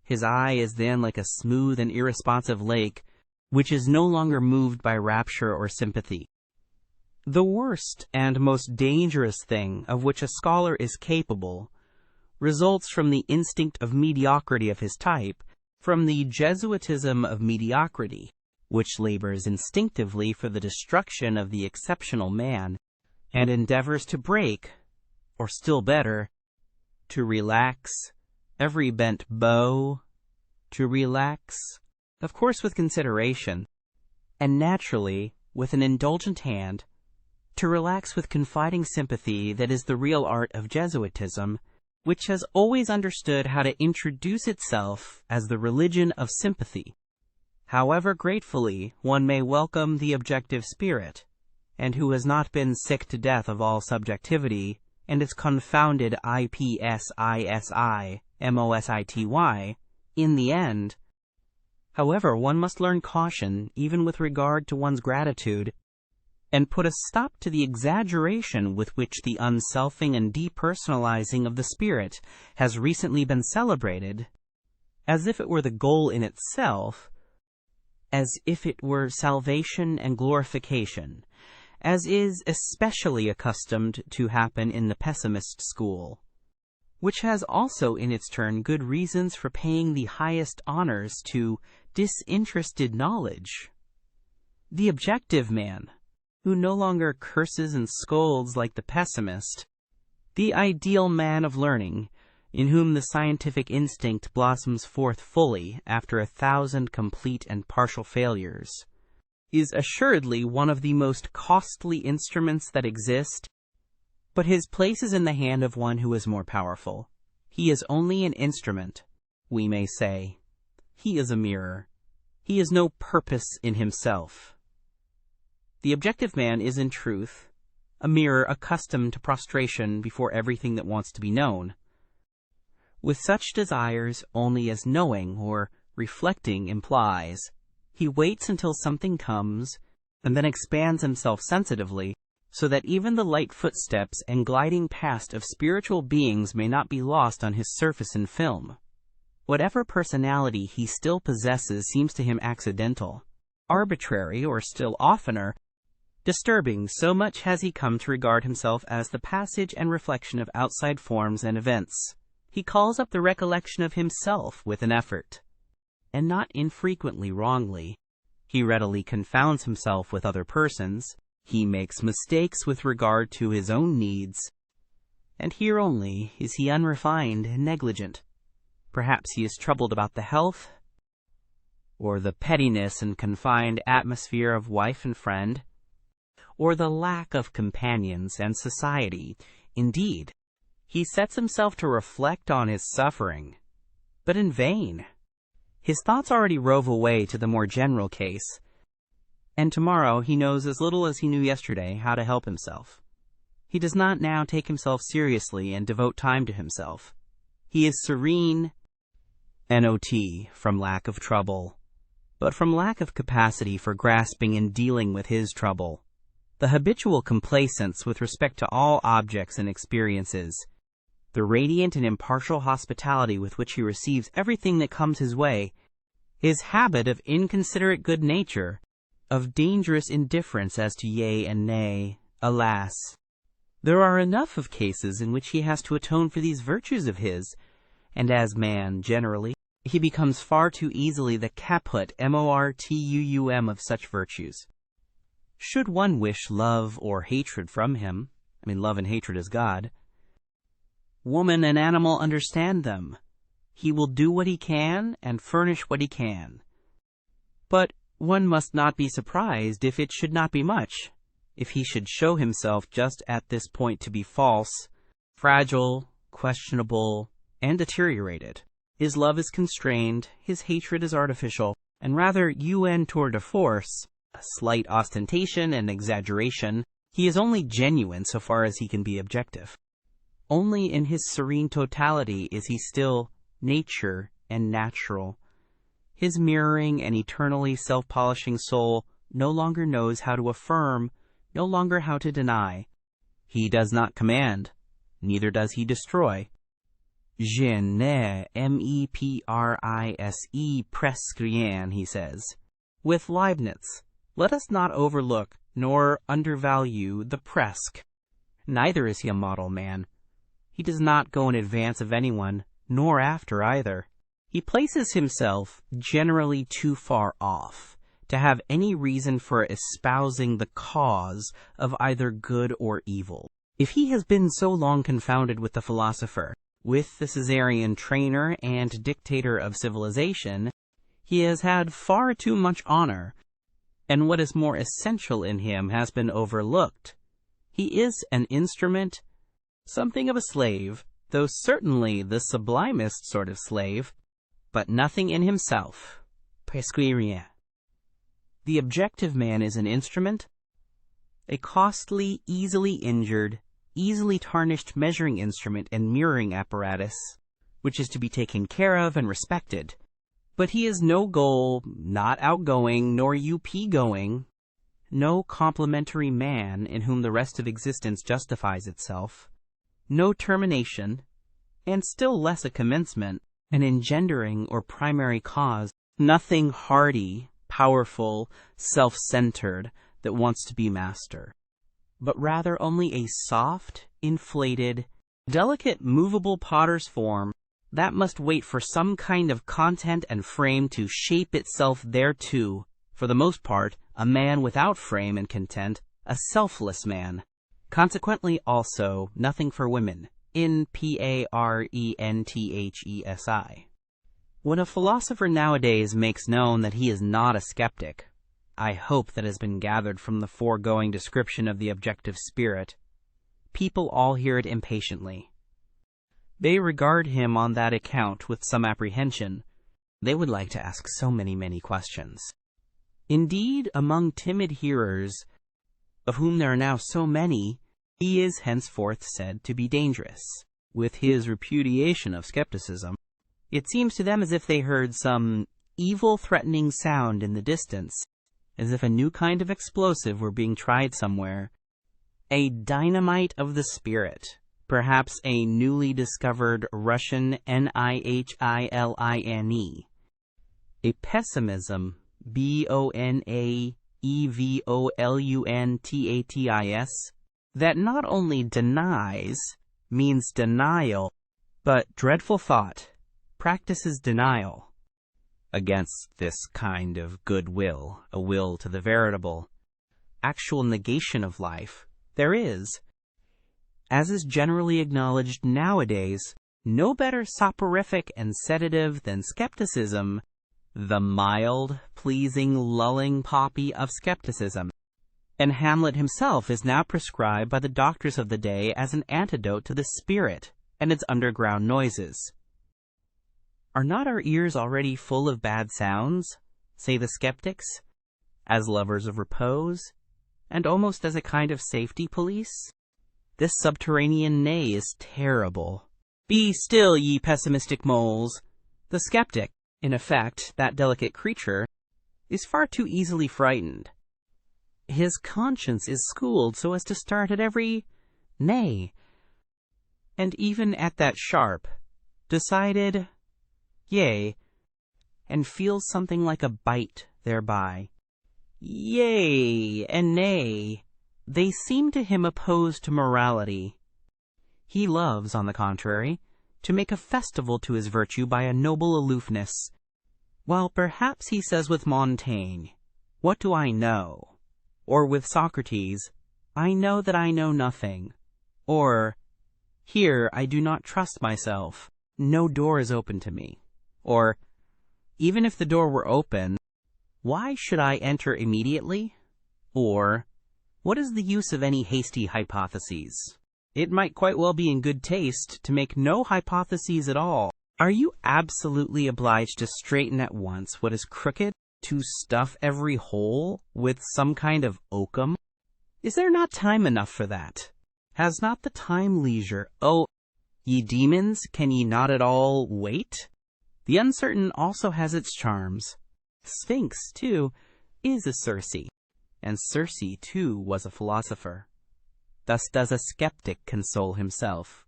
S1: His eye is then like a smooth and irresponsive lake, which is no longer moved by rapture or sympathy. The worst and most dangerous thing of which a scholar is capable results from the instinct of mediocrity of his type, from the Jesuitism of mediocrity, which labors instinctively for the destruction of the exceptional man, and endeavors to break, or still better, to relax, every bent bow, to relax, of course with consideration, and naturally, with an indulgent hand, to relax with confiding sympathy that is the real art of Jesuitism, which has always understood how to introduce itself as the religion of sympathy. However gratefully one may welcome the objective spirit, and who has not been sick to death of all subjectivity and its confounded IPSISI-MOSITY, in the end, however, one must learn caution even with regard to one's gratitude, and put a stop to the exaggeration with which the unselfing and depersonalizing of the spirit has recently been celebrated, as if it were the goal in itself, as if it were salvation and glorification, as is especially accustomed to happen in the pessimist school, which has also in its turn good reasons for paying the highest honors to disinterested knowledge. The objective man, who no longer curses and scolds like the pessimist, the ideal man of learning, in whom the scientific instinct blossoms forth fully after 1,000 complete and partial failures, is assuredly one of the most costly instruments that exist, but his place is in the hand of one who is more powerful. He is only an instrument, we may say. He is a mirror. He has no purpose in himself. The objective man is, in truth, a mirror accustomed to prostration before everything that wants to be known, with such desires only as knowing or reflecting implies. He waits until something comes, and then expands himself sensitively, so that even the light footsteps and gliding past of spiritual beings may not be lost on his surface in film. Whatever personality he still possesses seems to him accidental, arbitrary, or still oftener, disturbing, so much has he come to regard himself as the passage and reflection of outside forms and events. He calls up the recollection of himself with an effort, and not infrequently wrongly. He readily confounds himself with other persons. He makes mistakes with regard to his own needs, and here only is he unrefined and negligent. Perhaps he is troubled about the health, or the pettiness and confined atmosphere of wife and friend, or the lack of companions and society. Indeed, he sets himself to reflect on his suffering, but in vain. His thoughts already rove away to the more general case, and tomorrow he knows as little as he knew yesterday how to help himself. He does not now take himself seriously and devote time to himself. He is serene, not from lack of trouble, but from lack of capacity for grasping and dealing with his trouble. The habitual complacence with respect to all objects and experiences, the radiant and impartial hospitality with which he receives everything that comes his way, his habit of inconsiderate good nature, of dangerous indifference as to yea and nay, alas! There are enough of cases in which he has to atone for these virtues of his, and as man generally, he becomes far too easily the caput mortuum of such virtues. Should one wish love or hatred from him, love and hatred is God, woman and animal understand them. He will do what he can and furnish what he can. But one must not be surprised if it should not be much, if he should show himself just at this point to be false, fragile, questionable, and deteriorated. His love is constrained, his hatred is artificial, and rather un tour de force, a slight ostentation and exaggeration. He is only genuine so far as he can be objective. Only in his serene totality is he still nature and natural. His mirroring and eternally self-polishing soul no longer knows how to affirm, no longer how to deny. He does not command, neither does he destroy. Je ne meprise presque rien, he says. With Leibniz, let us not overlook nor undervalue the presque. Neither is he a model man. He does not go in advance of anyone, nor after either. He places himself generally too far off to have any reason for espousing the cause of either good or evil. If he has been so long confounded with the philosopher, with the Caesarean trainer and dictator of civilization, he has had far too much honor, and what is more essential in him has been overlooked. He is an instrument, something of a slave, though certainly the sublimest sort of slave, but nothing in himself. Presque rien. The objective man is an instrument, a costly, easily injured, easily tarnished measuring instrument and mirroring apparatus, which is to be taken care of and respected. But he is no goal, not outgoing, nor going, no complementary man in whom the rest of existence justifies itself, no termination, and still less a commencement, an engendering or primary cause, nothing hardy, powerful, self-centered that wants to be master, but rather only a soft, inflated, delicate, movable potter's form that must wait for some kind of content and frame to shape itself thereto, for the most part, a man without frame and content, a selfless man. Consequently, also, nothing for women, in PARENTHESI. When a philosopher nowadays makes known that he is not a skeptic, I hope that has been gathered from the foregoing description of the objective spirit, people all hear it impatiently. They regard him on that account with some apprehension. They would like to ask so many questions. Indeed, among timid hearers, of whom there are now so many, he is henceforth said to be dangerous. With his repudiation of skepticism, it seems to them as if they heard some evil-threatening sound in the distance, as if a new kind of explosive were being tried somewhere. A dynamite of the spirit, perhaps a newly discovered Russian NIHILINE, a pessimism, BONAEVOLUNTATIS, that not only denies, means denial, but, dreadful thought, practices denial. Against this kind of goodwill, a will to the veritable, actual negation of life, there is, as is generally acknowledged nowadays, no better soporific and sedative than skepticism, the mild, pleasing, lulling poppy of skepticism. And Hamlet himself is now prescribed by the doctors of the day as an antidote to the spirit and its underground noises. Are not our ears already full of bad sounds, say the skeptics, as lovers of repose, and almost as a kind of safety police? This subterranean neigh is terrible. Be still, ye pessimistic moles. The skeptic, in effect, that delicate creature, is far too easily frightened. His conscience is schooled so as to start at every nay, and even at that sharp, decided yea, and feels something like a bite thereby. Yea and nay, they seem to him opposed to morality. He loves, on the contrary, to make a festival to his virtue by a noble aloofness, while perhaps he says with Montaigne, "What do I know?" Or with Socrates, "I know that I know nothing." Or, "Here I do not trust myself. No door is open to me." Or, "Even if the door were open, why should I enter immediately?" Or, "What is the use of any hasty hypotheses? It might quite well be in good taste to make no hypotheses at all. Are you absolutely obliged to straighten at once what is crooked, to stuff every hole with some kind of oakum? Is there not time enough for that? Has not the time leisure? Oh, Ye demons, can ye not at all wait? The uncertain also has its charms. Sphinx, too, is a Circe, and Circe, too, was a philosopher. Thus does a skeptic console himself,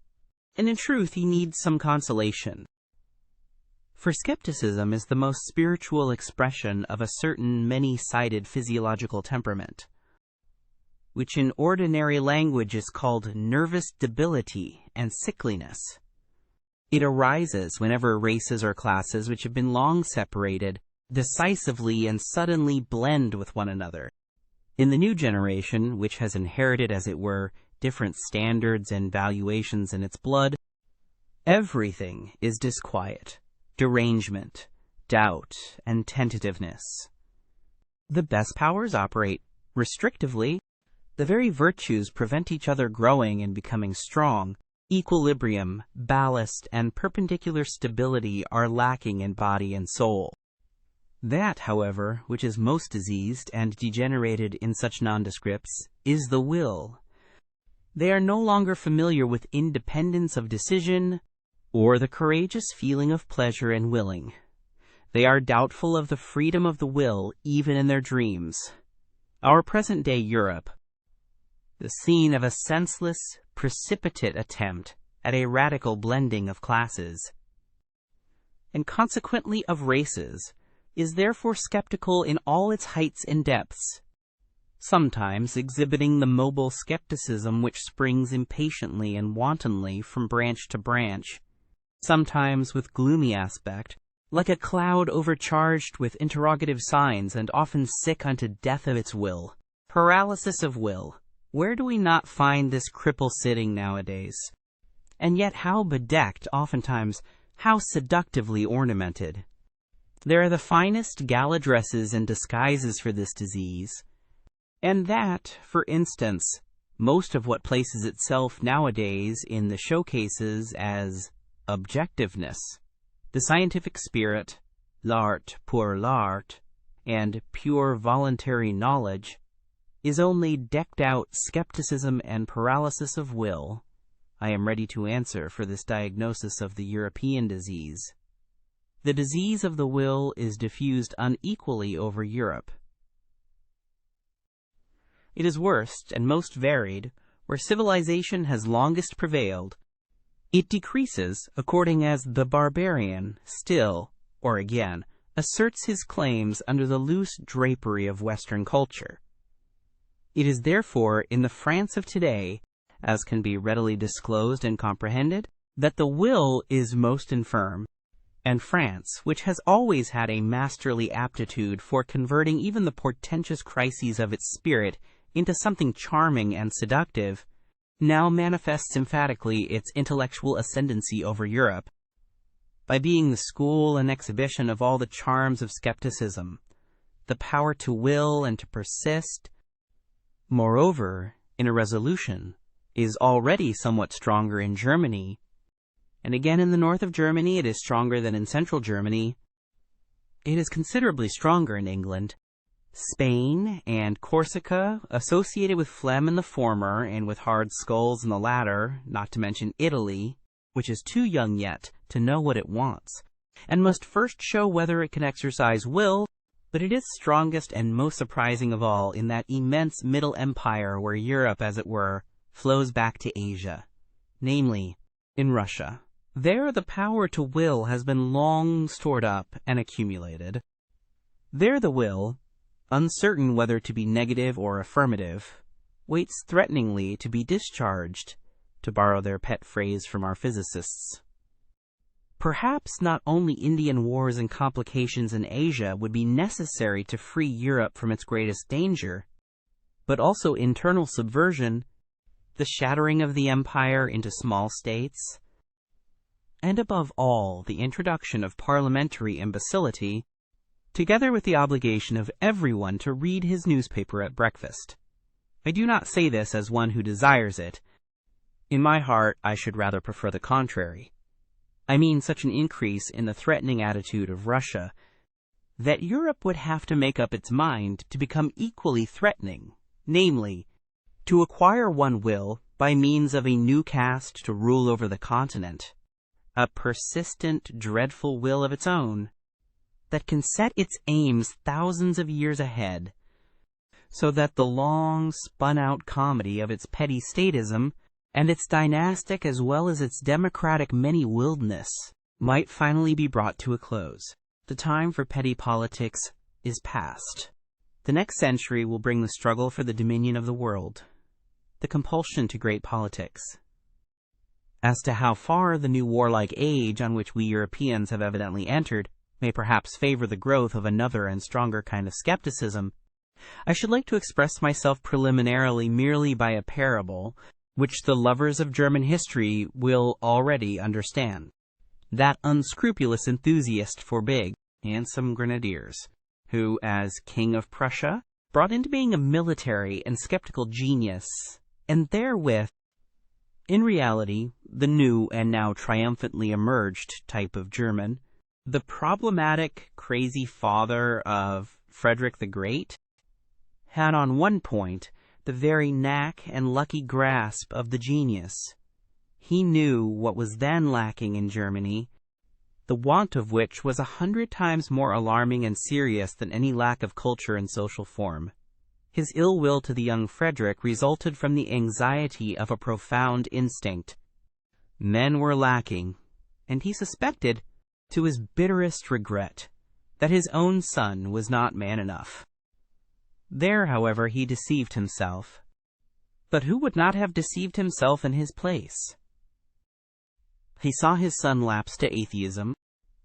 S1: and in truth he needs some consolation. For skepticism is the most spiritual expression of a certain many-sided physiological temperament, which in ordinary language is called nervous debility and sickliness. It arises whenever races or classes which have been long separated decisively and suddenly blend with one another. In the new generation, which has inherited, as it were, different standards and valuations in its blood, everything is disquiet, derangement, doubt, and tentativeness. The best powers operate restrictively. The very virtues prevent each other growing and becoming strong. Equilibrium, ballast, and perpendicular stability are lacking in body and soul. That, however, which is most diseased and degenerated in such nondescripts is the will. They are no longer familiar with independence of decision or the courageous feeling of pleasure in willing. They are doubtful of the freedom of the will even in their dreams. Our present-day Europe, the scene of a senseless, precipitate attempt at a radical blending of classes, and consequently of races, is therefore skeptical in all its heights and depths, sometimes exhibiting the mobile skepticism which springs impatiently and wantonly from branch to branch, sometimes with gloomy aspect, like a cloud overcharged with interrogative signs, and often sick unto death of its will. Paralysis of will. Where do we not find this cripple sitting nowadays? And yet how bedecked, oftentimes, how seductively ornamented. There are the finest gala dresses and disguises for this disease, and that, for instance, most of what places itself nowadays in the showcases as objectiveness, the scientific spirit, l'art pour l'art, and pure voluntary knowledge, is only decked-out skepticism and paralysis of will. I am ready to answer for this diagnosis of the European disease. The disease of the will is diffused unequally over Europe. It is worst and most varied where civilization has longest prevailed. It decreases according as the barbarian still, or again, asserts his claims under the loose drapery of Western culture. It is therefore in the France of today, as can be readily disclosed and comprehended, that the will is most infirm. And France, which has always had a masterly aptitude for converting even the portentous crises of its spirit into something charming and seductive, now manifests emphatically its intellectual ascendancy over Europe, by being the school and exhibition of all the charms of skepticism, the power to will and to persist. Moreover, in a resolution, is already somewhat stronger in Germany, and again in the north of Germany it is stronger than in central Germany. It is considerably stronger in England. Spain and Corsica, associated with phlegm in the former and with hard skulls in the latter, not to mention Italy, which is too young yet to know what it wants, and must first show whether it can exercise will, but it is strongest and most surprising of all in that immense Middle Empire where Europe, as it were, flows back to Asia, namely, in Russia. There the power to will has been long stored up and accumulated. There the will, uncertain whether to be negative or affirmative, waits threateningly to be discharged, to borrow their pet phrase from our physicists. Perhaps not only Indian wars and complications in Asia would be necessary to free Europe from its greatest danger, but also internal subversion, the shattering of the empire into small states, and above all the introduction of parliamentary imbecility, together with the obligation of everyone to read his newspaper at breakfast. I do not say this as one who desires it. In my heart, I should rather prefer the contrary. I mean such an increase in the threatening attitude of Russia that Europe would have to make up its mind to become equally threatening, namely, to acquire one will by means of a new caste to rule over the continent, a persistent, dreadful will of its own that can set its aims thousands of years ahead, so that the long, spun-out comedy of its petty statism and its dynastic as well as its democratic many-willedness might finally be brought to a close. The time for petty politics is past. The next century will bring the struggle for the dominion of the world, the compulsion to great politics. As to how far the new warlike age on which we Europeans have evidently entered may perhaps favor the growth of another and stronger kind of skepticism, I should like to express myself preliminarily merely by a parable which the lovers of German history will already understand. That unscrupulous enthusiast for big, handsome grenadiers, who, as King of Prussia, brought into being a military and skeptical genius, and therewith, in reality, the new and now triumphantly emerged type of German, the problematic, crazy father of Friedrich the Great, had on one point the very knack and lucky grasp of the genius. He knew what was then lacking in Germany, the want of which was 100 times more alarming and serious than any lack of culture and social form. His ill will to the young Friedrich resulted from the anxiety of a profound instinct. Men were lacking, and he suspected, to his bitterest regret, that his own son was not man enough. There, however, he deceived himself. But who would not have deceived himself in his place? He saw his son lapse to atheism,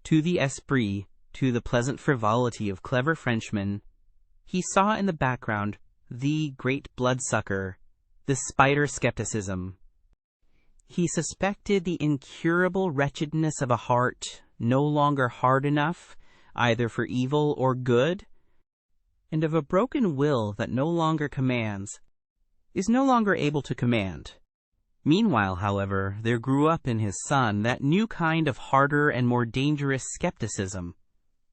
S1: to the esprit, to the pleasant frivolity of clever Frenchmen. He saw in the background the great bloodsucker, the spider skepticism. He suspected the incurable wretchedness of a heart no longer hard enough, either for evil or good, and of a broken will that no longer commands, is no longer able to command. Meanwhile, however, there grew up in his son that new kind of harder and more dangerous skepticism.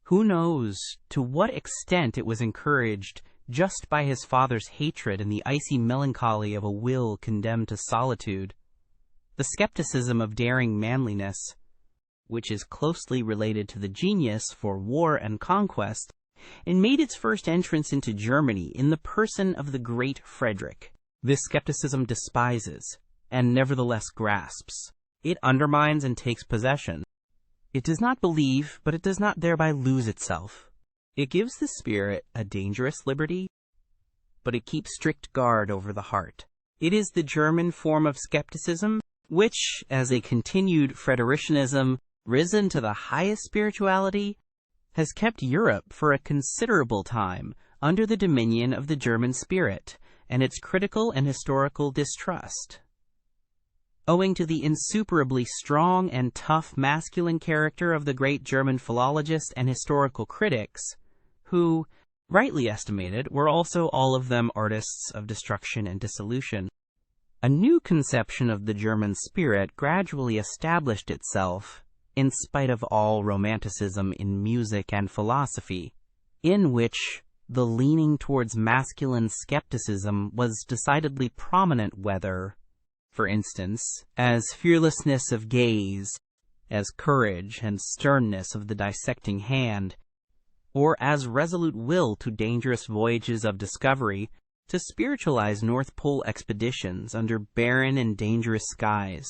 S1: Who knows to what extent it was encouraged just by his father's hatred and the icy melancholy of a will condemned to solitude? The skepticism of daring manliness, which is closely related to the genius for war and conquest, and made its first entrance into Germany in the person of the great Friedrich. This skepticism despises, and nevertheless grasps. It undermines and takes possession. It does not believe, but it does not thereby lose itself. It gives the spirit a dangerous liberty, but it keeps strict guard over the heart. It is the German form of skepticism, which, as a continued Friderichianism, risen to the highest spirituality, has kept Europe for a considerable time under the dominion of the German spirit and its critical and historical distrust. Owing to the insuperably strong and tough masculine character of the great German philologists and historical critics, who, rightly estimated, were also all of them artists of destruction and dissolution, a new conception of the German spirit gradually established itself, in spite of all romanticism in music and philosophy, in which the leaning towards masculine skepticism was decidedly prominent, whether, for instance, as fearlessness of gaze, as courage and sternness of the dissecting hand, or as resolute will to dangerous voyages of discovery, to spiritualize North Pole expeditions under barren and dangerous skies.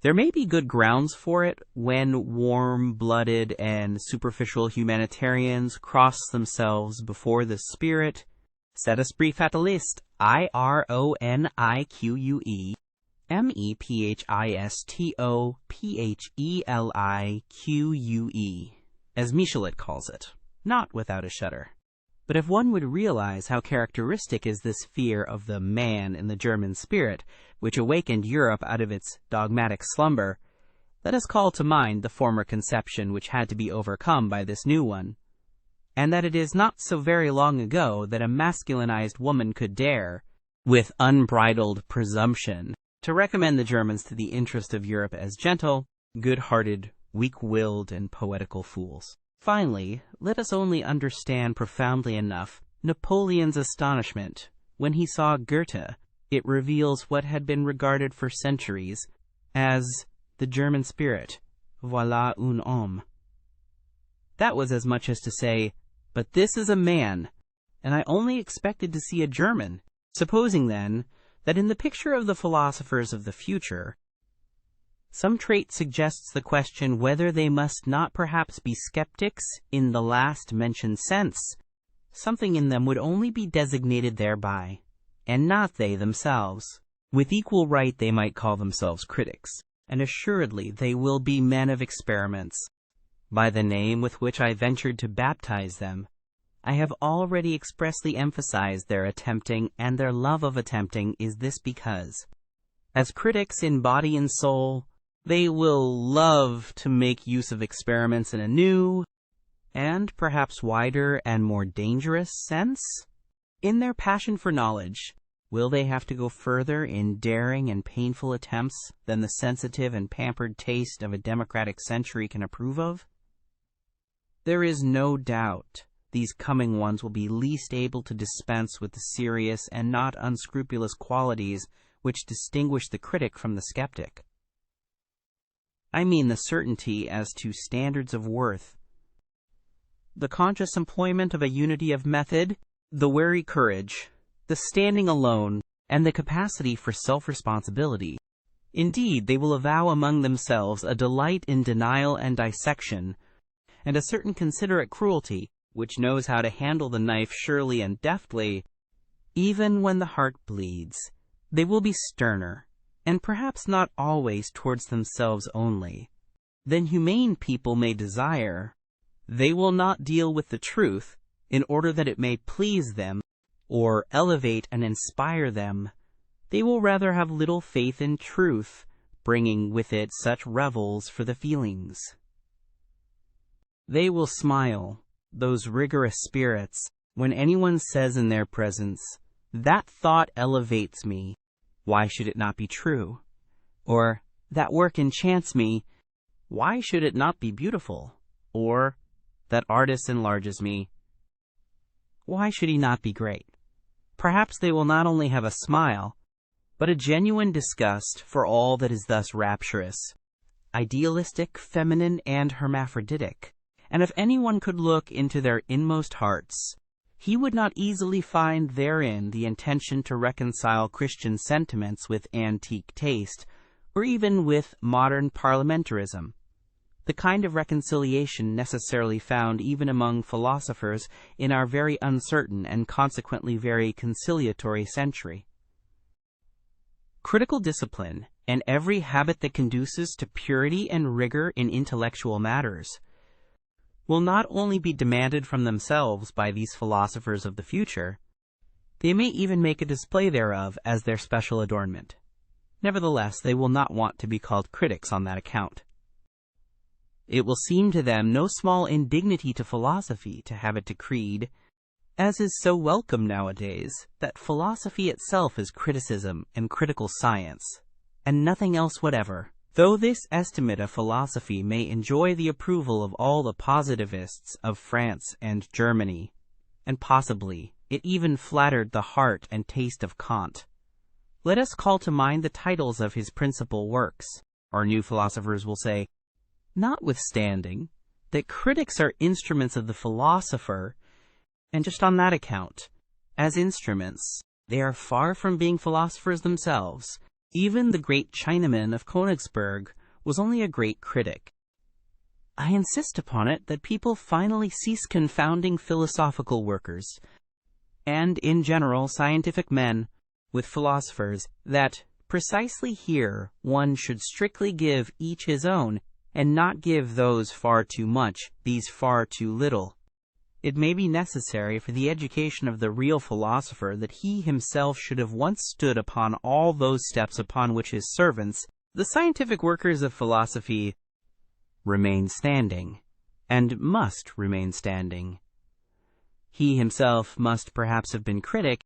S1: There may be good grounds for it when warm-blooded and superficial humanitarians cross themselves before the spirit, cet esprit fataliste, ironique, mephistopheleique, as Michelet calls it, not without a shudder. But if one would realize how characteristic is this fear of the man in the German spirit, which awakened Europe out of its dogmatic slumber, let us call to mind the former conception which had to be overcome by this new one, and that it is not so very long ago that a masculinized woman could dare, with unbridled presumption, to recommend the Germans to the interest of Europe as gentle, good-hearted, weak-willed, and poetical fools. Finally, let us only understand profoundly enough Napoleon's astonishment when he saw Goethe, It reveals what had been regarded for centuries as the German spirit, voilà un homme. That was as much as to say, but this is a man, and I only expected to see a German. Supposing, then, that in the picture of the philosophers of the future, some trait suggests the question whether they must not perhaps be skeptics in the last mentioned sense, something in them would only be designated thereby, and not they themselves. With equal right they might call themselves critics, and assuredly they will be men of experiments. By the name with which I ventured to baptize them, I have already expressly emphasized their attempting, and their love of attempting is this because, as critics in body and soul, they will love to make use of experiments in a new, and perhaps wider and more dangerous sense. In their passion for knowledge, will they have to go further in daring and painful attempts than the sensitive and pampered taste of a democratic century can approve of? There is no doubt these coming ones will be least able to dispense with the serious and not unscrupulous qualities which distinguish the critic from the skeptic. I mean the certainty as to standards of worth, the conscious employment of a unity of method, the wary courage, the standing alone, and the capacity for self-responsibility. Indeed, they will avow among themselves a delight in denial and dissection, and a certain considerate cruelty, which knows how to handle the knife surely and deftly. Even when the heart bleeds, they will be sterner, and perhaps not always towards themselves only, than humane people may desire. They will not deal with the truth in order that it may please them, or elevate and inspire them. They will rather have little faith in truth, bringing with it such revels for the feelings. They will smile, those rigorous spirits, when anyone says in their presence, "That thought elevates me. Why should it not be true?" Or, "That work enchants me. Why should it not be beautiful?" Or, "That artist enlarges me. Why should he not be great?" Perhaps they will not only have a smile, but a genuine disgust for all that is thus rapturous, idealistic, feminine, and hermaphroditic. And if anyone could look into their inmost hearts, he would not easily find therein the intention to reconcile Christian sentiments with antique taste, or even with modern parliamentarism, the kind of reconciliation necessarily found even among philosophers in our very uncertain and consequently very conciliatory century. Critical discipline, and every habit that conduces to purity and rigor in intellectual matters, will not only be demanded from themselves by these philosophers of the future, they may even make a display thereof as their special adornment. Nevertheless, they will not want to be called critics on that account. It will seem to them no small indignity to philosophy to have it decreed, as is so welcome nowadays, that philosophy itself is criticism and critical science, and nothing else whatever. Though this estimate of philosophy may enjoy the approval of all the positivists of France and Germany, and possibly it even flattered the heart and taste of Kant, let us call to mind the titles of his principal works. Our new philosophers will say, notwithstanding that critics are instruments of the philosopher, and just on that account, as instruments, they are far from being philosophers themselves. Even the great Chinaman of Königsberg was only a great critic. I insist upon it that people finally cease confounding philosophical workers, and in general scientific men, with philosophers, that precisely here one should strictly give each his own, and not give those far too much, these far too little. It may be necessary for the education of the real philosopher that he himself should have once stood upon all those steps upon which his servants, the scientific workers of philosophy, remain standing, and must remain standing. He himself must perhaps have been critic,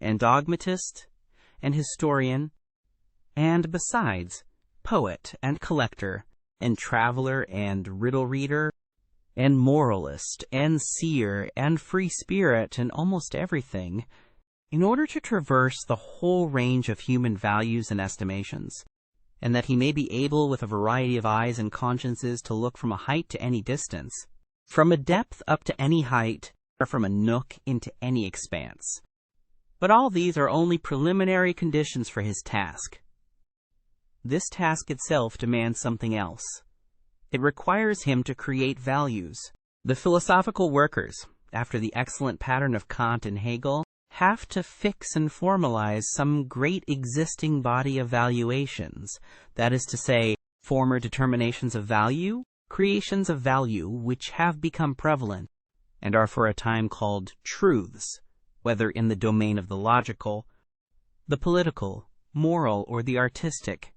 S1: and dogmatist, and historian, and besides, poet and collector, and traveler and riddle reader, and moralist, and seer, and free spirit, and almost everything. in order to traverse the whole range of human values and estimations, and that he may be able with a variety of eyes and consciences to look from a height to any distance, from a depth up to any height, or from a nook into any expanse. But all these are only preliminary conditions for his task. This task itself demands something else. It requires him to create values. The philosophical workers, after the excellent pattern of Kant and Hegel, have to fix and formalize some great existing body of valuations, that is to say, former determinations of value, creations of value which have become prevalent, and are for a time called truths, whether in the domain of the logical, the political, moral, or the artistic.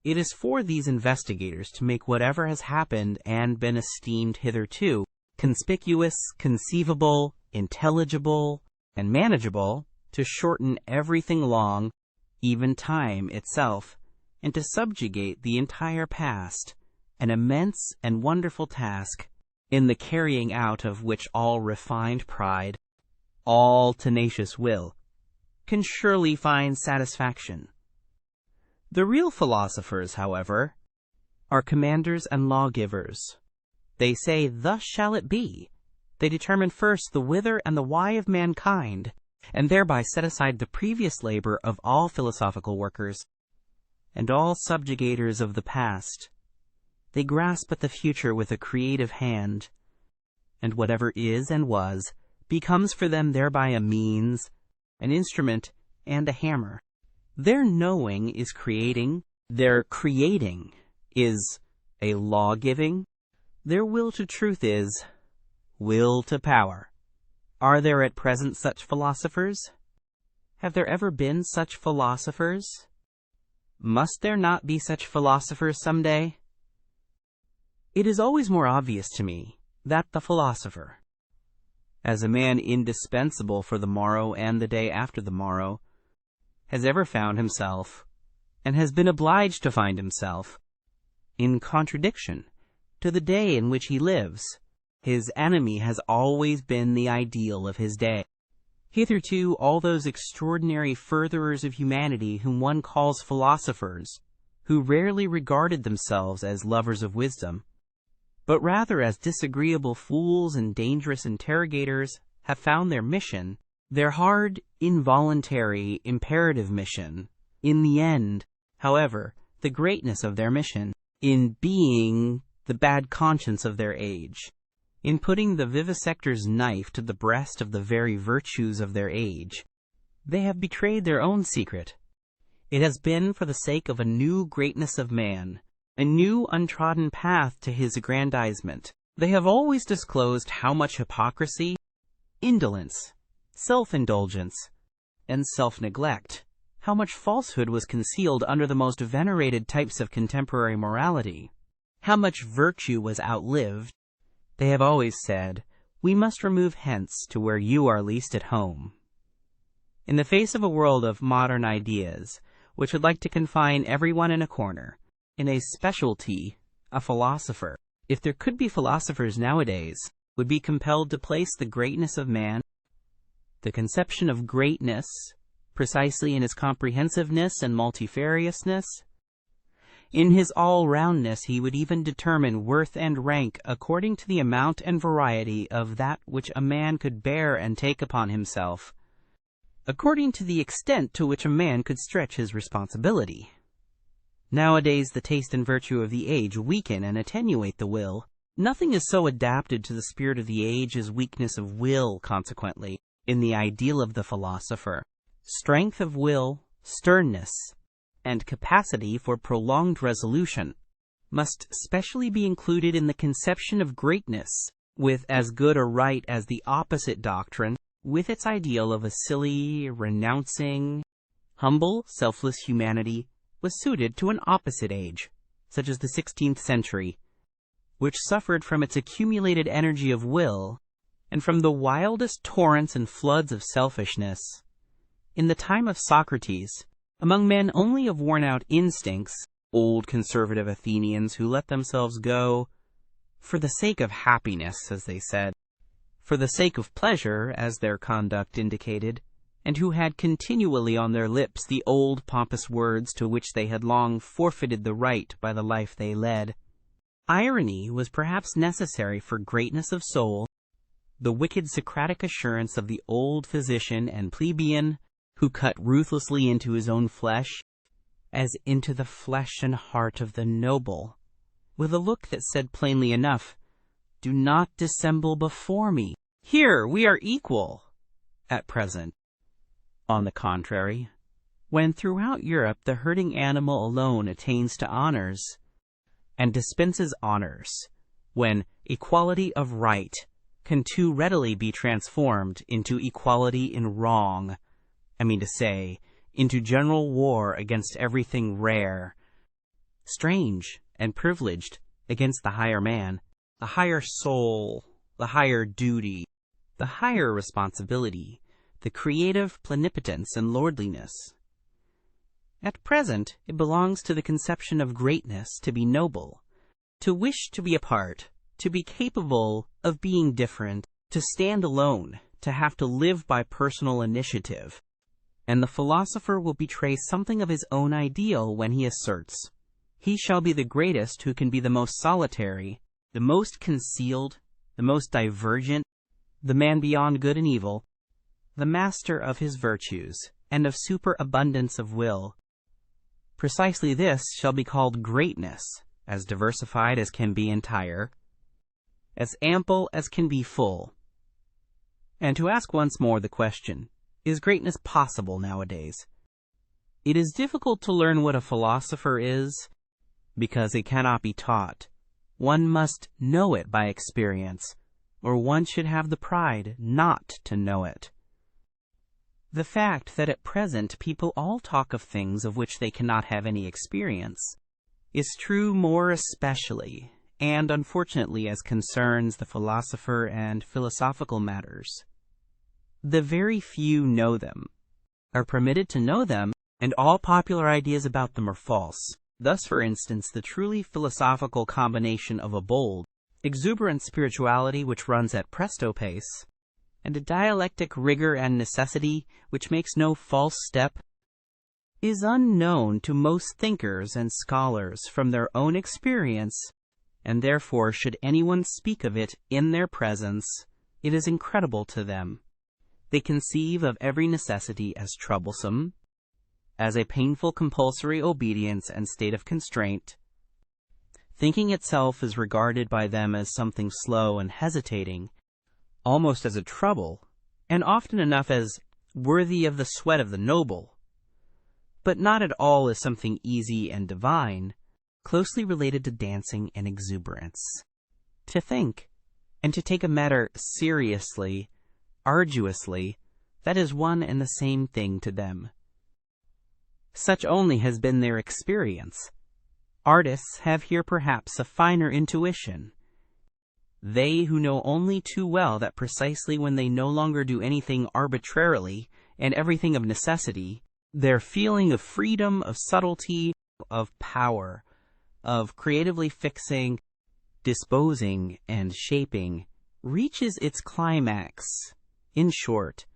S1: It is for these investigators to make whatever has happened and been esteemed hitherto conspicuous, conceivable, intelligible, and manageable, to shorten everything long, even time itself, and to subjugate the entire past, an immense and wonderful task, in the carrying out of which all refined pride, all tenacious will, can surely find satisfaction. The real philosophers, however, are commanders and lawgivers. They say, "Thus shall it be." They determine first the whither and the why of mankind, and thereby set aside the previous labor of all philosophical workers and all subjugators of the past. They grasp at the future with a creative hand, and whatever is and was becomes for them thereby a means, an instrument, and a hammer. Their knowing is creating, their creating is a law-giving, their will to truth is will to power. Are there at present such philosophers? Have there ever been such philosophers? Must there not be such philosophers some day? It is always more obvious to me that the philosopher, as a man indispensable for the morrow and the day after the morrow, has ever found himself, and has been obliged to find himself, in contradiction to the day in which he lives. His enemy has always been the ideal of his day. Hitherto, all those extraordinary furtherers of humanity whom one calls philosophers, who rarely regarded themselves as lovers of wisdom, but rather as disagreeable fools and dangerous interrogators, have found their mission, their hard, involuntary, imperative mission, in the end, however, the greatness of their mission, in being the bad conscience of their age, in putting the vivisector's knife to the breast of the very virtues of their age. They have betrayed their own secret. It has been for the sake of a new greatness of man, a new untrodden path to his aggrandizement. They have always disclosed how much hypocrisy, indolence, self-indulgence, and self-neglect, how much falsehood was concealed under the most venerated types of contemporary morality, how much virtue was outlived. They have always said, "We must remove hence to where you are least at home." In the face of a world of modern ideas, which would like to confine everyone in a corner, in a specialty, a philosopher, if there could be philosophers nowadays, would be compelled to place the greatness of man, the conception of greatness, precisely in its comprehensiveness and multifariousness. In his all-roundness he would even determine worth and rank according to the amount and variety of that which a man could bear and take upon himself, according to the extent to which a man could stretch his responsibility. Nowadays the taste and virtue of the age weaken and attenuate the will. Nothing is so adapted to the spirit of the age as weakness of will. Consequently, in the ideal of the philosopher, strength of will, sternness, and capacity for prolonged resolution must specially be included in the conception of greatness, with as good a right as the opposite doctrine, with its ideal of a silly, renouncing, humble, selfless humanity, was suited to an opposite age, such as the 16th century, which suffered from its accumulated energy of will, and from the wildest torrents and floods of selfishness. In the time of Socrates, among men only of worn-out instincts, old conservative Athenians who let themselves go for the sake of happiness, as they said, for the sake of pleasure, as their conduct indicated, and who had continually on their lips the old pompous words to which they had long forfeited the right by the life they led. Irony was perhaps necessary for greatness of soul, the wicked Socratic assurance of the old physician and plebeian, who cut ruthlessly into his own flesh, as into the flesh and heart of the noble, with a look that said plainly enough, "Do not dissemble before me. Here we are equal." At present, on the contrary, when throughout Europe the herding animal alone attains to honors, and dispenses honors, when equality of right can too readily be transformed into equality in wrong, I mean to say, into general war against everything rare, strange, and privileged against the higher man, the higher soul, the higher duty, the higher responsibility, the creative plenipotence and lordliness. At present, it belongs to the conception of greatness to be noble, to wish to be apart, to be capable of being different, to stand alone, to have to live by personal initiative. And the philosopher will betray something of his own ideal when he asserts, he shall be the greatest who can be the most solitary, the most concealed, the most divergent, the man beyond good and evil, the master of his virtues, and of superabundance of will. Precisely this shall be called greatness, as diversified as can be entire, as ample as can be full. And to ask once more the question, is greatness possible nowadays? It is difficult to learn what a philosopher is, because it cannot be taught. One must know it by experience, or one should have the pride not to know it. The fact that at present people all talk of things of which they cannot have any experience is true more especially, and unfortunately as concerns the philosopher and philosophical matters. The very few know them, are permitted to know them, and all popular ideas about them are false. Thus, for instance, the truly philosophical combination of a bold, exuberant spirituality which runs at presto pace, and a dialectic rigor and necessity which makes no false step, is unknown to most thinkers and scholars from their own experience, and therefore should anyone speak of it in their presence, it is incredible to them. They conceive of every necessity as troublesome, as a painful compulsory obedience and state of constraint. Thinking itself is regarded by them as something slow and hesitating, almost as a trouble, and often enough as worthy of the sweat of the noble, but not at all as something easy and divine, closely related to dancing and exuberance. To think, and to take a matter seriously, arduously, that is one and the same thing to them. Such only has been their experience. Artists have here perhaps a finer intuition. They who know only too well that precisely when they no longer do anything arbitrarily and everything of necessity, their feeling of freedom, of subtlety, of power, of creatively fixing, disposing, and shaping, reaches its climax. In short,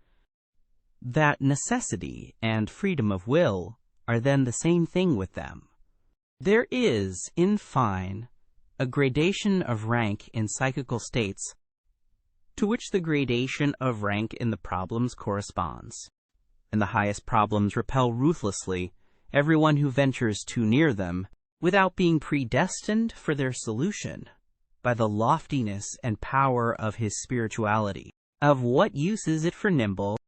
S1: that necessity and freedom of will are then the same thing with them. There is, in fine, a gradation of rank in psychical states to which the gradation of rank in the problems corresponds, and the highest problems repel ruthlessly everyone who ventures too near them without being predestined for their solution by the loftiness and power of his spirituality. Of what use is it for nimble,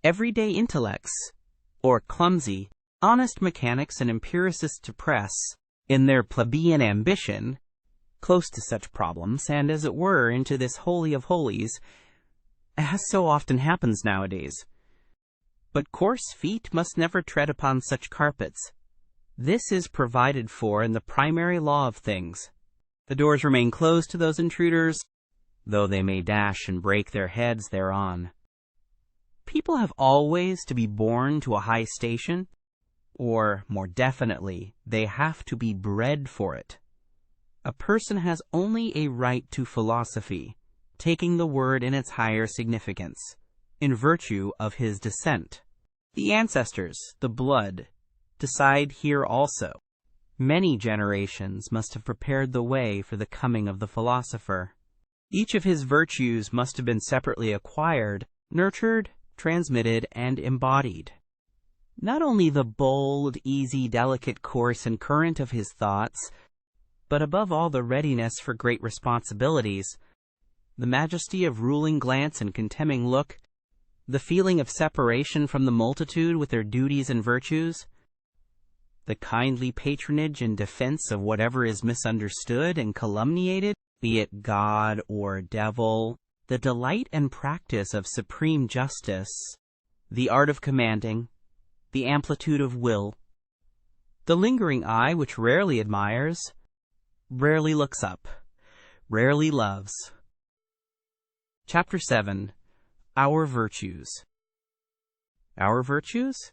S1: everyday intellects, or clumsy, honest mechanics and empiricists to press, in their plebeian ambition, close to such problems, and as it were into this holy of holies, as so often happens nowadays? But coarse feet must never tread upon such carpets. This is provided for in the primary law of things. The doors remain closed to those intruders, though they may dash and break their heads thereon. People have always to be born to a high station, or, more definitely, they have to be bred for it. A person has only a right to philosophy, taking the word in its higher significance, in virtue of his descent. The ancestors, the blood, decide here also. Many generations must have prepared the way for the coming of the philosopher. Each of his virtues must have been separately acquired, nurtured, transmitted, and embodied. Not only the bold, easy, delicate course and current of his thoughts, but above all the readiness for great responsibilities, the majesty of ruling glance and contemning look, the feeling of separation from the multitude with their duties and virtues, the kindly patronage and defense of whatever is misunderstood and calumniated, be it God or devil, the delight and practice of supreme justice, the art of commanding, the amplitude of will, the lingering eye which rarely admires, rarely looks up, rarely loves. Chapter 7. Our Virtues. Our virtues?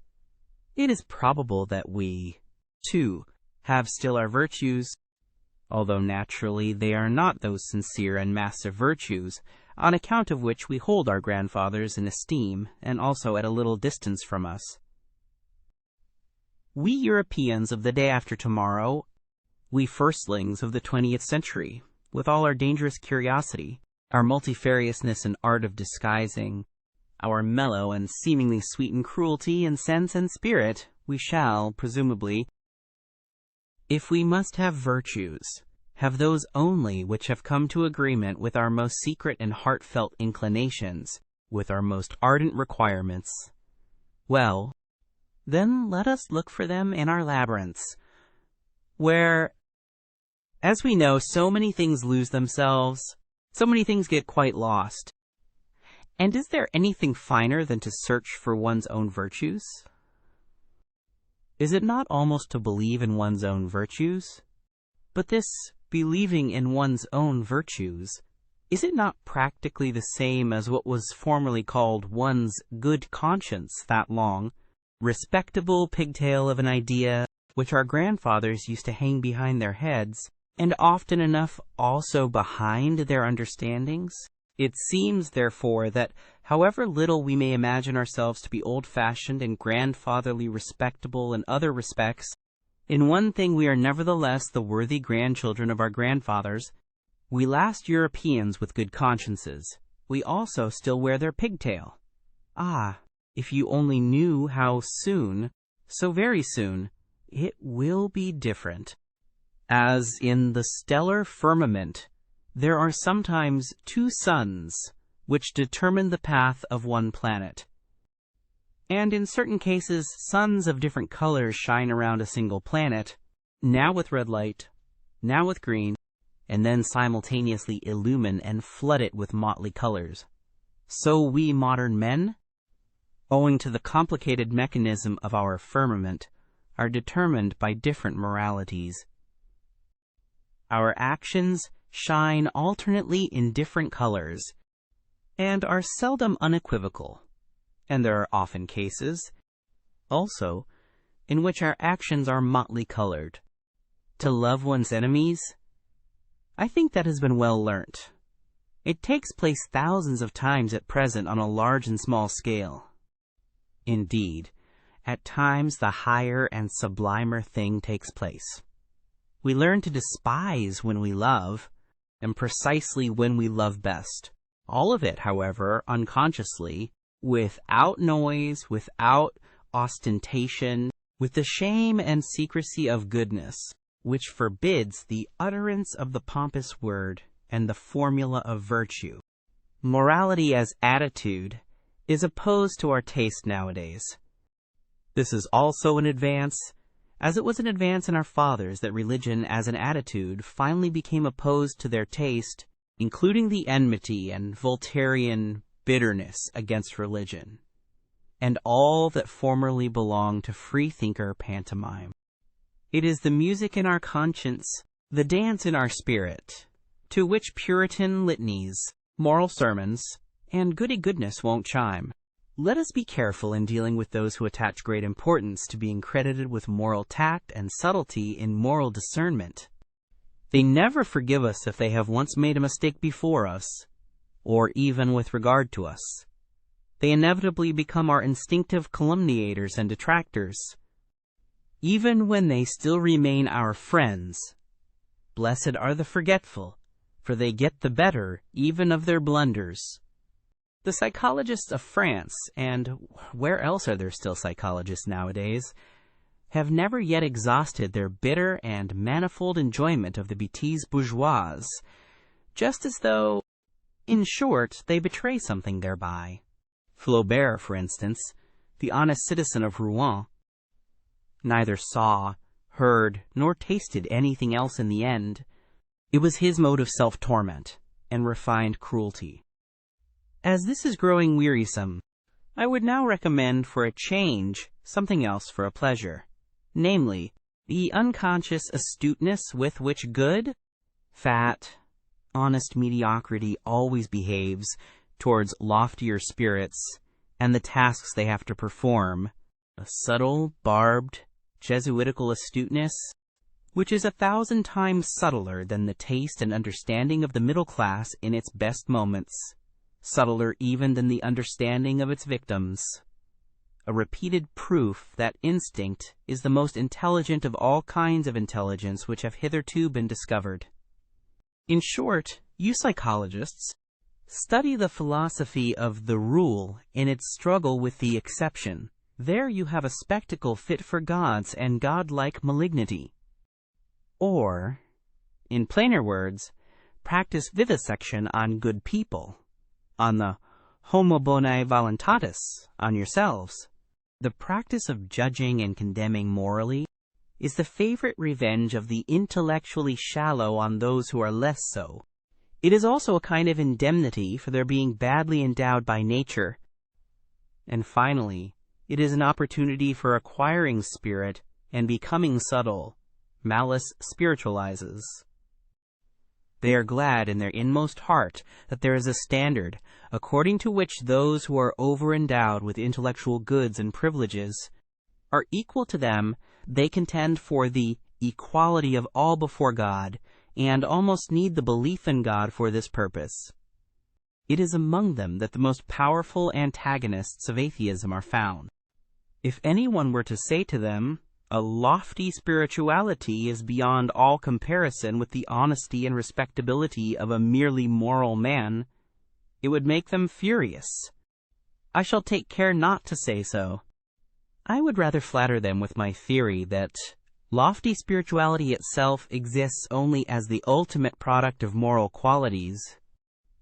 S1: It is probable that we, too, have still our virtues, although naturally they are not those sincere and massive virtues, on account of which we hold our grandfathers in esteem, and also at a little distance from us. We Europeans of the day after tomorrow, we firstlings of the 20th century, with all our dangerous curiosity, our multifariousness and art of disguising, our mellow and seemingly sweetened cruelty in sense and spirit, we shall, presumably, if we must have virtues, have those only which have come to agreement with our most secret and heartfelt inclinations, with our most ardent requirements. Well, then let us look for them in our labyrinths, where, as we know, so many things lose themselves, so many things get quite lost. And is there anything finer than to search for one's own virtues? Is it not almost to believe in one's own virtues? But this believing in one's own virtues, is it not practically the same as what was formerly called one's good conscience that long, respectable pigtail of an idea which our grandfathers used to hang behind their heads, and often enough also behind their understandings? It seems, therefore, that however little we may imagine ourselves to be old-fashioned and grandfatherly respectable in other respects, in one thing we are nevertheless the worthy grandchildren of our grandfathers. We last Europeans with good consciences, we also still wear their pigtail. Ah, if you only knew how soon, so very soon, it will be different. As in the stellar firmament, there are sometimes two suns which determine the path of one planet. And in certain cases, suns of different colors shine around a single planet, now with red light, now with green, and then simultaneously illumine and flood it with motley colors. So we modern men, owing to the complicated mechanism of our firmament, are determined by different moralities. Our actions shine alternately in different colors, and are seldom unequivocal, and there are often cases, also, in which our actions are motley colored. To love one's enemies, I think that has been well learnt. It takes place thousands of times at present on a large and small scale. Indeed, at times the higher and sublimer thing takes place. We learn to despise when we love, and precisely when we love best. All of it, however, unconsciously, without noise, without ostentation, with the shame and secrecy of goodness, which forbids the utterance of the pompous word and the formula of virtue. Morality as attitude is opposed to our taste nowadays. This is also an advance, as it was an advance in our fathers that religion as an attitude finally became opposed to their taste, including the enmity and Voltairean bitterness against religion, and all that formerly belonged to freethinker pantomime. It is the music in our conscience, the dance in our spirit, to which Puritan litanies, moral sermons, and goody-goodness won't chime. Let us be careful in dealing with those who attach great importance to being credited with moral tact and subtlety in moral discernment. They never forgive us if they have once made a mistake before us, or even with regard to us. they inevitably become our instinctive calumniators and detractors. Even when they still remain our friends, blessed are the forgetful, for they get the better even of their blunders. The psychologists of France, and where else are there still psychologists nowadays, have never yet exhausted their bitter and manifold enjoyment of the bêtise bourgeoise, just as though, in short, they betray something thereby. Flaubert, for instance, the honest citizen of Rouen, neither saw, heard, nor tasted anything else in the end. It was his mode of self-torment and refined cruelty. As this is growing wearisome, I would now recommend for a change something else for a pleasure, namely, the unconscious astuteness with which good, fat, honest mediocrity always behaves towards loftier spirits and the tasks they have to perform, a subtle, barbed, Jesuitical astuteness, which is 1,000 times subtler than the taste and understanding of the middle class in its best moments, subtler even than the understanding of its victims. A repeated proof that instinct is the most intelligent of all kinds of intelligence which have hitherto been discovered. In short, you psychologists, study the philosophy of the rule in its struggle with the exception. There you have a spectacle fit for gods and godlike malignity. Or, in plainer words, practice vivisection on good people, on the homo bonae voluntatis, on yourselves. The practice of judging and condemning morally is the favorite revenge of the intellectually shallow on those who are less so. It is also a kind of indemnity for their being badly endowed by nature. And finally, it is an opportunity for acquiring spirit and becoming subtle. Malice spiritualizes. They are glad in their inmost heart that there is a standard according to which those who are over-endowed with intellectual goods and privileges are equal to them. They contend for the equality of all before God, and almost need the belief in God for this purpose. It is among them that the most powerful antagonists of atheism are found. If anyone were to say to them, a lofty spirituality is beyond all comparison with the honesty and respectability of a merely moral man, it would make them furious. I shall take care not to say so. I would rather flatter them with my theory that lofty spirituality itself exists only as the ultimate product of moral qualities,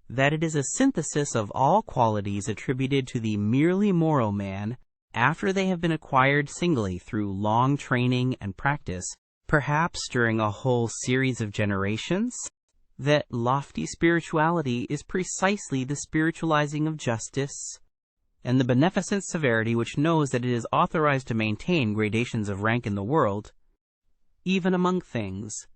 S1: that it is a synthesis of all qualities attributed to the merely moral man after they have been acquired singly through long training and practice, perhaps during a whole series of generations, that lofty spirituality is precisely the spiritualizing of justice, and the beneficent severity which knows that it is authorized to maintain gradations of rank in the world, even among things,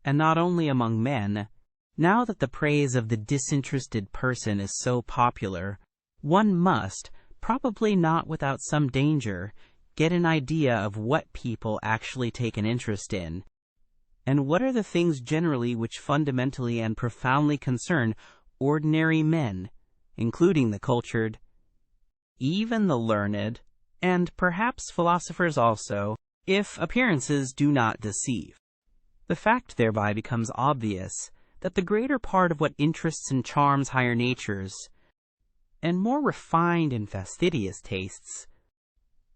S1: and not only among men. Now that the praise of the disinterested person is so popular, one must, probably not without some danger, get an idea of what people actually take an interest in, and what are the things generally which fundamentally and profoundly concern ordinary men, including the cultured, even the learned, and perhaps philosophers also, if appearances do not deceive. The fact thereby becomes obvious that the greater part of what interests and charms higher natures, and more refined and fastidious tastes,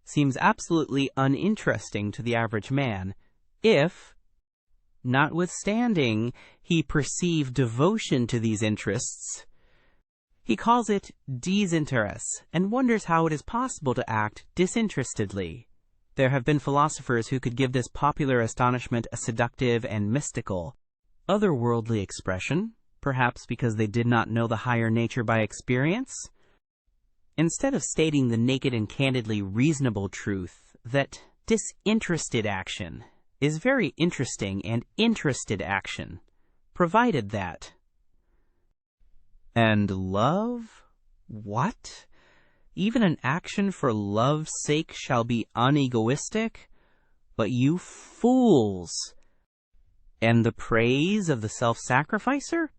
S1: seems absolutely uninteresting to the average man, if, notwithstanding he perceive devotion to these interests, he calls it désintérêt, and wonders how it is possible to act disinterestedly. There have been philosophers who could give this popular astonishment a seductive and mystical, otherworldly expression, perhaps because they did not know the higher nature by experience. Instead of stating the naked and candidly reasonable truth that disinterested action is very interesting and interested action, provided that. And love? What? Even an action for love's sake shall be unegoistic? But you fools! And the praise of the self-sacrificer?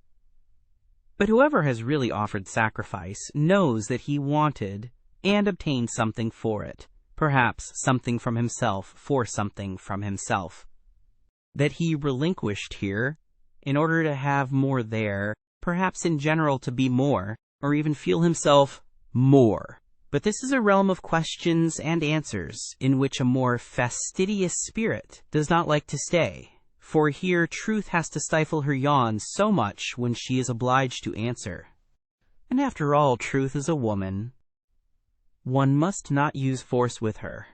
S1: But whoever has really offered sacrifice knows that he wanted, and obtain something for it, perhaps something from himself for something from himself. That he relinquished here, in order to have more there, perhaps in general to be more, or even feel himself more. But this is a realm of questions and answers in which a more fastidious spirit does not like to stay, for here truth has to stifle her yawns so much when she is obliged to answer. And after all, truth is a woman. One must not use force with her.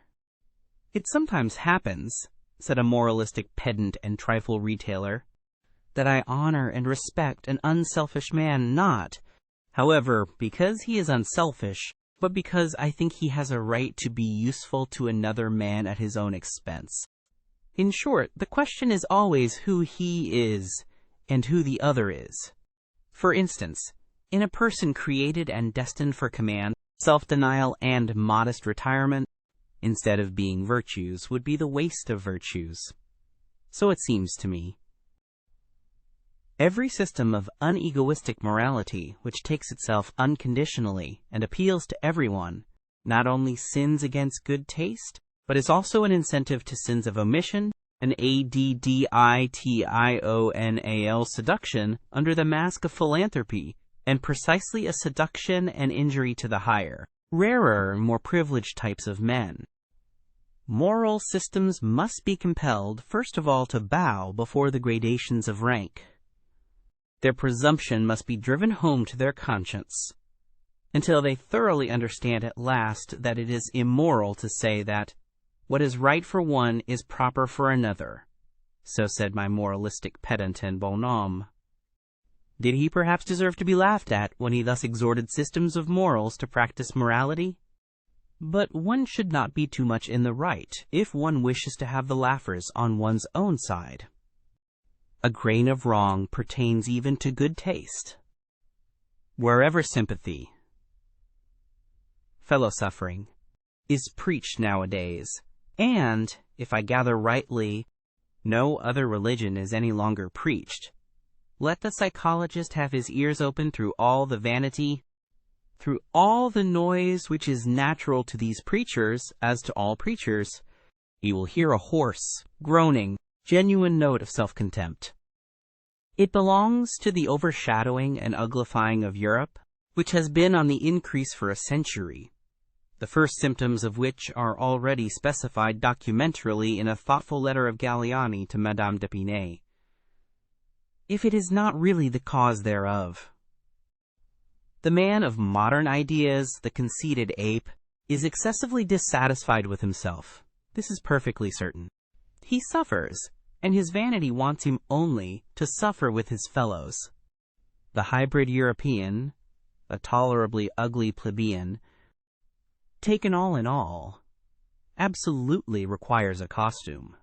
S1: It sometimes happens, said a moralistic pedant and trifle retailer, that I honor and respect an unselfish man not, however, because he is unselfish, but because I think he has a right to be useful to another man at his own expense. In short, the question is always who he is and who the other is. For instance, in a person created and destined for command, self-denial and modest retirement, instead of being virtues, would be the waste of virtues. So it seems to me. Every system of unegoistic morality, which takes itself unconditionally and appeals to everyone, not only sins against good taste, but is also an incentive to sins of omission, an addictional seduction under the mask of philanthropy, and precisely a seduction and injury to the higher, rarer and more privileged types of men. Moral systems must be compelled, first of all, to bow before the gradations of rank. Their presumption must be driven home to their conscience, until they thoroughly understand at last that it is immoral to say that what is right for one is proper for another. So said my moralistic pedant and bonhomme. Did he perhaps deserve to be laughed at when he thus exhorted systems of morals to practice morality? But one should not be too much in the right if one wishes to have the laughers on one's own side. A grain of wrong pertains even to good taste. Wherever sympathy, fellow-suffering, is preached nowadays, and, if I gather rightly, no other religion is any longer preached, let the psychologist have his ears open through all the vanity, through all the noise which is natural to these preachers, as to all preachers, he will hear a hoarse, groaning, genuine note of self-contempt. It belongs to the overshadowing and uglifying of Europe, which has been on the increase for a century, the first symptoms of which are already specified documentarily in a thoughtful letter of Galliani to Madame d'Épinay, if it is not really the cause thereof. The man of modern ideas, the conceited ape, is excessively dissatisfied with himself. This is perfectly certain. He suffers, and his vanity wants him only to suffer with his fellows. The hybrid European, a tolerably ugly plebeian, taken all in all, absolutely requires a costume.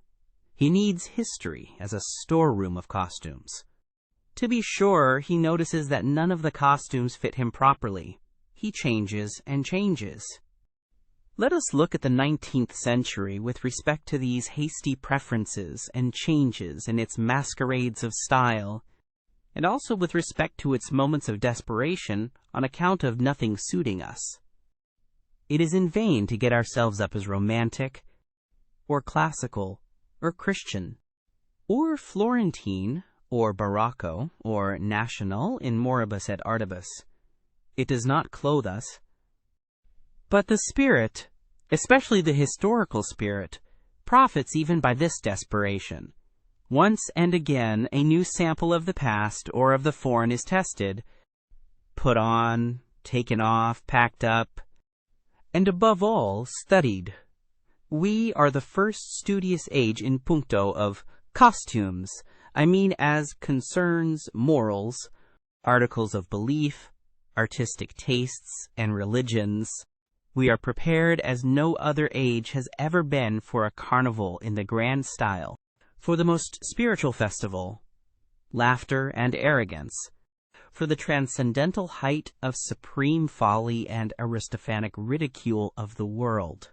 S1: He needs history as a storeroom of costumes. To be sure, he notices that none of the costumes fit him properly. He changes and changes. Let us look at the 19th century with respect to these hasty preferences and changes in its masquerades of style, and also with respect to its moments of desperation on account of nothing suiting us. It is in vain to get ourselves up as romantic, or classical, or Christian, or Florentine, or Barocco, or national in moribus et artibus. It does not clothe us. But the spirit, especially the historical spirit, profits even by this desperation. Once and again a new sample of the past or of the foreign is tested, put on, taken off, packed up, and above all, studied. We are the first studious age in puncto of costumes, I mean as concerns morals, articles of belief, artistic tastes, and religions. We are prepared as no other age has ever been for a carnival in the grand style, for the most spiritual festival, laughter and arrogance, for the transcendental height of supreme folly and Aristophanic ridicule of the world.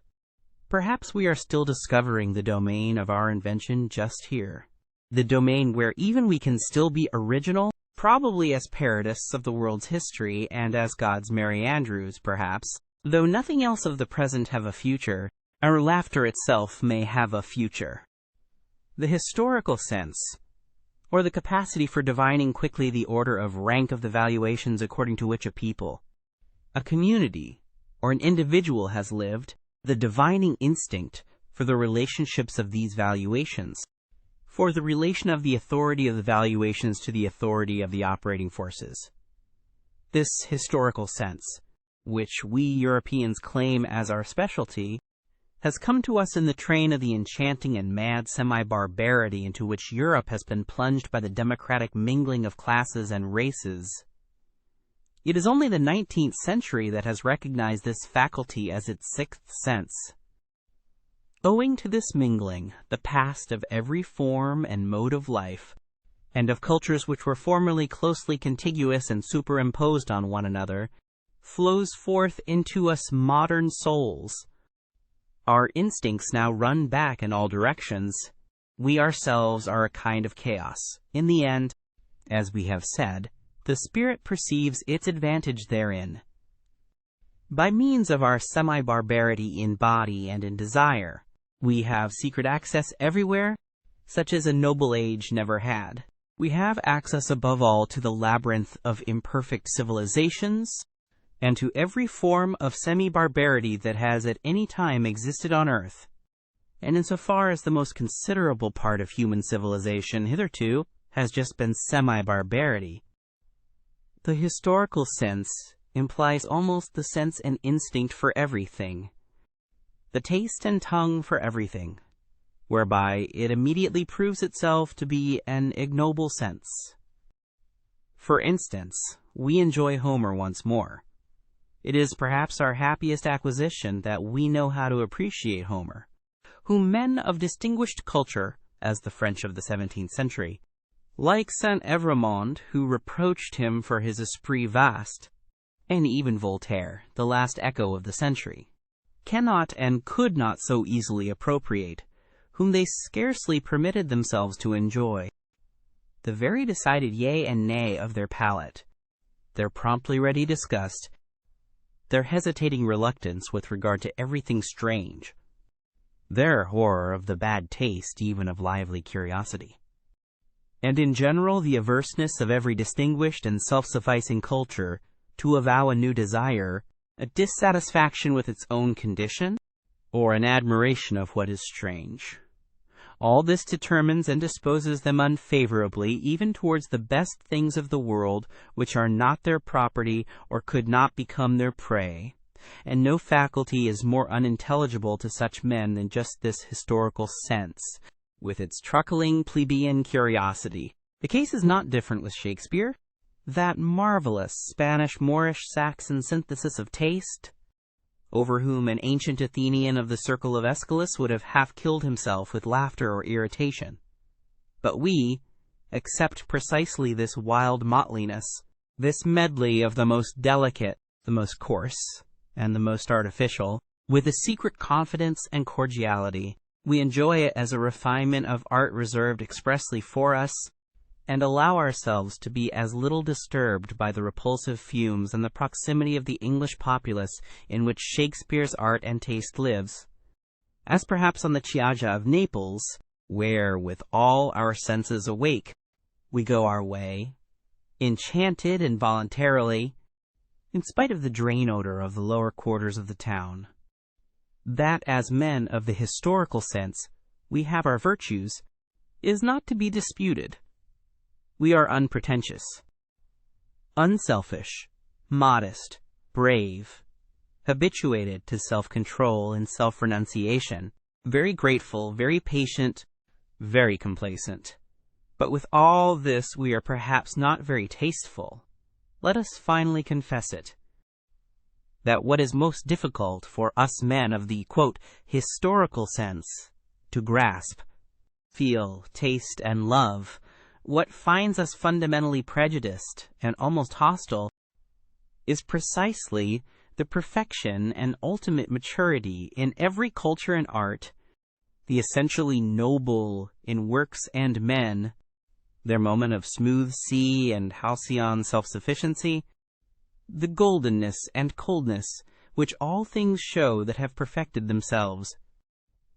S1: Perhaps we are still discovering the domain of our invention just here, the domain where even we can still be original, probably as parodists of the world's history and as God's Merry Andrews, perhaps, Though nothing else of the present have a future, our laughter itself may have a future. The historical sense, or the capacity for divining quickly the order of rank of the valuations according to which a people, a community, or an individual has lived, the divining instinct for the relationships of these valuations, for the relation of the authority of the valuations to the authority of the operating forces. This historical sense, which we Europeans claim as our specialty, has come to us in the train of the enchanting and mad semi-barbarity into which Europe has been plunged by the democratic mingling of classes and races. It is only the 19th century that has recognized this faculty as its sixth sense. Owing to this mingling, the past of every form and mode of life, and of cultures which were formerly closely contiguous and superimposed on one another, flows forth into us modern souls. Our instincts now run back in all directions. We ourselves are a kind of chaos. In the end, as we have said, the spirit perceives its advantage therein. By means of our semi-barbarity in body and in desire, we have secret access everywhere, such as a noble age never had. We have access above all to the labyrinth of imperfect civilizations, and to every form of semi-barbarity that has at any time existed on earth. And insofar as the most considerable part of human civilization hitherto has just been semi-barbarity, the historical sense implies almost the sense and instinct for everything, the taste and tongue for everything, whereby it immediately proves itself to be an ignoble sense. For instance, we enjoy Homer once more. It is perhaps our happiest acquisition that we know how to appreciate Homer, whom men of distinguished culture, as the French of the 17th century, like Saint-Evremond, who reproached him for his esprit vaste, and even Voltaire, the last echo of the century, cannot and could not so easily appropriate, whom they scarcely permitted themselves to enjoy. The very decided yea and nay of their palate, their promptly ready disgust, their hesitating reluctance with regard to everything strange, their horror of the bad taste even of lively curiosity, and in general the averseness of every distinguished and self-sufficing culture to avow a new desire, a dissatisfaction with its own condition, or an admiration of what is strange. All this determines and disposes them unfavorably even towards the best things of the world which are not their property or could not become their prey, and no faculty is more unintelligible to such men than just this historical sense, with its truckling plebeian curiosity. The case is not different with Shakespeare. That marvelous Spanish-Moorish-Saxon synthesis of taste, over whom an ancient Athenian of the circle of Aeschylus would have half killed himself with laughter or irritation. But we accept precisely this wild mottliness, this medley of the most delicate, the most coarse, and the most artificial, with a secret confidence and cordiality. We enjoy it as a refinement of art reserved expressly for us, and allow ourselves to be as little disturbed by the repulsive fumes and the proximity of the English populace in which Shakespeare's art and taste lives, as perhaps on the Chioggia of Naples, where, with all our senses awake, we go our way, enchanted involuntarily, in spite of the drain odor of the lower quarters of the town. That as men of the historical sense we have our virtues is not to be disputed. We are unpretentious, unselfish, modest, brave, habituated to self-control and self-renunciation, very grateful, very patient, very complacent. But with all this we are perhaps not very tasteful. Let us finally confess it, that what is most difficult for us men of the, quote, historical sense to grasp, feel, taste, and love, what finds us fundamentally prejudiced and almost hostile, is precisely the perfection and ultimate maturity in every culture and art, the essentially noble in works and men, their moment of smooth sea and halcyon self-sufficiency, the goldenness and coldness which all things show that have perfected themselves.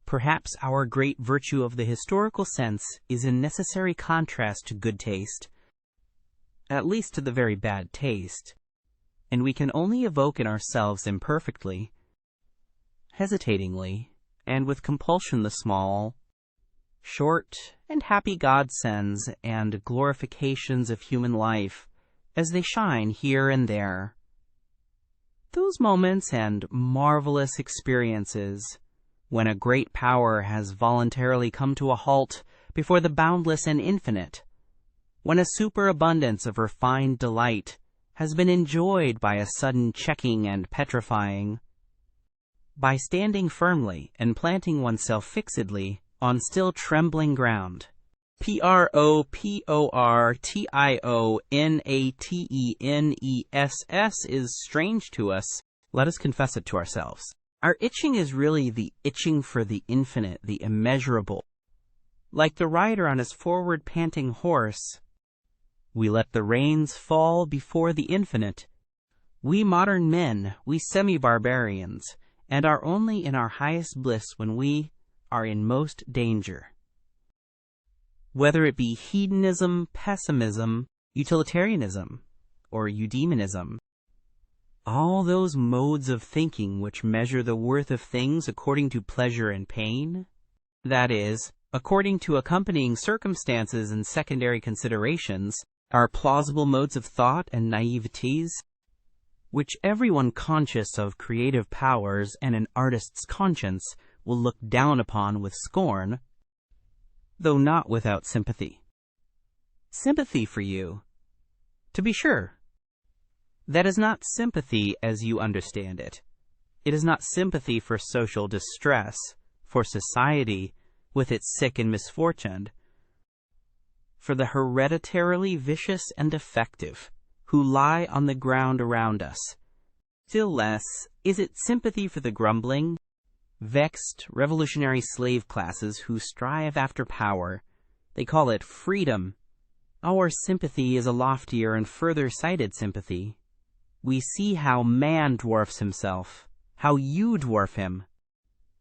S1: Perhaps our great virtue of the historical sense is in necessary contrast to good taste, at least to the very bad taste, and we can only evoke in ourselves imperfectly, hesitatingly, and with compulsion the small, short, and happy godsends and glorifications of human life as they shine here and there. Those moments and marvelous experiences when a great power has voluntarily come to a halt before the boundless and infinite, when a superabundance of refined delight has been enjoyed by a sudden checking and petrifying, by standing firmly and planting oneself fixedly on still trembling ground. Provocationess is strange to us. Let us confess it to ourselves. Our itching is really the itching for the infinite, the immeasurable. Like the rider on his forward panting horse, we let the reins fall before the infinite. We modern men, we semi-barbarians, and are only in our highest bliss when we are in most danger. Whether it be hedonism, pessimism, utilitarianism, or eudaimonism, all those modes of thinking which measure the worth of things according to pleasure and pain, that is, according to accompanying circumstances and secondary considerations, are plausible modes of thought and naiveties, which everyone conscious of creative powers and an artist's conscience will look down upon with scorn, though not without sympathy. Sympathy for you, to be sure. That is not sympathy as you understand it. It is not sympathy for social distress, for society with its sick and misfortuned, for the hereditarily vicious and defective who lie on the ground around us. Still less is it sympathy for the grumbling, vexed, revolutionary slave classes who strive after power. They call it freedom. Our sympathy is a loftier and further-sighted sympathy. We see how man dwarfs himself, how you dwarf him.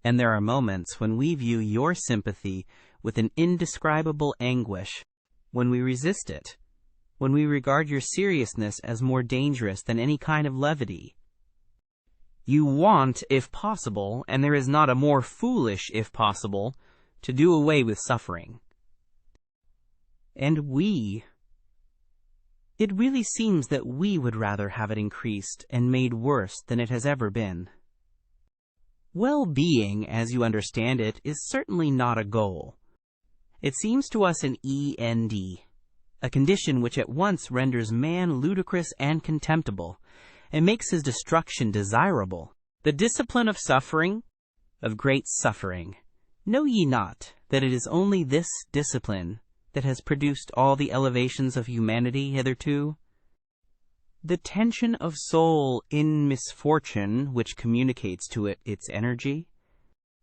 S1: And there are moments when we view your sympathy with an indescribable anguish, when we resist it, when we regard your seriousness as more dangerous than any kind of levity. You want, if possible, and there is not a more foolish if possible, to do away with suffering. And it really seems that we would rather have it increased and made worse than it has ever been. Well-being, as you understand it, is certainly not a goal. It seems to us an end, a condition which at once renders man ludicrous and contemptible, and makes his destruction desirable. The discipline of suffering, of great suffering. Know ye not that it is only this discipline that has produced all the elevations of humanity hitherto? The tension of soul in misfortune which communicates to it its energy,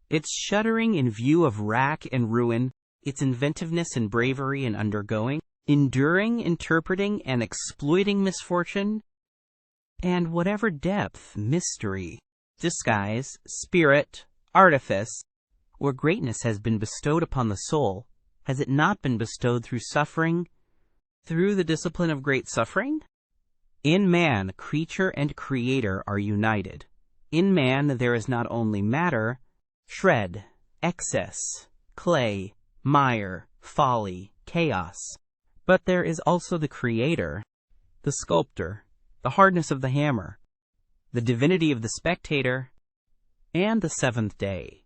S1: its shuddering in view of wrack and ruin, its inventiveness and bravery in undergoing, enduring, interpreting, and exploiting misfortune, and whatever depth, mystery, disguise, spirit, artifice, or greatness has been bestowed upon the soul, has it not been bestowed through suffering, through the discipline of great suffering? In man, creature and creator are united. In man there is not only matter, shred, excess, clay, mire, folly, chaos, but there is also the creator, the sculptor, the hardness of the hammer, the divinity of the spectator, and the seventh day.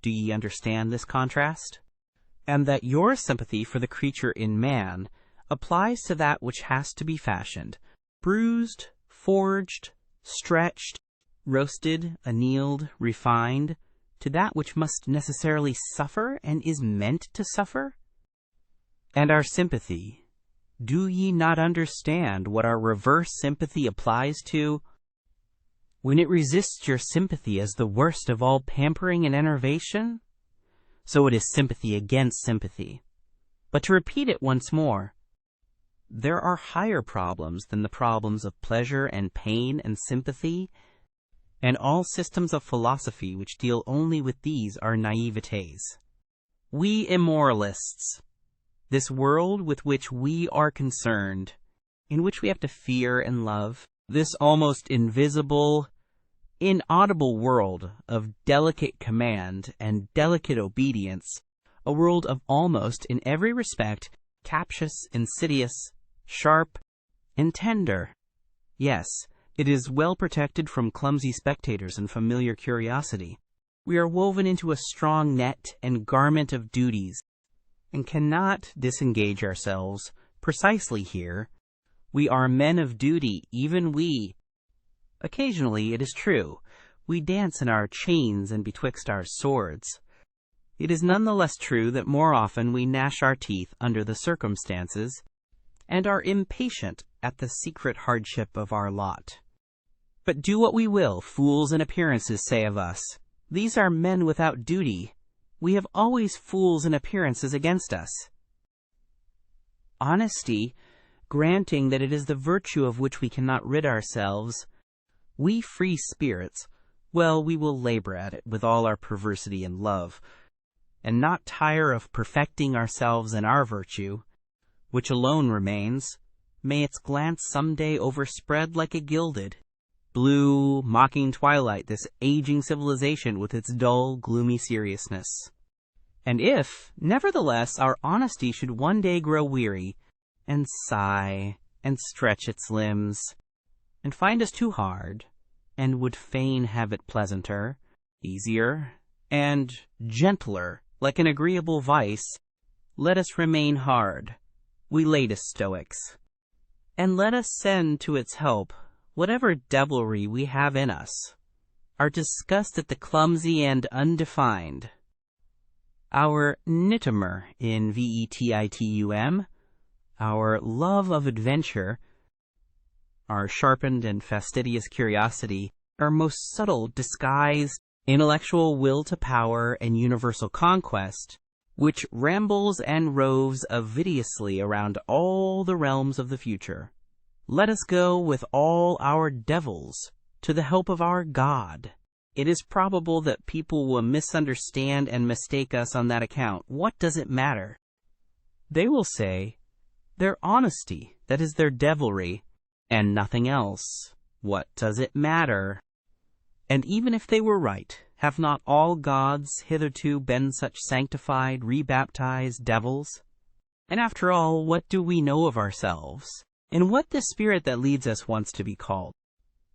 S1: Do ye understand this contrast? And that your sympathy for the creature in man applies to that which has to be fashioned, bruised, forged, stretched, roasted, annealed, refined, to that which must necessarily suffer and is meant to suffer? And our sympathy, do ye not understand what our reverse sympathy applies to, when it resists your sympathy as the worst of all pampering and enervation? So it is sympathy against sympathy. But to repeat it once more, there are higher problems than the problems of pleasure and pain and sympathy, and all systems of philosophy which deal only with these are naïvetés. We immoralists, this world with which we are concerned, in which we have to fear and love, this almost invisible, inaudible world of delicate command and delicate obedience, a world of almost, in every respect, captious, insidious, sharp, and tender. Yes, it is well protected from clumsy spectators and familiar curiosity. We are woven into a strong net and garment of duties, and cannot disengage ourselves precisely here. We are men of duty, even we. Occasionally, it is true, we dance in our chains and betwixt our swords. It is none the less true that more often we gnash our teeth under the circumstances, and are impatient at the secret hardship of our lot. But do what we will, fools in appearances say of us, these are men without duty. We have always fools in appearances against us. Honesty, granting that it is the virtue of which we cannot rid ourselves, we free spirits, well, we will labor at it with all our perversity and love, and not tire of perfecting ourselves in our virtue, which alone remains. May its glance some day overspread like a gilded, blue, mocking twilight this aging civilization with its dull, gloomy seriousness. And if, nevertheless, our honesty should one day grow weary, and sigh, and stretch its limbs, and find us too hard, and would fain have it pleasanter, easier, and gentler, like an agreeable vice, let us remain hard, we latest Stoics, and let us send to its help whatever devilry we have in us, our disgust at the clumsy and undefined, our nitimer in VETITUM, our love of adventure, our sharpened and fastidious curiosity, our most subtle, disguised, intellectual will to power and universal conquest, which rambles and roves avidiously around all the realms of the future. Let us go with all our devils to the help of our God. It is probable that people will misunderstand and mistake us on that account. What does it matter? They will say, their honesty, that is their devilry, and nothing else. What does it matter? And even if they were right, have not all gods hitherto been such sanctified, rebaptized devils? And after all, what do we know of ourselves? And what the spirit that leads us wants to be called?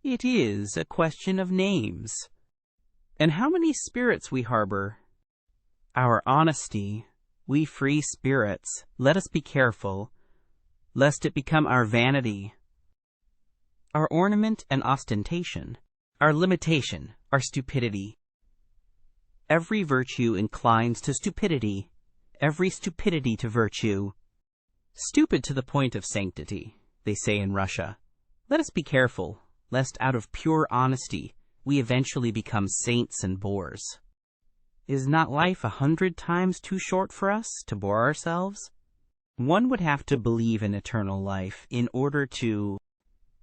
S1: It is a question of names. And how many spirits we harbor? Our honesty, we free spirits, let us be careful, lest it become our vanity, our ornament and ostentation, our limitation, our stupidity. Every virtue inclines to stupidity, every stupidity to virtue. Stupid to the point of sanctity, they say in Russia. Let us be careful, lest out of pure honesty we eventually become saints and bores. Is not life 100 times too short for us to bore ourselves? One would have to believe in eternal life in order to...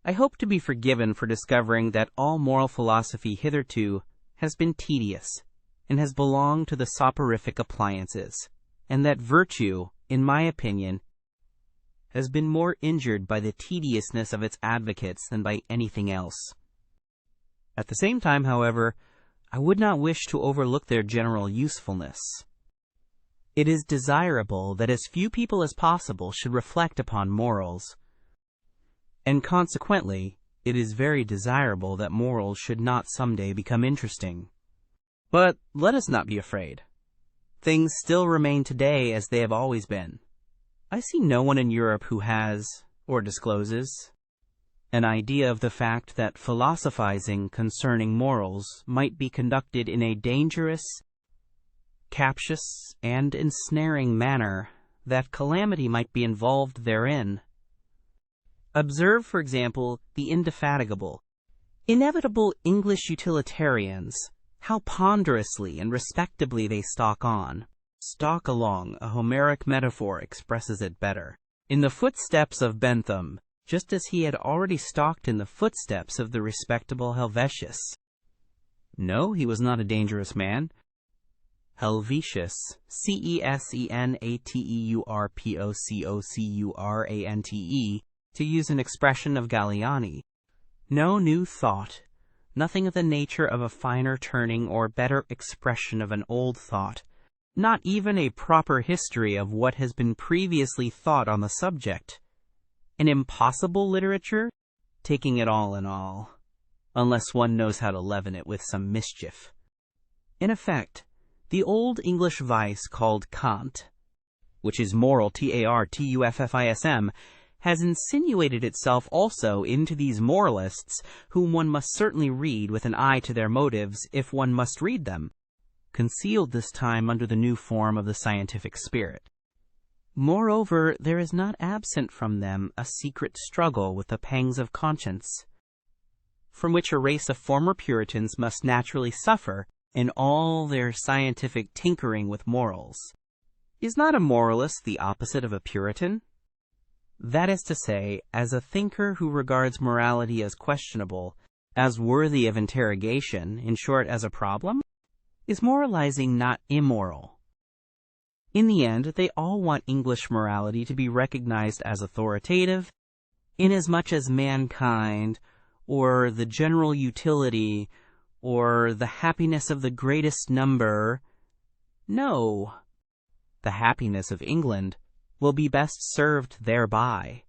S1: I hope to be forgiven for discovering that all moral philosophy hitherto has been tedious and has belonged to the soporific appliances, and that virtue, in my opinion, has been more injured by the tediousness of its advocates than by anything else. At the same time, however, I would not wish to overlook their general usefulness. It is desirable that as few people as possible should reflect upon morals, and consequently, it is very desirable that morals should not someday become interesting. But let us not be afraid. Things still remain today as they have always been. I see no one in Europe who has, or discloses, an idea of the fact that philosophizing concerning morals might be conducted in a dangerous, captious, and ensnaring manner, that calamity might be involved therein. Observe, for example, the indefatigable, inevitable English utilitarians, how ponderously and respectably they stalk along, a Homeric metaphor expresses it better, in the footsteps of Bentham, just as he had already stalked in the footsteps of the respectable Helvetius. No, he was not a dangerous man. Helvetius, Ceneaturpococurante, to use an expression of Galliani. No new thought, nothing of the nature of a finer turning or better expression of an old thought, not even a proper history of what has been previously thought on the subject. An impossible literature, taking it all in all, unless one knows how to leaven it with some mischief. In effect, the old English vice called cant, which is moral, Tartuffism, has insinuated itself also into these moralists, whom one must certainly read with an eye to their motives if one must read them, concealed this time under the new form of the scientific spirit. Moreover, there is not absent from them a secret struggle with the pangs of conscience, from which a race of former Puritans must naturally suffer in all their scientific tinkering with morals. Is not a moralist the opposite of a Puritan? That is to say, as a thinker who regards morality as questionable, as worthy of interrogation, in short, as a problem? Is moralizing not immoral? In the end, they all want English morality to be recognized as authoritative, inasmuch as mankind, or the general utility, or the happiness of the greatest number. No, the happiness of England will be best served thereby.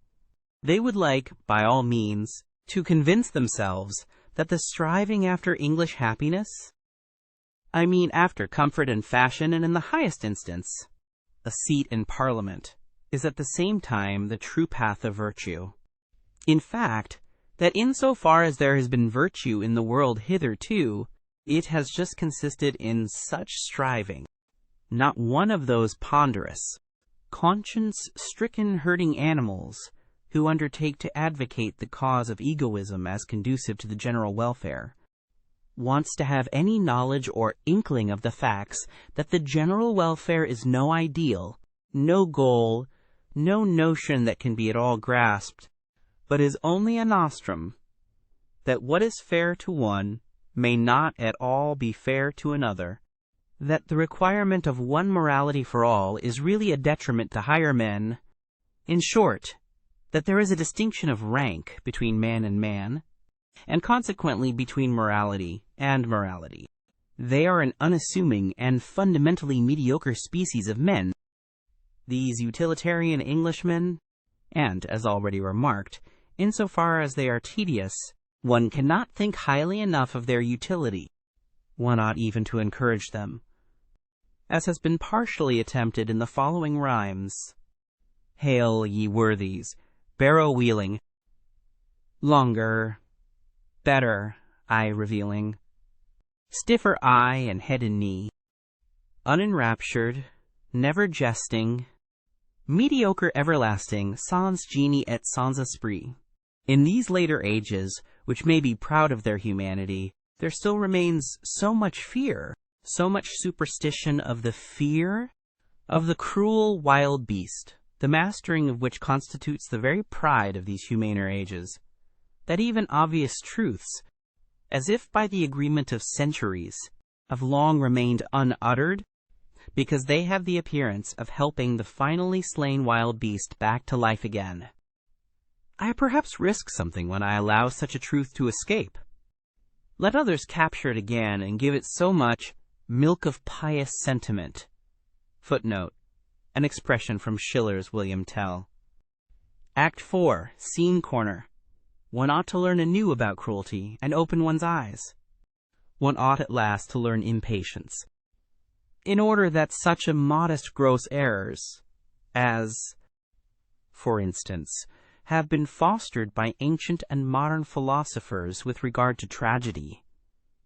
S1: They would like, by all means, to convince themselves that the striving after English happiness, I mean after comfort and fashion, and in the highest instance, a seat in Parliament, is at the same time the true path of virtue. In fact, that insofar as there has been virtue in the world hitherto, it has just consisted in such striving. Not one of those ponderous, conscience-stricken herding animals who undertake to advocate the cause of egoism as conducive to the general welfare wants to have any knowledge or inkling of the facts that the general welfare is no ideal, no goal, no notion that can be at all grasped, but is only a nostrum, that what is fair to one may not at all be fair to another, that the requirement of one morality for all is really a detriment to higher men, in short, that there is a distinction of rank between man, and consequently between morality and morality. They are an unassuming and fundamentally mediocre species of men, these utilitarian Englishmen, and, as already remarked, insofar as they are tedious, one cannot think highly enough of their utility. One ought even to encourage them, as has been partially attempted in the following rhymes. Hail, ye worthies, barrow-wheeling, longer, better, eye revealing, stiffer eye and head and knee, unenraptured, never jesting, mediocre everlasting, sans genie et sans esprit. In these later ages, which may be proud of their humanity, there still remains so much fear, so much superstition of the fear of the cruel wild beast, the mastering of which constitutes the very pride of these humaner ages, that even obvious truths, as if by the agreement of centuries, have long remained unuttered, because they have the appearance of helping the finally slain wild beast back to life again. I perhaps risk something when I allow such a truth to escape. Let others capture it again and give it so much milk of pious sentiment. Footnote, an expression from Schiller's William Tell. Act 4, Scene Corner. One ought to learn anew about cruelty and open one's eyes. One ought at last to learn impatience, in order that such a modest gross errors as, for instance, have been fostered by ancient and modern philosophers with regard to tragedy,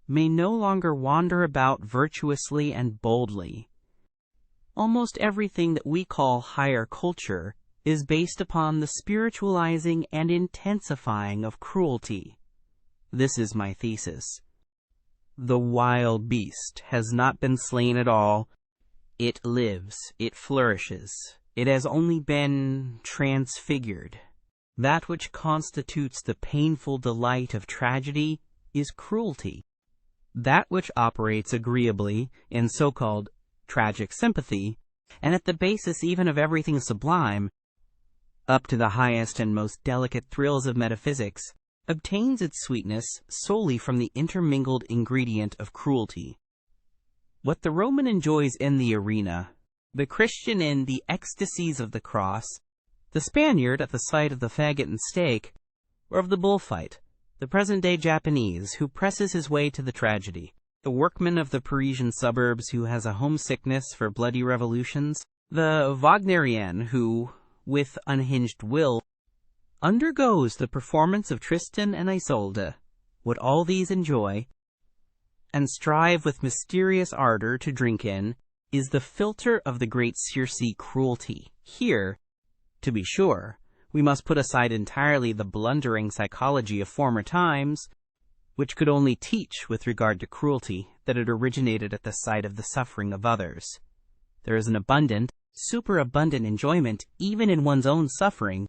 S1: may no longer wander about virtuously and boldly. Almost everything that we call higher culture is based upon the spiritualizing and intensifying of cruelty. This is my thesis. The wild beast has not been slain at all. It lives, it flourishes. It has only been transfigured. That which constitutes the painful delight of tragedy is cruelty. that which operates agreeably in so-called tragic sympathy, and at the basis even of everything sublime, up to the highest and most delicate thrills of metaphysics, obtains its sweetness solely from the intermingled ingredient of cruelty. What the Roman enjoys in the arena, the Christian in the ecstasies of the cross, the Spaniard at the sight of the faggot and stake, or of the bullfight, the present-day Japanese who presses his way to the tragedy, the workman of the Parisian suburbs who has a homesickness for bloody revolutions, the Wagnerian who, with unhinged will, undergoes the performance of Tristan and Isolde, what all these enjoy, and strive with mysterious ardor to drink in, is the filter of the great Circe cruelty. Here, to be sure, we must put aside entirely the blundering psychology of former times, which could only teach with regard to cruelty that it originated at the sight of the suffering of others. There is an abundant, superabundant enjoyment even in one's own suffering,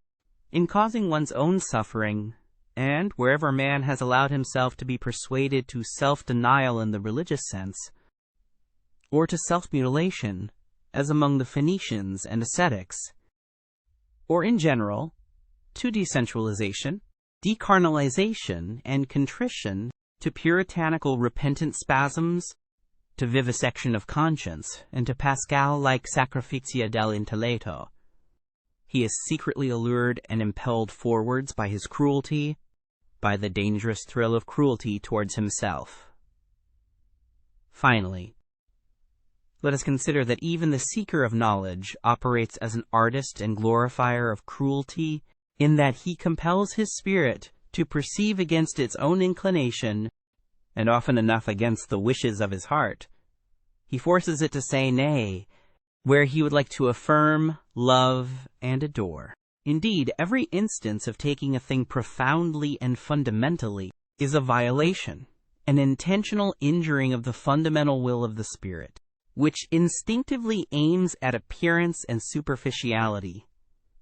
S1: in causing one's own suffering, and wherever man has allowed himself to be persuaded to self-denial in the religious sense, or to self-mutilation, as among the Phoenicians and ascetics, or in general, to decentralization, decarnalization, and contrition, to puritanical repentant spasms, to vivisection of conscience, and to Pascal-like sacrificia del intelletto. He is secretly allured and impelled forwards by his cruelty, by the dangerous thrill of cruelty towards himself. Finally, let us consider that even the seeker of knowledge operates as an artist and glorifier of cruelty, in that he compels his spirit to perceive against its own inclination, and often enough against the wishes of his heart. He forces it to say nay, where he would like to affirm, love, and adore. Indeed, every instance of taking a thing profoundly and fundamentally is a violation, an intentional injuring of the fundamental will of the spirit, which instinctively aims at appearance and superficiality.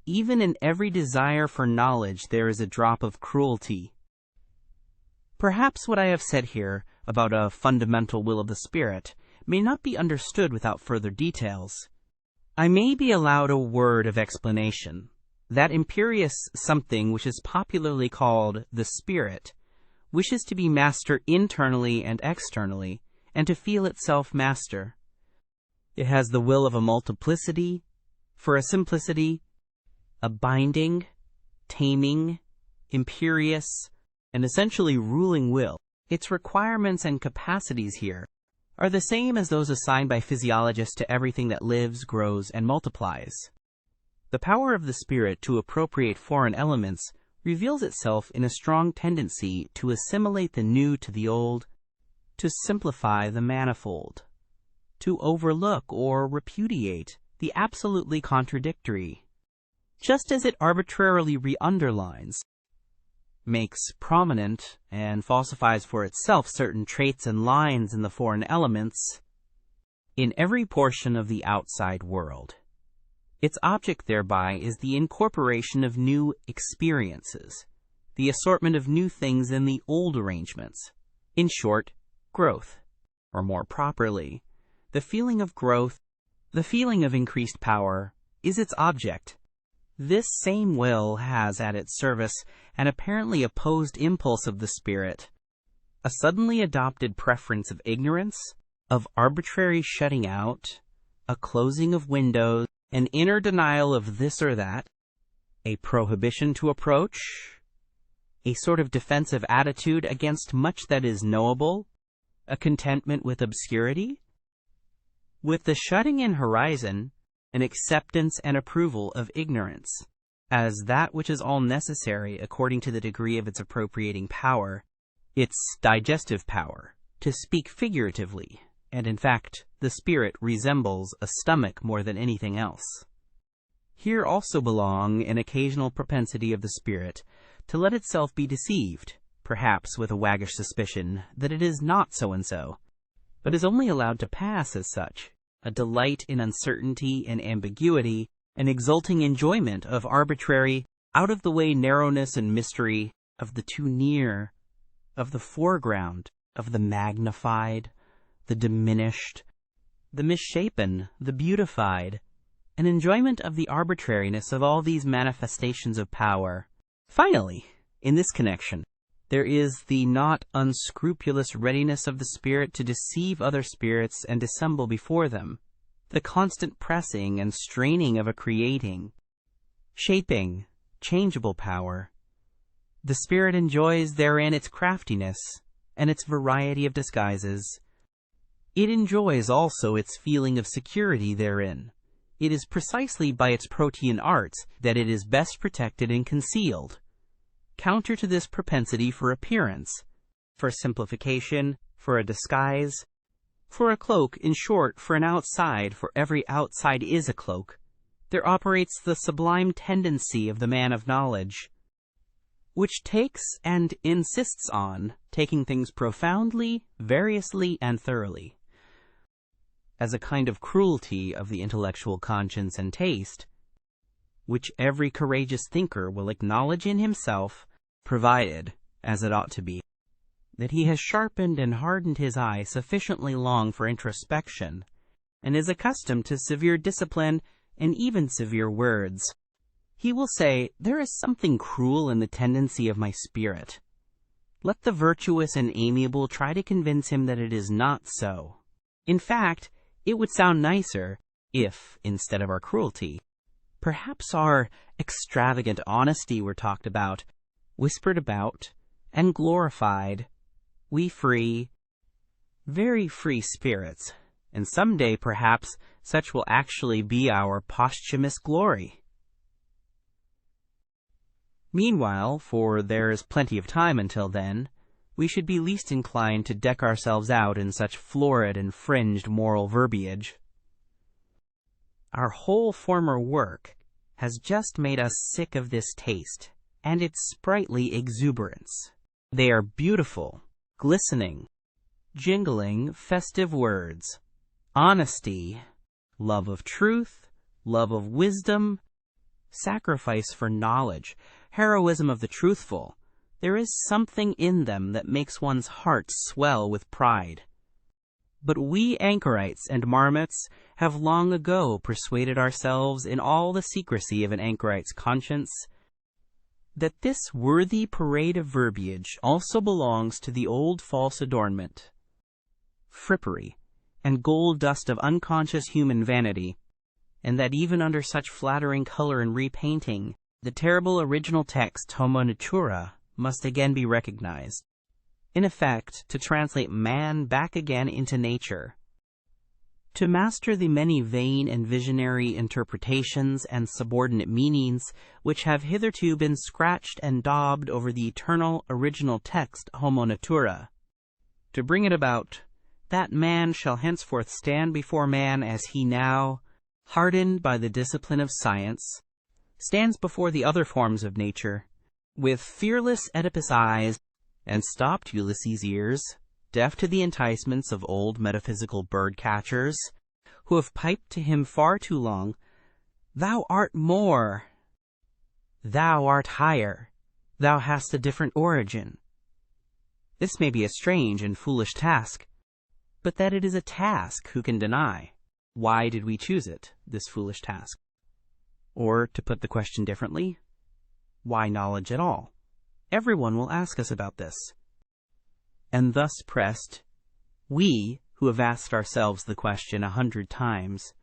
S1: Even in every desire for knowledge there is a drop of cruelty. Perhaps what I have said here about a fundamental will of the spirit may not be understood without further details. I may be allowed a word of explanation. That imperious something which is popularly called the spirit wishes to be master internally and externally, and to feel itself master. It has the will of a multiplicity, for a simplicity, a binding, taming, imperious, and essentially ruling will. Its requirements and capacities here are the same as those assigned by physiologists to everything that lives, grows, and multiplies. The power of the spirit to appropriate foreign elements reveals itself in a strong tendency to assimilate the new to the old, to simplify the manifold, to overlook or repudiate the absolutely contradictory, just as it arbitrarily re-underlines, makes prominent, and falsifies for itself certain traits and lines in the foreign elements in every portion of the outside world. Its object thereby is the incorporation of new experiences, the assortment of new things in the old arrangements. In short, growth, or more properly, the feeling of growth, the feeling of increased power, is its object. This same will has at its service an apparently opposed impulse of the spirit, a suddenly adopted preference of ignorance, of arbitrary shutting out, a closing of windows, an inner denial of this or that, a prohibition to approach, a sort of defensive attitude against much that is knowable, a contentment with obscurity, with the shutting in horizon, an acceptance and approval of ignorance, as that which is all necessary according to the degree of its appropriating power, its digestive power, to speak figuratively, and in fact, the spirit resembles a stomach more than anything else. Here also belong an occasional propensity of the spirit to let itself be deceived, perhaps with a waggish suspicion that it is not so-and-so, but is only allowed to pass as such, a delight in uncertainty and ambiguity, an exulting enjoyment of arbitrary, out-of-the-way narrowness and mystery, of the too near, of the foreground, of the magnified, the diminished, the misshapen, the beautified, an enjoyment of the arbitrariness of all these manifestations of power. Finally, in this connection, there is the not unscrupulous readiness of the spirit to deceive other spirits and dissemble before them, the constant pressing and straining of a creating, shaping, changeable power. The spirit enjoys therein its craftiness and its variety of disguises. It enjoys also its feeling of security therein. It is precisely by its protean arts that it is best protected and concealed. Counter to this propensity for appearance, for simplification, for a disguise, for a cloak, in short, for an outside, for every outside is a cloak, there operates the sublime tendency of the man of knowledge, which takes and insists on taking things profoundly, variously, and thoroughly. As a kind of cruelty of the intellectual conscience and taste, which every courageous thinker will acknowledge in himself, provided, as it ought to be, that he has sharpened and hardened his eye sufficiently long for introspection, and is accustomed to severe discipline and even severe words. He will say, "There is something cruel in the tendency of my spirit." Let the virtuous and amiable try to convince him that it is not so. In fact, it would sound nicer if, instead of our cruelty, perhaps our extravagant honesty were talked about, whispered about, and glorified. We free, very free spirits, and some day perhaps such will actually be our posthumous glory. Meanwhile, for there is plenty of time until then, we should be least inclined to deck ourselves out in such florid and fringed moral verbiage. Our whole former work has just made us sick of this taste and its sprightly exuberance. They are beautiful, glistening, jingling, festive words. Honesty, love of truth, love of wisdom, sacrifice for knowledge, heroism of the truthful. There is something in them that makes one's heart swell with pride. But we anchorites and marmots have long ago persuaded ourselves in all the secrecy of an anchorite's conscience that this worthy parade of verbiage also belongs to the old false adornment, frippery, and gold dust of unconscious human vanity, and that even under such flattering color and repainting, the terrible original text homo natura must again be recognized. In effect, to translate man back again into nature, to master the many vain and visionary interpretations and subordinate meanings which have hitherto been scratched and daubed over the eternal original text homo natura, to bring it about that man shall henceforth stand before man as he now, hardened by the discipline of science, stands before the other forms of nature, with fearless Oedipus eyes and stopped Ulysses ears, deaf to the enticements of old metaphysical bird-catchers, who have piped to him far too long, "Thou art more, thou art higher, thou hast a different origin." This may be a strange and foolish task, but that it is a task who can deny? Why did we choose it, this foolish task? Or, to put the question differently, why knowledge at all? Everyone will ask us about this. And thus pressed, we, who have asked ourselves the question 100 times,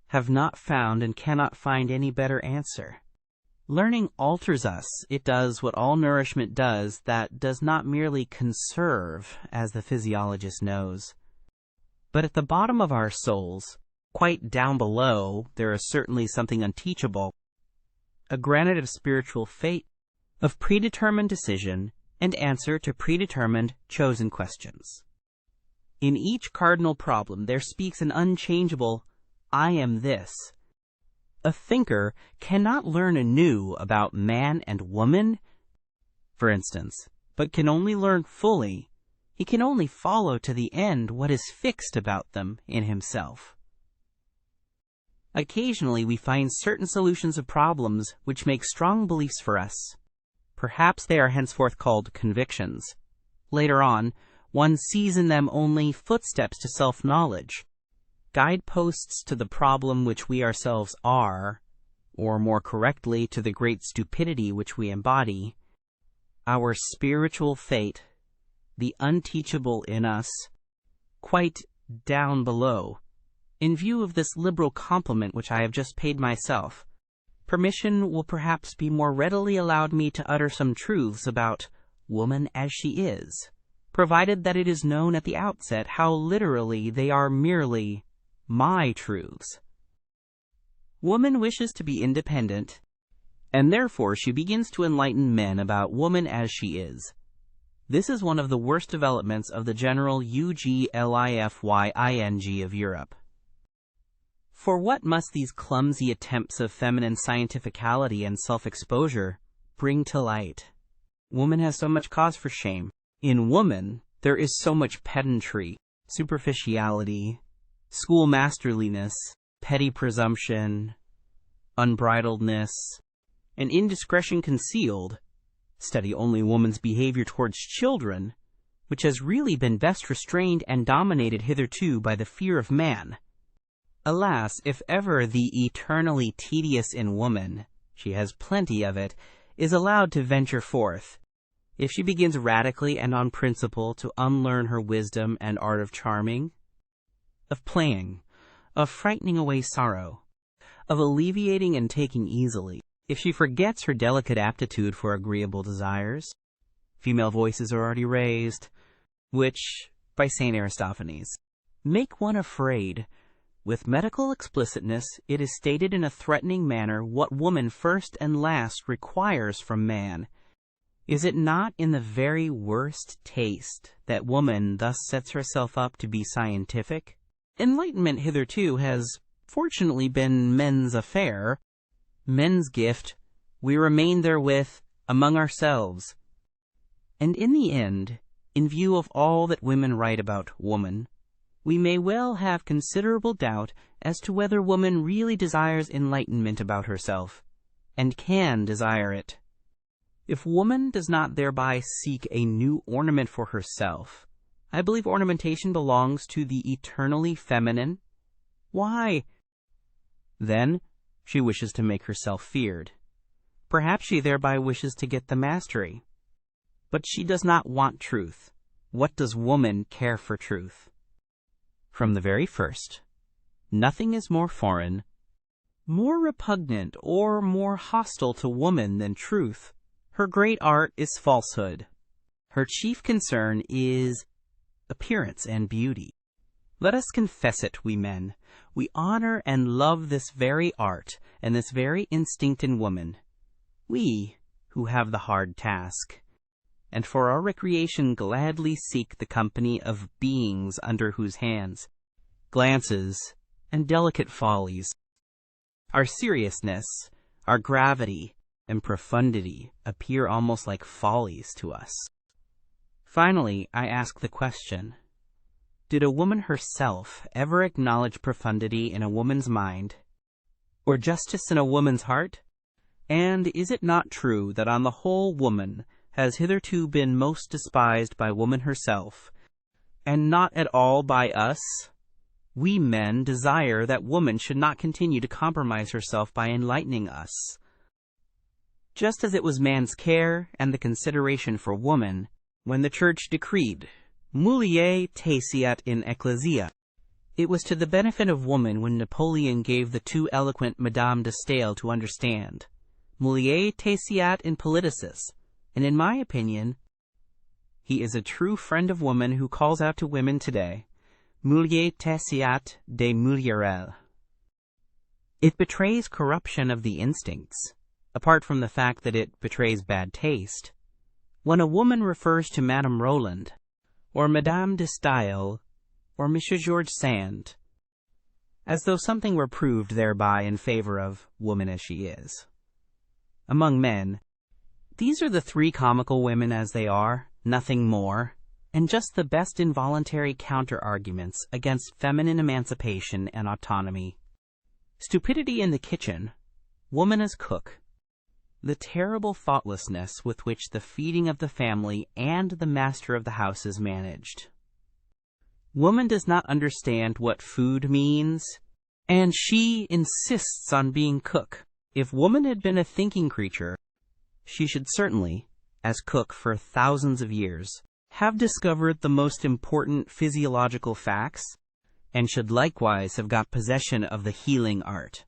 S1: have not found and cannot find any better answer. Learning alters us. It does what all nourishment does, that does not merely conserve, as the physiologist knows. But at the bottom of our souls, quite down below, there is certainly something unteachable, a granite of spiritual fate, of predetermined decision and answer to predetermined, chosen questions. In each cardinal problem there speaks an unchangeable, "I am this." A thinker cannot learn anew about man and woman, for instance, but can only learn fully, he can only follow to the end what is fixed about them in himself. Occasionally we find certain solutions of problems which make strong beliefs for us. Perhaps they are henceforth called convictions. Later on, one sees in them only footsteps to self-knowledge, guideposts to the problem which we ourselves are, or more correctly, to the great stupidity which we embody, our spiritual fate, the unteachable in us, quite down below. In view of this liberal compliment which I have just paid myself, permission will perhaps be more readily allowed me to utter some truths about woman as she is, provided that it is known at the outset how literally they are merely my truths. Woman wishes to be independent, and therefore she begins to enlighten men about woman as she is. This is one of the worst developments of the general uglifying of Europe. For what must these clumsy attempts of feminine scientificality and self-exposure bring to light? Woman has so much cause for shame. In woman, there is so much pedantry, superficiality, schoolmasterliness, petty presumption, unbridledness, and indiscretion concealed. Study only woman's behavior towards children, which has really been best restrained and dominated hitherto by the fear of man. Alas, if ever the eternally tedious in woman, she has plenty of it, is allowed to venture forth, if she begins radically and on principle to unlearn her wisdom and art of charming, of playing, of frightening away sorrow, of alleviating and taking easily, if she forgets her delicate aptitude for agreeable desires, female voices are already raised, which, by St. Aristophanes, make one afraid. With medical explicitness, it is stated in a threatening manner what woman first and last requires from man. Is it not in the very worst taste that woman thus sets herself up to be scientific? Enlightenment hitherto has fortunately been men's affair, men's gift. We remain therewith among ourselves. And in the end, in view of all that women write about woman, we may well have considerable doubt as to whether woman really desires enlightenment about herself, and can desire it. If woman does not thereby seek a new ornament for herself, I believe ornamentation belongs to the eternally feminine. Why? Then she wishes to make herself feared. Perhaps she thereby wishes to get the mastery. But she does not want truth. What does woman care for truth? From the very first, nothing is more foreign, more repugnant, or more hostile to woman than truth. Her great art is falsehood. Her chief concern is appearance and beauty. Let us confess it, we men. We honor and love this very art and this very instinct in woman. We, who have the hard task, and for our recreation gladly seek the company of beings under whose hands, glances, and delicate follies, our seriousness, our gravity, and profundity appear almost like follies to us. Finally, I ask the question, did a woman herself ever acknowledge profundity in a woman's mind, or justice in a woman's heart? And is it not true that on the whole woman has hitherto been most despised by woman herself, and not at all by us? We men desire that woman should not continue to compromise herself by enlightening us. Just as it was man's care and the consideration for woman when the Church decreed, Mulier teciat in ecclesia. It was to the benefit of woman when Napoleon gave the too eloquent Madame de Staël to understand, Mulier teciat in politicis, and in my opinion, he is a true friend of woman who calls out to women today, Mulier teciat de mulierel. It betrays corruption of the instincts, apart from the fact that it betrays bad taste, when a woman refers to Madame Roland, or Madame de Staël, or Monsieur George Sand, as though something were proved thereby in favor of woman as she is. Among men, these are the three comical women as they are, nothing more, and just the best involuntary counter-arguments against feminine emancipation and autonomy. Stupidity in the kitchen, woman as cook, the terrible thoughtlessness with which the feeding of the family and the master of the house is managed. Woman does not understand what food means, and she insists on being cook. If woman had been a thinking creature, she should certainly, as cook for thousands of years, have discovered the most important physiological facts, and should likewise have got possession of the healing art.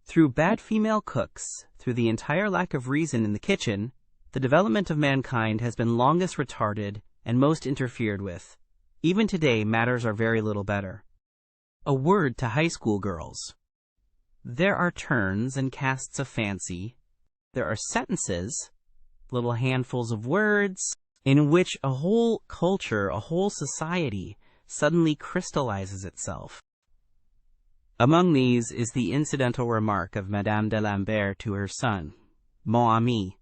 S1: Through bad female cooks, through the entire lack of reason in the kitchen, the development of mankind has been longest retarded and most interfered with. Even today, matters are very little better. A word to high school girls. There are turns and casts of fancy. There are sentences, little handfuls of words, in which a whole culture, a whole society, suddenly crystallizes itself. Among these is the incidental remark of Madame de Lambert to her son, Mon ami,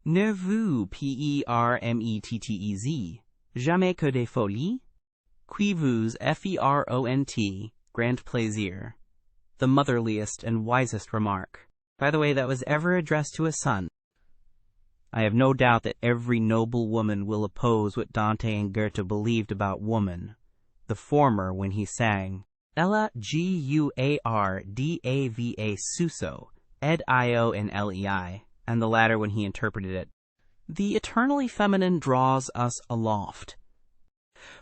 S1: ne vous permettez jamais que des folies, qui vous feront grand plaisir. The motherliest and wisest remark, by the way, that was ever addressed to a son. I have no doubt that every noble woman will oppose what Dante and Goethe believed about woman, the former when he sang, Ella guardava suso, ed io in lei, and the latter when he interpreted it, the eternally feminine draws us aloft.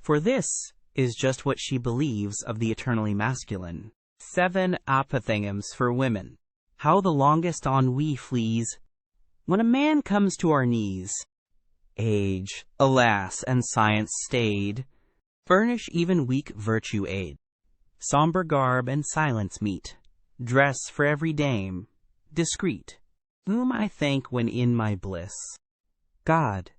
S1: For this is just what she believes of the eternally masculine. 7 Apophthegms for women. How the longest ennui flees when a man comes to our knees. Age, alas, and science staid, furnish even weak virtue aid. Sombre garb and silence meet, dress for every dame, discreet, whom I thank when in my bliss. God,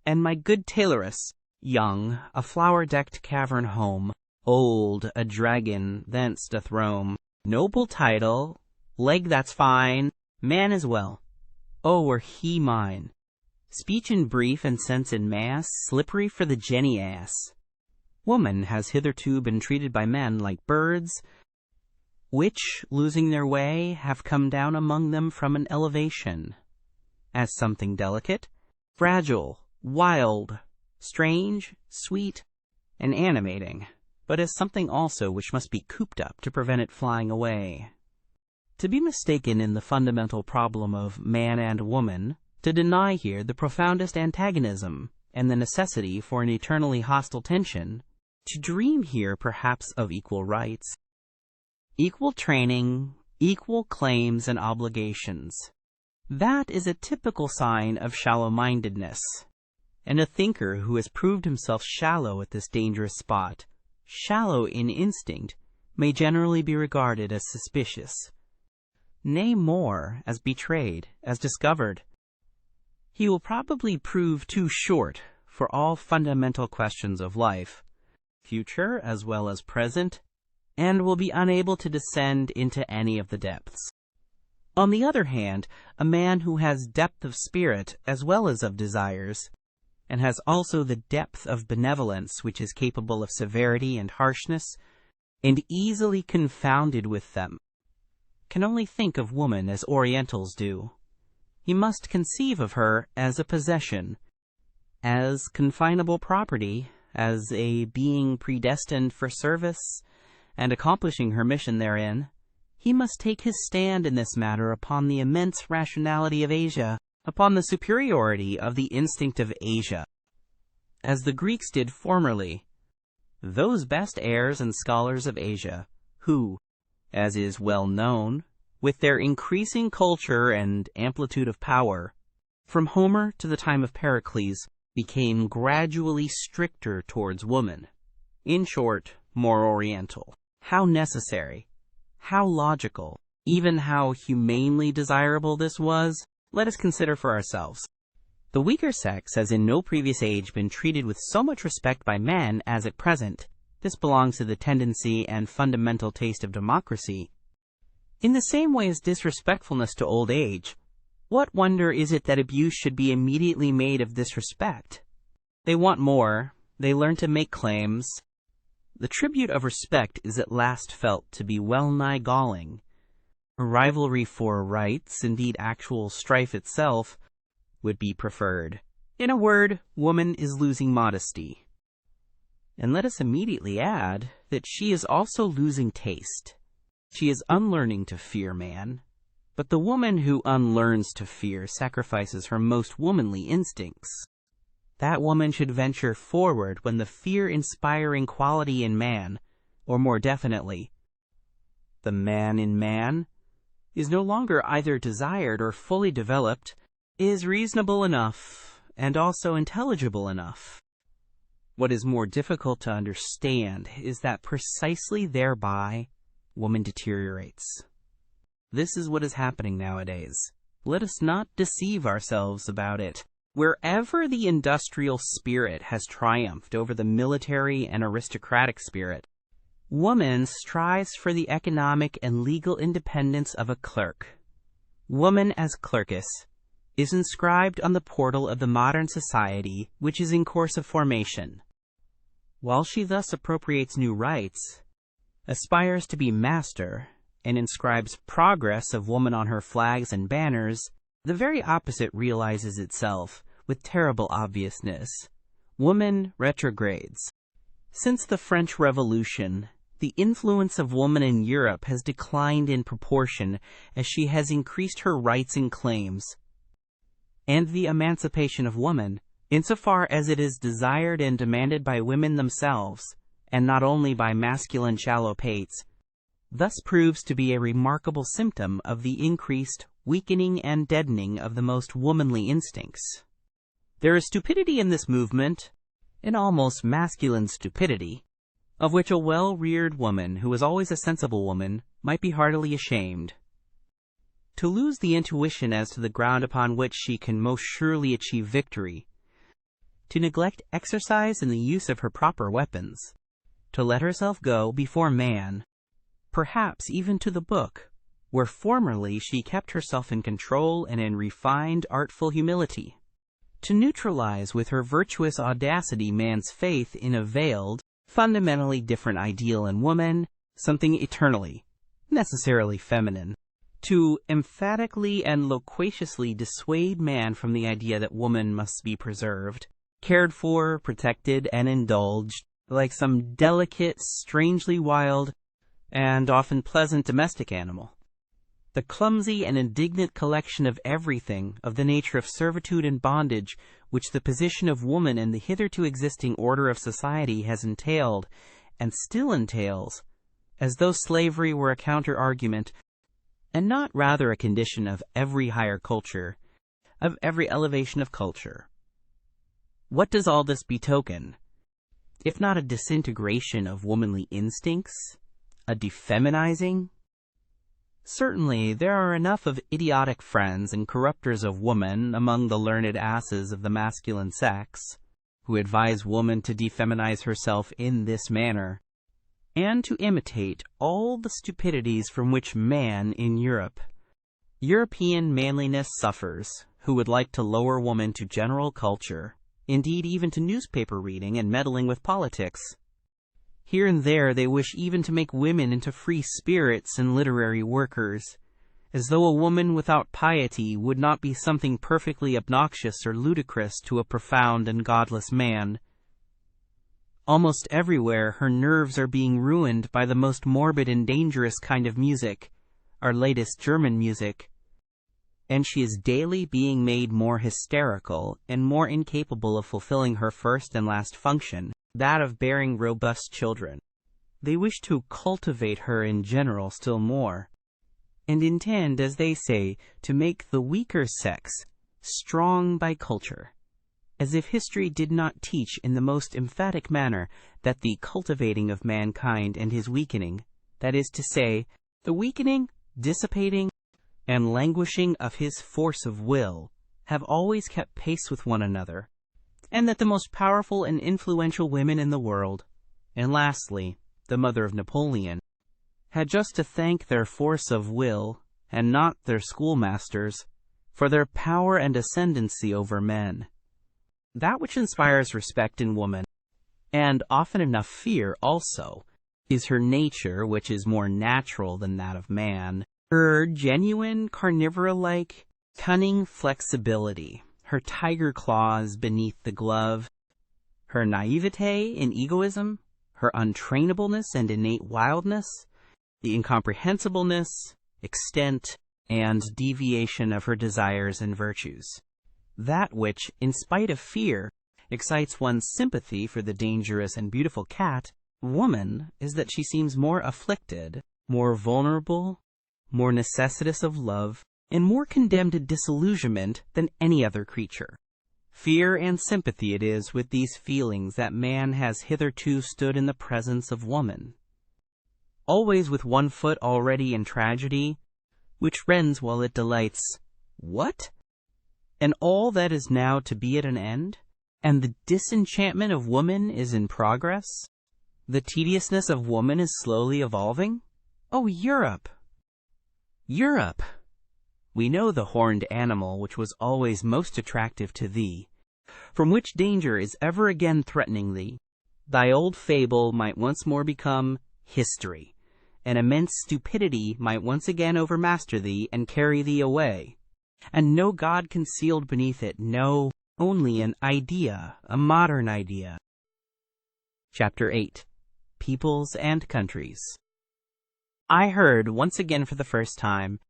S1: and my good tailoress, young, a flower-decked cavern home, old, a dragon thence doth roam. Noble title, leg that's fine, man as well. Oh, were he mine! Speech in brief and sense in mass, slippery for the jenny ass. Woman has hitherto been treated by men like birds, which, losing their way, have come down among them from an elevation, as something delicate, fragile, wild, strange, sweet, and animating, but as something also which must be cooped up to prevent it flying away. To be mistaken in the fundamental problem of man and woman, to deny here the profoundest antagonism and the necessity for an eternally hostile tension, to dream here perhaps of equal rights, equal training, equal claims and obligations. That is a typical sign of shallow-mindedness, and a thinker who has proved himself shallow at this dangerous spot, shallow in instinct, may generally be regarded as suspicious, nay more, as betrayed, as discovered. He will probably prove too short for all fundamental questions of life, future as well as present, and will be unable to descend into any of the depths. On the other hand, a man who has depth of spirit as well as of desires, and has also the depth of benevolence which is capable of severity and harshness, and easily confounded with them, can only think of woman as Orientals do. He must conceive of her as a possession, as confinable property, as a being predestined for service, and accomplishing her mission therein. He must take his stand in this matter upon the immense rationality of Asia, upon the superiority of the instinct of Asia, as the Greeks did formerly, those best heirs and scholars of Asia, who, as is well known, with their increasing culture and amplitude of power, from Homer to the time of Pericles, became gradually stricter towards woman. In short, more Oriental. How necessary, how logical, even how humanely desirable this was, let us consider for ourselves. The weaker sex has in no previous age been treated with so much respect by men as at present. This belongs to the tendency and fundamental taste of democracy. In the same way as disrespectfulness to old age, what wonder is it that abuse should be immediately made of this respect? They want more, they learn to make claims. The tribute of respect is at last felt to be well-nigh galling. A rivalry for rights, indeed actual strife itself, would be preferred. In a word, woman is losing modesty. And let us immediately add that she is also losing taste. She is unlearning to fear man, but the woman who unlearns to fear sacrifices her most womanly instincts. That woman should venture forward when the fear-inspiring quality in man, or more definitely, the man in man, is no longer either desired or fully developed, is reasonable enough, and also intelligible enough. What is more difficult to understand is that precisely thereby, woman deteriorates. This is what is happening nowadays. Let us not deceive ourselves about it. Wherever the industrial spirit has triumphed over the military and aristocratic spirit, woman strives for the economic and legal independence of a clerk. Woman as clerkess is inscribed on the portal of the modern society which is in course of formation. While she thus appropriates new rights, aspires to be master, and inscribes progress of woman on her flags and banners, the very opposite realizes itself with terrible obviousness. Woman retrogrades. Since the French Revolution, the influence of woman in Europe has declined in proportion as she has increased her rights and claims, and the emancipation of woman, insofar as it is desired and demanded by women themselves, and not only by masculine shallow pates, thus proves to be a remarkable symptom of the increased weakening and deadening of the most womanly instincts. There is stupidity in this movement, an almost masculine stupidity, of which a well-reared woman, who is always a sensible woman, might be heartily ashamed. To lose the intuition as to the ground upon which she can most surely achieve victory, to neglect exercise in the use of her proper weapons, to let herself go before man, perhaps even to the book, where formerly she kept herself in control and in refined, artful humility, to neutralize with her virtuous audacity man's faith in a veiled, fundamentally different ideal in woman, something eternally, necessarily feminine, to emphatically and loquaciously dissuade man from the idea that woman must be preserved, cared for, protected, and indulged, like some delicate, strangely wild, and often pleasant domestic animal. The clumsy and indignant collection of everything of the nature of servitude and bondage which the position of woman in the hitherto existing order of society has entailed, and still entails, as though slavery were a counter-argument, and not rather a condition of every higher culture, of every elevation of culture. What does all this betoken, if not a disintegration of womanly instincts, a defeminizing? Certainly, there are enough of idiotic friends and corrupters of woman among the learned asses of the masculine sex, who advise woman to defeminize herself in this manner, and to imitate all the stupidities from which man in European manliness suffers, who would like to lower woman to general culture, indeed even to newspaper reading and meddling with politics. Here and there they wish even to make women into free spirits and literary workers, as though a woman without piety would not be something perfectly obnoxious or ludicrous to a profound and godless man. Almost everywhere her nerves are being ruined by the most morbid and dangerous kind of music, our latest German music, and she is daily being made more hysterical and more incapable of fulfilling her first and last function, that of bearing robust children. They wish to cultivate her in general still more, and intend, as they say, to make the weaker sex strong by culture, as if history did not teach in the most emphatic manner that the cultivating of mankind and his weakening, that is to say, the weakening, dissipating, and languishing of his force of will, have always kept pace with one another, and that the most powerful and influential women in the world, and lastly, the mother of Napoleon, had just to thank their force of will, and not their schoolmasters, for their power and ascendancy over men. That which inspires respect in woman, and often enough fear also, is her nature, which is more natural than that of man, Her genuine carnivora-like, cunning flexibility, her tiger claws beneath the glove, her naivete in egoism, her untrainableness and innate wildness, the incomprehensibleness, extent, and deviation of her desires and virtues. That which, in spite of fear, excites one's sympathy for the dangerous and beautiful cat, woman, is that she seems more afflicted, more vulnerable, more necessitous of love, and more condemned to disillusionment than any other creature. Fear and sympathy it is with these feelings that man has hitherto stood in the presence of woman. Always with one foot already in tragedy, which rends while it delights. What? And all that is now to be at an end? And the disenchantment of woman is in progress? The tediousness of woman is slowly evolving? Oh, Europe! Europe! We know the horned animal which was always most attractive to thee, from which danger is ever again threatening thee. Thy old fable might once more become history. An immense stupidity might once again overmaster thee and carry thee away. And no God concealed beneath it, no, only an idea, a modern idea. Chapter 8. Peoples and Countries. I heard, once again for the first time,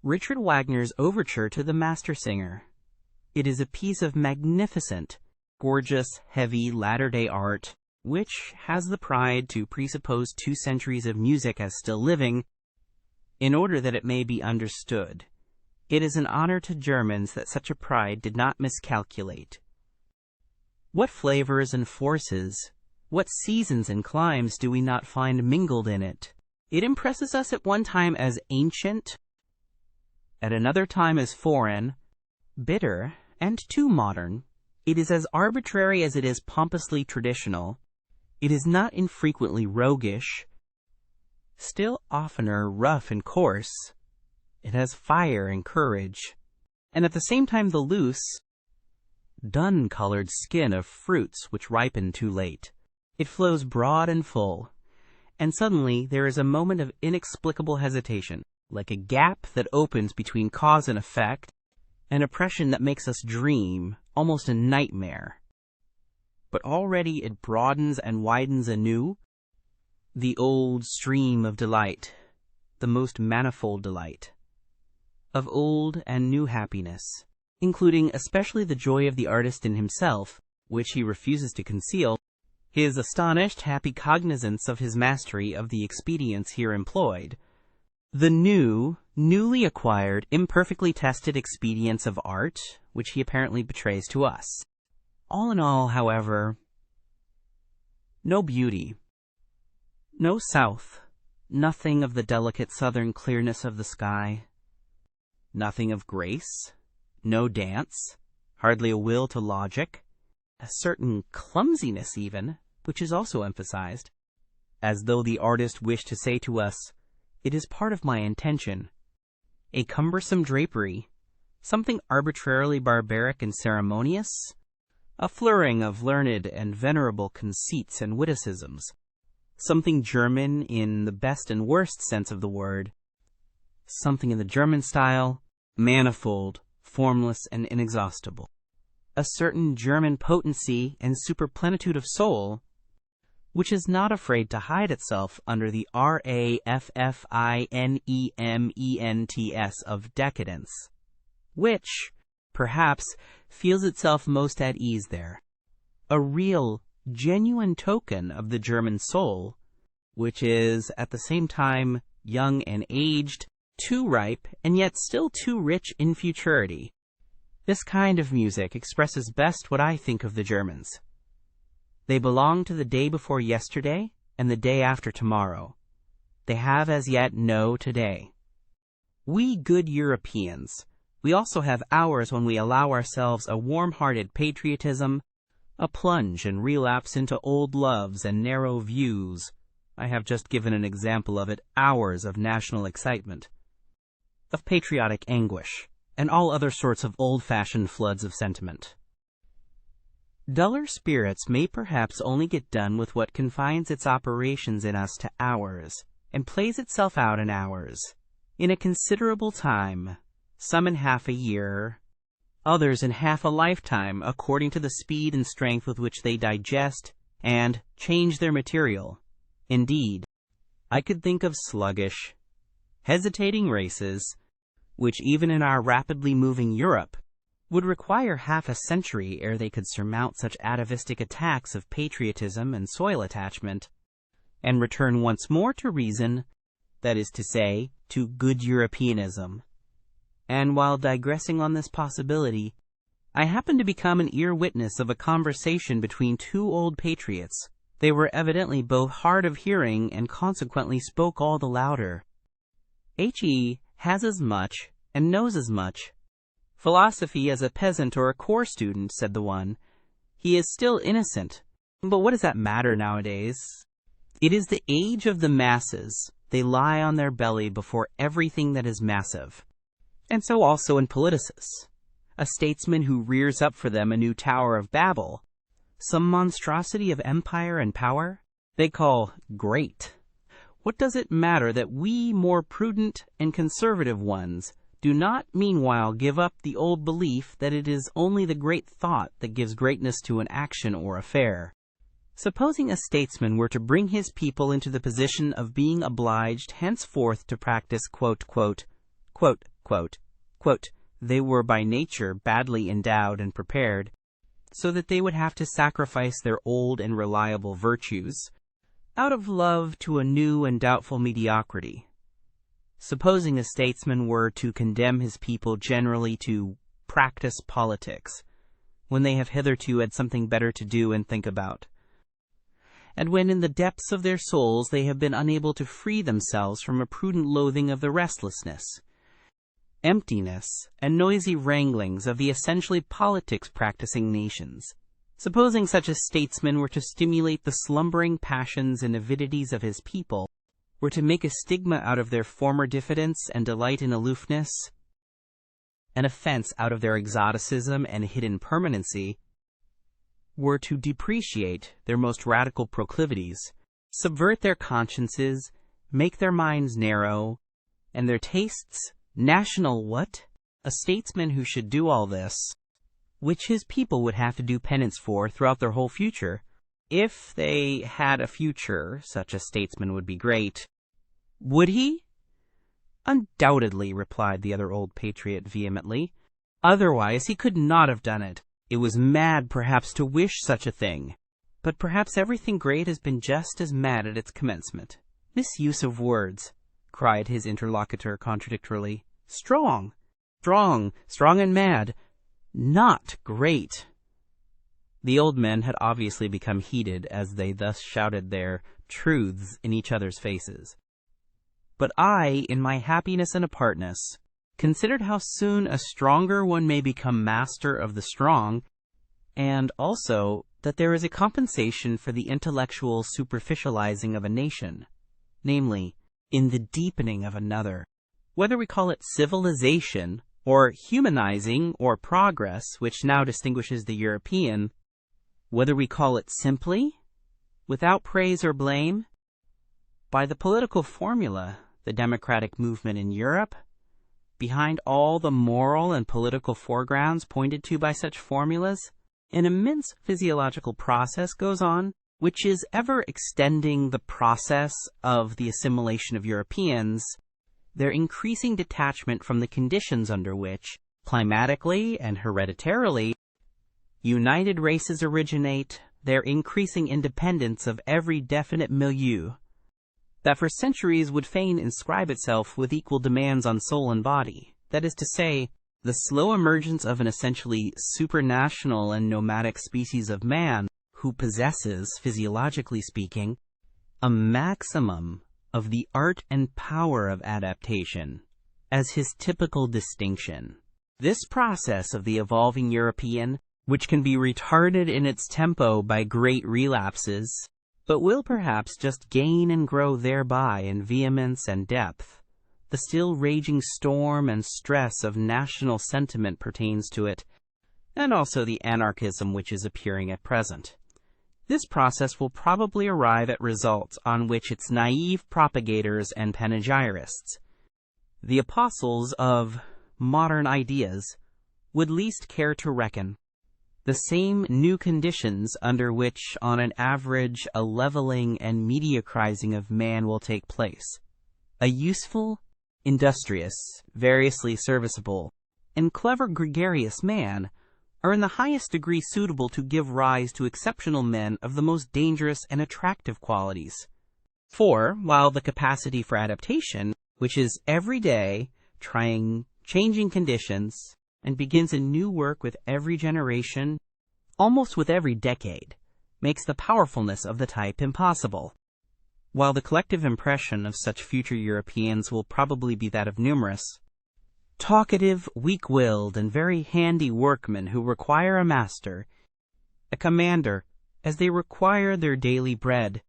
S1: Richard Wagner's overture to the Master Singer. It is a piece of magnificent, gorgeous, heavy latter-day art, which has the pride to presuppose 2 centuries of music as still living, in order that it may be understood. It is an honor to Germans that such a pride did not miscalculate. What flavors and forces, what seasons and climes do we not find mingled in it? It impresses us at one time as ancient, at another time as foreign, bitter, and too modern. It is as arbitrary as it is pompously traditional. It is not infrequently roguish, still oftener rough and coarse. It has fire and courage, and at the same time the loose, dun-colored skin of fruits which ripen too late. It flows broad and full, and suddenly there is a moment of inexplicable hesitation, like a gap that opens between cause and effect, an oppression that makes us dream, almost a nightmare. But already it broadens and widens anew, the old stream of delight, the most manifold delight, of old and new happiness, including especially the joy of the artist in himself, which he refuses to conceal, his astonished, happy cognizance of his mastery of the expedients here employed, the newly acquired, imperfectly tested expedients of art, which he apparently betrays to us. All in all, however, no beauty, no south, nothing of the delicate southern clearness of the sky, nothing of grace, no dance, hardly a will to logic, a certain clumsiness even, which is also emphasized, as though the artist wished to say to us, "It is part of my intention." A cumbersome drapery, something arbitrarily barbaric and ceremonious, a flurrying of learned and venerable conceits and witticisms, something German in the best and worst sense of the word, something in the German style, manifold, formless, and inexhaustible. A certain German potency and superplenitude of soul, which is not afraid to hide itself under the raffinements of decadence, which, perhaps, feels itself most at ease there. A real, genuine token of the German soul, which is at the same time young and aged, too ripe, and yet still too rich in futurity. This kind of music expresses best what I think of the Germans. They belong to the day before yesterday and the day after tomorrow. They have as yet no today. We good Europeans, we also have hours when we allow ourselves a warm-hearted patriotism, a plunge and relapse into old loves and narrow views. I have just given an example of it, hours of national excitement, of patriotic anguish, and all other sorts of old-fashioned floods of sentiment. Duller spirits may perhaps only get done with what confines its operations in us to hours, and plays itself out in hours. in a considerable time, some in half a year, others in half a lifetime, according to the speed and strength with which they digest and change their material. Indeed, I could think of sluggish, hesitating races, which even in our rapidly moving Europe would require half a century ere they could surmount such atavistic attacks of patriotism and soil attachment, and return once more to reason, that is to say, to good Europeanism. And while digressing on this possibility, I happened to become an ear witness of a conversation between two old patriots. They were evidently both hard of hearing and consequently spoke all the louder. He has as much and knows as much philosophy as a peasant or a corps student, said the one. He is still innocent, but what does that matter nowadays? It is the age of the masses. They lie on their belly before everything that is massive. And so also in Prejudices, a statesman who rears up for them a new Tower of Babel, some monstrosity of empire and power, they call great. What does it matter that we more prudent and conservative ones do not meanwhile give up the old belief that it is only the great thought that gives greatness to an action or affair? Supposing a statesman were to bring his people into the position of being obliged henceforth to practice, they were by nature badly endowed and prepared, so that they would have to sacrifice their old and reliable virtues, out of love to a new and doubtful mediocrity. Supposing a statesman were to condemn his people generally to practice politics, when they have hitherto had something better to do and think about, and when in the depths of their souls they have been unable to free themselves from a prudent loathing of the restlessness, emptiness, and noisy wranglings of the essentially politics-practicing nations. Supposing such a statesman were to stimulate the slumbering passions and avidities of his people, were to make a stigma out of their former diffidence and delight in aloofness, an offense out of their exoticism and hidden permanency, were to depreciate their most radical proclivities, subvert their consciences, make their minds narrow, and their tastes national what? A statesman who should do all this, which his people would have to do penance for throughout their whole future. If they had a future, such a statesman would be great. Would he? Undoubtedly, replied the other old patriot vehemently. Otherwise he could not have done it. It was mad, perhaps, to wish such a thing. But perhaps everything great has been just as mad at its commencement. Misuse of words, cried his interlocutor contradictorily. Strong and mad, not great. The old men had obviously become heated as they thus shouted their truths in each other's faces. But I, in my happiness and apartness, considered how soon a stronger one may become master of the strong, and also that there is a compensation for the intellectual superficializing of a nation, namely, in the deepening of another. Whether we call it civilization, or humanizing, or progress, which now distinguishes the European, whether we call it simply, without praise or blame, by the political formula, the democratic movement in Europe, behind all the moral and political foregrounds pointed to by such formulas, an immense physiological process goes on, which is ever extending the process of the assimilation of Europeans, their increasing detachment from the conditions under which, climatically and hereditarily, united races originate, their increasing independence of every definite milieu, that for centuries would fain inscribe itself with equal demands on soul and body, that is to say, the slow emergence of an essentially supranational and nomadic species of man who possesses, physiologically speaking, a maximum of the art and power of adaptation as his typical distinction. This process of the evolving European, which can be retarded in its tempo by great relapses, but will perhaps just gain and grow thereby in vehemence and depth. The still raging storm and stress of national sentiment pertains to it, and also the anarchism which is appearing at present. This process will probably arrive at results on which its naive propagators and panegyrists, the apostles of modern ideas would least care to reckon. The same new conditions under which, on an average, a leveling and mediocrizing of man will take place. A useful, industrious, variously serviceable, and clever gregarious man are in the highest degree suitable to give rise to exceptional men of the most dangerous and attractive qualities. For, while the capacity for adaptation, which is every day trying changing conditions, and begins a new work with every generation, almost with every decade, makes the powerfulness of the type impossible. While the collective impression of such future Europeans will probably be that of numerous, talkative, weak-willed, and very handy workmen who require a master, a commander, as they require their daily bread,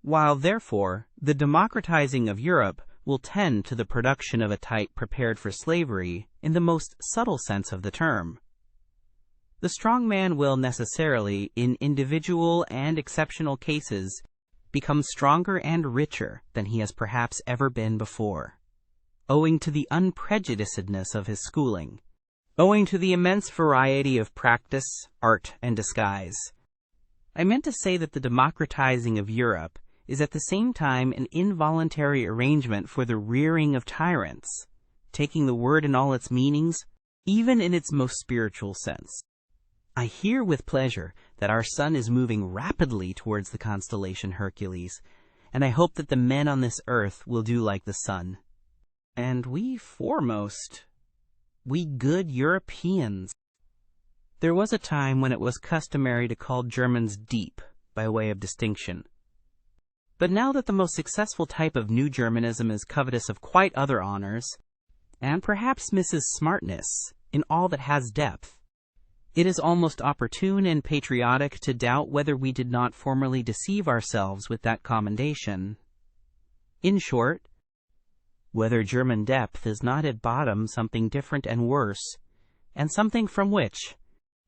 S1: while, therefore, the democratizing of Europe will tend to the production of a type prepared for slavery in the most subtle sense of the term. The strong man will necessarily, in individual and exceptional cases, become stronger and richer than he has perhaps ever been before, owing to the unprejudicedness of his schooling, owing to the immense variety of practice, art, and disguise. I meant to say that the democratizing of Europe is at the same time an involuntary arrangement for the rearing of tyrants, taking the word in all its meanings, even in its most spiritual sense. I hear with pleasure that our sun is moving rapidly towards the constellation Hercules, and I hope that the men on this earth will do like the sun. And we foremost, we good Europeans. There was a time when it was customary to call Germans deep by way of distinction. But now that the most successful type of New Germanism is covetous of quite other honors, and perhaps misses smartness in all that has depth, it is almost opportune and patriotic to doubt whether we did not formerly deceive ourselves with that commendation. In short, whether German depth is not at bottom something different and worse, and something from which,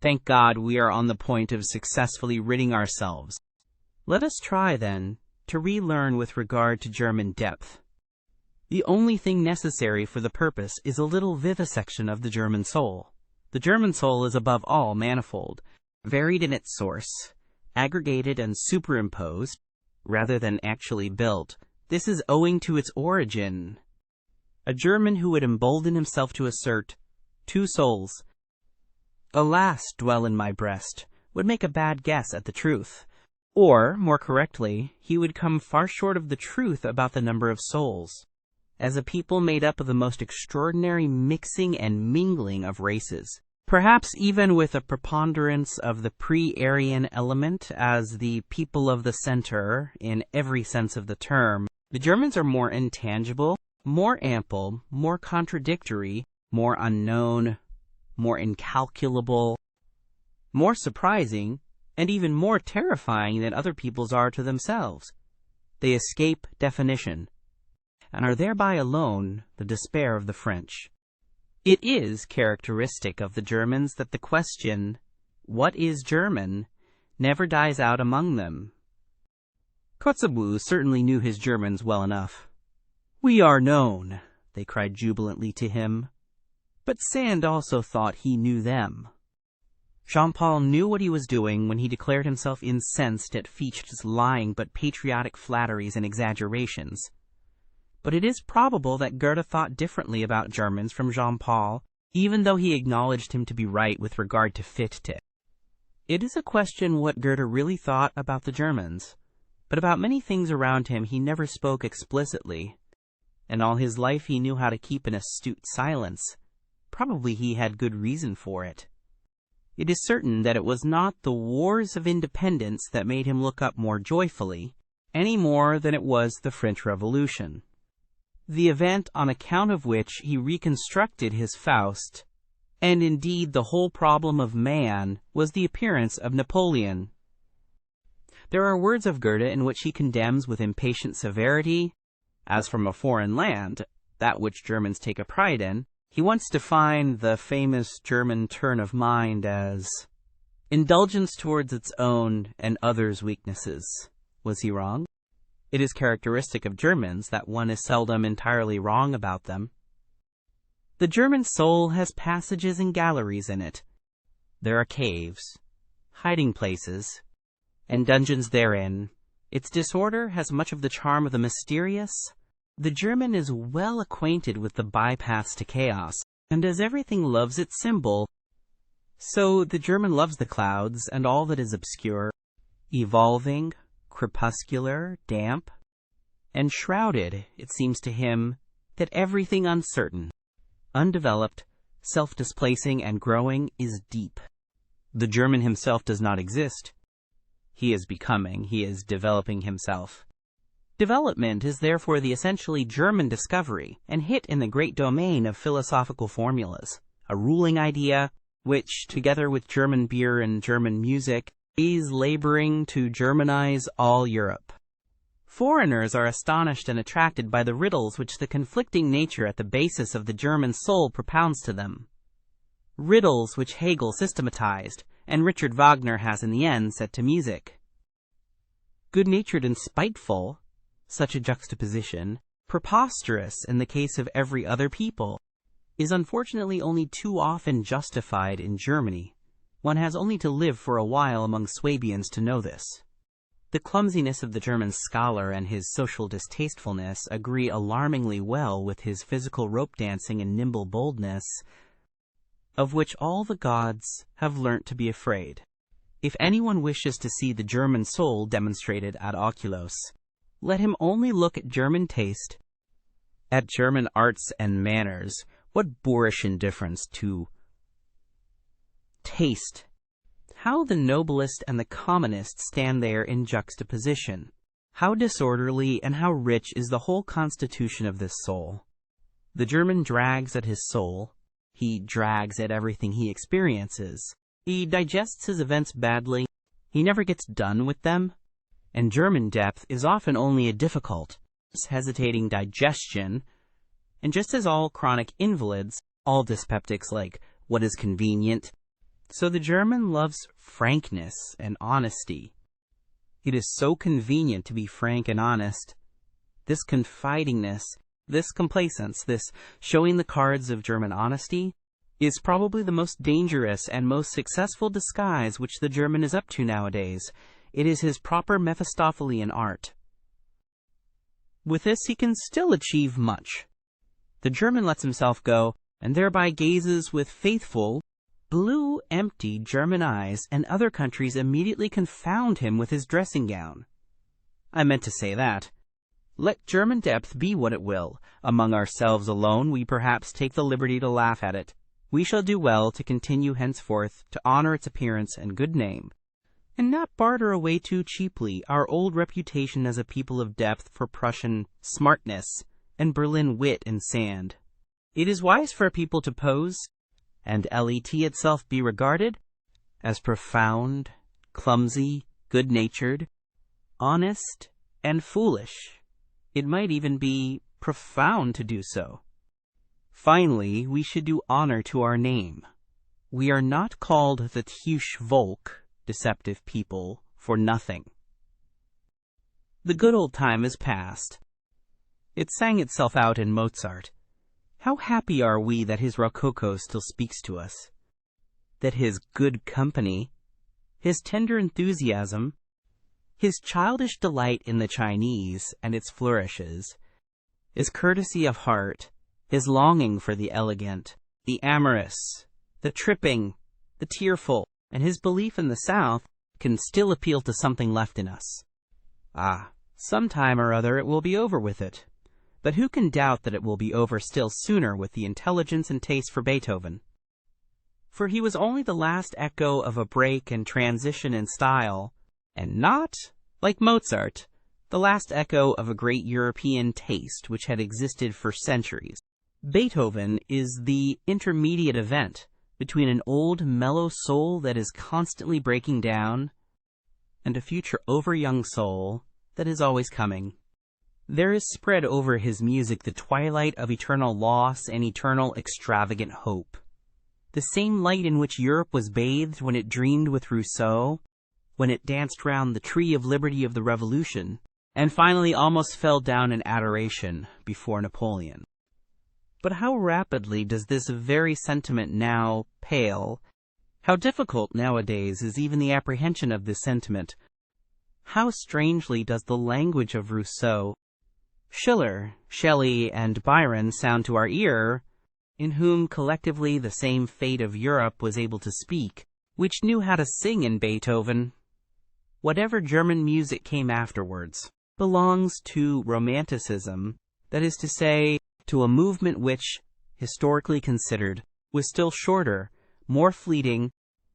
S1: thank God, we are on the point of successfully ridding ourselves. Let us try, then, to relearn with regard to German depth. The only thing necessary for the purpose is a little vivisection of the German soul. The German soul is above all manifold, varied in its source, aggregated and superimposed, rather than actually built. This is owing to its origin. A German who would embolden himself to assert, 2 souls, alas, dwell in my breast, would make a bad guess at the truth. Or, more correctly, he would come far short of the truth about the number of souls. As a people made up of the most extraordinary mixing and mingling of races, perhaps even with a preponderance of the pre-Aryan element as the people of the center in every sense of the term, the Germans are more intangible, more ample, more contradictory, more unknown, more incalculable, more surprising, and even more terrifying than other peoples are to themselves. They escape definition, and are thereby alone the despair of the French. It is characteristic of the Germans that the question, what is German, never dies out among them. Kotzebue certainly knew his Germans well enough. We are known, they cried jubilantly to him. But Sand also thought he knew them. Jean-Paul knew what he was doing when he declared himself incensed at Fichte's lying but patriotic flatteries and exaggerations. But it is probable that Goethe thought differently about Germans from Jean-Paul, even though he acknowledged him to be right with regard to Fichte. It is a question what Goethe really thought about the Germans, but about many things around him he never spoke explicitly, and all his life he knew how to keep an astute silence. Probably he had good reason for it. It is certain that it was not the wars of independence that made him look up more joyfully, any more than it was the French Revolution, the event on account of which he reconstructed his Faust, and indeed the whole problem of man was the appearance of Napoleon. There are words of Goethe in which he condemns with impatient severity, as from a foreign land, that which Germans take a pride in. He once defined the famous German turn of mind as indulgence towards its own and others' weaknesses. Was he wrong? It is characteristic of Germans that one is seldom entirely wrong about them. The German soul has passages and galleries in it. There are caves, hiding places, and dungeons therein. Its disorder has much of the charm of the mysterious. The German is well acquainted with the bypaths to chaos, and as everything loves its symbol, so the German loves the clouds and all that is obscure, evolving, crepuscular, damp, and shrouded, it seems to him, that everything uncertain, undeveloped, self-displacing, and growing is deep. The German himself does not exist. He is becoming, he is developing himself. Development is therefore the essentially German discovery and hit in the great domain of philosophical formulas, a ruling idea which, together with German beer and German music, is laboring to Germanize all Europe. Foreigners are astonished and attracted by the riddles which the conflicting nature at the basis of the German soul propounds to them. Riddles which Hegel systematized, and Richard Wagner has in the end set to music. Good-natured and spiteful, such a juxtaposition, preposterous in the case of every other people, is unfortunately only too often justified in Germany. One has only to live for a while among Swabians to know this. The clumsiness of the German scholar and his social distastefulness agree alarmingly well with his physical rope dancing and nimble boldness, of which all the gods have learnt to be afraid. If anyone wishes to see the German soul demonstrated ad oculos, let him only look at German taste, at German arts and manners. What boorish indifference to taste! How the noblest and the commonest stand there in juxtaposition! How disorderly and how rich is the whole constitution of this soul! The German drags at his soul. He drags at everything he experiences. He digests his events badly. He never gets done with them. And German depth is often only a difficult, hesitating digestion. And just as all chronic invalids, all dyspeptics like what is convenient, so the German loves frankness and honesty. It is so convenient to be frank and honest. This confidingness, this complacence, this showing the cards of German honesty, is probably the most dangerous and most successful disguise which the German is up to nowadays. It is his proper Mephistophelian art. With this he can still achieve much. The German lets himself go, and thereby gazes with faithful, blue, empty German eyes, and other countries immediately confound him with his dressing gown. I meant to say that. Let German depth be what it will. Among ourselves alone we perhaps take the liberty to laugh at it. We shall do well to continue henceforth to honor its appearance and good name, and not barter away too cheaply our old reputation as a people of depth for Prussian smartness and Berlin wit and sand. It is wise for a people to pose, and let itself be regarded, as profound, clumsy, good-natured, honest, and foolish. It might even be profound to do so. Finally, we should do honor to our name. We are not called the Teusch Volk, deceptive people, for nothing. The good old time is past. It sang itself out in Mozart. How happy are we that his Rococo still speaks to us, that his good company, his tender enthusiasm, his childish delight in the Chinese and its flourishes, his courtesy of heart, his longing for the elegant, the amorous, the tripping, the tearful, and his belief in the South can still appeal to something left in us. Ah, some time or other it will be over with it. But who can doubt that it will be over still sooner with the intelligence and taste for Beethoven? For he was only the last echo of a break and transition in style, and not, like Mozart, the last echo of a great European taste which had existed for centuries. Beethoven is the intermediate event between an old mellow soul that is constantly breaking down and a future over-young soul that is always coming. There is spread over his music the twilight of eternal loss and eternal extravagant hope. The same light in which Europe was bathed when it dreamed with Rousseau, when it danced round the tree of liberty of the Revolution, and finally almost fell down in adoration before Napoleon. But how rapidly does this very sentiment now pale? How difficult nowadays is even the apprehension of this sentiment? How strangely does the language of Rousseau, Schiller, Shelley, and Byron sound to our ear, in whom collectively the same fate of Europe was able to speak, which knew how to sing in Beethoven. Whatever German music came afterwards belongs to Romanticism, that is to say, to a movement which, historically considered, was still shorter, more fleeting,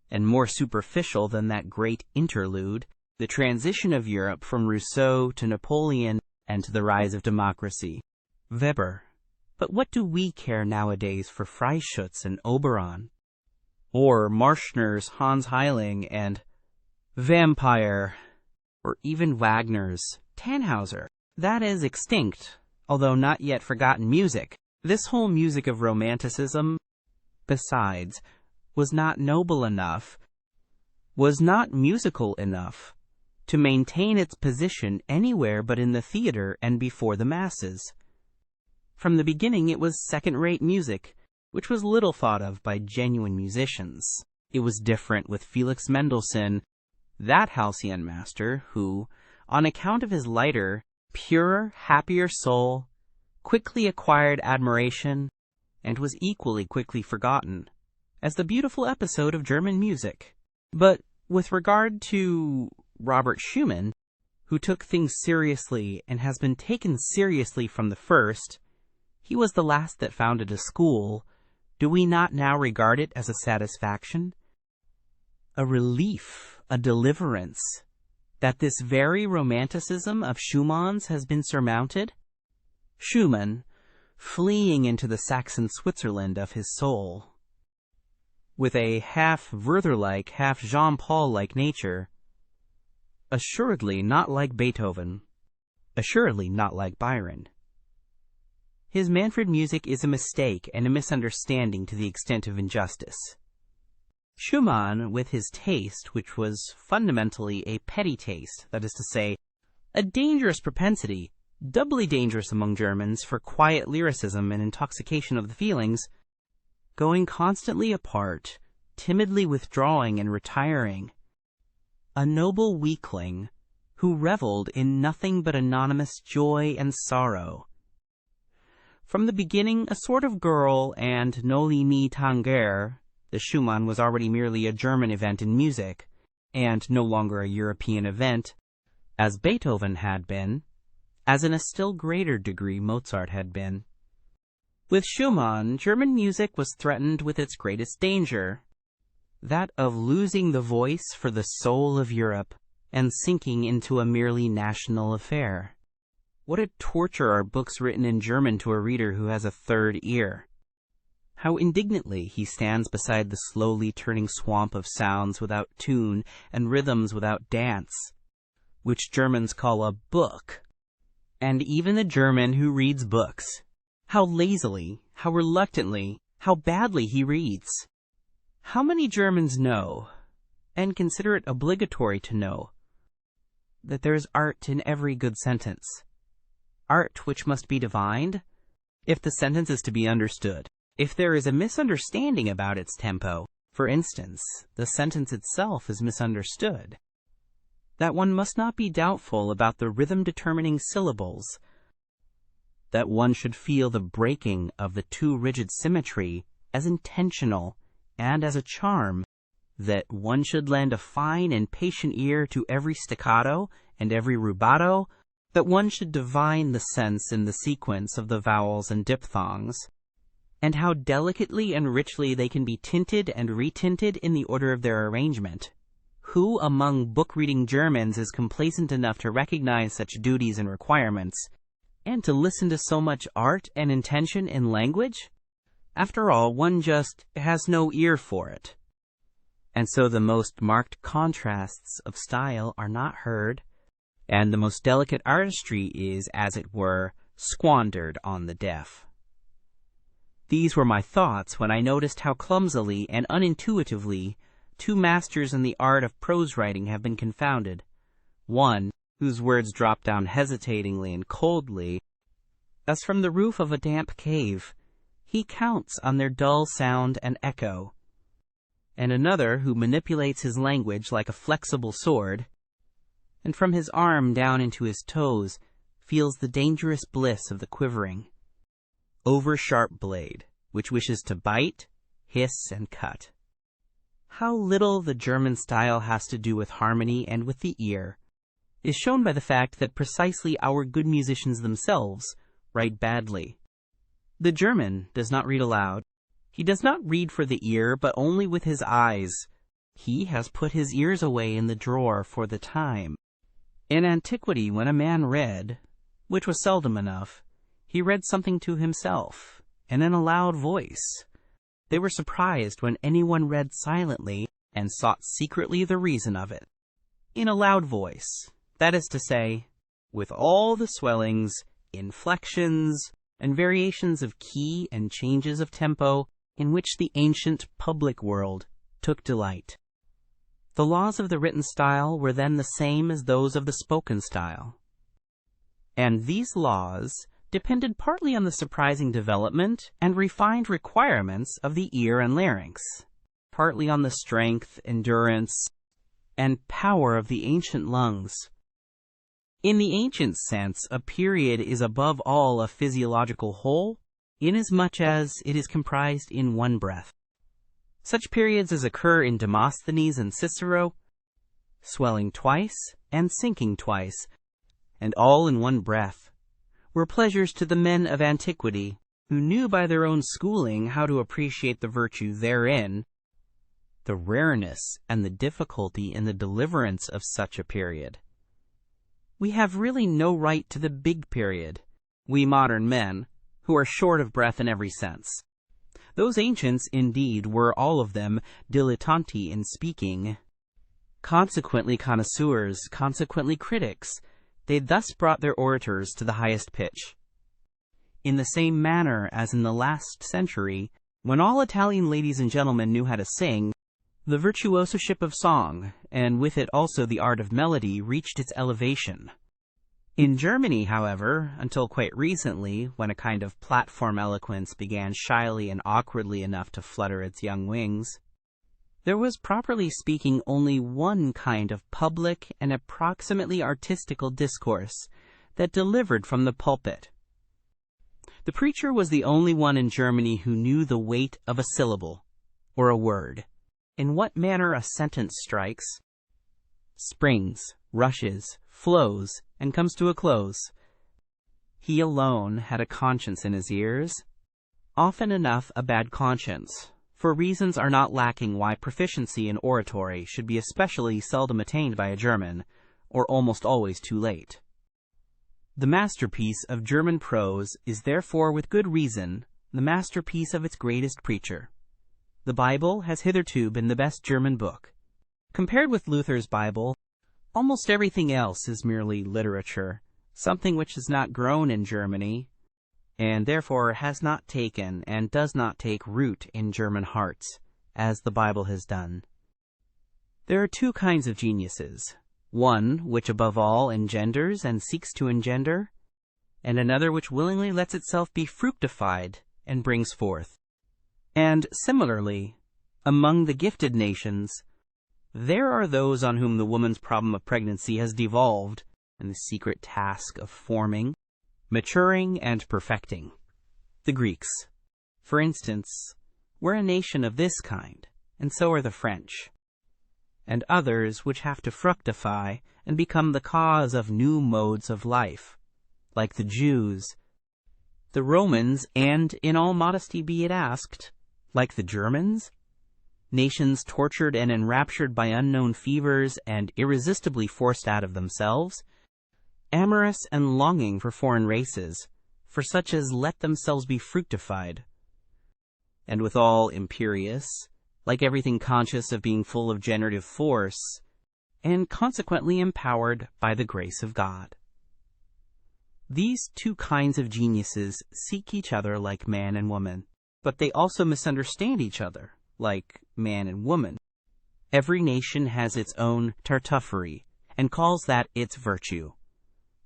S1: and more superficial than that great interlude, the transition of Europe from Rousseau to Napoleon and to the rise of democracy. Weber. But what do we care nowadays for Freischütz and Oberon? Or Marschner's Hans Heiling and Vampire? Or even Wagner's Tannhauser? That is extinct, although not yet forgotten music. This whole music of Romanticism, besides, was not noble enough, was not musical enough, to maintain its position anywhere but in the theater and before the masses. From the beginning it was second-rate music, which was little thought of by genuine musicians. It was different with Felix Mendelssohn, that halcyon master who, on account of his lighter, purer, happier soul, quickly acquired admiration, and was equally quickly forgotten, as the beautiful episode of German music. But with regard to Robert Schumann, who took things seriously and has been taken seriously from the first, he was the last that founded a school. Do we not now regard it as a satisfaction, a relief, a deliverance, that this very Romanticism of Schumann's has been surmounted? Schumann, fleeing into the Saxon Switzerland of his soul, with a half Werther-like, half Jean-Paul-like nature, assuredly not like Beethoven, assuredly not like Byron. His Manfred music is a mistake and a misunderstanding to the extent of injustice. Schumann, with his taste, which was fundamentally a petty taste, that is to say, a dangerous propensity, doubly dangerous among Germans, for quiet lyricism and intoxication of the feelings, going constantly apart, timidly withdrawing and retiring, a noble weakling who reveled in nothing but anonymous joy and sorrow. From the beginning a sort of girl and noli me tangere, the Schumann was already merely a German event in music, and no longer a European event, as Beethoven had been, as in a still greater degree Mozart had been. With Schumann, German music was threatened with its greatest danger, that of losing the voice for the soul of Europe and sinking into a merely national affair. What a torture are books written in German to a reader who has a third ear! How indignantly he stands beside the slowly turning swamp of sounds without tune and rhythms without dance, which Germans call a book. And even the German who reads books, how lazily, how reluctantly, how badly he reads. How many Germans know, and consider it obligatory to know, that there is art in every good sentence? Art which must be divined, if the sentence is to be understood. If there is a misunderstanding about its tempo, for instance, the sentence itself is misunderstood. That one must not be doubtful about the rhythm-determining syllables, that one should feel the breaking of the too rigid symmetry as intentional and as a charm, that one should lend a fine and patient ear to every staccato and every rubato, that one should divine the sense in the sequence of the vowels and diphthongs, and how delicately and richly they can be tinted and retinted in the order of their arrangement. Who among book-reading Germans is complacent enough to recognize such duties and requirements, and to listen to so much art and intention in language? After all, one just has no ear for it. And so the most marked contrasts of style are not heard, and the most delicate artistry is, as it were, squandered on the deaf. These were my thoughts when I noticed how clumsily and unintuitively two masters in the art of prose writing have been confounded. One, whose words drop down hesitatingly and coldly, as from the roof of a damp cave, he counts on their dull sound and echo, and another who manipulates his language like a flexible sword, and from his arm down into his toes feels the dangerous bliss of the quivering, over-sharp blade, which wishes to bite, hiss, and cut. How little the German style has to do with harmony and with the ear is shown by the fact that precisely our good musicians themselves write badly. The German does not read aloud. He does not read for the ear, but only with his eyes. He has put his ears away in the drawer for the time. In antiquity, when a man read, which was seldom enough, he read something to himself, and in a loud voice. They were surprised when anyone read silently and sought secretly the reason of it. In a loud voice, that is to say, with all the swellings, inflections, and variations of key and changes of tempo in which the ancient public world took delight. The laws of the written style were then the same as those of the spoken style. And these laws depended partly on the surprising development and refined requirements of the ear and larynx, partly on the strength, endurance, and power of the ancient lungs. In the ancient sense, a period is above all a physiological whole, inasmuch as it is comprised in one breath. Such periods as occur in Demosthenes and Cicero, swelling twice and sinking twice, and all in one breath, were pleasures to the men of antiquity, who knew by their own schooling how to appreciate the virtue therein, the rareness and the difficulty in the deliverance of such a period. We have really no right to the big period, we modern men, who are short of breath in every sense. Those ancients, indeed, were all of them dilettanti in speaking, consequently connoisseurs, consequently critics. They thus brought their orators to the highest pitch. In the same manner as in the last century, when all Italian ladies and gentlemen knew how to sing, the virtuosoship of song, and with it also the art of melody, reached its elevation. In Germany, however, until quite recently, when a kind of platform eloquence began shyly and awkwardly enough to flutter its young wings, there was, properly speaking, only one kind of public and approximately artistical discourse that delivered from the pulpit. The preacher was the only one in Germany who knew the weight of a syllable, or a word, in what manner a sentence strikes, springs, rushes, flows, and comes to a close. He alone had a conscience in his ears, often enough a bad conscience, for reasons are not lacking why proficiency in oratory should be especially seldom attained by a German, or almost always too late. The masterpiece of German prose is therefore with good reason the masterpiece of its greatest preacher. The Bible has hitherto been the best German book. Compared with Luther's Bible, almost everything else is merely literature, something which has not grown in Germany, and therefore has not taken and does not take root in German hearts, as the Bible has done. There are two kinds of geniuses, one which above all engenders and seeks to engender, and another which willingly lets itself be fructified and brings forth. And similarly, among the gifted nations, there are those on whom the woman's problem of pregnancy has devolved, and the secret task of forming, maturing, and perfecting. The Greeks, for instance, were a nation of this kind, and so are the French, and others which have to fructify and become the cause of new modes of life, like the Jews, the Romans, and, in all modesty be it asked, like the Germans, nations tortured and enraptured by unknown fevers and irresistibly forced out of themselves, amorous and longing for foreign races, for such as let themselves be fructified, and withal imperious, like everything conscious of being full of generative force, and consequently empowered by the grace of God. These two kinds of geniuses seek each other like man and woman, but they also misunderstand each other like man and woman. Every nation has its own Tartuffery, and calls that its virtue.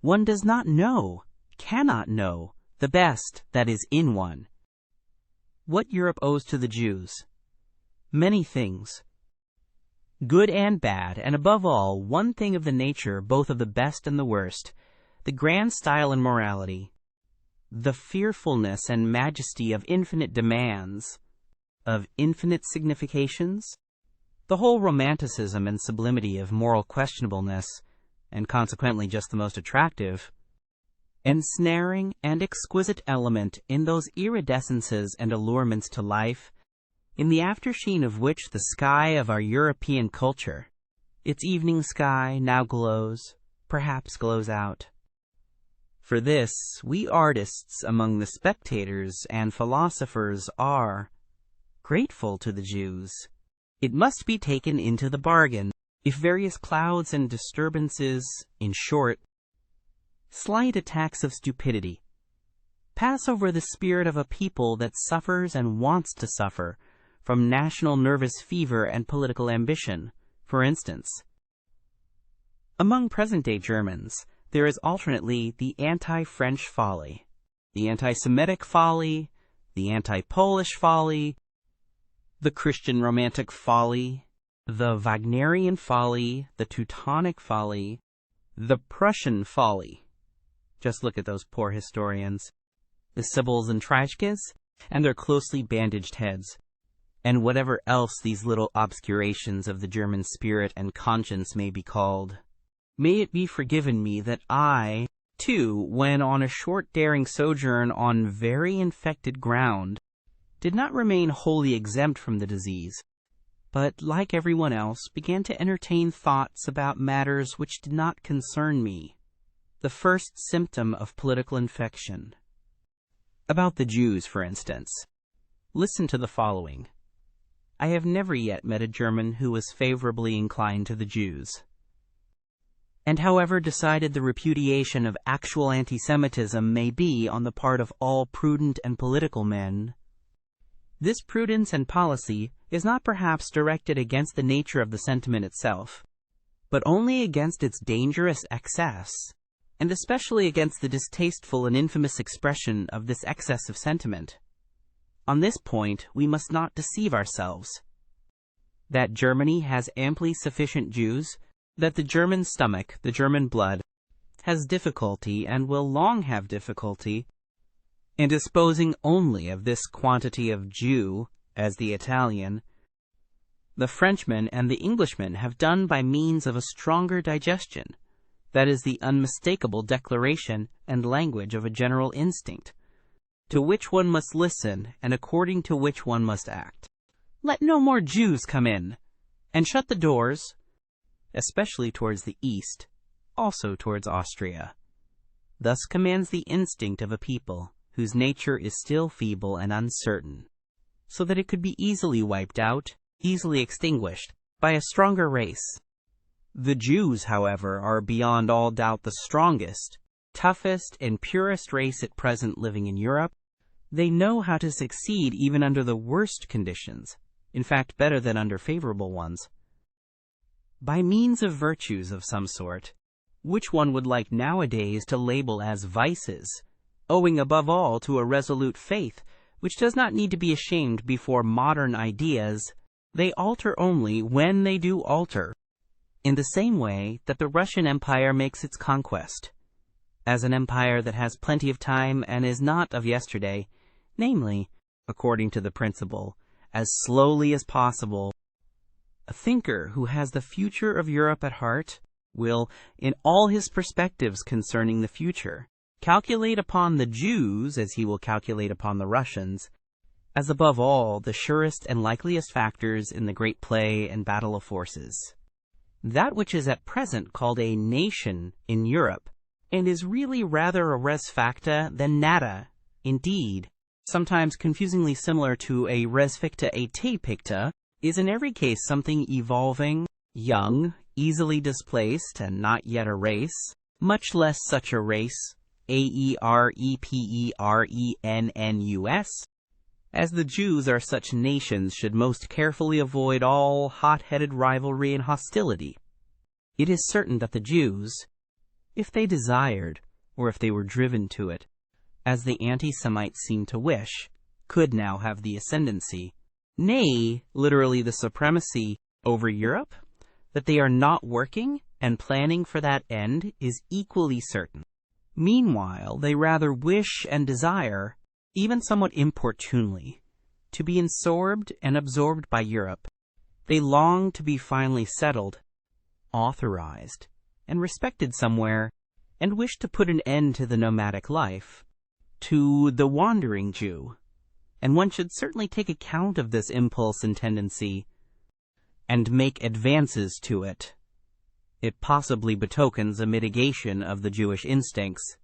S1: One does not know, cannot know, the best that is in one. What Europe owes to the Jews? Many things. Good and bad, and above all, one thing of the nature both of the best and the worst, the grand style and morality, the fearfulness and majesty of infinite demands, of infinite significations, the whole romanticism and sublimity of moral questionableness, and consequently just the most attractive, ensnaring and exquisite element in those iridescences and allurements to life, in the aftersheen of which the sky of our European culture, its evening sky, now glows, perhaps glows out. For this, we artists among the spectators and philosophers are grateful to the Jews. It must be taken into the bargain, if various clouds and disturbances, in short, slight attacks of stupidity, pass over the spirit of a people that suffers and wants to suffer from national nervous fever and political ambition. For instance, among present-day Germans, there is alternately the anti-French folly, the anti-Semitic folly, the anti-Polish folly, the Christian romantic folly, the Wagnerian folly, the Teutonic folly, the Prussian folly. Just look at those poor historians, the Sibyls and Treitschkes, and their closely bandaged heads, and whatever else these little obscurations of the German spirit and conscience may be called. May it be forgiven me that I, too, when on a short daring sojourn on very infected ground, did not remain wholly exempt from the disease, but, like everyone else, began to entertain thoughts about matters which did not concern me, the first symptom of political infection. About the Jews, for instance. Listen to the following. I have never yet met a German who was favorably inclined to the Jews. And however decided the repudiation of actual anti-Semitism may be on the part of all prudent and political men, this prudence and policy is not perhaps directed against the nature of the sentiment itself, but only against its dangerous excess, and especially against the distasteful and infamous expression of this excess of sentiment. On this point, we must not deceive ourselves. That Germany has amply sufficient Jews, that the German stomach, the German blood, has difficulty and will long have difficulty in disposing only of this quantity of Jew, as the Italian, the Frenchman, and the Englishman have done by means of a stronger digestion, that is the unmistakable declaration and language of a general instinct, to which one must listen and according to which one must act. Let no more Jews come in, and shut the doors, especially towards the east, also towards Austria. Thus commands the instinct of a people whose nature is still feeble and uncertain, so that it could be easily wiped out, easily extinguished, by a stronger race. The Jews, however, are beyond all doubt the strongest, toughest, and purest race at present living in Europe. They know how to succeed even under the worst conditions, in fact better than under favorable ones, by means of virtues of some sort, which one would like nowadays to label as vices, owing above all to a resolute faith, which does not need to be ashamed before modern ideas. They alter only when they do alter, in the same way that the Russian Empire makes its conquest, as an empire that has plenty of time and is not of yesterday, namely, according to the principle, as slowly as possible. A thinker who has the future of Europe at heart will, in all his perspectives concerning the future, calculate upon the Jews as he will calculate upon the Russians, as above all the surest and likeliest factors in the great play and battle of forces. That which is at present called a nation in Europe, and is really rather a res facta than nada, indeed, sometimes confusingly similar to a res ficta et te picta, is in every case something evolving, young, easily displaced, and not yet a race, much less such a race, AEREPERENNUS, as the Jews are such nations should most carefully avoid all hot-headed rivalry and hostility. It is certain that the Jews, if they desired, or if they were driven to it, as the anti-Semites seem to wish, could now have the ascendancy, nay, literally the supremacy, over Europe, that they are not working and planning for that end is equally certain. Meanwhile, they rather wish and desire, even somewhat importunely, to be absorbed and absorbed by Europe. They long to be finally settled, authorized, and respected somewhere, and wish to put an end to the nomadic life, to the wandering Jew. And one should certainly take account of this impulse and tendency, and make advances to it. It possibly betokens a mitigation of the Jewish instincts,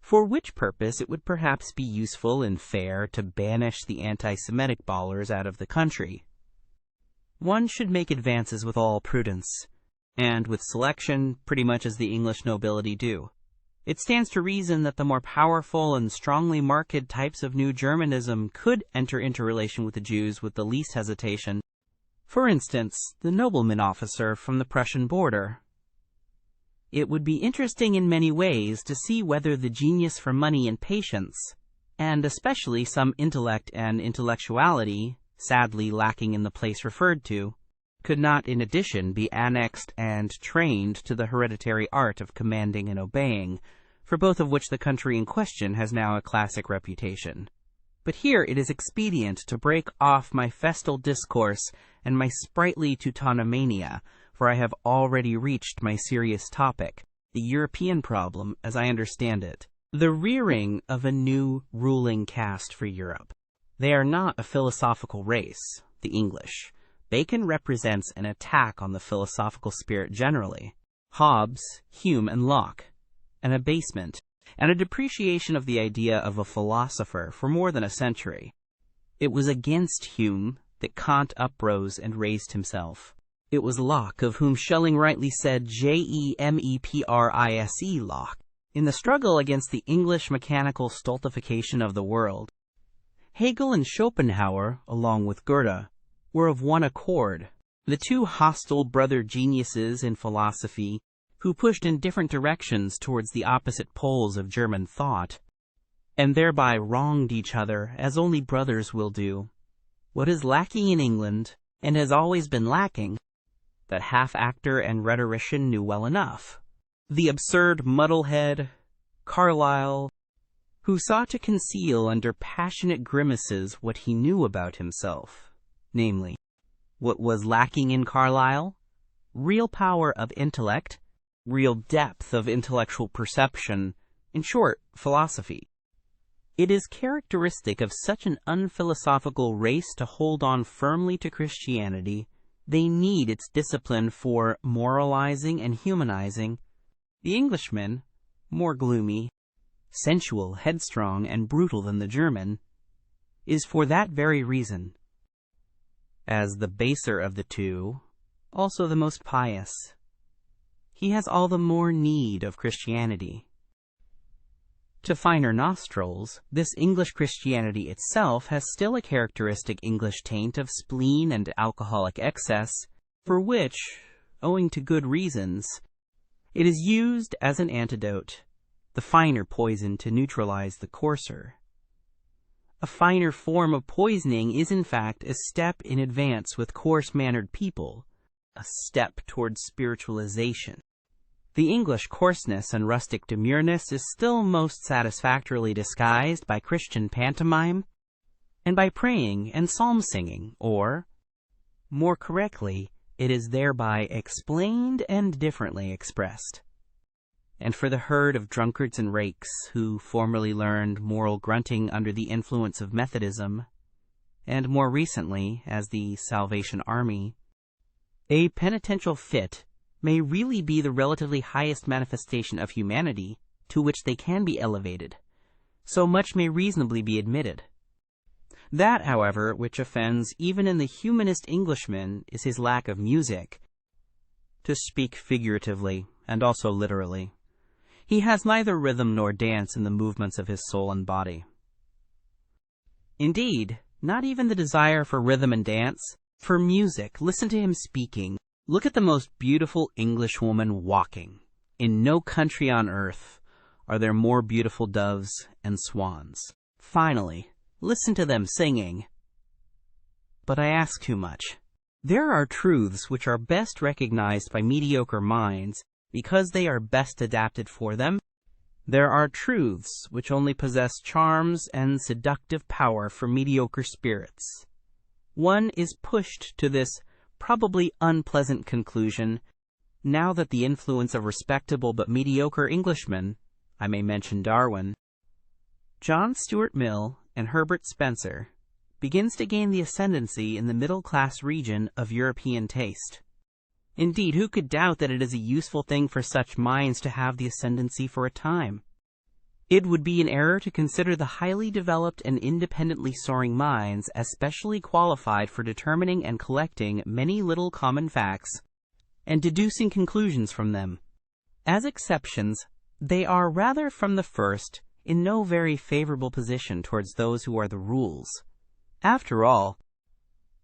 S1: for which purpose it would perhaps be useful and fair to banish the anti-Semitic bawlers out of the country. One should make advances with all prudence, and with selection, pretty much as the English nobility do. It stands to reason that the more powerful and strongly marked types of New Germanism could enter into relation with the Jews with the least hesitation. For instance, the nobleman officer from the Prussian border. It would be interesting in many ways to see whether the genius for money and patience, and especially some intellect and intellectuality, sadly lacking in the place referred to, could not in addition be annexed and trained to the hereditary art of commanding and obeying, for both of which the country in question has now a classic reputation. But here it is expedient to break off my festal discourse and my sprightly Teutonomania, for I have already reached my serious topic, the European problem as I understand it, the rearing of a new ruling caste for Europe. They are not a philosophical race, the English. Bacon represents an attack on the philosophical spirit generally, Hobbes, Hume, and Locke, an abasement, and a depreciation of the idea of a philosopher for more than a century. It was against Hume that Kant uprose and raised himself. It was Locke of whom Schelling rightly said Jemeprise Locke, in the struggle against the English mechanical stultification of the world. Hegel and Schopenhauer, along with Goethe, were of one accord, the two hostile brother geniuses in philosophy who pushed in different directions towards the opposite poles of German thought, and thereby wronged each other as only brothers will do. What is lacking in England, and has always been lacking, that half-actor and rhetorician knew well enough. The absurd muddlehead, Carlyle, who sought to conceal under passionate grimaces what he knew about himself, namely, what was lacking in Carlyle? Real power of intellect, real depth of intellectual perception, in short, philosophy. It is characteristic of such an unphilosophical race to hold on firmly to Christianity. They need its discipline for moralizing and humanizing. The Englishman, more gloomy, sensual, headstrong, and brutal than the German, is for that very reason, as the baser of the two, also the most pious. He has all the more need of Christianity. To finer nostrils, this English Christianity itself has still a characteristic English taint of spleen and alcoholic excess, for which, owing to good reasons, it is used as an antidote, the finer poison to neutralize the coarser. A finer form of poisoning is in fact a step in advance with coarse-mannered people, a step towards spiritualization. The English coarseness and rustic demureness is still most satisfactorily disguised by Christian pantomime and by praying and psalm-singing, or, more correctly, it is thereby explained and differently expressed. And for the herd of drunkards and rakes who formerly learned moral grunting under the influence of Methodism, and more recently as the Salvation Army, a penitential fit may really be the relatively highest manifestation of humanity to which they can be elevated. So much may reasonably be admitted. That, however, which offends even in the humanist Englishman is his lack of music. To speak figuratively, and also literally, he has neither rhythm nor dance in the movements of his soul and body. Indeed, not even the desire for rhythm and dance, for music. Listen to him speaking. Look at the most beautiful Englishwoman walking. In no country on earth are there more beautiful doves and swans. Finally, listen to them singing. But I ask too much. There are truths which are best recognized by mediocre minds because they are best adapted for them. There are truths which only possess charms and seductive power for mediocre spirits. One is pushed to this probably unpleasant conclusion now that the influence of respectable but mediocre Englishmen, I may mention Darwin, John Stuart Mill, and Herbert Spencer, begins to gain the ascendancy in the middle-class region of European taste. Indeed, who could doubt that it is a useful thing for such minds to have the ascendancy for a time? It would be an error to consider the highly developed and independently soaring minds as specially qualified for determining and collecting many little common facts and deducing conclusions from them. As exceptions, they are rather from the first in no very favorable position towards those who are the rules. After all,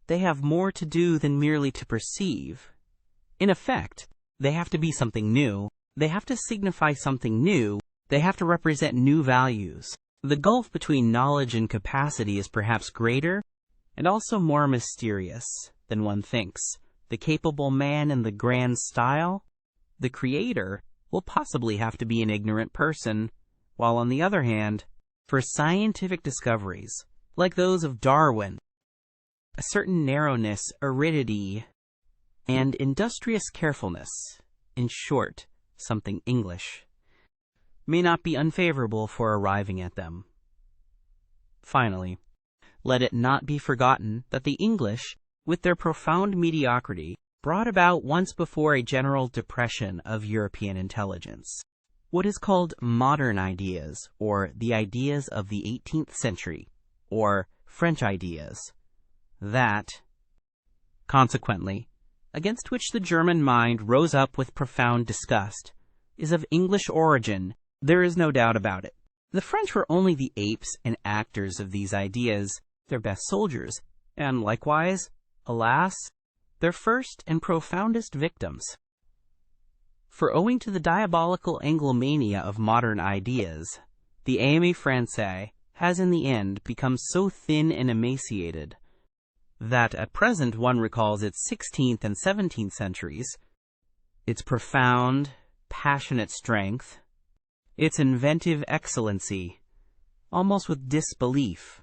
S1: they have more to do than merely to perceive. In effect, they have to be something new. They have to signify something new. They have to represent new values. The gulf between knowledge and capacity is perhaps greater and also more mysterious than one thinks. The capable man in the grand style, the creator, will possibly have to be an ignorant person, while on the other hand, for scientific discoveries, like those of Darwin, a certain narrowness, aridity, and industrious carefulness, in short, something English, may not be unfavorable for arriving at them. Finally, let it not be forgotten that the English, with their profound mediocrity, brought about once before a general depression of European intelligence. What is called modern ideas, or the ideas of the 18th century, or French ideas, that, consequently, against which the German mind rose up with profound disgust, is of English origin. There is no doubt about it. The French were only the apes and actors of these ideas, their best soldiers, and likewise, alas, their first and profoundest victims. For owing to the diabolical Anglomania of modern ideas, the Aimé Français has in the end become so thin and emaciated that at present one recalls its 16th and 17th centuries, its profound, passionate strength, its inventive excellency, almost with disbelief.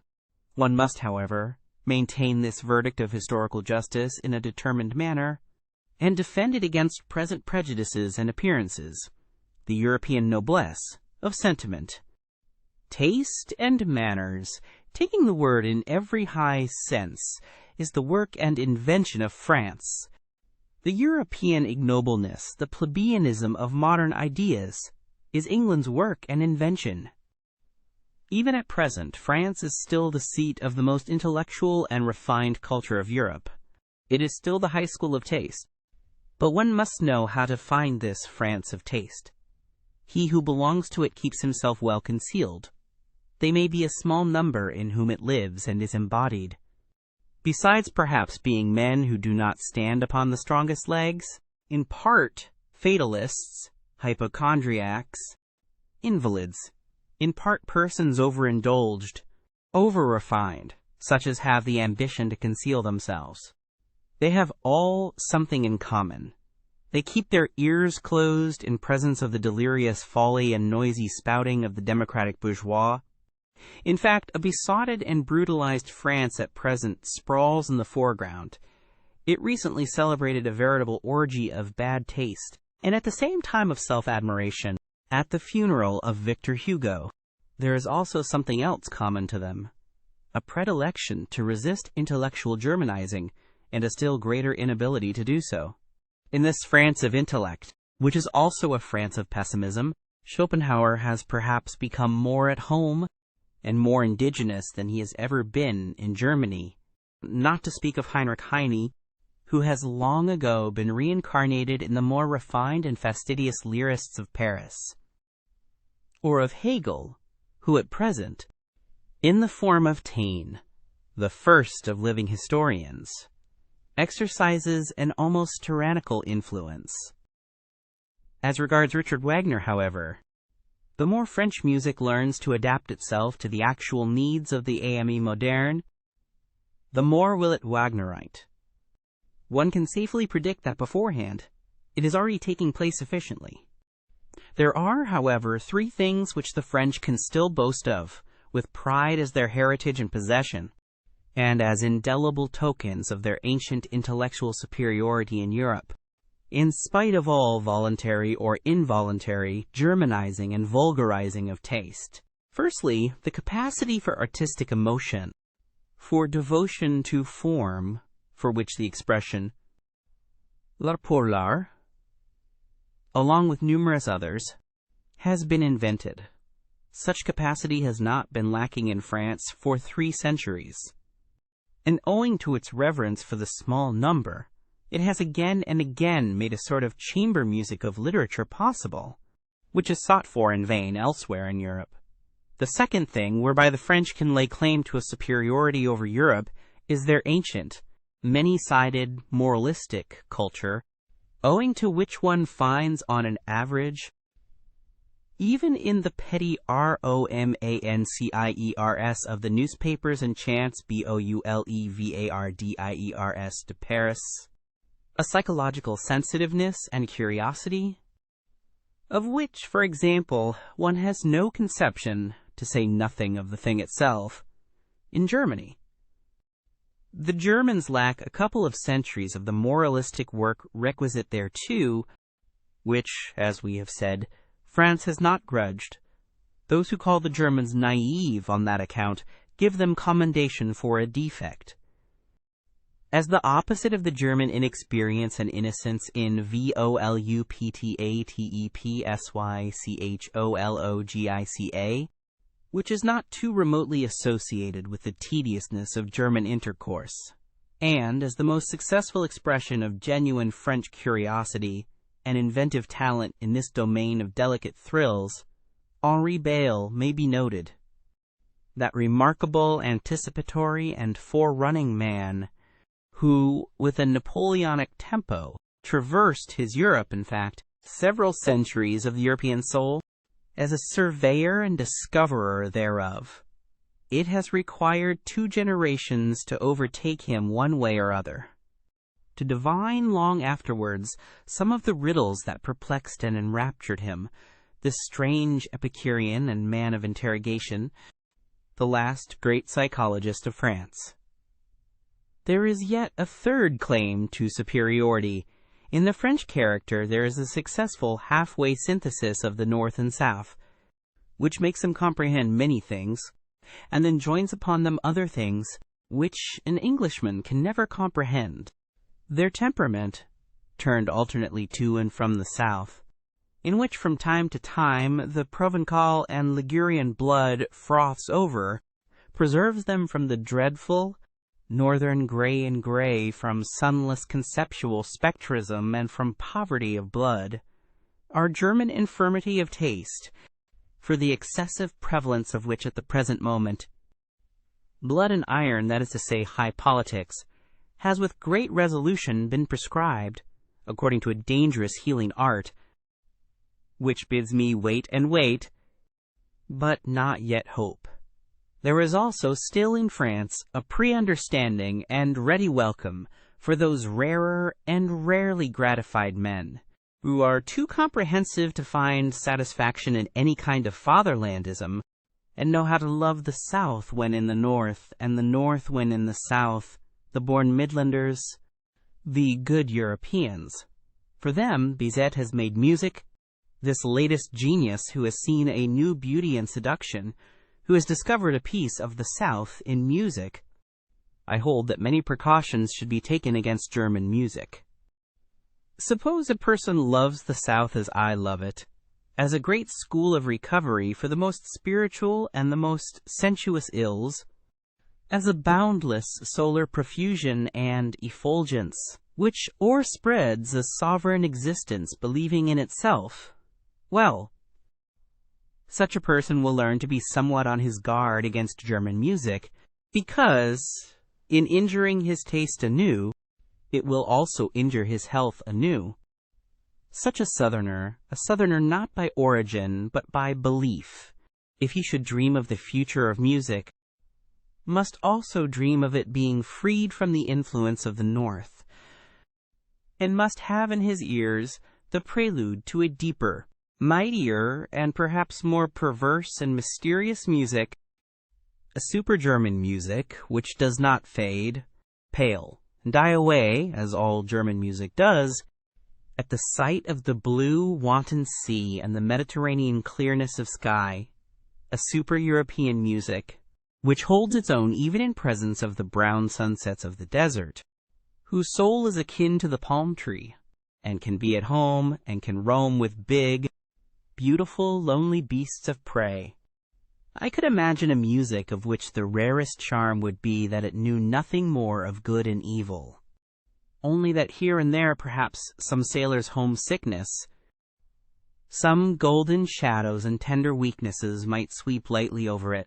S1: One must, however, maintain this verdict of historical justice in a determined manner, and defend it against present prejudices and appearances, the European noblesse of sentiment. Taste and manners, taking the word in every high sense, is the work and invention of France. The European ignobleness, the plebeianism of modern ideas, is England's work and invention. Even at present, France is still the seat of the most intellectual and refined culture of Europe. It is still the high school of taste. But one must know how to find this France of taste. He who belongs to it keeps himself well concealed. They may be a small number in whom it lives and is embodied. Besides perhaps being men who do not stand upon the strongest legs, in part fatalists, hypochondriacs, invalids, in part persons overindulged, over-refined, such as have the ambition to conceal themselves. They have all something in common. They keep their ears closed in presence of the delirious folly and noisy spouting of the democratic bourgeois. In fact, a besotted and brutalized France at present sprawls in the foreground. It recently celebrated a veritable orgy of bad taste, and at the same time of self-admiration, at the funeral of Victor Hugo. There is also something else common to them, a predilection to resist intellectual Germanizing, and a still greater inability to do so. In this France of intellect, which is also a France of pessimism, Schopenhauer has perhaps become more at home and more indigenous than he has ever been in Germany, not to speak of Heinrich Heine, who has long ago been reincarnated in the more refined and fastidious lyrists of Paris, or of Hegel, who at present, in the form of Taine, the first of living historians, exercises an almost tyrannical influence. As regards Richard Wagner, however, The more French music learns to adapt itself to the actual needs of the ame moderne, the more will it Wagnerite. One can safely predict that beforehand. It is already taking place efficiently. There are, however, three things which the French can still boast of, with pride as their heritage and possession, and as indelible tokens of their ancient intellectual superiority in Europe, in spite of all voluntary or involuntary Germanizing and vulgarizing of taste. Firstly, the capacity for artistic emotion, for devotion to form, for which the expression l'art pour l'art, along with numerous others, has been invented. Such capacity has not been lacking in France for 3 centuries. And owing to its reverence for the small number, it has again and again made a sort of chamber music of literature possible, which is sought for in vain elsewhere in Europe. The second thing whereby the French can lay claim to a superiority over Europe is their ancient, many-sided, moralistic culture, owing to which one finds on an average, even in the petty romanciers of the newspapers and chants boulevarddiers de Paris, a psychological sensitiveness and curiosity, of which, for example, one has no conception, to say nothing of the thing itself, in Germany. The Germans lack a couple of centuries of the moralistic work requisite thereto, which, as we have said, France has not grudged. Those who call the Germans naive on that account give them commendation for a defect. As the opposite of the German inexperience and innocence in voluptatepsychologica, which is not too remotely associated with the tediousness of German intercourse, and as the most successful expression of genuine French curiosity and inventive talent in this domain of delicate thrills, Henri Beyle may be noted. That remarkable anticipatory and forerunning man who, with a Napoleonic tempo, traversed his Europe, in fact, several centuries of the European soul, as a surveyor and discoverer thereof. It has required 2 generations to overtake him one way or other. To divine long afterwards some of the riddles that perplexed and enraptured him, this strange Epicurean and man of interrogation, the last great psychologist of France. There is yet a third claim to superiority. In the French character there is a successful halfway synthesis of the North and South, which makes them comprehend many things, and then joins upon them other things which an Englishman can never comprehend. Their temperament, turned alternately to and from the South, in which from time to time the Provençal and Ligurian blood froths over, preserves them from the dreadful northern gray and gray, from sunless conceptual spectrism, and from poverty of blood. Our German infirmity of taste, for the excessive prevalence of which at the present moment, blood and iron, that is to say high politics, has with great resolution been prescribed, according to a dangerous healing art, which bids me wait and wait, but not yet hope. There is also still in France a pre-understanding and ready welcome for those rarer and rarely gratified men, who are too comprehensive to find satisfaction in any kind of fatherlandism, and know how to love the South when in the North, and the North when in the South, the born Midlanders, the good Europeans. For them, Bizet has made music, this latest genius who has seen a new beauty in seduction, who has discovered a piece of the South in music. I hold that many precautions should be taken against German music. Suppose a person loves the South as I love it, as a great school of recovery for the most spiritual and the most sensuous ills, as a boundless solar profusion and effulgence, which o'erspreads a sovereign existence believing in itself. Well, such a person will learn to be somewhat on his guard against German music, because, in injuring his taste anew, it will also injure his health anew. Such a southerner not by origin, but by belief, if he should dream of the future of music, must also dream of it being freed from the influence of the North, and must have in his ears the prelude to a deeper, mightier, and perhaps more perverse and mysterious music, a super-German music which does not fade, pale, and die away, as all German music does, at the sight of the blue, wanton sea and the Mediterranean clearness of sky, a super-European music, which holds its own even in presence of the brown sunsets of the desert, whose soul is akin to the palm tree, and can be at home and can roam with big, beautiful, lonely beasts of prey. I could imagine a music of which the rarest charm would be that it knew nothing more of good and evil, only that here and there perhaps some sailor's homesickness, some golden shadows and tender weaknesses might sweep lightly over it.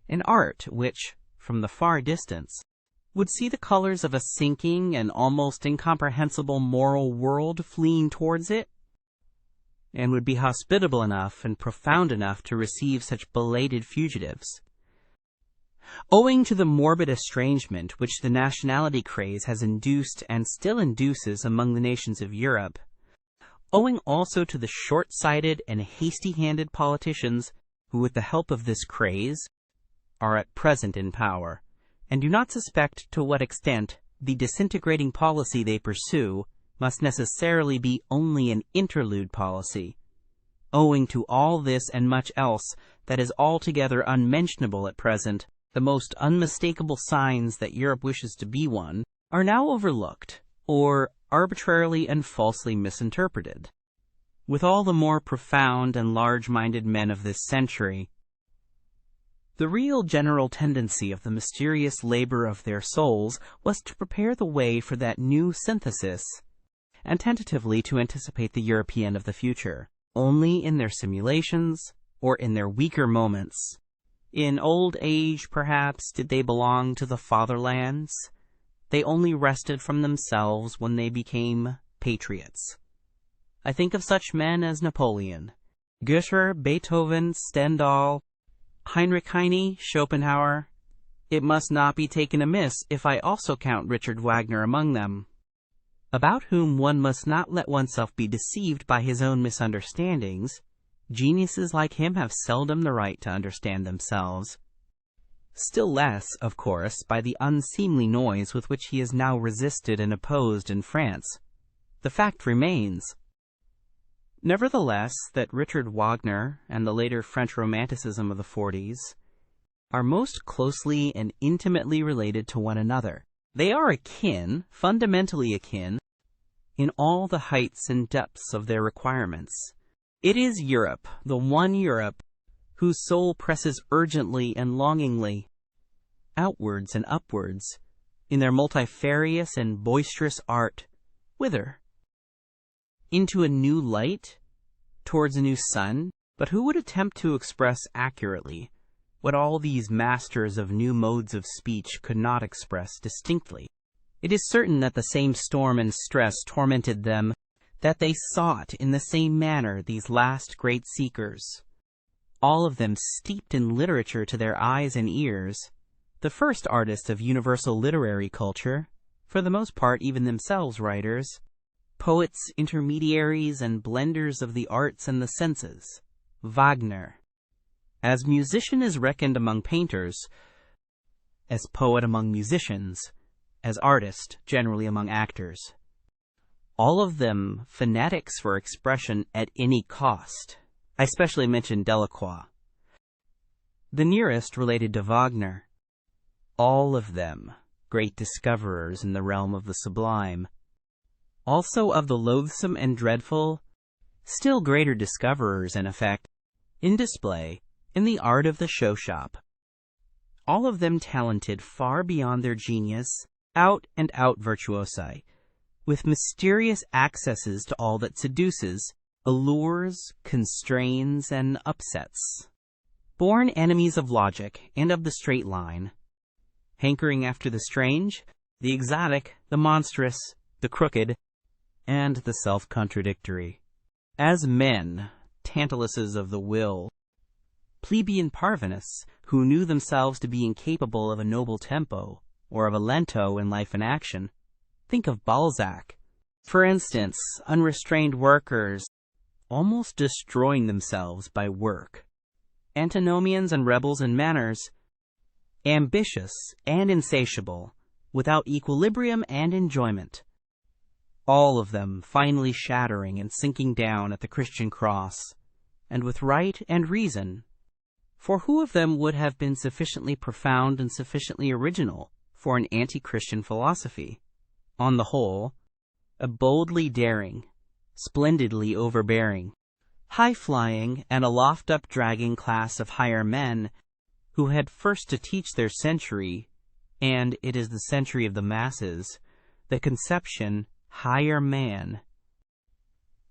S1: An art which, from the far distance, would see the colors of a sinking and almost incomprehensible moral world fleeing towards it, and would be hospitable enough and profound enough to receive such belated fugitives. Owing to the morbid estrangement which the nationality craze has induced and still induces among the nations of Europe, owing also to the short-sighted and hasty-handed politicians who, with the help of this craze, are at present in power, and do not suspect to what extent the disintegrating policy they pursue must necessarily be only an interlude policy. Owing to all this and much else that is altogether unmentionable at present, the most unmistakable signs that Europe wishes to be one are now overlooked, or arbitrarily and falsely misinterpreted. With all the more profound and large-minded men of this century, the real general tendency of the mysterious labor of their souls was to prepare the way for that new synthesis, and tentatively to anticipate the European of the future. Only in their simulations, or in their weaker moments, in old age, perhaps, did they belong to the fatherlands. They only rested from themselves when they became patriots. I think of such men as Napoleon, Goethe, Beethoven, Stendhal, Heinrich Heine, Schopenhauer. It must not be taken amiss if I also count Richard Wagner among them, about whom one must not let oneself be deceived by his own misunderstandings. Geniuses like him have seldom the right to understand themselves. Still less, of course, by the unseemly noise with which he is now resisted and opposed in France. The fact remains, nevertheless, that Richard Wagner and the later French Romanticism of the 40s are most closely and intimately related to one another. They are akin, fundamentally akin, in all the heights and depths of their requirements. It is Europe, the one Europe, whose soul presses urgently and longingly outwards and upwards in their multifarious and boisterous art. Whither? Into a new light? Towards a new sun? But who would attempt to express accurately what all these masters of new modes of speech could not express distinctly? It is certain that the same storm and stress tormented them, that they sought in the same manner these last great seekers, all of them steeped in literature to their eyes and ears, the first artists of universal literary culture, for the most part even themselves writers, poets, intermediaries, and blenders of the arts and the senses. Wagner, as musician, is reckoned among painters, as poet among musicians, as artist generally among actors. All of them fanatics for expression at any cost. I specially mention Delacroix, the nearest related to Wagner. All of them great discoverers in the realm of the sublime, also of the loathsome and dreadful, still greater discoverers, in effect, in display, in the art of the show shop. All of them talented far beyond their genius, out-and-out virtuosi, with mysterious accesses to all that seduces, allures, constrains, and upsets. Born enemies of logic and of the straight line, hankering after the strange, the exotic, the monstrous, the crooked, and the self-contradictory. As men, Tantalises of the will, plebeian parvenists who knew themselves to be incapable of a noble tempo or of a lento in life and action. Think of Balzac. For instance, unrestrained workers almost destroying themselves by work. Antinomians and rebels in manners, ambitious and insatiable, without equilibrium and enjoyment. All of them finally shattering and sinking down at the Christian cross, and with right and reason. For who of them would have been sufficiently profound and sufficiently original for an anti-Christian philosophy? On the whole, a boldly daring, splendidly overbearing, high-flying and aloft-up-dragging class of higher men who had first to teach their century, and it is the century of the masses, the conception higher man.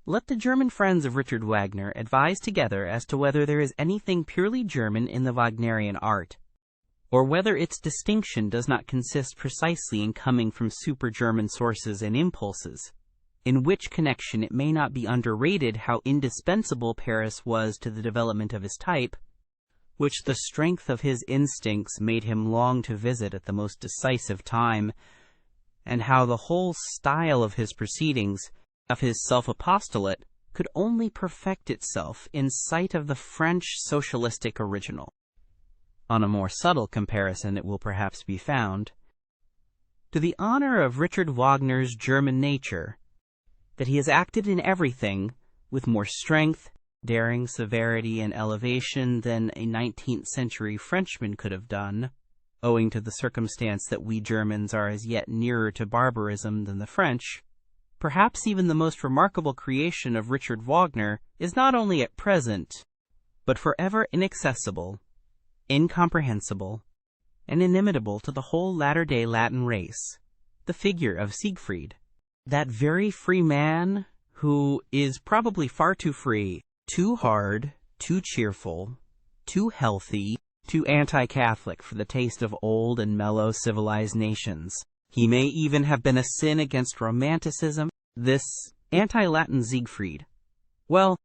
S1: Let the German friends of Richard Wagner advise together as to whether there is anything purely German in the Wagnerian art, or whether its distinction does not consist precisely in coming from super-German sources and impulses, in which connection it may not be underrated how indispensable Paris was to the development of his type, which the strength of his instincts made him long to visit at the most decisive time, and how the whole style of his proceedings, of his self-apostolate, could only perfect itself in sight of the French socialistic original. On a more subtle comparison it will perhaps be found, to the honor of Richard Wagner's German nature, that he has acted in everything with more strength, daring, severity, and elevation than a 19th-century Frenchman could have done, owing to the circumstance that we Germans are as yet nearer to barbarism than the French. Perhaps even the most remarkable creation of Richard Wagner is not only at present, but forever inaccessible, incomprehensible, and inimitable to the whole latter-day Latin race, the figure of Siegfried, that very free man who is probably far too free, too hard, too cheerful, too healthy, too anti-Catholic for the taste of old and mellow civilized nations. He may even have been a sin against Romanticism, this anti-Latin Siegfried. Well,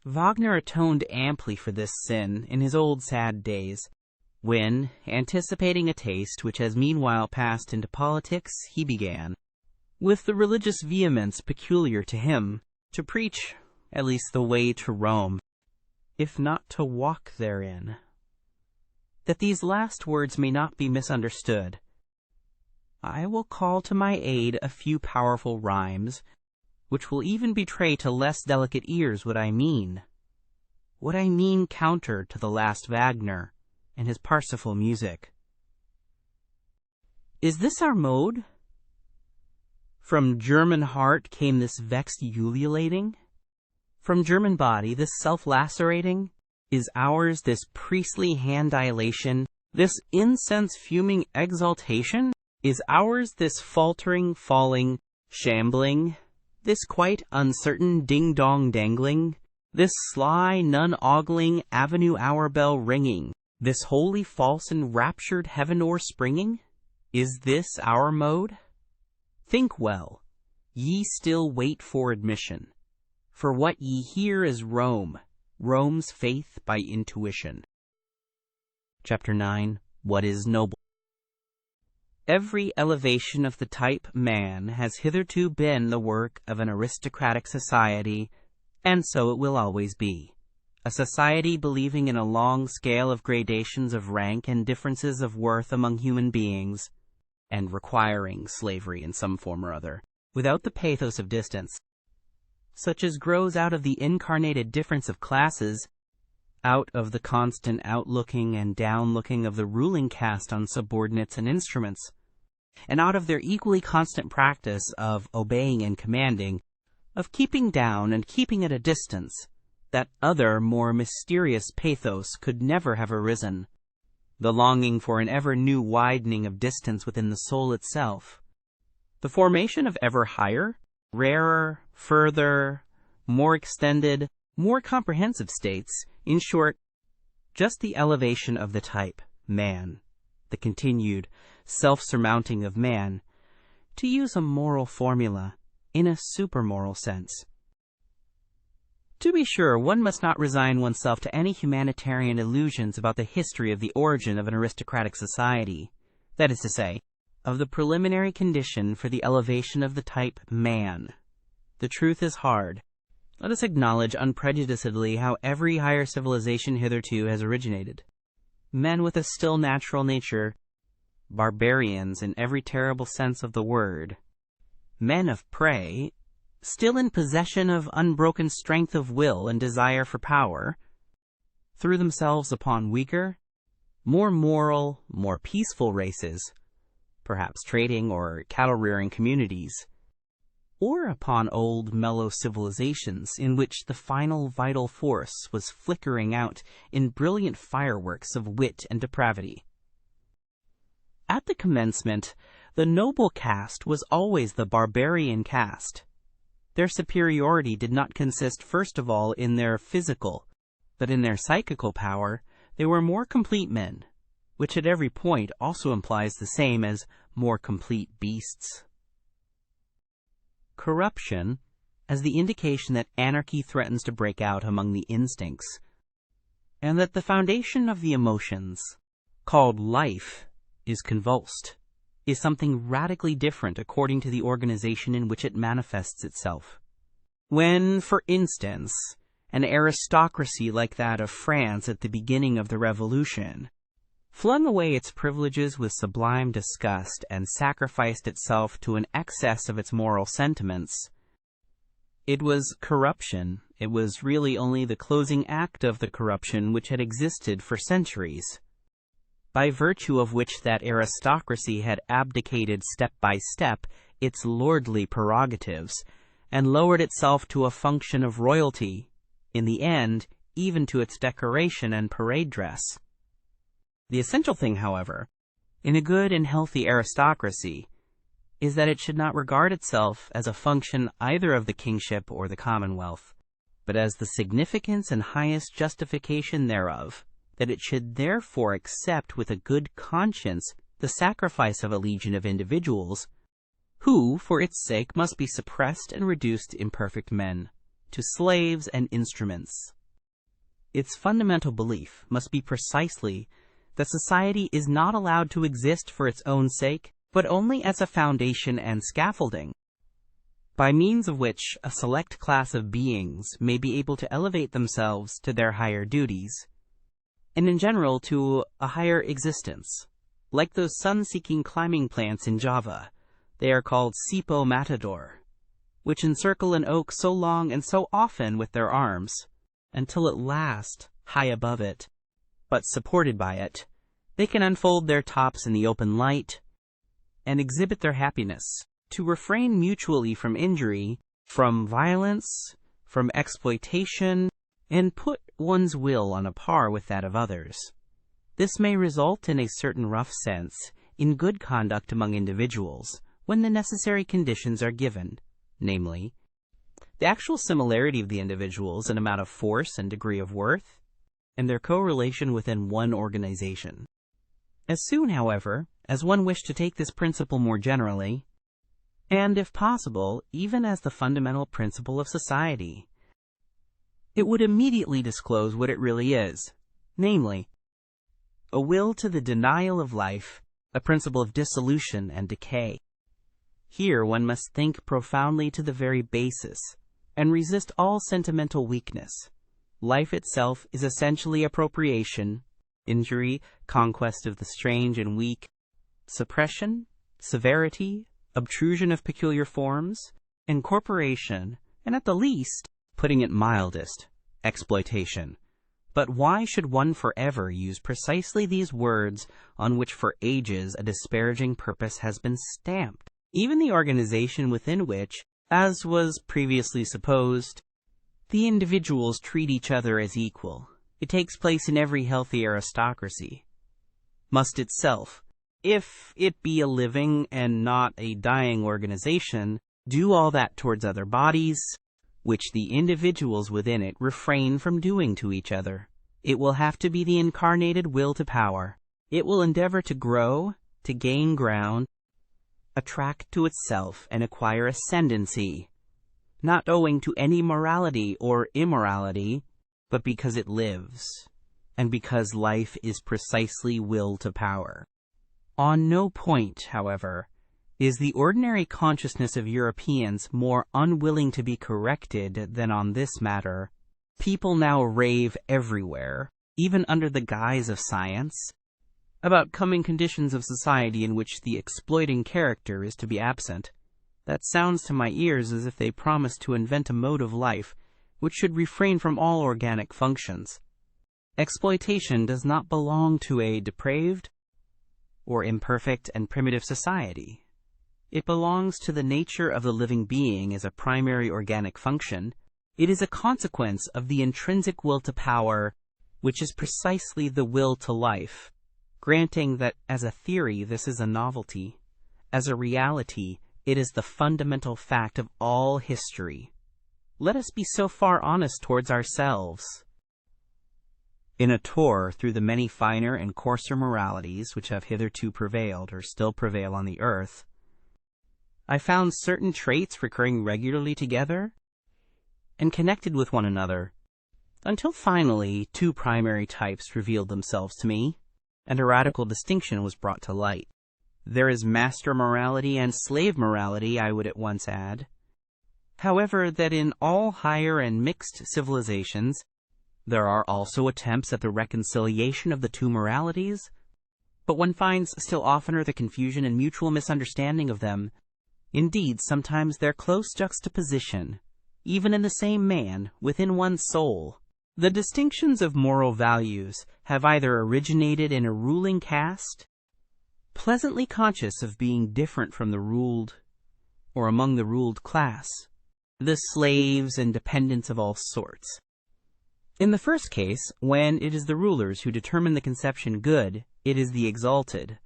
S1: Wagner atoned amply for this sin in his old sad days, when, anticipating a taste which has meanwhile passed into politics, he began, with the religious vehemence peculiar to him, to preach at least the way to Rome, if not to walk therein. That these last words may not be misunderstood, I will call to my aid a few powerful rhymes, which will even betray to less delicate ears what I mean counter to the last Wagner and his Parsifal music. Is this our mode? From German heart came this vexed ululating? From German body this self-lacerating? Is ours this priestly hand-dilation, this incense-fuming exaltation? Is ours this faltering, falling, shambling, this quite uncertain ding-dong dangling, this sly, nun-ogling, avenue-hour bell ringing, this wholly false enraptured heaven-o'er springing? Is this our mode? Think well, ye still wait for admission, for what ye hear is Rome, Rome's faith by intuition. Chapter 9. What is noble? Every elevation of the type man has hitherto been the work of an aristocratic society, and so it will always be. A society believing in a long scale of gradations of rank and differences of worth among human beings, and requiring slavery in some form or other, without the pathos of distance, such as grows out of the incarnated difference of classes, out of the constant outlooking and downlooking of the ruling caste on subordinates and instruments, and out of their equally constant practice of obeying and commanding, of keeping down and keeping at a distance, that other, more mysterious pathos could never have arisen, the longing for an ever new widening of distance within the soul itself, the formation of ever higher, rarer, further, more extended, more comprehensive states, in short, just the elevation of the type, man, the continued self-surmounting of man, to use a moral formula, in a supermoral sense. To be sure, one must not resign oneself to any humanitarian illusions about the history of the origin of an aristocratic society, that is to say, of the preliminary condition for the elevation of the type man. The truth is hard. Let us acknowledge unprejudicedly how every higher civilization hitherto has originated. Men with a still natural nature, barbarians in every terrible sense of the word, men of prey, still in possession of unbroken strength of will and desire for power, threw themselves upon weaker, more moral, more peaceful races, perhaps trading or cattle-rearing communities, or upon old mellow civilizations in which the final vital force was flickering out in brilliant fireworks of wit and depravity. At the commencement, the noble caste was always the barbarian caste. Their superiority did not consist first of all in their physical, but in their psychical power. They were more complete men, which at every point also implies the same as more complete beasts. Corruption, as the indication that anarchy threatens to break out among the instincts, and that the foundation of the emotions, called life, is convulsed, is something radically different according to the organization in which it manifests itself. When, for instance, an aristocracy like that of France at the beginning of the Revolution flung away its privileges with sublime disgust and sacrificed itself to an excess of its moral sentiments, it was corruption. It was really only the closing act of the corruption which had existed for centuries, by virtue of which that aristocracy had abdicated step by step its lordly prerogatives, and lowered itself to a function of royalty, in the end, even to its decoration and parade dress. The essential thing, however, in a good and healthy aristocracy, is that it should not regard itself as a function either of the kingship or the commonwealth, but as the significance and highest justification thereof, that it should therefore accept with a good conscience the sacrifice of a legion of individuals, who, for its sake, must be suppressed and reduced to imperfect men, to slaves and instruments. Its fundamental belief must be precisely that society is not allowed to exist for its own sake, but only as a foundation and scaffolding, by means of which a select class of beings may be able to elevate themselves to their higher duties, and in general to a higher existence. Like those sun-seeking climbing plants in Java, they are called sipo matador, which encircle an oak so long and so often with their arms, until at last, high above it, but supported by it, they can unfold their tops in the open light, and exhibit their happiness, to refrain mutually from injury, from violence, from exploitation, and put one's will on a par with that of others. This may result in a certain rough sense in good conduct among individuals, when the necessary conditions are given, namely, the actual similarity of the individuals in amount of force and degree of worth, and their correlation within one organization. As soon, however, as one wished to take this principle more generally, and if possible, even as the fundamental principle of society, it would immediately disclose what it really is, namely, a will to the denial of life, a principle of dissolution and decay. Here one must think profoundly to the very basis, and resist all sentimental weakness. Life itself is essentially appropriation, injury, conquest of the strange and weak, suppression, severity, obtrusion of peculiar forms, incorporation, and at the least, putting it mildest, exploitation. But why should one forever use precisely these words on which for ages a disparaging purpose has been stamped? Even the organization within which, as was previously supposed, the individuals treat each other as equal, it takes place in every healthy aristocracy, must itself, if it be a living and not a dying organization, do all that towards other bodies, which the individuals within it refrain from doing to each other. It will have to be the incarnated will to power. It will endeavor to grow, to gain ground, attract to itself and acquire ascendancy, not owing to any morality or immorality, but because it lives, and because life is precisely will to power. On no point, however, is the ordinary consciousness of Europeans more unwilling to be corrected than on this matter. People now rave everywhere, even under the guise of science, about coming conditions of society in which the exploiting character is to be absent. That sounds to my ears as if they promise to invent a mode of life which should refrain from all organic functions. Exploitation does not belong to a depraved or imperfect and primitive society. It belongs to the nature of the living being as a primary organic function. It is a consequence of the intrinsic will to power, which is precisely the will to life. Granting that as a theory this is a novelty, as a reality it is the fundamental fact of all history. Let us be so far honest towards ourselves. In a tour through the many finer and coarser moralities which have hitherto prevailed or still prevail on the earth, I found certain traits recurring regularly together and connected with one another, until finally two primary types revealed themselves to me, and a radical distinction was brought to light. There is master morality and slave morality, I would at once add. However, that in all higher and mixed civilizations, there are also attempts at the reconciliation of the two moralities, but one finds still oftener the confusion and mutual misunderstanding of them. Indeed, sometimes their close juxtaposition, even in the same man, within one's soul. The distinctions of moral values have either originated in a ruling caste, pleasantly conscious of being different from the ruled, or among the ruled class, the slaves and dependents of all sorts. In the first case, when it is the rulers who determine the conception good, it is the exalted,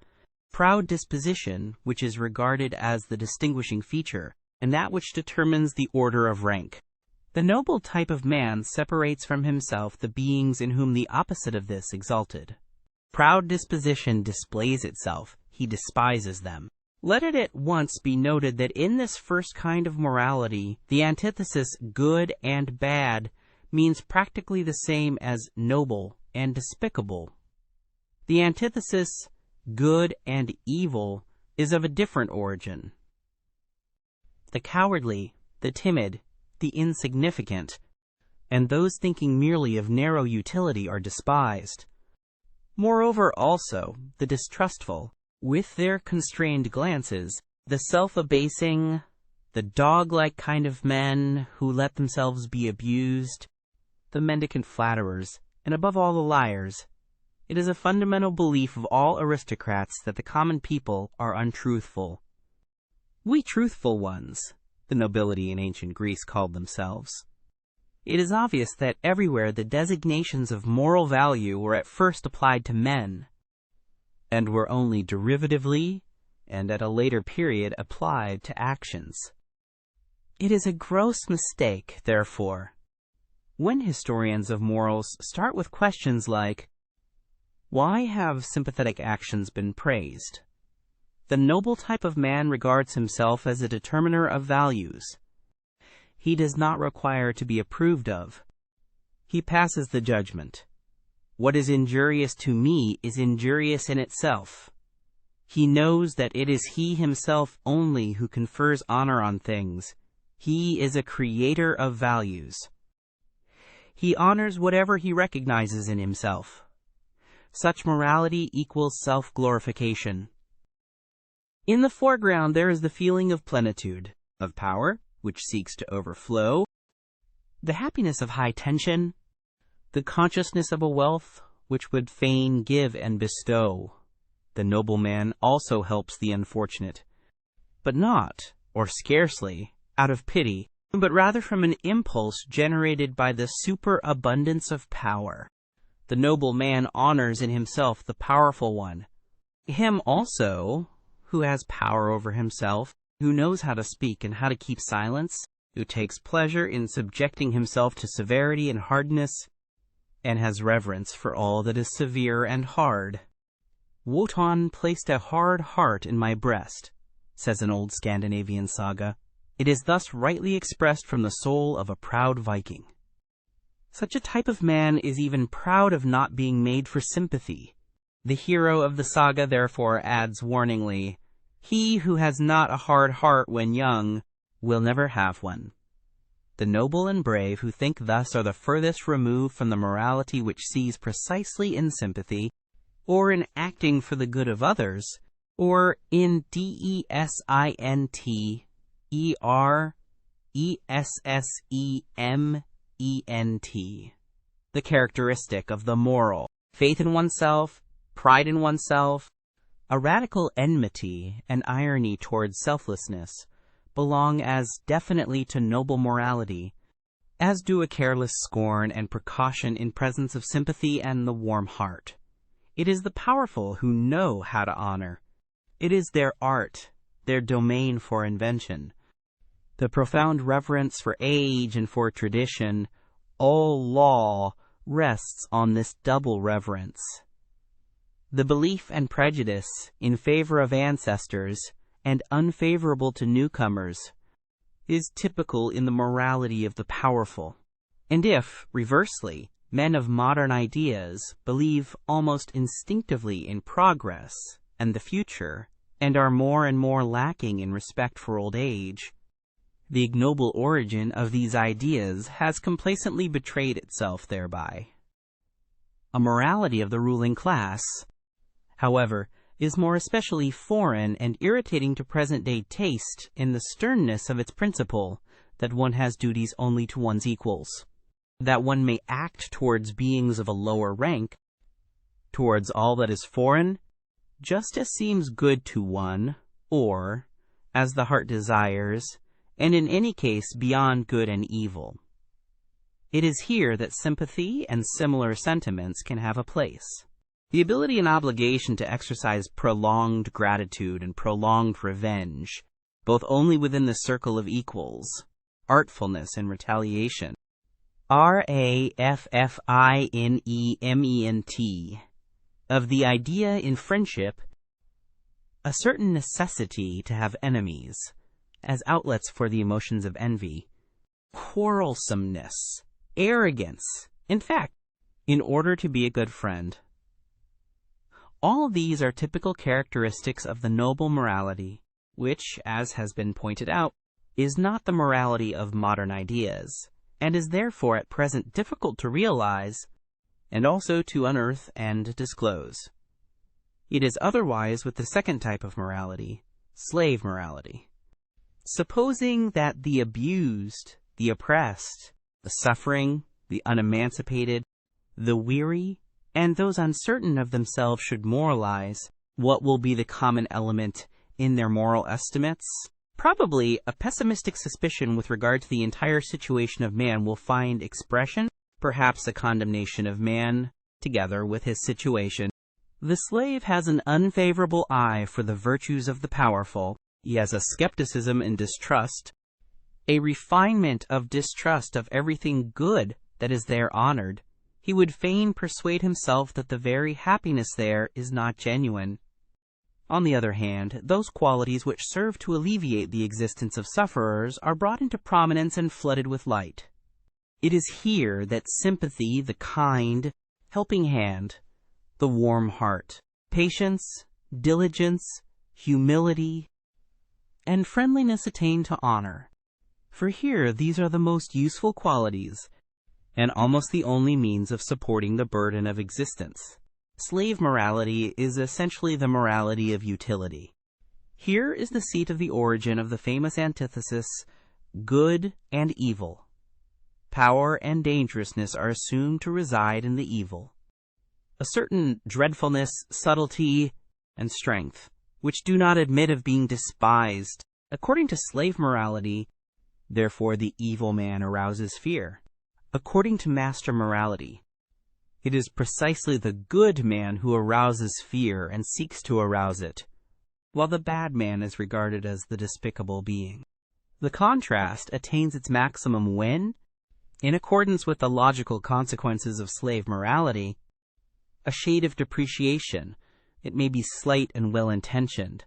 S1: proud disposition which is regarded as the distinguishing feature, and that which determines the order of rank. The noble type of man separates from himself the beings in whom the opposite of this exalted, proud disposition displays itself. He despises them. Let it at once be noted that in this first kind of morality, the antithesis good and bad means practically the same as noble and despicable. The antithesis good and evil is of a different origin. The cowardly, the timid, the insignificant, and those thinking merely of narrow utility are despised. Moreover, also, the distrustful, with their constrained glances, the self-abasing, the dog-like kind of men who let themselves be abused, the mendicant flatterers, and above all the liars. It is a fundamental belief of all aristocrats that the common people are untruthful. We truthful ones, the nobility in ancient Greece called themselves. It is obvious that everywhere the designations of moral value were at first applied to men, and were only derivatively, and at a later period, applied to actions. It is a gross mistake, therefore, when historians of morals start with questions like, why have sympathetic actions been praised? The noble type of man regards himself as a determiner of values. He does not require to be approved of. He passes the judgment. What is injurious to me is injurious in itself. He knows that it is he himself only who confers honor on things. He is a creator of values. He honors whatever he recognizes in himself. Such morality equals self-glorification. In the foreground there is the feeling of plenitude, of power, which seeks to overflow, the happiness of high tension, the consciousness of a wealth which would fain give and bestow. The nobleman also helps the unfortunate, but not, or scarcely, out of pity, but rather from an impulse generated by the superabundance of power. The noble man honors in himself the powerful one. Him also, who has power over himself, who knows how to speak and how to keep silence, who takes pleasure in subjecting himself to severity and hardness, and has reverence for all that is severe and hard. Wotan placed a hard heart in my breast, says an old Scandinavian saga. It is thus rightly expressed from the soul of a proud Viking. Such a type of man is even proud of not being made for sympathy. The hero of the saga therefore adds warningly, "He who has not a hard heart when young will never have one." The noble and brave who think thus are the furthest removed from the morality which sees precisely in sympathy, or in acting for the good of others, or in DESINTERESSEMENT, the characteristic of the moral, faith in oneself, pride in oneself, a radical enmity and irony towards selflessness, belong as definitely to noble morality, as do a careless scorn and precaution in presence of sympathy and the warm heart. It is the powerful who know how to honor. It is their art, their domain for invention. The profound reverence for age and for tradition, all law, rests on this double reverence. The belief and prejudice in favor of ancestors and unfavorable to newcomers is typical in the morality of the powerful. And if, reversely, men of modern ideas believe almost instinctively in progress and the future, and are more and more lacking in respect for old age, the ignoble origin of these ideas has complacently betrayed itself thereby. A morality of the ruling class, however, is more especially foreign and irritating to present-day taste in the sternness of its principle that one has duties only to one's equals, that one may act towards beings of a lower rank, towards all that is foreign, just as seems good to one, or, as the heart desires, and in any case beyond good and evil. It is here that sympathy and similar sentiments can have a place. The ability and obligation to exercise prolonged gratitude and prolonged revenge, both only within the circle of equals, artfulness and retaliation, RAFFINEMENT, of the idea in friendship, a certain necessity to have enemies, as outlets for the emotions of envy, quarrelsomeness, arrogance, in fact, in order to be a good friend. All these are typical characteristics of the noble morality, which, as has been pointed out, is not the morality of modern ideas, and is therefore at present difficult to realize, and also to unearth and disclose. It is otherwise with the second type of morality, slave morality. Supposing that the abused, the oppressed, the suffering, the unemancipated, the weary, and those uncertain of themselves should moralize, what will be the common element in their moral estimates? Probably a pessimistic suspicion with regard to the entire situation of man will find expression, perhaps a condemnation of man, together with his situation. The slave has an unfavorable eye for the virtues of the powerful. He has a skepticism and distrust, a refinement of distrust of everything good that is there honored. He would fain persuade himself that the very happiness there is not genuine. On the other hand, those qualities which serve to alleviate the existence of sufferers are brought into prominence and flooded with light. It is here that sympathy, the kind, helping hand, the warm heart, patience, diligence, humility, and friendliness attain to honor. For here these are the most useful qualities, and almost the only means of supporting the burden of existence. Slave morality is essentially the morality of utility. Here is the seat of the origin of the famous antithesis, good and evil. Power and dangerousness are assumed to reside in the evil. A certain dreadfulness, subtlety, and strength, which do not admit of being despised. According to slave morality, therefore the evil man arouses fear. According to master morality, it is precisely the good man who arouses fear and seeks to arouse it, while the bad man is regarded as the despicable being. The contrast attains its maximum when, in accordance with the logical consequences of slave morality, a shade of depreciation, it may be slight and well-intentioned,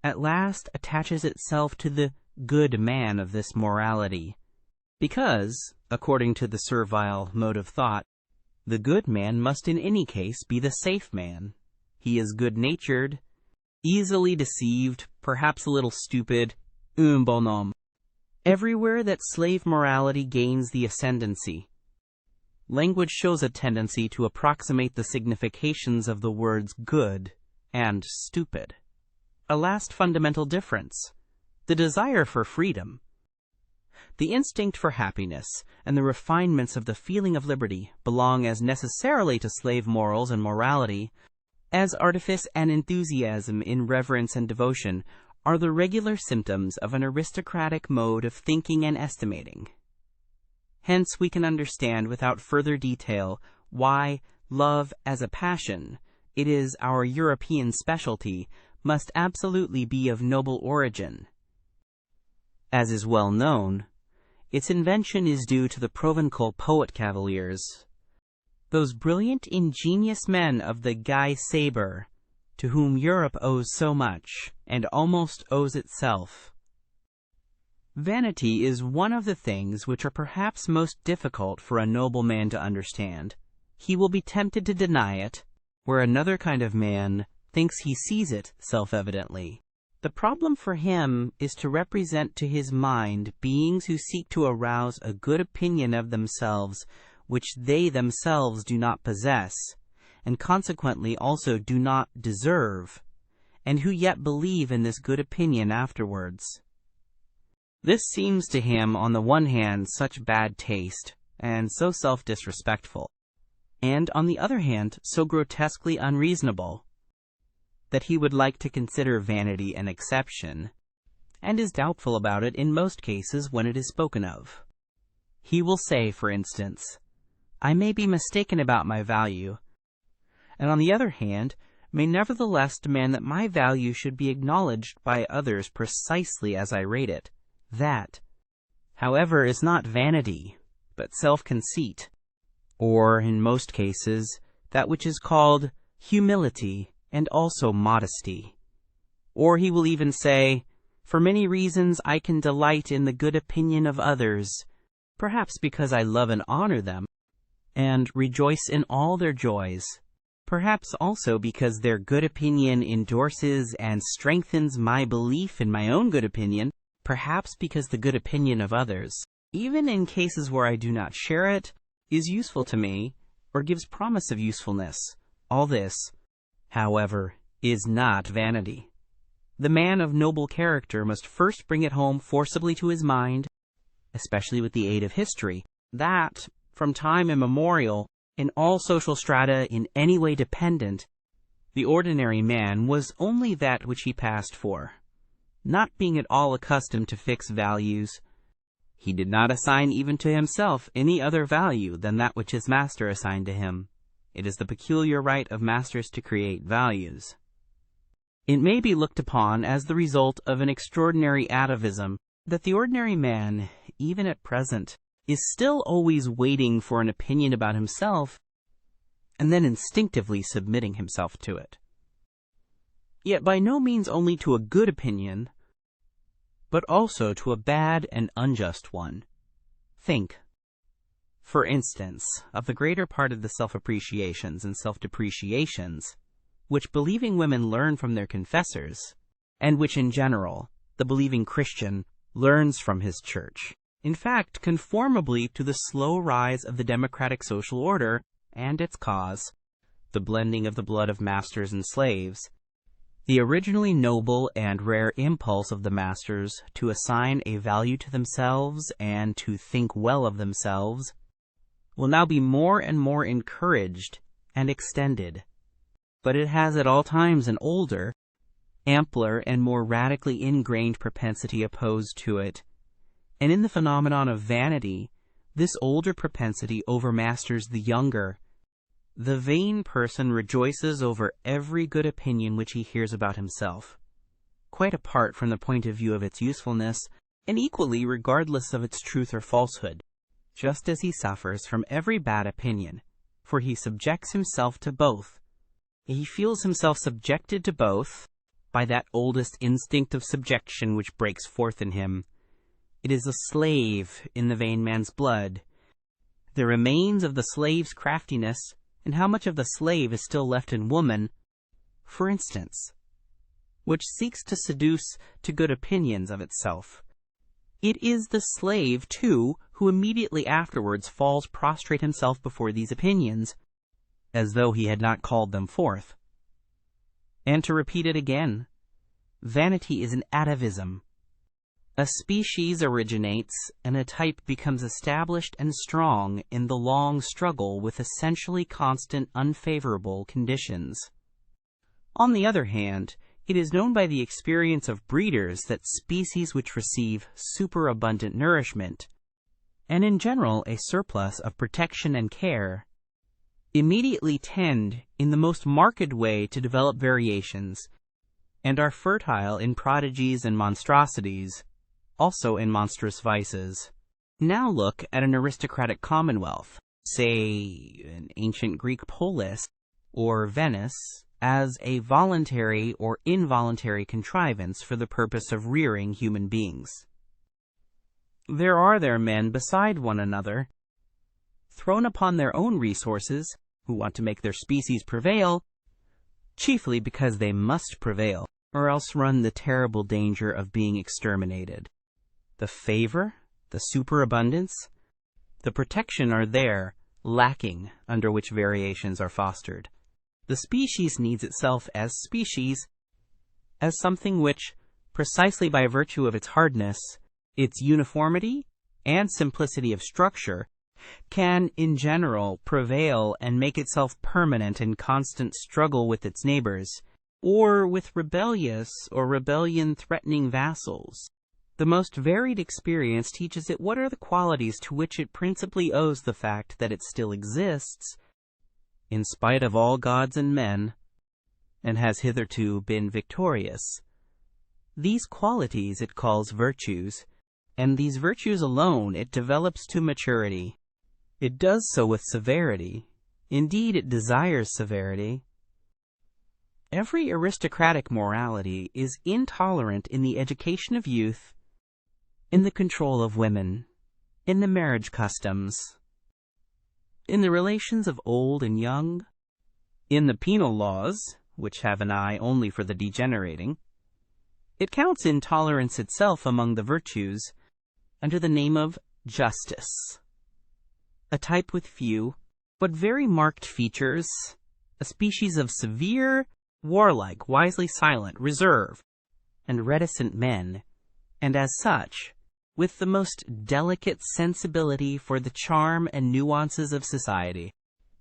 S1: at last attaches itself to the good man of this morality, because, according to the servile mode of thought, the good man must in any case be the safe man. He is good-natured, easily deceived, perhaps a little stupid, un bonhomme. Everywhere that slave morality gains the ascendancy, language shows a tendency to approximate the significations of the words good and stupid. A last fundamental difference, the desire for freedom. The instinct for happiness and the refinements of the feeling of liberty belong as necessarily to slave morals and morality as artifice and enthusiasm in reverence and devotion are the regular symptoms of an aristocratic mode of thinking and estimating. Hence we can understand without further detail why love as a passion, it is our European specialty, must absolutely be of noble origin. As is well known, its invention is due to the Provençal poet cavaliers, those brilliant, ingenious men of the Guy sabre, to whom Europe owes so much, and almost owes itself. Vanity is one of the things which are perhaps most difficult for a noble man to understand. He will be tempted to deny it, where another kind of man thinks he sees it self-evidently. The problem for him is to represent to his mind beings who seek to arouse a good opinion of themselves which they themselves do not possess, and consequently also do not deserve, and who yet believe in this good opinion afterwards. This seems to him on the one hand such bad taste, and so self-disrespectful, and on the other hand so grotesquely unreasonable, that he would like to consider vanity an exception, and is doubtful about it in most cases when it is spoken of. He will say, for instance, I may be mistaken about my value, and on the other hand may nevertheless demand that my value should be acknowledged by others precisely as I rate it. That, however, is not vanity, but self-conceit, or, in most cases, that which is called humility and also modesty. Or he will even say, for many reasons I can delight in the good opinion of others, perhaps because I love and honor them, and rejoice in all their joys, perhaps also because their good opinion endorses and strengthens my belief in my own good opinion, perhaps because the good opinion of others, even in cases where I do not share it, is useful to me, or gives promise of usefulness. All this, however, is not vanity. The man of noble character must first bring it home forcibly to his mind, especially with the aid of history, that, from time immemorial, in all social strata in any way dependent, the ordinary man was only that which he passed for. Not being at all accustomed to fixed values, he did not assign even to himself any other value than that which his master assigned to him. It is the peculiar right of masters to create values. It may be looked upon as the result of an extraordinary atavism that the ordinary man, even at present, is still always waiting for an opinion about himself and then instinctively submitting himself to it. Yet by no means only to a good opinion, but also to a bad and unjust one. Think, for instance, of the greater part of the self-appreciations and self-depreciations which believing women learn from their confessors, and which in general the believing Christian learns from his church. In fact, conformably to the slow rise of the democratic social order and its cause, the blending of the blood of masters and slaves, the originally noble and rare impulse of the masters to assign a value to themselves and to think well of themselves, will now be more and more encouraged and extended. But it has at all times an older, ampler, and more radically ingrained propensity opposed to it, and in the phenomenon of vanity, this older propensity overmasters the younger. The vain person rejoices over every good opinion which he hears about himself, quite apart from the point of view of its usefulness, and equally regardless of its truth or falsehood, just as he suffers from every bad opinion, for he subjects himself to both. He feels himself subjected to both, by that oldest instinct of subjection which breaks forth in him. It is a slave in the vain man's blood. The remains of the slave's craftiness, and how much of the slave is still left in woman, for instance, which seeks to seduce to good opinions of itself. It is the slave, too, who immediately afterwards falls prostrate himself before these opinions, as though he had not called them forth. And to repeat it again, vanity is an atavism. A species originates, and a type becomes established and strong in the long struggle with essentially constant unfavorable conditions. On the other hand, it is known by the experience of breeders that species which receive superabundant nourishment, and in general a surplus of protection and care, immediately tend in the most marked way to develop variations, and are fertile in prodigies and monstrosities, also in monstrous vices. Now look at an aristocratic commonwealth, say an ancient Greek polis, or Venice, as a voluntary or involuntary contrivance for the purpose of rearing human beings. There are there men beside one another, thrown upon their own resources, who want to make their species prevail, chiefly because they must prevail, or else run the terrible danger of being exterminated. The favor, the superabundance, the protection are there, lacking, under which variations are fostered. The species needs itself as species, as something which, precisely by virtue of its hardness, its uniformity, and simplicity of structure, can, in general, prevail and make itself permanent in constant struggle with its neighbors, or with rebellious or rebellion-threatening vassals. The most varied experience teaches it what are the qualities to which it principally owes the fact that it still exists, in spite of all gods and men, and has hitherto been victorious. These qualities it calls virtues, and these virtues alone it develops to maturity. It does so with severity. Indeed, it desires severity. Every aristocratic morality is intolerant in the education of youth, in the control of women, in the marriage customs, in the relations of old and young, in the penal laws, which have an eye only for the degenerating. It counts intolerance itself among the virtues under the name of justice. A type with few, but very marked features, a species of severe, warlike, wisely silent, reserved, and reticent men, and as such, with the most delicate sensibility for the charm and nuances of society,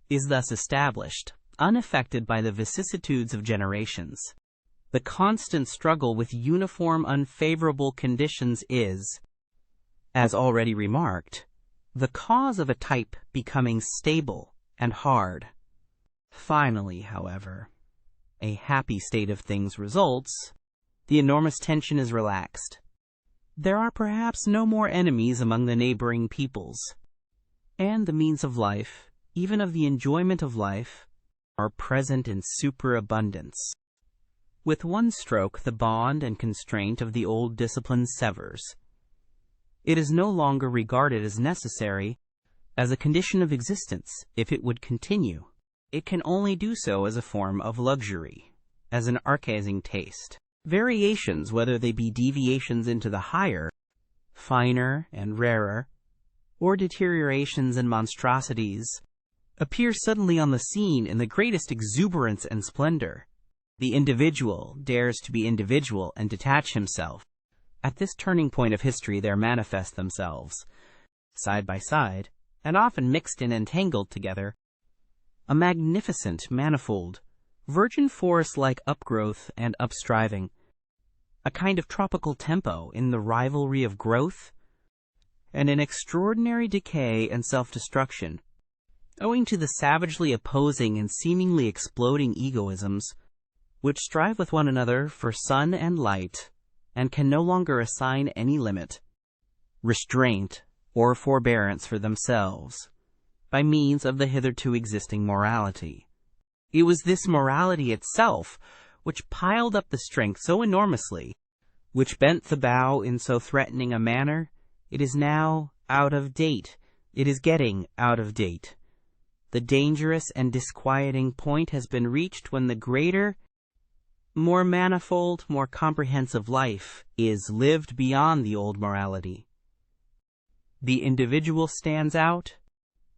S1: is thus established, unaffected by the vicissitudes of generations. The constant struggle with uniform unfavorable conditions is, as already remarked, the cause of a type becoming stable and hard. Finally, however, a happy state of things results. The enormous tension is relaxed. There are perhaps no more enemies among the neighboring peoples, and the means of life, even of the enjoyment of life, are present in superabundance. With one stroke the bond and constraint of the old discipline severs. It is no longer regarded as necessary, as a condition of existence, if it would continue. It can only do so as a form of luxury, as an archaizing taste. Variations, whether they be deviations into the higher, finer and rarer, or deteriorations and monstrosities, appear suddenly on the scene in the greatest exuberance and splendor. The individual dares to be individual and detach himself. At this turning point of history there manifest themselves, side by side, and often mixed and entangled together, a magnificent, manifold, virgin forest-like upgrowth and upstriving, a kind of tropical tempo in the rivalry of growth, and an extraordinary decay and self-destruction, owing to the savagely opposing and seemingly exploding egoisms, which strive with one another for sun and light, and can no longer assign any limit, restraint, or forbearance for themselves, by means of the hitherto existing morality. It was this morality itself which piled up the strength so enormously, which bent the bow in so threatening a manner, it is now out of date. It is getting out of date. The dangerous and disquieting point has been reached when the greater, more manifold, more comprehensive life is lived beyond the old morality. The individual stands out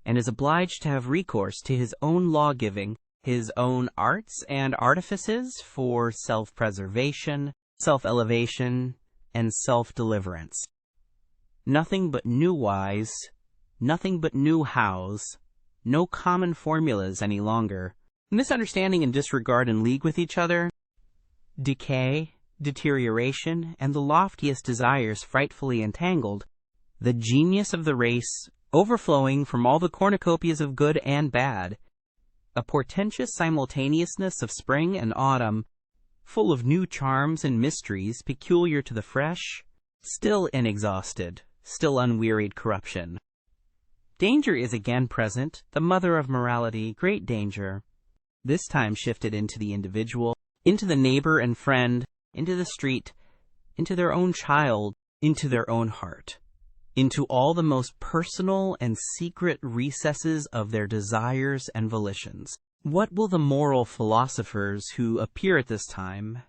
S1: and is obliged to have recourse to his own law-giving, his own arts and artifices for self-preservation, self-elevation, and self-deliverance. Nothing but new whys, nothing but new hows, no common formulas any longer. Misunderstanding and disregard in league with each other, decay, deterioration, and the loftiest desires frightfully entangled, the genius of the race overflowing from all the cornucopias of good and bad, a portentous simultaneousness of spring and autumn, full of new charms and mysteries peculiar to the fresh, still inexhausted, still unwearied corruption. Danger is again present, the mother of morality, great danger, this time shifted into the individual, into the neighbor and friend, into the street, into their own child, into their own heart, into all the most personal and secret recesses of their desires and volitions. What will the moral philosophers who appear at this time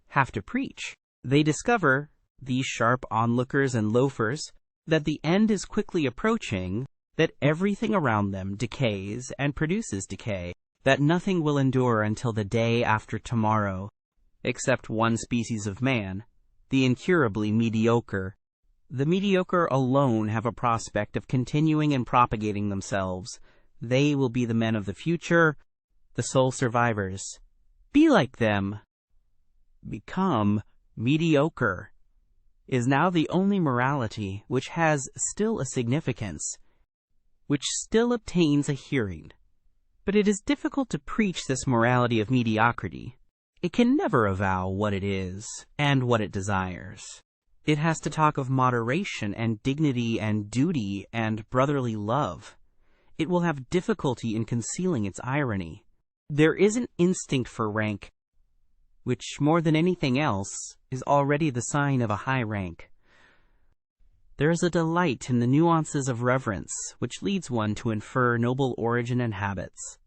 S1: have to preach? They discover, these sharp onlookers and loafers, that the end is quickly approaching, that everything around them decays and produces decay, that nothing will endure until the day after tomorrow, except one species of man, the incurably mediocre. The mediocre alone have a prospect of continuing and propagating themselves. They will be the men of the future, the sole survivors. Be like them. Become mediocre is now the only morality which has still a significance, which still obtains a hearing. But it is difficult to preach this morality of mediocrity. It can never avow what it is and what it desires. It has to talk of moderation and dignity and duty and brotherly love. It will have difficulty in concealing its irony. There is an instinct for rank, which more than anything else is already the sign of a high rank. There is a delight in the nuances of reverence, which leads one to infer noble origin and habits.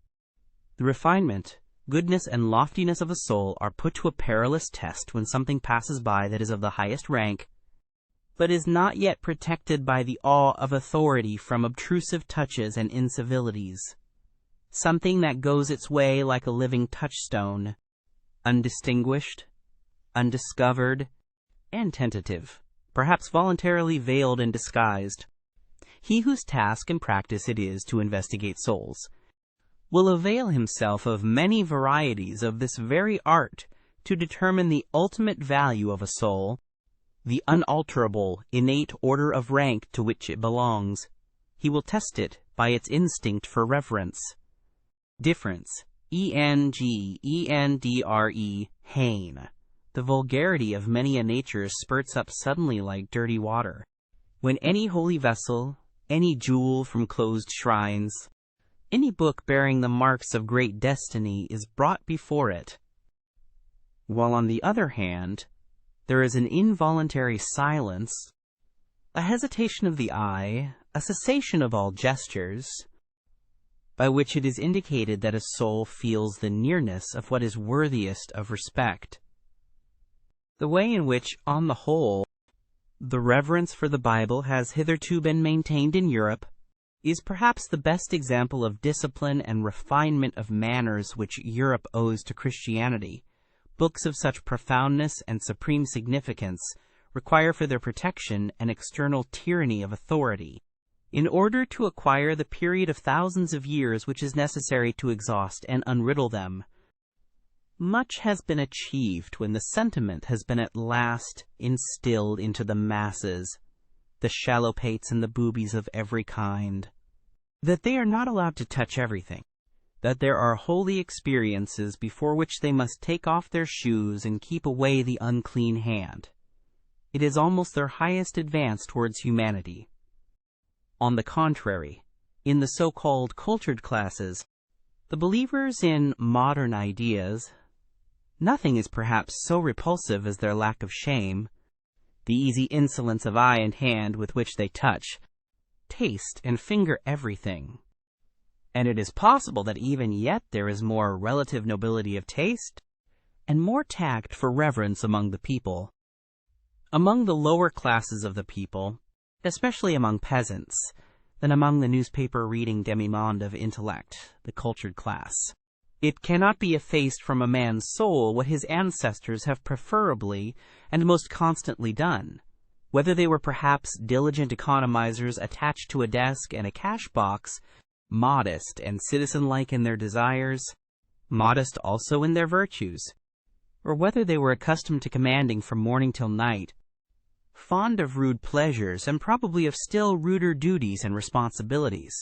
S1: The refinement, goodness, and loftiness of a soul are put to a perilous test when something passes by that is of the highest rank, but is not yet protected by the awe of authority from obtrusive touches and incivilities. Something that goes its way like a living touchstone, undistinguished, undiscovered, and tentative, perhaps voluntarily veiled and disguised. He whose task and practice it is to investigate souls will avail himself of many varieties of this very art to determine the ultimate value of a soul, the unalterable, innate order of rank to which it belongs. He will test it by its instinct for reverence. Difference, E-N-G-E-N-D-R-E, Hain. The vulgarity of many a nature spurts up suddenly like dirty water. When any holy vessel, any jewel from closed shrines, any book bearing the marks of great destiny is brought before it, while on the other hand, there is an involuntary silence, a hesitation of the eye, a cessation of all gestures, by which it is indicated that a soul feels the nearness of what is worthiest of respect. The way in which, on the whole, the reverence for the Bible has hitherto been maintained in Europe is perhaps the best example of discipline and refinement of manners which Europe owes to Christianity. Books of such profoundness and supreme significance require for their protection an external tyranny of authority, in order to acquire the period of thousands of years which is necessary to exhaust and unriddle them. Much has been achieved when the sentiment has been at last instilled into the masses, the shallow pates and the boobies of every kind, that they are not allowed to touch everything, that there are holy experiences before which they must take off their shoes and keep away the unclean hand. It is almost their highest advance towards humanity. On the contrary, in the so-called cultured classes, the believers in modern ideas, Nothing is perhaps so repulsive as their lack of shame, the easy insolence of eye and hand with which they touch, taste, and finger everything. And it is possible that even yet there is more relative nobility of taste, and more tact for reverence among the people. Among the lower classes of the people, especially among peasants, than among the newspaper-reading demi-monde of intellect, the cultured class. It cannot be effaced from a man's soul what his ancestors have preferably and most constantly done, whether they were perhaps diligent economizers attached to a desk and a cash-box, modest and citizen-like in their desires, modest also in their virtues, or whether they were accustomed to commanding from morning till night, fond of rude pleasures and probably of still ruder duties and responsibilities,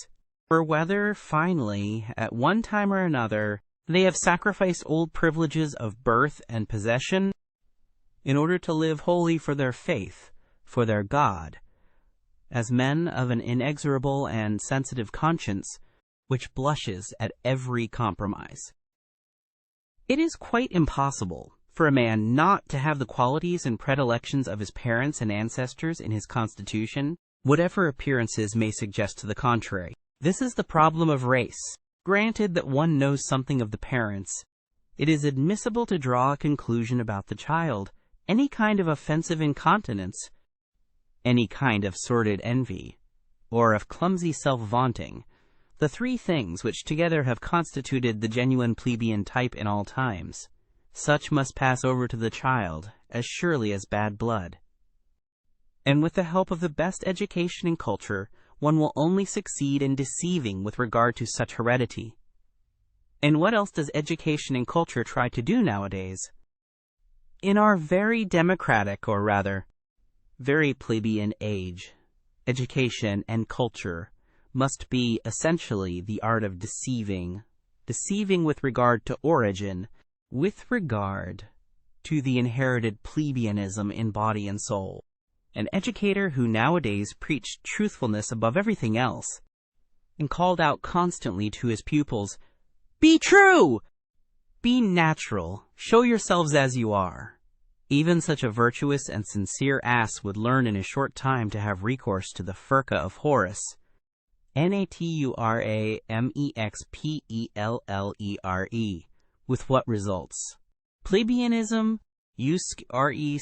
S1: or whether, finally, at one time or another, they have sacrificed old privileges of birth and possession in order to live wholly for their faith, for their God, as men of an inexorable and sensitive conscience which blushes at every compromise. It is quite impossible for a man not to have the qualities and predilections of his parents and ancestors in his constitution, whatever appearances may suggest to the contrary. This is the problem of race. Granted that one knows something of the parents, it is admissible to draw a conclusion about the child. Any kind of offensive incontinence, any kind of sordid envy, or of clumsy self-vaunting, the three things which together have constituted the genuine plebeian type in all times, such must pass over to the child as surely as bad blood. And with the help of the best education and culture, one will only succeed in deceiving with regard to such heredity. And what else does education and culture try to do nowadays? In our very democratic, or rather, very plebeian age, education and culture must be essentially the art of deceiving with regard to origin, with regard to the inherited plebeianism in body and soul. An educator who nowadays preached truthfulness above everything else, and called out constantly to his pupils, "Be true! Be natural! Show yourselves as you are!" Even such a virtuous and sincere ass would learn in a short time to have recourse to the furca of Horace, Naturamexpellere, with what results? Plebeianism, usque recurret.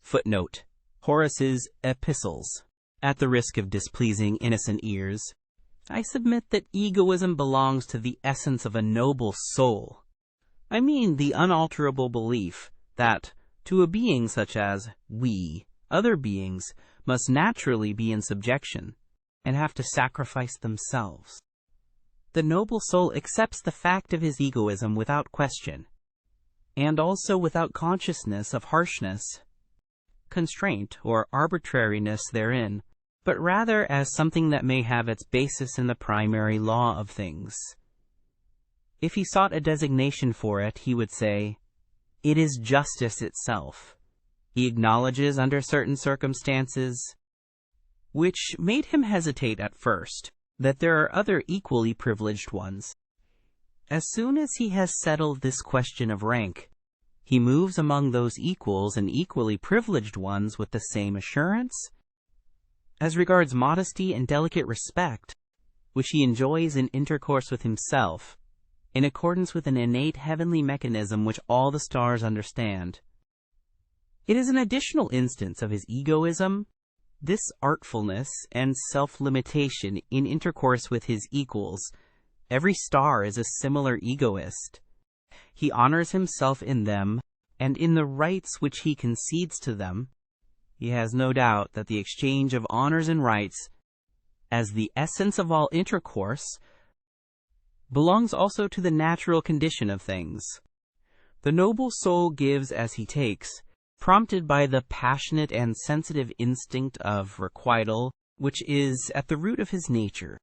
S1: Footnote. Horace's Epistles. At the risk of displeasing innocent ears, I submit that egoism belongs to the essence of a noble soul. I mean the unalterable belief that, to a being such as we, other beings must naturally be in subjection, and have to sacrifice themselves. The noble soul accepts the fact of his egoism without question, and also without consciousness of harshness, constraint, or arbitrariness therein, but rather as something that may have its basis in the primary law of things. If he sought a designation for it, he would say, "It is justice itself." He acknowledges under certain circumstances, which made him hesitate at first, that there are other equally privileged ones. As soon as he has settled this question of rank, he moves among those equals and equally privileged ones with the same assurance, as regards modesty and delicate respect, which he enjoys in intercourse with himself, in accordance with an innate heavenly mechanism which all the stars understand. It is an additional instance of his egoism, this artfulness and self-limitation in intercourse with his equals. Every star is a similar egoist. He honors himself in them, and in the rights which he concedes to them. He has no doubt that the exchange of honors and rights, as the essence of all intercourse, belongs also to the natural condition of things. The noble soul gives as he takes, prompted by the passionate and sensitive instinct of requital, which is at the root of his nature.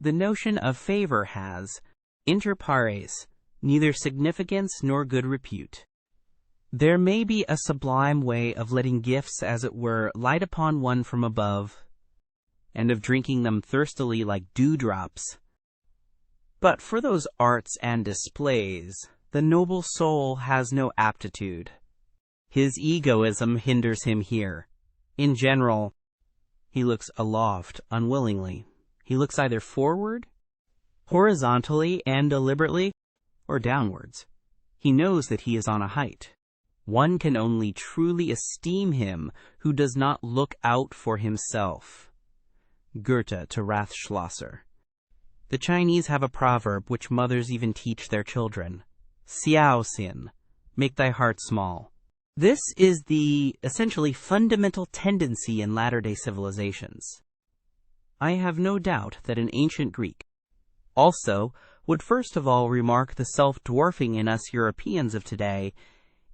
S1: The notion of favor has, inter pares, neither significance nor good repute. There may be a sublime way of letting gifts, as it were, light upon one from above, and of drinking them thirstily like dewdrops. But for those arts and displays, the noble soul has no aptitude. His egoism hinders him here. In general, he looks aloft unwillingly. He looks either forward, horizontally and deliberately, or downwards. He knows that he is on a height. One can only truly esteem him who does not look out for himself. Goethe to Rathschlosser. The Chinese have a proverb which mothers even teach their children. Xiao Xin, make thy heart small. This is the essentially fundamental tendency in latter-day civilizations. I have no doubt that an ancient Greek also would first of all remark the self-dwarfing in us Europeans of today.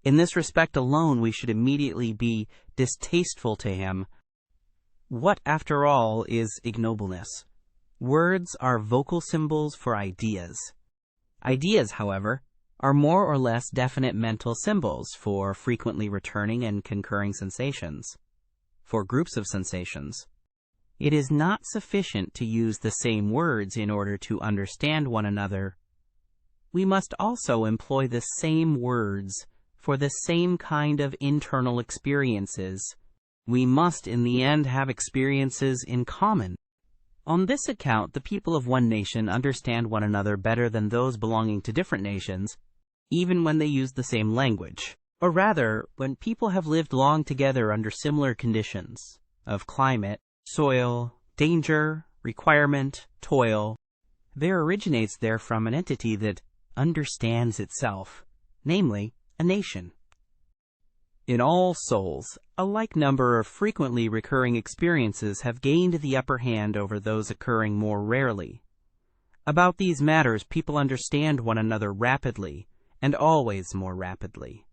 S1: In this respect alone, we should immediately be distasteful to him. What, after all, is ignobleness? Words are vocal symbols for ideas. Ideas, however, are more or less definite mental symbols for frequently returning and concurring sensations, for groups of sensations. It is not sufficient to use the same words in order to understand one another. We must also employ the same words for the same kind of internal experiences. We must, in the end, have experiences in common. On this account, the people of one nation understand one another better than those belonging to different nations, even when they use the same language. Or rather, when people have lived long together under similar conditions of climate, soil, danger, requirement, toil, there originates therefrom an entity that understands itself, namely, a nation. In all souls, a like number of frequently recurring experiences have gained the upper hand over those occurring more rarely. About these matters, people understand one another rapidly, and always more rapidly.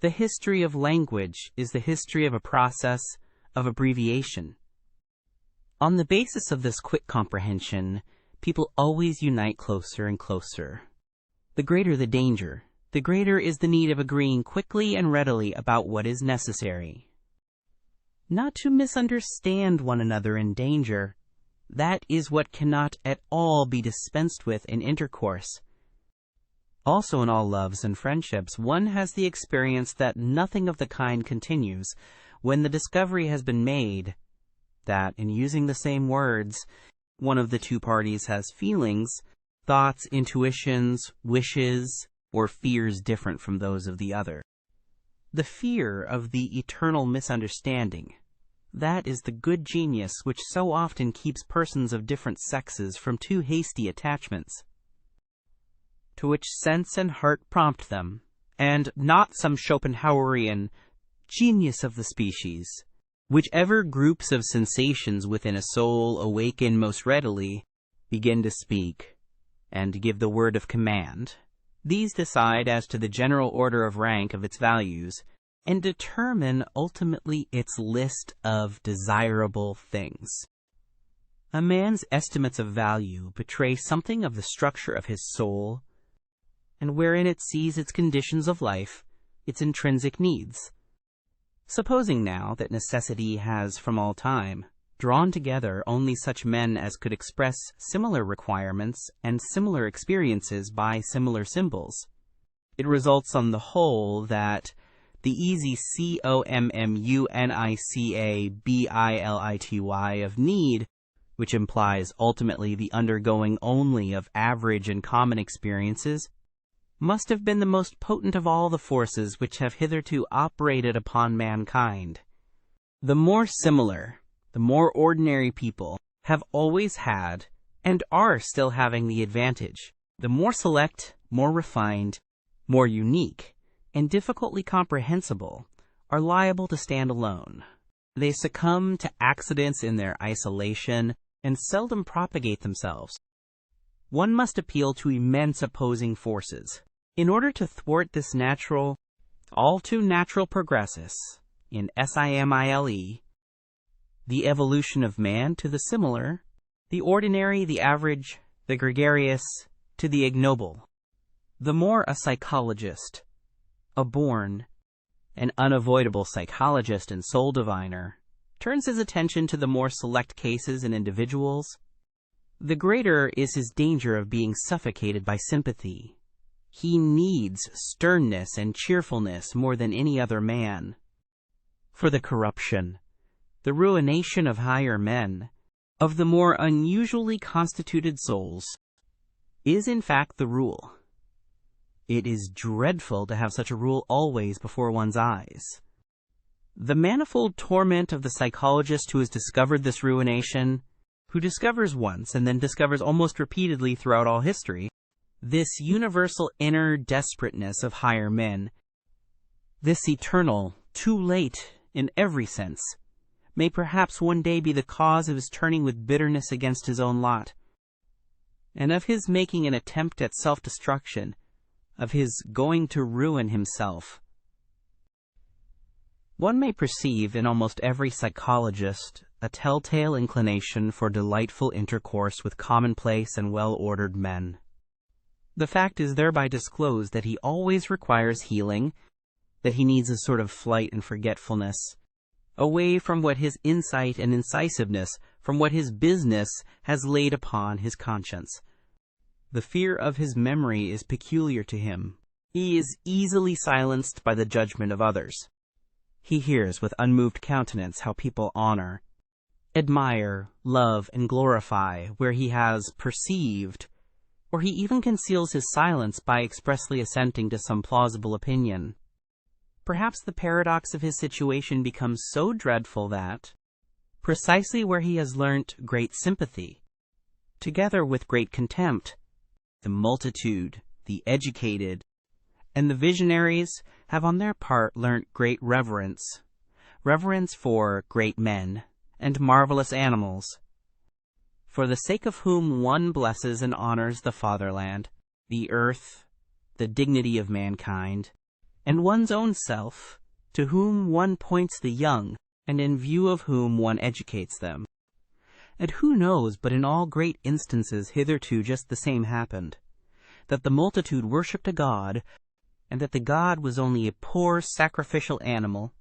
S1: The history of language is the history of a process of abbreviation. On the basis of this quick comprehension, people always unite closer and closer. The greater the danger, the greater is the need of agreeing quickly and readily about what is necessary. Not to misunderstand one another in danger, that is what cannot at all be dispensed with in intercourse. Also in all loves and friendships, one has the experience that nothing of the kind continues when the discovery has been made that, in using the same words, one of the two parties has feelings, thoughts, intuitions, wishes, or fears different from those of the other. The fear of the eternal misunderstanding, that is the good genius which so often keeps persons of different sexes from too hasty attachments, to which sense and heart prompt them, and not some Schopenhauerian genius of the species. Whichever groups of sensations within a soul awaken most readily, begin to speak, and give the word of command. These decide as to the general order of rank of its values, and determine ultimately its list of desirable things. A man's estimates of value betray something of the structure of his soul, and wherein it sees its conditions of life, its intrinsic needs. Supposing now that necessity has from all time drawn together only such men as could express similar requirements and similar experiences by similar symbols, it results on the whole that the easy communicability of need, which implies ultimately the undergoing only of average and common experiences, must have been the most potent of all the forces which have hitherto operated upon mankind. The more similar, the more ordinary people have always had, and are still having the advantage. The more select, more refined, more unique, and difficultly comprehensible are liable to stand alone. They succumb to accidents in their isolation and seldom propagate themselves. One must appeal to immense opposing forces in order to thwart this natural, all too natural progressus in simile, the evolution of man to the similar, the ordinary, the average, the gregarious, to the ignoble. The more a psychologist, a born, an unavoidable psychologist and soul diviner, turns his attention to the more select cases in individuals, the greater is his danger of being suffocated by sympathy. He needs sternness and cheerfulness more than any other man. For the corruption, the ruination of higher men, of the more unusually constituted souls, is in fact the rule. It is dreadful to have such a rule always before one's eyes. The manifold torment of the psychologist who has discovered this ruination, who discovers once and then discovers almost repeatedly throughout all history, this universal inner desperateness of higher men, this eternal, too late in every sense, may perhaps one day be the cause of his turning with bitterness against his own lot, and of his making an attempt at self-destruction, of his going to ruin himself. One may perceive in almost every psychologist a telltale inclination for delightful intercourse with commonplace and well-ordered men. The fact is thereby disclosed that he always requires healing, that he needs a sort of flight and forgetfulness, away from what his insight and incisiveness, from what his business has laid upon his conscience. The fear of his memory is peculiar to him. He is easily silenced by the judgment of others. He hears with unmoved countenance how people honor, admire, love, and glorify where he has perceived, or he even conceals his silence by expressly assenting to some plausible opinion. Perhaps the paradox of his situation becomes so dreadful that, precisely where he has learnt great sympathy, together with great contempt, the multitude, the educated, and the visionaries have on their part learnt great reverence for great men and marvelous animals, for the sake of whom one blesses and honors the fatherland, the earth, the dignity of mankind, and one's own self, to whom one points the young, and in view of whom one educates them. And who knows but in all great instances hitherto just the same happened, that the multitude worshipped a god, and that the god was only a poor sacrificial animal.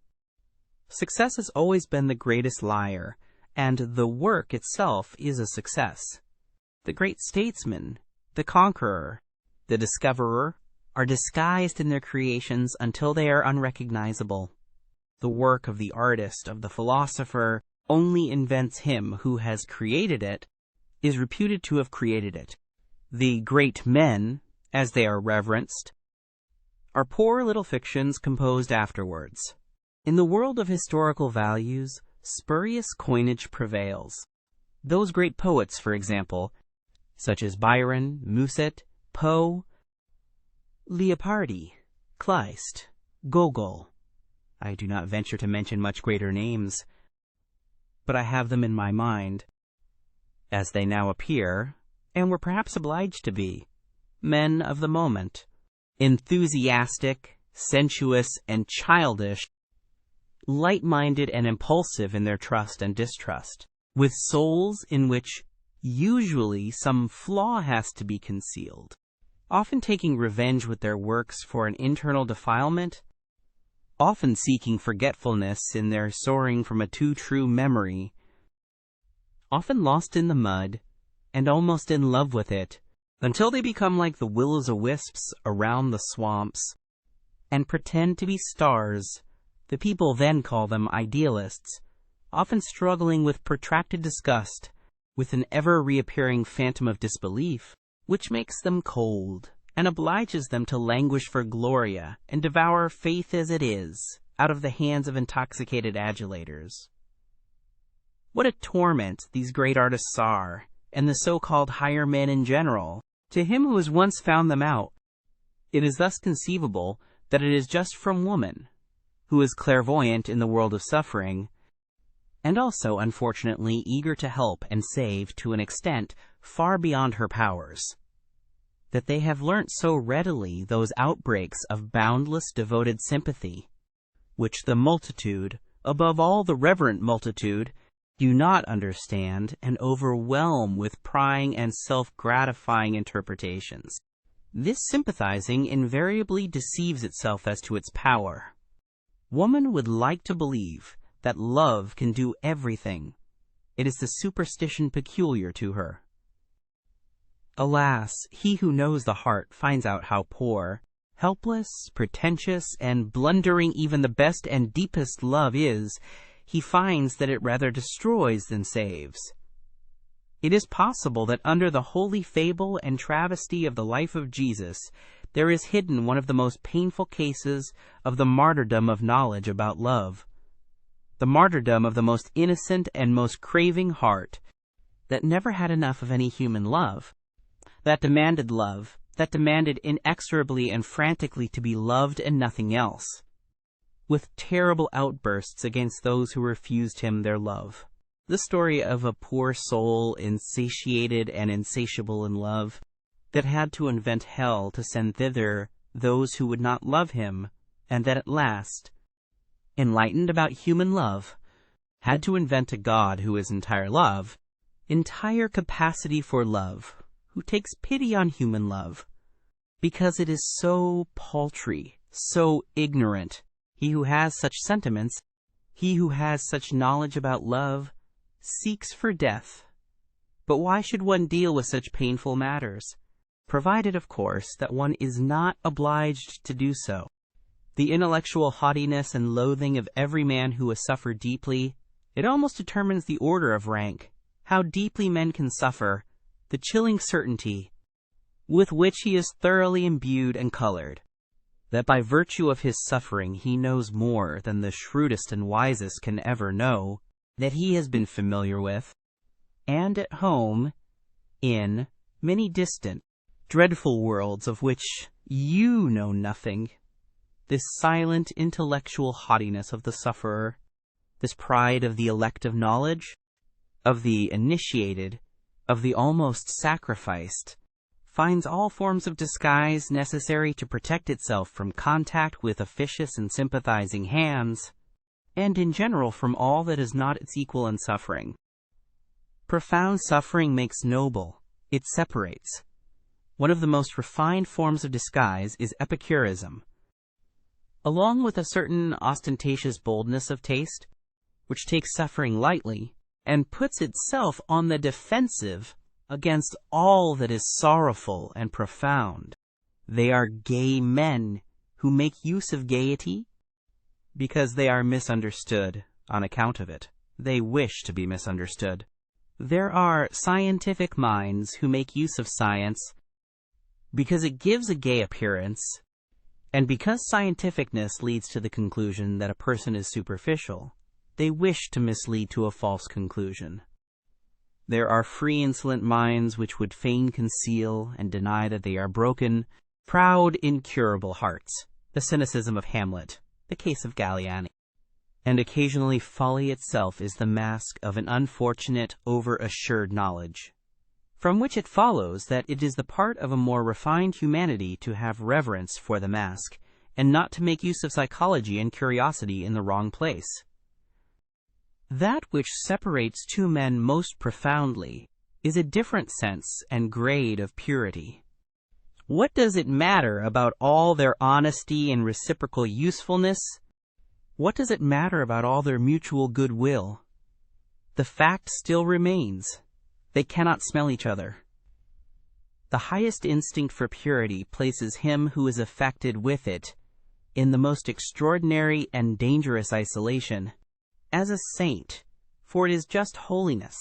S1: Success has always been the greatest liar, and the work itself is a success. The great statesman, the conqueror, the discoverer, are disguised in their creations until they are unrecognizable. The work of the artist, of the philosopher, only invents him who has created it, is reputed to have created it. The great men, as they are reverenced, are poor little fictions composed afterwards. In the world of historical values, spurious coinage prevails. Those great poets, for example, such as Byron, Musset, Poe, Leopardi, Kleist, Gogol. I do not venture to mention much greater names, but I have them in my mind, as they now appear, and were perhaps obliged to be, men of the moment, enthusiastic, sensuous, and childish, light-minded and impulsive in their trust and distrust, with souls in which usually some flaw has to be concealed, often taking revenge with their works for an internal defilement, often seeking forgetfulness in their soaring from a too true memory, often lost in the mud, and almost in love with it, until they become like the will-o'-the-wisps around the swamps, and pretend to be stars. The people then call them idealists, often struggling with protracted disgust, with an ever-reappearing phantom of disbelief, which makes them cold, and obliges them to languish for gloria, and devour faith as it is, out of the hands of intoxicated adulators. What a torment these great artists are, and the so-called higher men in general, to him who has once found them out. It is thus conceivable that it is just from woman, who is clairvoyant in the world of suffering, and also, unfortunately, eager to help and save to an extent far beyond her powers, that they have learnt so readily those outbreaks of boundless devoted sympathy, which the multitude, above all the reverent multitude, do not understand and overwhelm with prying and self-gratifying interpretations. This sympathizing invariably deceives itself as to its power. Woman would like to believe that love can do everything. It is the superstition peculiar to her. Alas, he who knows the heart finds out how poor, helpless, pretentious, and blundering even the best and deepest love is. He finds that it rather destroys than saves. It is possible that under the holy fable and travesty of the life of Jesus, there is hidden one of the most painful cases of the martyrdom of knowledge about love. The martyrdom of the most innocent and most craving heart that never had enough of any human love, that demanded inexorably and frantically to be loved and nothing else, with terrible outbursts against those who refused him their love. The story of a poor soul insatiated and insatiable in love, that had to invent hell to send thither those who would not love him, and that at last, enlightened about human love, had to invent a God who is entire love, entire capacity for love, who takes pity on human love, because it is so paltry, so ignorant. He who has such sentiments, he who has such knowledge about love, seeks for death. But why should one deal with such painful matters? Provided, of course, that one is not obliged to do so. The intellectual haughtiness and loathing of every man who has suffered deeply, it almost determines the order of rank, how deeply men can suffer, the chilling certainty with which he is thoroughly imbued and colored, that by virtue of his suffering he knows more than the shrewdest and wisest can ever know, that he has been familiar with, and at home, in many distant, dreadful worlds of which you know nothing. This silent intellectual haughtiness of the sufferer, this pride of the elect of knowledge, of the initiated, of the almost sacrificed, finds all forms of disguise necessary to protect itself from contact with officious and sympathizing hands, and in general from all that is not its equal in suffering. Profound suffering makes noble, it separates. One of the most refined forms of disguise is Epicurism. Along with a certain ostentatious boldness of taste, which takes suffering lightly, and puts itself on the defensive against all that is sorrowful and profound. They are gay men who make use of gaiety because they are misunderstood on account of it. They wish to be misunderstood. There are scientific minds who make use of science because it gives a gay appearance, and because scientificness leads to the conclusion that a person is superficial, they wish to mislead to a false conclusion. There are free insolent minds which would fain conceal and deny that they are broken, proud, incurable hearts, the cynicism of Hamlet, the case of Galliani. And occasionally folly itself is the mask of an unfortunate, over-assured knowledge, from which it follows that it is the part of a more refined humanity to have reverence for the mask, and not to make use of psychology and curiosity in the wrong place. That which separates two men most profoundly is a different sense and grade of purity. What does it matter about all their honesty and reciprocal usefulness? What does it matter about all their mutual goodwill? The fact still remains. They cannot smell each other. The highest instinct for purity places him who is affected with it in the most extraordinary and dangerous isolation, as a saint, for it is just holiness,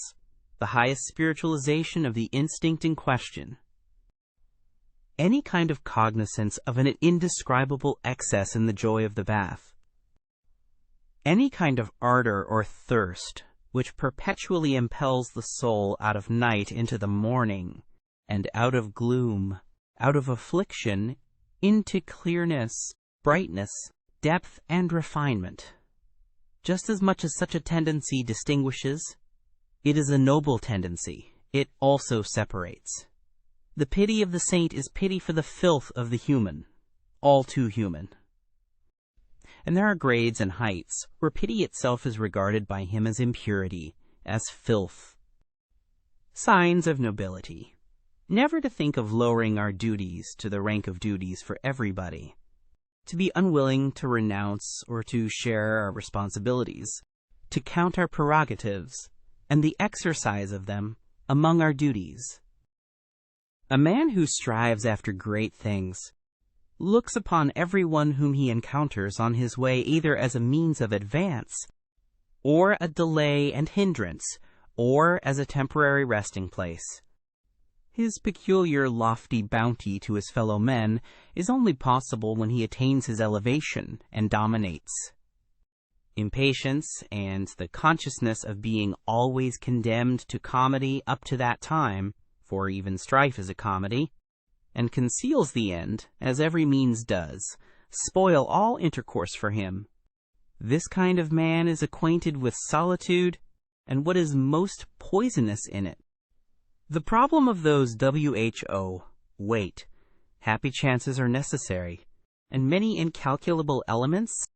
S1: the highest spiritualization of the instinct in question. Any kind of cognizance of an indescribable excess in the joy of the bath, any kind of ardor or thirst which perpetually impels the soul out of night into the morning, and out of gloom, out of affliction, into clearness, brightness, depth, and refinement. Just as much as such a tendency distinguishes, it is a noble tendency. It also separates. The pity of the saint is pity for the filth of the human, all too human. And there are grades and heights where pity itself is regarded by him as impurity, as filth. Signs of nobility. Never to think of lowering our duties to the rank of duties for everybody. To be unwilling to renounce or to share our responsibilities, to count our prerogatives and the exercise of them among our duties. A man who strives after great things looks upon everyone whom he encounters on his way either as a means of advance, or a delay and hindrance, or as a temporary resting place. His peculiar lofty bounty to his fellow men is only possible when he attains his elevation and dominates. Impatience and the consciousness of being always condemned to comedy up to that time, for even strife is a comedy, and conceals the end, as every means does, spoil all intercourse for him. This kind of man is acquainted with solitude and what is most poisonous in it. The problem of those wait. Happy chances are necessary, and many incalculable elements,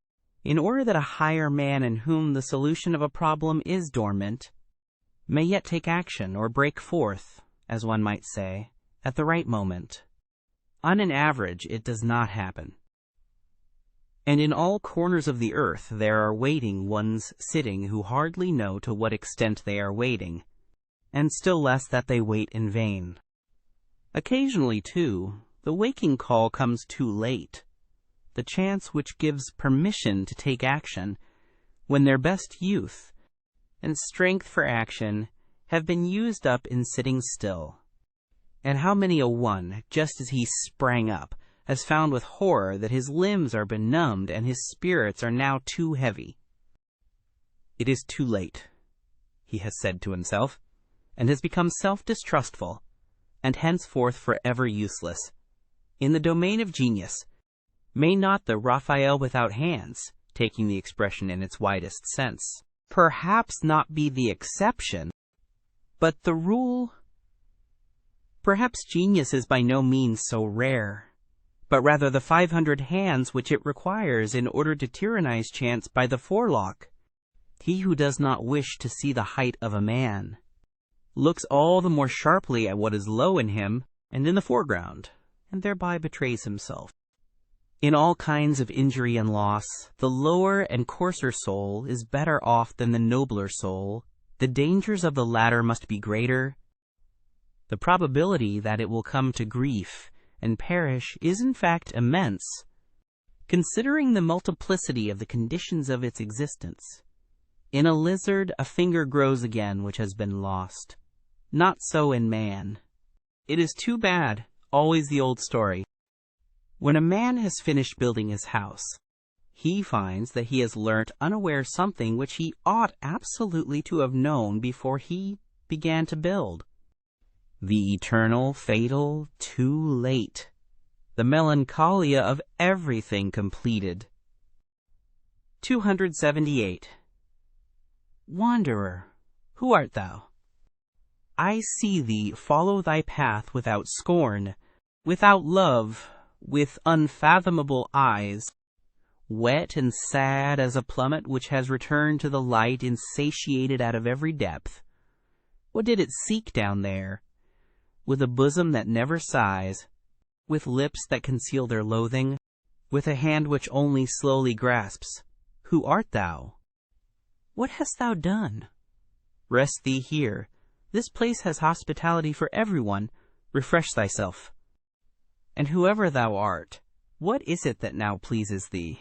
S1: in order that a higher man in whom the solution of a problem is dormant may yet take action or break forth, as one might say, at the right moment. On an average, it does not happen. And in all corners of the earth there are waiting ones sitting who hardly know to what extent they are waiting, and still less that they wait in vain. Occasionally, too, the waking call comes too late, the chance which gives permission to take action, when their best youth and strength for action have been used up in sitting still. And how many a one, just as he sprang up, has found with horror that his limbs are benumbed and his spirits are now too heavy. It is too late, he has said to himself, and has become self-distrustful, and henceforth forever useless. In the domain of genius, may not the Raphael without hands, taking the expression in its widest sense, perhaps not be the exception, but the rule? Perhaps genius is by no means so rare, but rather the 500 hands which it requires in order to tyrannize chance by the forelock. He who does not wish to see the height of a man looks all the more sharply at what is low in him and in the foreground, and thereby betrays himself. In all kinds of injury and loss, the lower and coarser soul is better off than the nobler soul. The dangers of the latter must be greater. The probability that it will come to grief and perish is in fact immense, considering the multiplicity of the conditions of its existence. In a lizard, a finger grows again which has been lost. Not so in man. It is too bad, always the old story. When a man has finished building his house, he finds that he has learnt unaware something which he ought absolutely to have known before he began to build. The eternal, fatal, too late. The melancholia of everything completed. 278. Wanderer, who art thou? I see thee follow thy path without scorn, without love, with unfathomable eyes, wet and sad as a plummet which has returned to the light insatiated out of every depth. What did it seek down there? With a bosom that never sighs, with lips that conceal their loathing, with a hand which only slowly grasps. Who art thou? What hast thou done? Rest thee here. This place has hospitality for everyone. Refresh thyself. And whoever thou art, what is it that now pleases thee?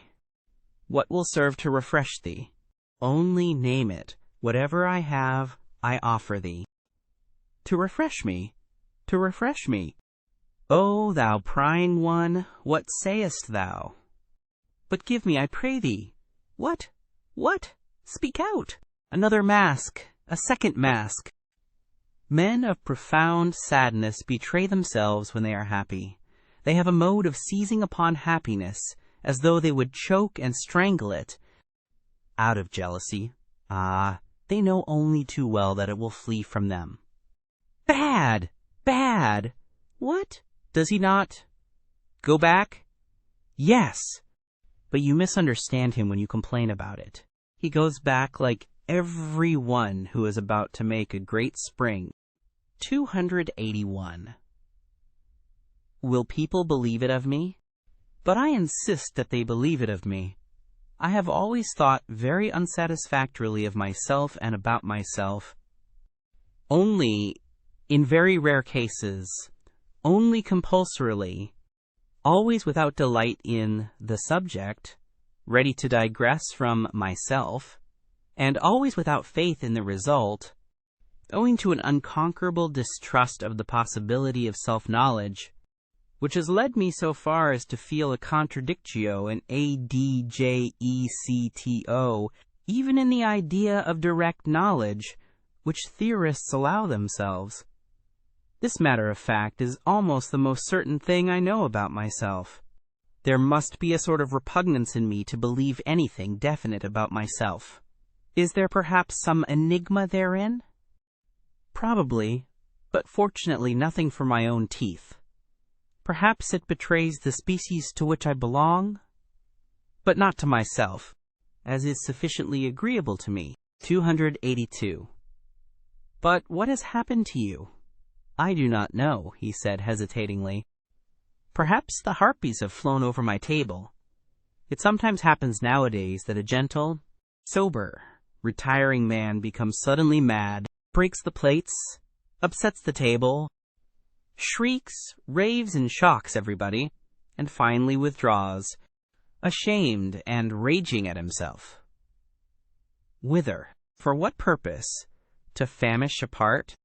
S1: What will serve to refresh thee? Only name it. Whatever I have, I offer thee. To refresh me. To refresh me. O thou prying one, what sayest thou? But give me, I pray thee. What? What? Speak out. Another mask. A second mask. Men of profound sadness betray themselves when they are happy. They have a mode of seizing upon happiness, as though they would choke and strangle it, out of jealousy. Ah, they know only too well that it will flee from them. Bad! Bad! What? Does he not? Go back? Yes! But you misunderstand him when you complain about it. He goes back like every one who is about to make a great spring. 281. Will people believe it of me? But I insist that they believe it of me. I have always thought very unsatisfactorily of myself and about myself. Only, in very rare cases, only compulsorily, always without delight in the subject, ready to digress from myself, and always without faith in the result, owing to an unconquerable distrust of the possibility of self-knowledge, which has led me so far as to feel a contradictio in ADJECTO, even in the idea of direct knowledge, which theorists allow themselves. This matter of fact is almost the most certain thing I know about myself. There must be a sort of repugnance in me to believe anything definite about myself. Is there perhaps some enigma therein? Probably, but fortunately nothing for my own teeth. Perhaps it betrays the species to which I belong, but not to myself, as is sufficiently agreeable to me. 282. But what has happened to you? I do not know, he said hesitatingly. Perhaps the harpies have flown over my table. It sometimes happens nowadays that a gentle, sober, retiring man becomes suddenly mad, breaks the plates, upsets the table, shrieks, raves, and shocks everybody, and finally withdraws, ashamed and raging at himself. Whither? For what purpose? To famish apart?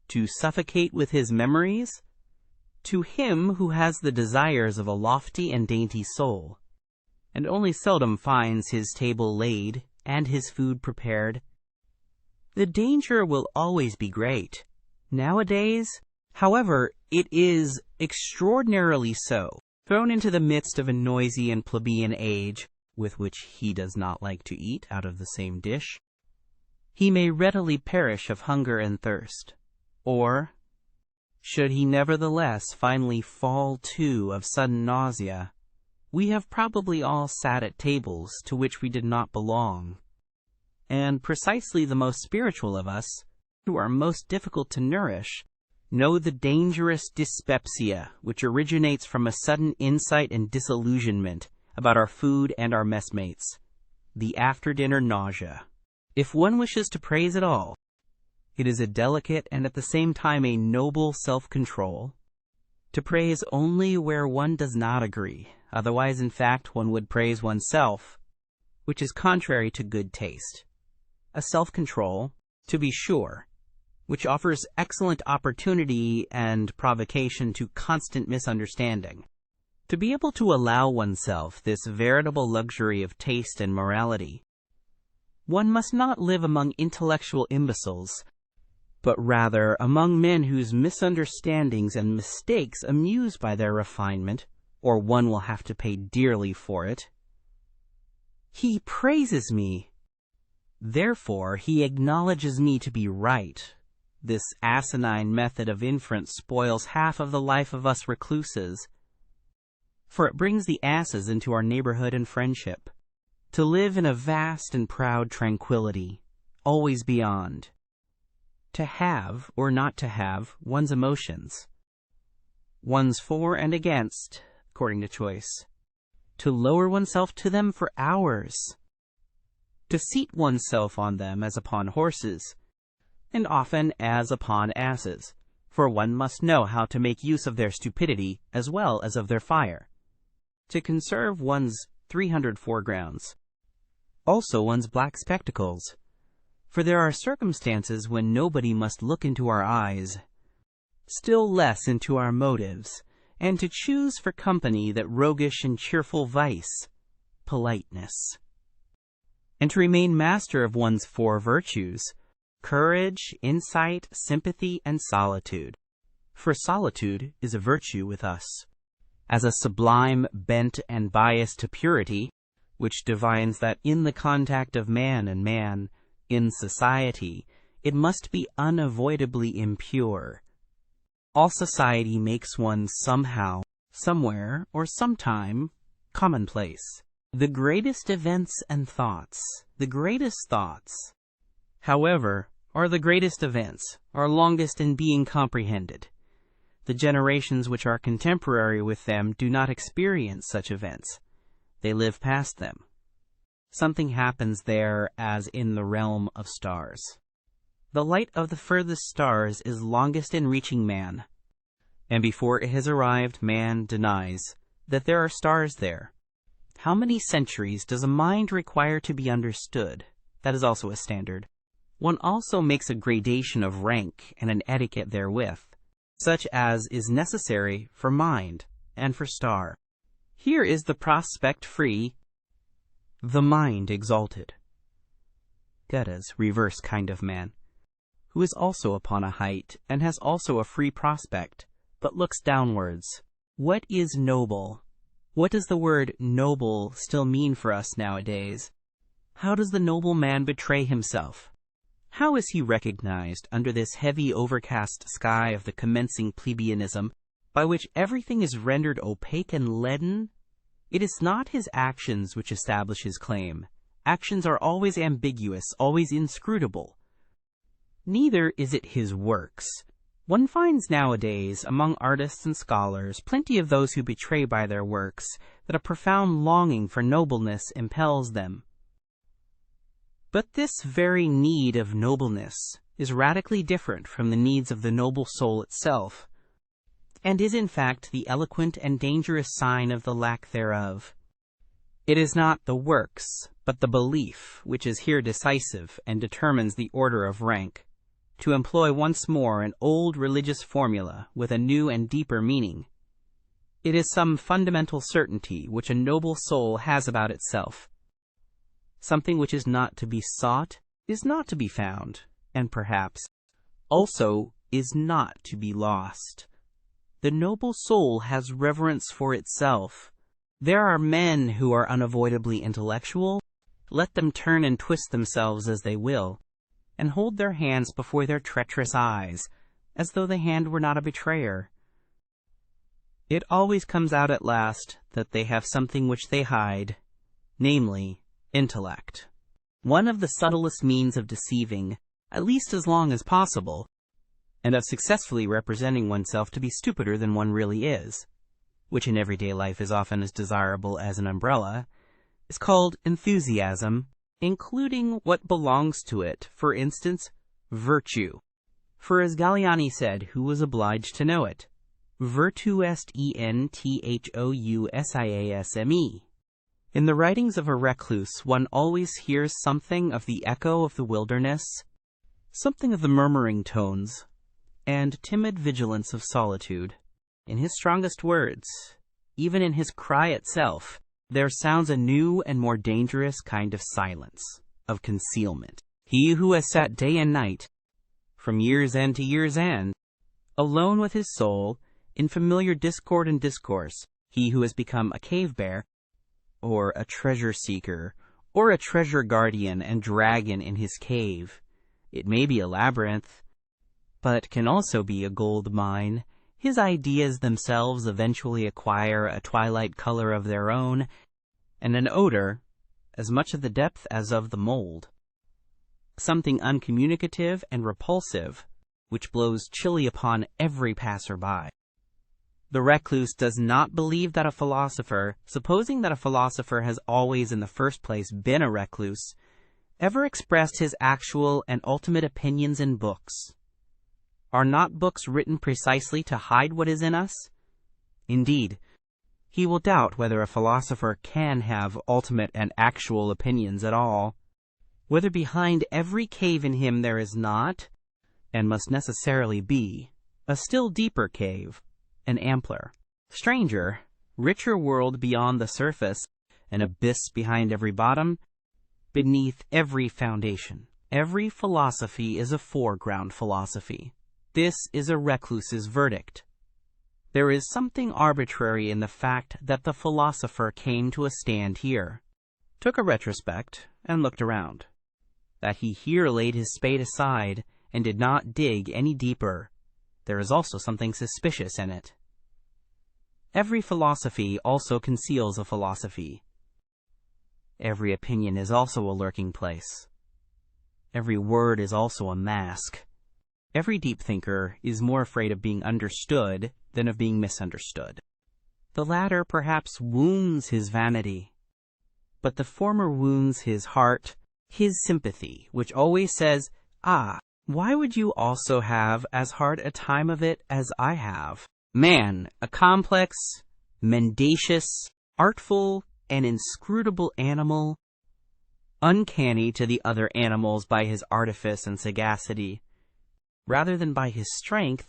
S1: To suffocate with his memories? To him who has the desires of a lofty and dainty soul, and only seldom finds his table laid and his food prepared, the danger will always be great. Nowadays, however, it is extraordinarily so. Thrown into the midst of a noisy and plebeian age, with which he does not like to eat out of the same dish, he may readily perish of hunger and thirst. Or, should he nevertheless finally fall to of sudden nausea, we have probably all sat at tables to which we did not belong. And precisely the most spiritual of us, who are most difficult to nourish, know the dangerous dyspepsia which originates from a sudden insight and disillusionment about our food and our messmates, the after-dinner nausea. If one wishes to praise at all, it is a delicate and at the same time a noble self-control. To praise only where one does not agree, otherwise in fact one would praise oneself, which is contrary to good taste. A self-control, to be sure, which offers excellent opportunity and provocation to constant misunderstanding. To be able to allow oneself this veritable luxury of taste and morality, one must not live among intellectual imbeciles, but rather among men whose misunderstandings and mistakes amuse by their refinement, or one will have to pay dearly for it. He praises me. Therefore, he acknowledges me to be right. This asinine method of inference spoils half of the life of us recluses, for it brings the asses into our neighborhood and friendship, to live in a vast and proud tranquillity, always beyond, to have or not to have one's emotions, one's for and against, according to choice, to lower oneself to them for hours, to seat oneself on them as upon horses, and often as upon asses, for one must know how to make use of their stupidity as well as of their fire, to conserve one's 300 foregrounds, also one's black spectacles, for there are circumstances when nobody must look into our eyes, still less into our motives, and to choose for company that roguish and cheerful vice, politeness, and to remain master of one's four virtues, courage, insight, sympathy, and solitude. For solitude is a virtue with us, as a sublime bent and bias to purity, which divines that in the contact of man and man, in society, it must be unavoidably impure. All society makes one somehow, somewhere, or sometime commonplace. The greatest events and thoughts, however, are the greatest events, are longest in being comprehended. The generations which are contemporary with them do not experience such events. They live past them. Something happens there as in the realm of stars. The light of the furthest stars is longest in reaching man. and before it has arrived, man denies that there are stars there. How many centuries does a mind require to be understood? That is also a standard. One also makes a gradation of rank and an etiquette therewith, such as is necessary for mind and for star. Here is the prospect free, the mind exalted. Goethe's reverse kind of man, who is also upon a height and has also a free prospect, but looks downwards. What is noble? What does the word noble still mean for us nowadays? How does the noble man betray himself? How is he recognized under this heavy overcast sky of the commencing plebeianism, by which everything is rendered opaque and leaden? It is not his actions which establish his claim. Actions are always ambiguous, always inscrutable. Neither is it his works. One finds nowadays, among artists and scholars, plenty of those who betray by their works that a profound longing for nobleness impels them. But this very need of nobleness is radically different from the needs of the noble soul itself, and is in fact the eloquent and dangerous sign of the lack thereof. It is not the works, but the belief, which is here decisive and determines the order of rank. To employ once more an old religious formula with a new and deeper meaning, it is some fundamental certainty which a noble soul has about itself. Something which is not to be sought is not to be found, and perhaps also is not to be lost. The noble soul has reverence for itself. There are men who are unavoidably intellectual. Let them turn and twist themselves as they will, and hold their hands before their treacherous eyes, as though the hand were not a betrayer. It always comes out at last that they have something which they hide, namely, intellect. One of the subtlest means of deceiving, at least as long as possible, and of successfully representing oneself to be stupider than one really is, which in everyday life is often as desirable as an umbrella, is called enthusiasm, including what belongs to it, for instance, virtue. For as Galliani said, who was obliged to know it, virtu est enthusiasme. In the writings of a recluse, one always hears something of the echo of the wilderness, something of the murmuring tones, and timid vigilance of solitude. In his strongest words, even in his cry itself, there sounds a new and more dangerous kind of silence, of concealment. He who has sat day and night, from year's end to year's end, alone with his soul, in familiar discord and discourse, he who has become a cave-bear, or a treasure-seeker, or a treasure-guardian and dragon in his cave. It may be a labyrinth, but can also be a gold mine. His ideas themselves eventually acquire a twilight color of their own, and an odor, as much of the depth as of the mold. Something uncommunicative and repulsive, which blows chilly upon every passer-by. The recluse does not believe that a philosopher, supposing that a philosopher has always in the first place been a recluse, ever expressed his actual and ultimate opinions in books. Are not books written precisely to hide what is in us? Indeed, he will doubt whether a philosopher can have ultimate and actual opinions at all, whether behind every cave in him there is not, and must necessarily be, a still deeper cave, an ampler, stranger, richer world beyond the surface, an abyss behind every bottom, beneath every foundation. Every philosophy is a foreground philosophy. This is a recluse's verdict. There is something arbitrary in the fact that the philosopher came to a stand here, took a retrospect, and looked around. That he here laid his spade aside and did not dig any deeper. There is also something suspicious in it. Every philosophy also conceals a philosophy. Every opinion is also a lurking place. Every word is also a mask. Every deep thinker is more afraid of being understood than of being misunderstood. The latter perhaps wounds his vanity, but the former wounds his heart, his sympathy, which always says, "Ah, why would you also have as hard a time of it as I have?" Man, a complex, mendacious, artful, and inscrutable animal, uncanny to the other animals by his artifice and sagacity, rather than by his strength,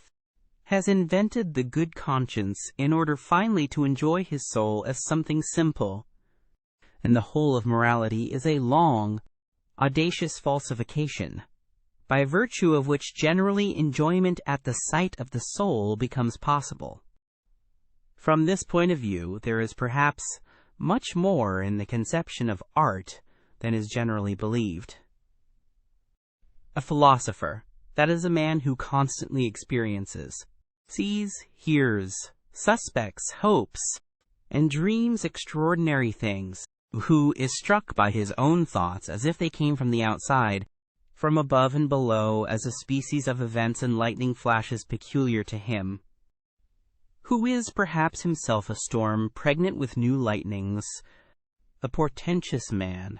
S1: has invented the good conscience in order finally to enjoy his soul as something simple, and the whole of morality is a long, audacious falsification, by virtue of which generally enjoyment at the sight of the soul becomes possible. From this point of view, there is perhaps much more in the conception of art than is generally believed. A philosopher, that is a man who constantly experiences, sees, hears, suspects, hopes, and dreams extraordinary things, who is struck by his own thoughts as if they came from the outside, from above and below, as a species of events and lightning flashes peculiar to him, who is perhaps himself a storm pregnant with new lightnings, a portentous man,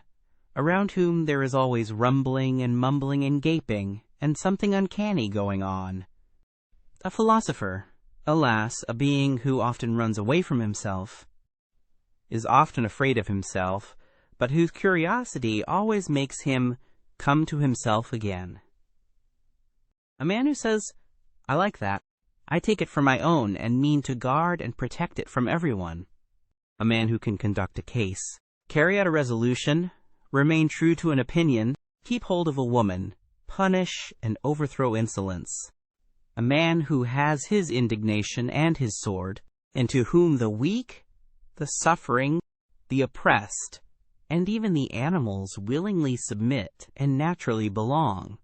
S1: around whom there is always rumbling and mumbling and gaping, and something uncanny going on. A philosopher, alas, a being who often runs away from himself, is often afraid of himself, but whose curiosity always makes him come to himself again. A man who says, "I like that. I take it for my own and mean to guard and protect it from everyone." A man who can conduct a case, carry out a resolution, remain true to an opinion, keep hold of a woman, punish and overthrow insolence. A man who has his indignation and his sword, and to whom the weak, the suffering, the oppressed, and even the animals willingly submit and naturally belong.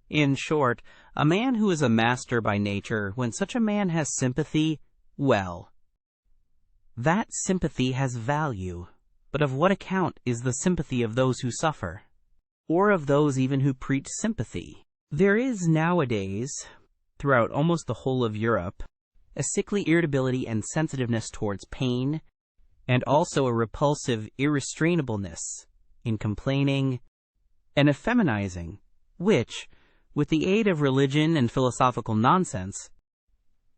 S1: In short, a man who is a master by nature, when such a man has sympathy, well, that sympathy has value. But of what account is the sympathy of those who suffer, or of those even who preach sympathy? There is nowadays, throughout almost the whole of Europe, a sickly irritability and sensitiveness towards pain, and also a repulsive irrestrainableness in complaining and effeminizing, which, with the aid of religion and philosophical nonsense,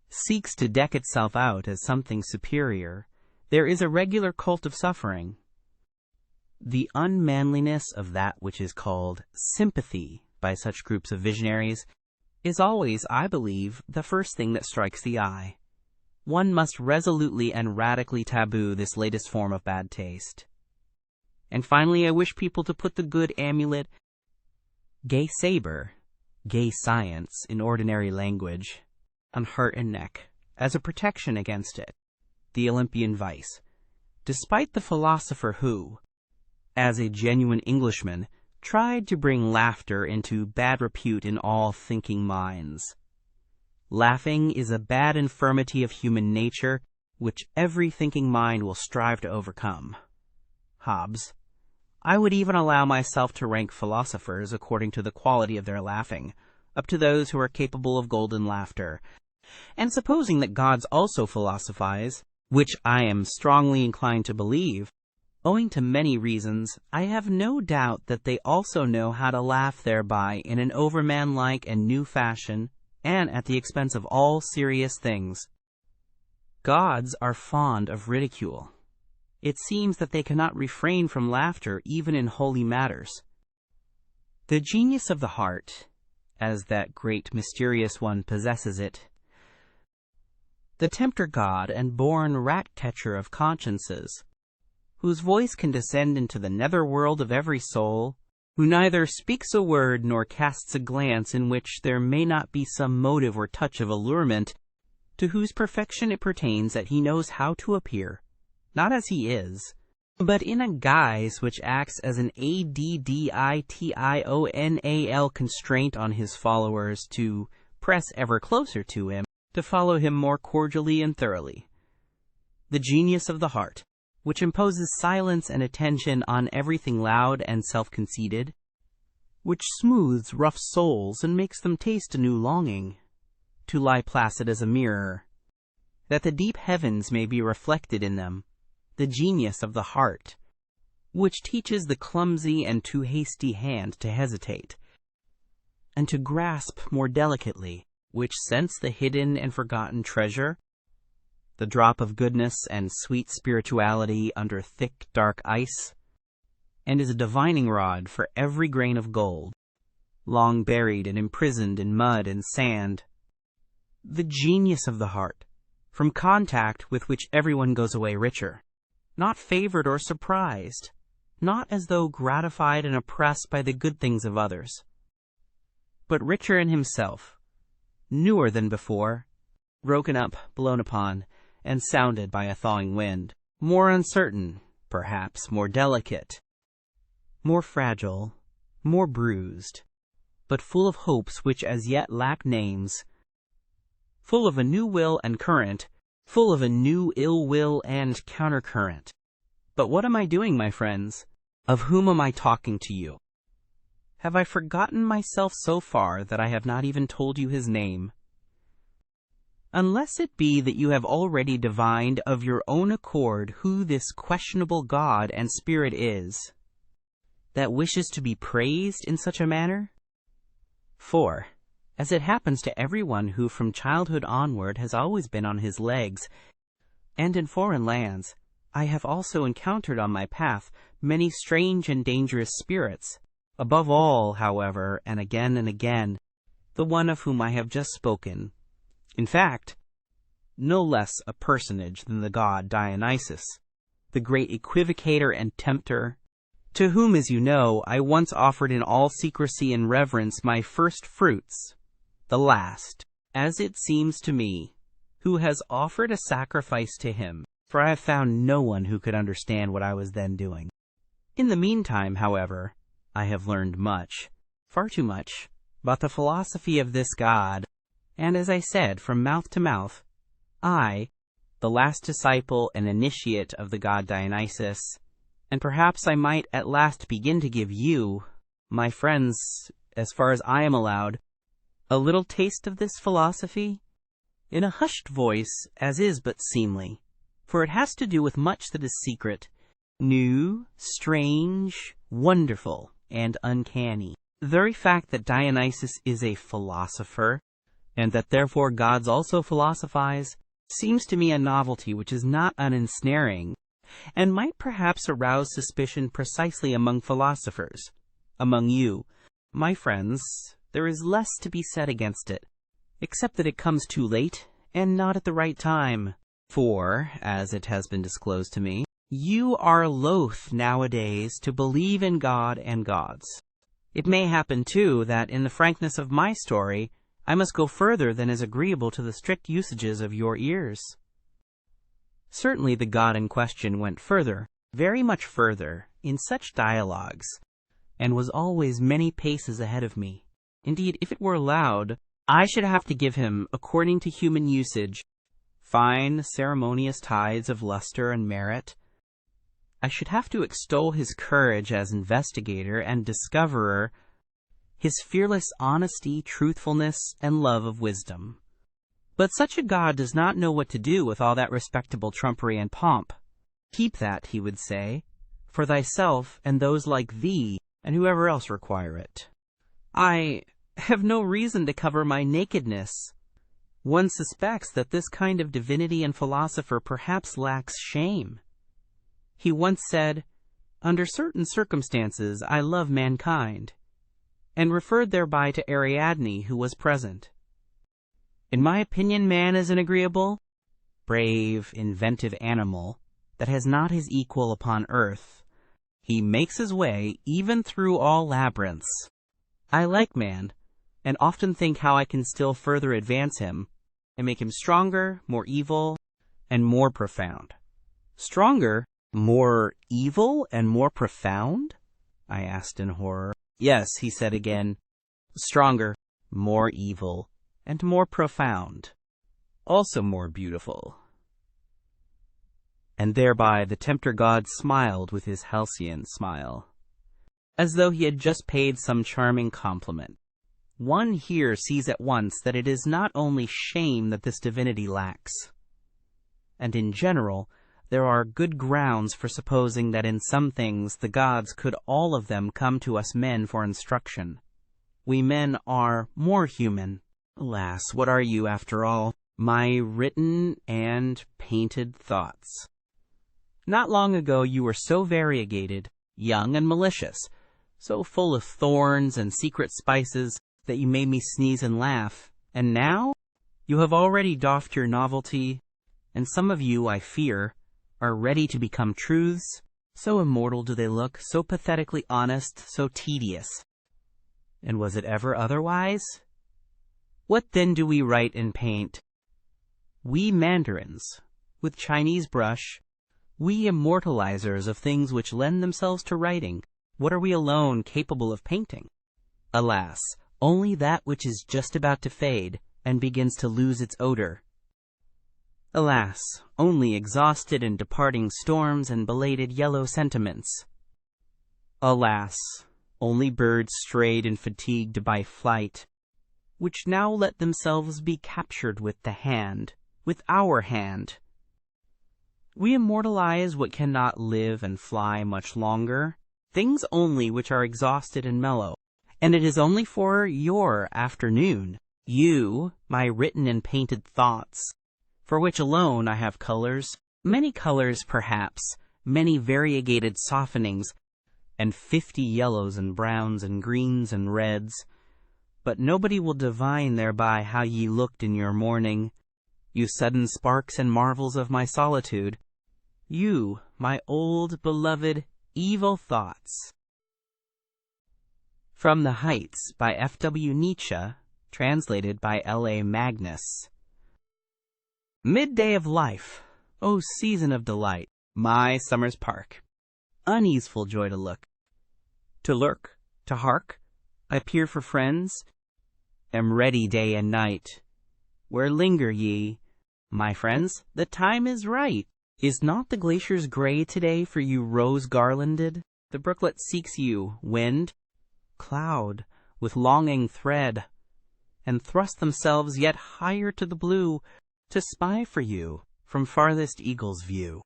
S1: seeks to deck itself out as something superior. There is a regular cult of suffering. The unmanliness of that which is called sympathy by such groups of visionaries is always, I believe, the first thing that strikes the eye. One must resolutely and radically taboo this latest form of bad taste. And finally, I wish people to put the good amulet, gay saber, gay science in ordinary language, on heart and neck, as a protection against it, the Olympian vice, despite the philosopher who, as a genuine Englishman, tried to bring laughter into bad repute in all thinking minds. Laughing is a bad infirmity of human nature, which every thinking mind will strive to overcome. Hobbes. I would even allow myself to rank philosophers according to the quality of their laughing, up to those who are capable of golden laughter. And supposing that gods also philosophize, which I am strongly inclined to believe, owing to many reasons, I have no doubt that they also know how to laugh thereby in an overman-like and new fashion, and at the expense of all serious things. Gods are fond of ridicule. It seems that they cannot refrain from laughter even in holy matters. The genius of the heart, as that great mysterious one possesses it, the tempter god and born rat-catcher of consciences, whose voice can descend into the nether world of every soul, who neither speaks a word nor casts a glance in which there may not be some motive or touch of allurement, to whose perfection it pertains that he knows how to appear, not as he is, but in a guise which acts as an additional constraint on his followers to press ever closer to him, to follow him more cordially and thoroughly. The genius of the heart, which imposes silence and attention on everything loud and self-conceited, which smooths rough souls and makes them taste a new longing, to lie placid as a mirror, that the deep heavens may be reflected in them, the genius of the heart, which teaches the clumsy and too hasty hand to hesitate, and to grasp more delicately, which scents the hidden and forgotten treasure, the drop of goodness and sweet spirituality under thick, dark ice, and is a divining rod for every grain of gold, long buried and imprisoned in mud and sand. The genius of the heart, from contact with which everyone goes away richer, not favored or surprised, not as though gratified and oppressed by the good things of others, but richer in himself, newer than before, broken up, blown upon, and sounded by a thawing wind, more uncertain, perhaps more delicate, more fragile, more bruised, but full of hopes which as yet lack names, full of a new will and current, full of a new ill will and countercurrent. But what am I doing, my friends? Of whom am I talking to you? Have I forgotten myself so far that I have not even told you his name? Unless it be that you have already divined of your own accord who this questionable God and Spirit is, that wishes to be praised in such a manner? For, as it happens to everyone who from childhood onward has always been on his legs, and in foreign lands, I have also encountered on my path many strange and dangerous spirits. Above all, however, and again, the one of whom I have just spoken, in fact, no less a personage than the god Dionysus, the great equivocator and tempter, to whom, as you know, I once offered in all secrecy and reverence my first fruits, the last, as it seems to me, who has offered a sacrifice to him, for I have found no one who could understand what I was then doing. In the meantime, however, I have learned much, far too much, about the philosophy of this god, and as I said, from mouth to mouth, I, the last disciple and initiate of the god Dionysus, and perhaps I might at last begin to give you, my friends, as far as I am allowed, a little taste of this philosophy, in a hushed voice, as is but seemly, for it has to do with much that is secret, new, strange, wonderful, and uncanny. The very fact that Dionysus is a philosopher, and that therefore gods also philosophize, seems to me a novelty which is not unensnaring, and might perhaps arouse suspicion precisely among philosophers. Among you, my friends, there is less to be said against it, except that it comes too late, and not at the right time. For, as it has been disclosed to me, you are loath nowadays to believe in God and gods. It may happen, too, that in the frankness of my story, I must go further than is agreeable to the strict usages of your ears. Certainly the god in question went further, very much further, in such dialogues, and was always many paces ahead of me. Indeed, if it were allowed, I should have to give him, according to human usage, fine, ceremonious tithes of luster and merit. I should have to extol his courage as investigator and discoverer, his fearless honesty, truthfulness, and love of wisdom. But such a god does not know what to do with all that respectable trumpery and pomp. Keep that, he would say, for thyself and those like thee, and whoever else require it. I have no reason to cover my nakedness. One suspects that this kind of divinity and philosopher perhaps lacks shame. He once said, "Under certain circumstances I love mankind," and referred thereby to Ariadne, who was present. In my opinion, man is an agreeable, brave, inventive animal that has not his equal upon earth. He makes his way even through all labyrinths. I like man, and often think how I can still further advance him, and make him stronger, more evil, and more profound. Stronger, more evil, and more profound? I asked in horror. Yes, he said again, stronger, more evil, and more profound, also more beautiful. And thereby the tempter god smiled with his halcyon smile, as though he had just paid some charming compliment. One here sees at once that it is not only shame that this divinity lacks, and in general, there are good grounds for supposing that in some things the gods could all of them come to us men for instruction. We men are more human. Alas, what are you, after all? My written and painted thoughts. Not long ago you were so variegated, young and malicious, so full of thorns and secret spices that you made me sneeze and laugh. And now you have already doffed your novelty, and some of you, I fear, are ready to become truths. So immortal do they look, so pathetically honest, so tedious. And was it ever otherwise? What then do we write and paint? We mandarins, with Chinese brush, we immortalizers of things which lend themselves to writing, what are we alone capable of painting? Alas, only that which is just about to fade and begins to lose its odor. Alas, only exhausted and departing storms and belated yellow sentiments. Alas, only birds strayed and fatigued by flight, which now let themselves be captured with the hand, with our hand. We immortalize what cannot live and fly much longer, things only which are exhausted and mellow, and it is only for your afternoon, you, my written and painted thoughts, for which alone I have colors, many colors perhaps, many variegated softenings, and 50 yellows and browns and greens and reds, but nobody will divine thereby how ye looked in your morning, you sudden sparks and marvels of my solitude, you, my old, beloved, evil thoughts. From the Heights by F.W. Nietzsche, translated by L.A. Magnus. Midday of life, O season of delight, my summer's park, uneaseful joy to look, to lurk, to hark, I peer for friends, am ready day and night. Where linger ye, my friends? The time is right. Is not the glaciers gray today for you rose-garlanded? The brooklet seeks you, wind, cloud, with longing thread, and thrust themselves yet higher to the blue, to spy for you from farthest eagle's view.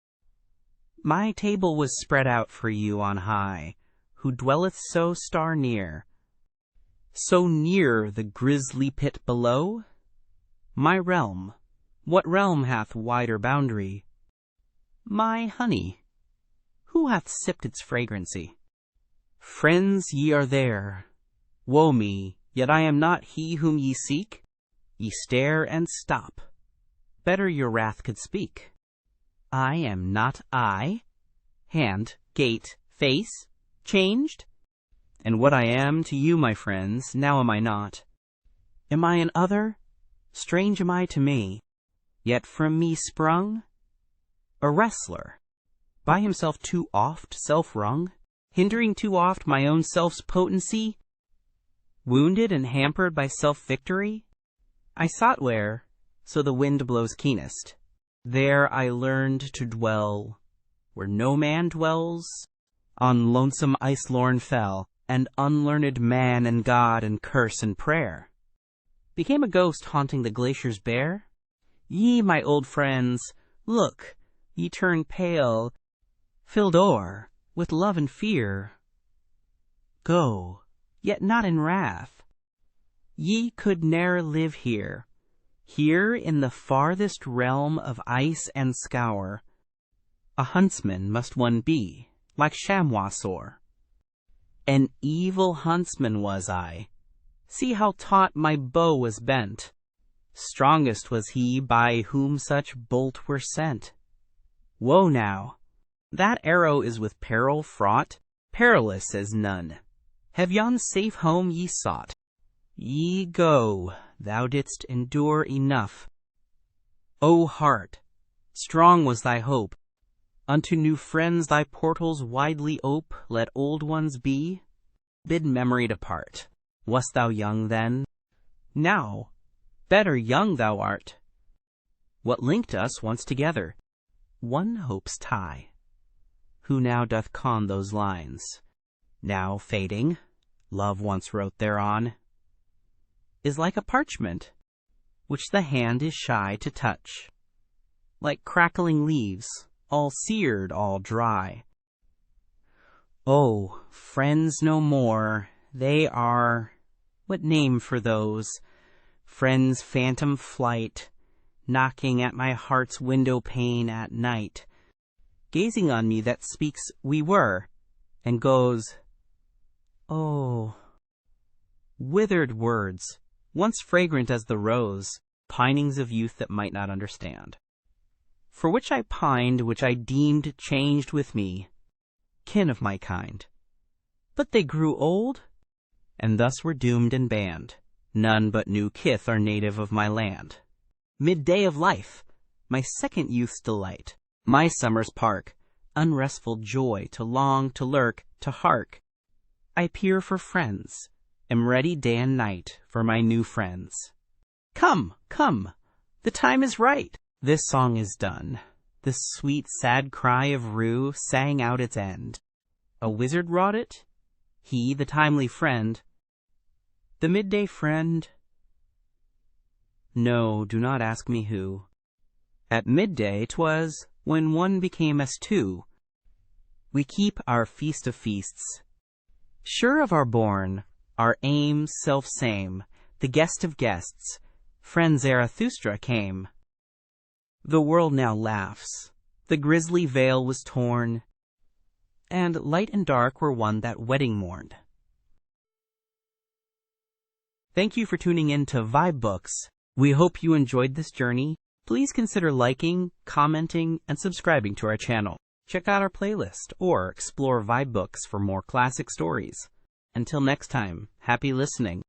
S1: My table was spread out for you on high, who dwelleth so star near, so near the grisly pit below? My realm, what realm hath wider boundary? My honey, who hath sipped its fragrancy? Friends, ye are there. Woe me, yet I am not he whom ye seek. Ye stare and stop. Better your wrath could speak. I am not I. Hand, gait, face, changed? And what I am to you, my friends, now am I not. Am I an other? Strange am I to me. Yet from me sprung? A wrestler, by himself too oft self-wrung, hindering too oft my own self's potency, wounded and hampered by self-victory, I sought where, so the wind blows keenest. There I learned to dwell, where no man dwells, on lonesome ice-lorn fell, and unlearned man and God and curse and prayer. Became a ghost haunting the glaciers bare? Ye, my old friends, look, ye turn pale, filled o'er with love and fear. Go, yet not in wrath. Ye could ne'er live here, here in the farthest realm of ice and scour. A huntsman must one be, like chamois sore. An evil huntsman was I. See how taut my bow was bent. Strongest was he by whom such bolt were sent. Woe now! That arrow is with peril fraught, perilous as none. Have yon safe home ye sought? Ye go, thou didst endure enough. O heart, strong was thy hope. Unto new friends thy portals widely ope, let old ones be. Bid memory depart. Wast thou young then? Now, better young thou art. What linked us once together? One hope's tie. Who now doth con those lines? Now fading, love once wrote thereon, is like a parchment, which the hand is shy to touch. Like crackling leaves, all seared, all dry. Oh, friends no more, they are, what name for those? Friends' phantom flight, knocking at my heart's window pane at night, gazing on me that speaks we were, and goes, oh. Withered words, once fragrant as the rose, pinings of youth that might not understand. For which I pined, which I deemed changed with me, kin of my kind. But they grew old, and thus were doomed and banned. None but new kith are native of my land. Midday of life, my second youth's delight, my summer's park, unrestful joy to long, to lurk, to hark. I peer for friends, am ready day and night for my new friends. Come, come, the time is right. This song is done. The sweet, sad cry of rue sang out its end. A wizard wrought it? He, the timely friend? The midday friend? No, do not ask me who. At midday 'twas, when one became us two. We keep our feast of feasts. Sure of our bourne, our aim self-same, the guest of guests, friend Zarathustra came. The world now laughs. The grisly veil was torn, and light and dark were one that wedding mourned. Thank you for tuning in to VIBEBooks. We hope you enjoyed this journey. Please consider liking, commenting, and subscribing to our channel. Check out our playlist or explore VIBEBooks for more classic stories. Until next time, happy listening.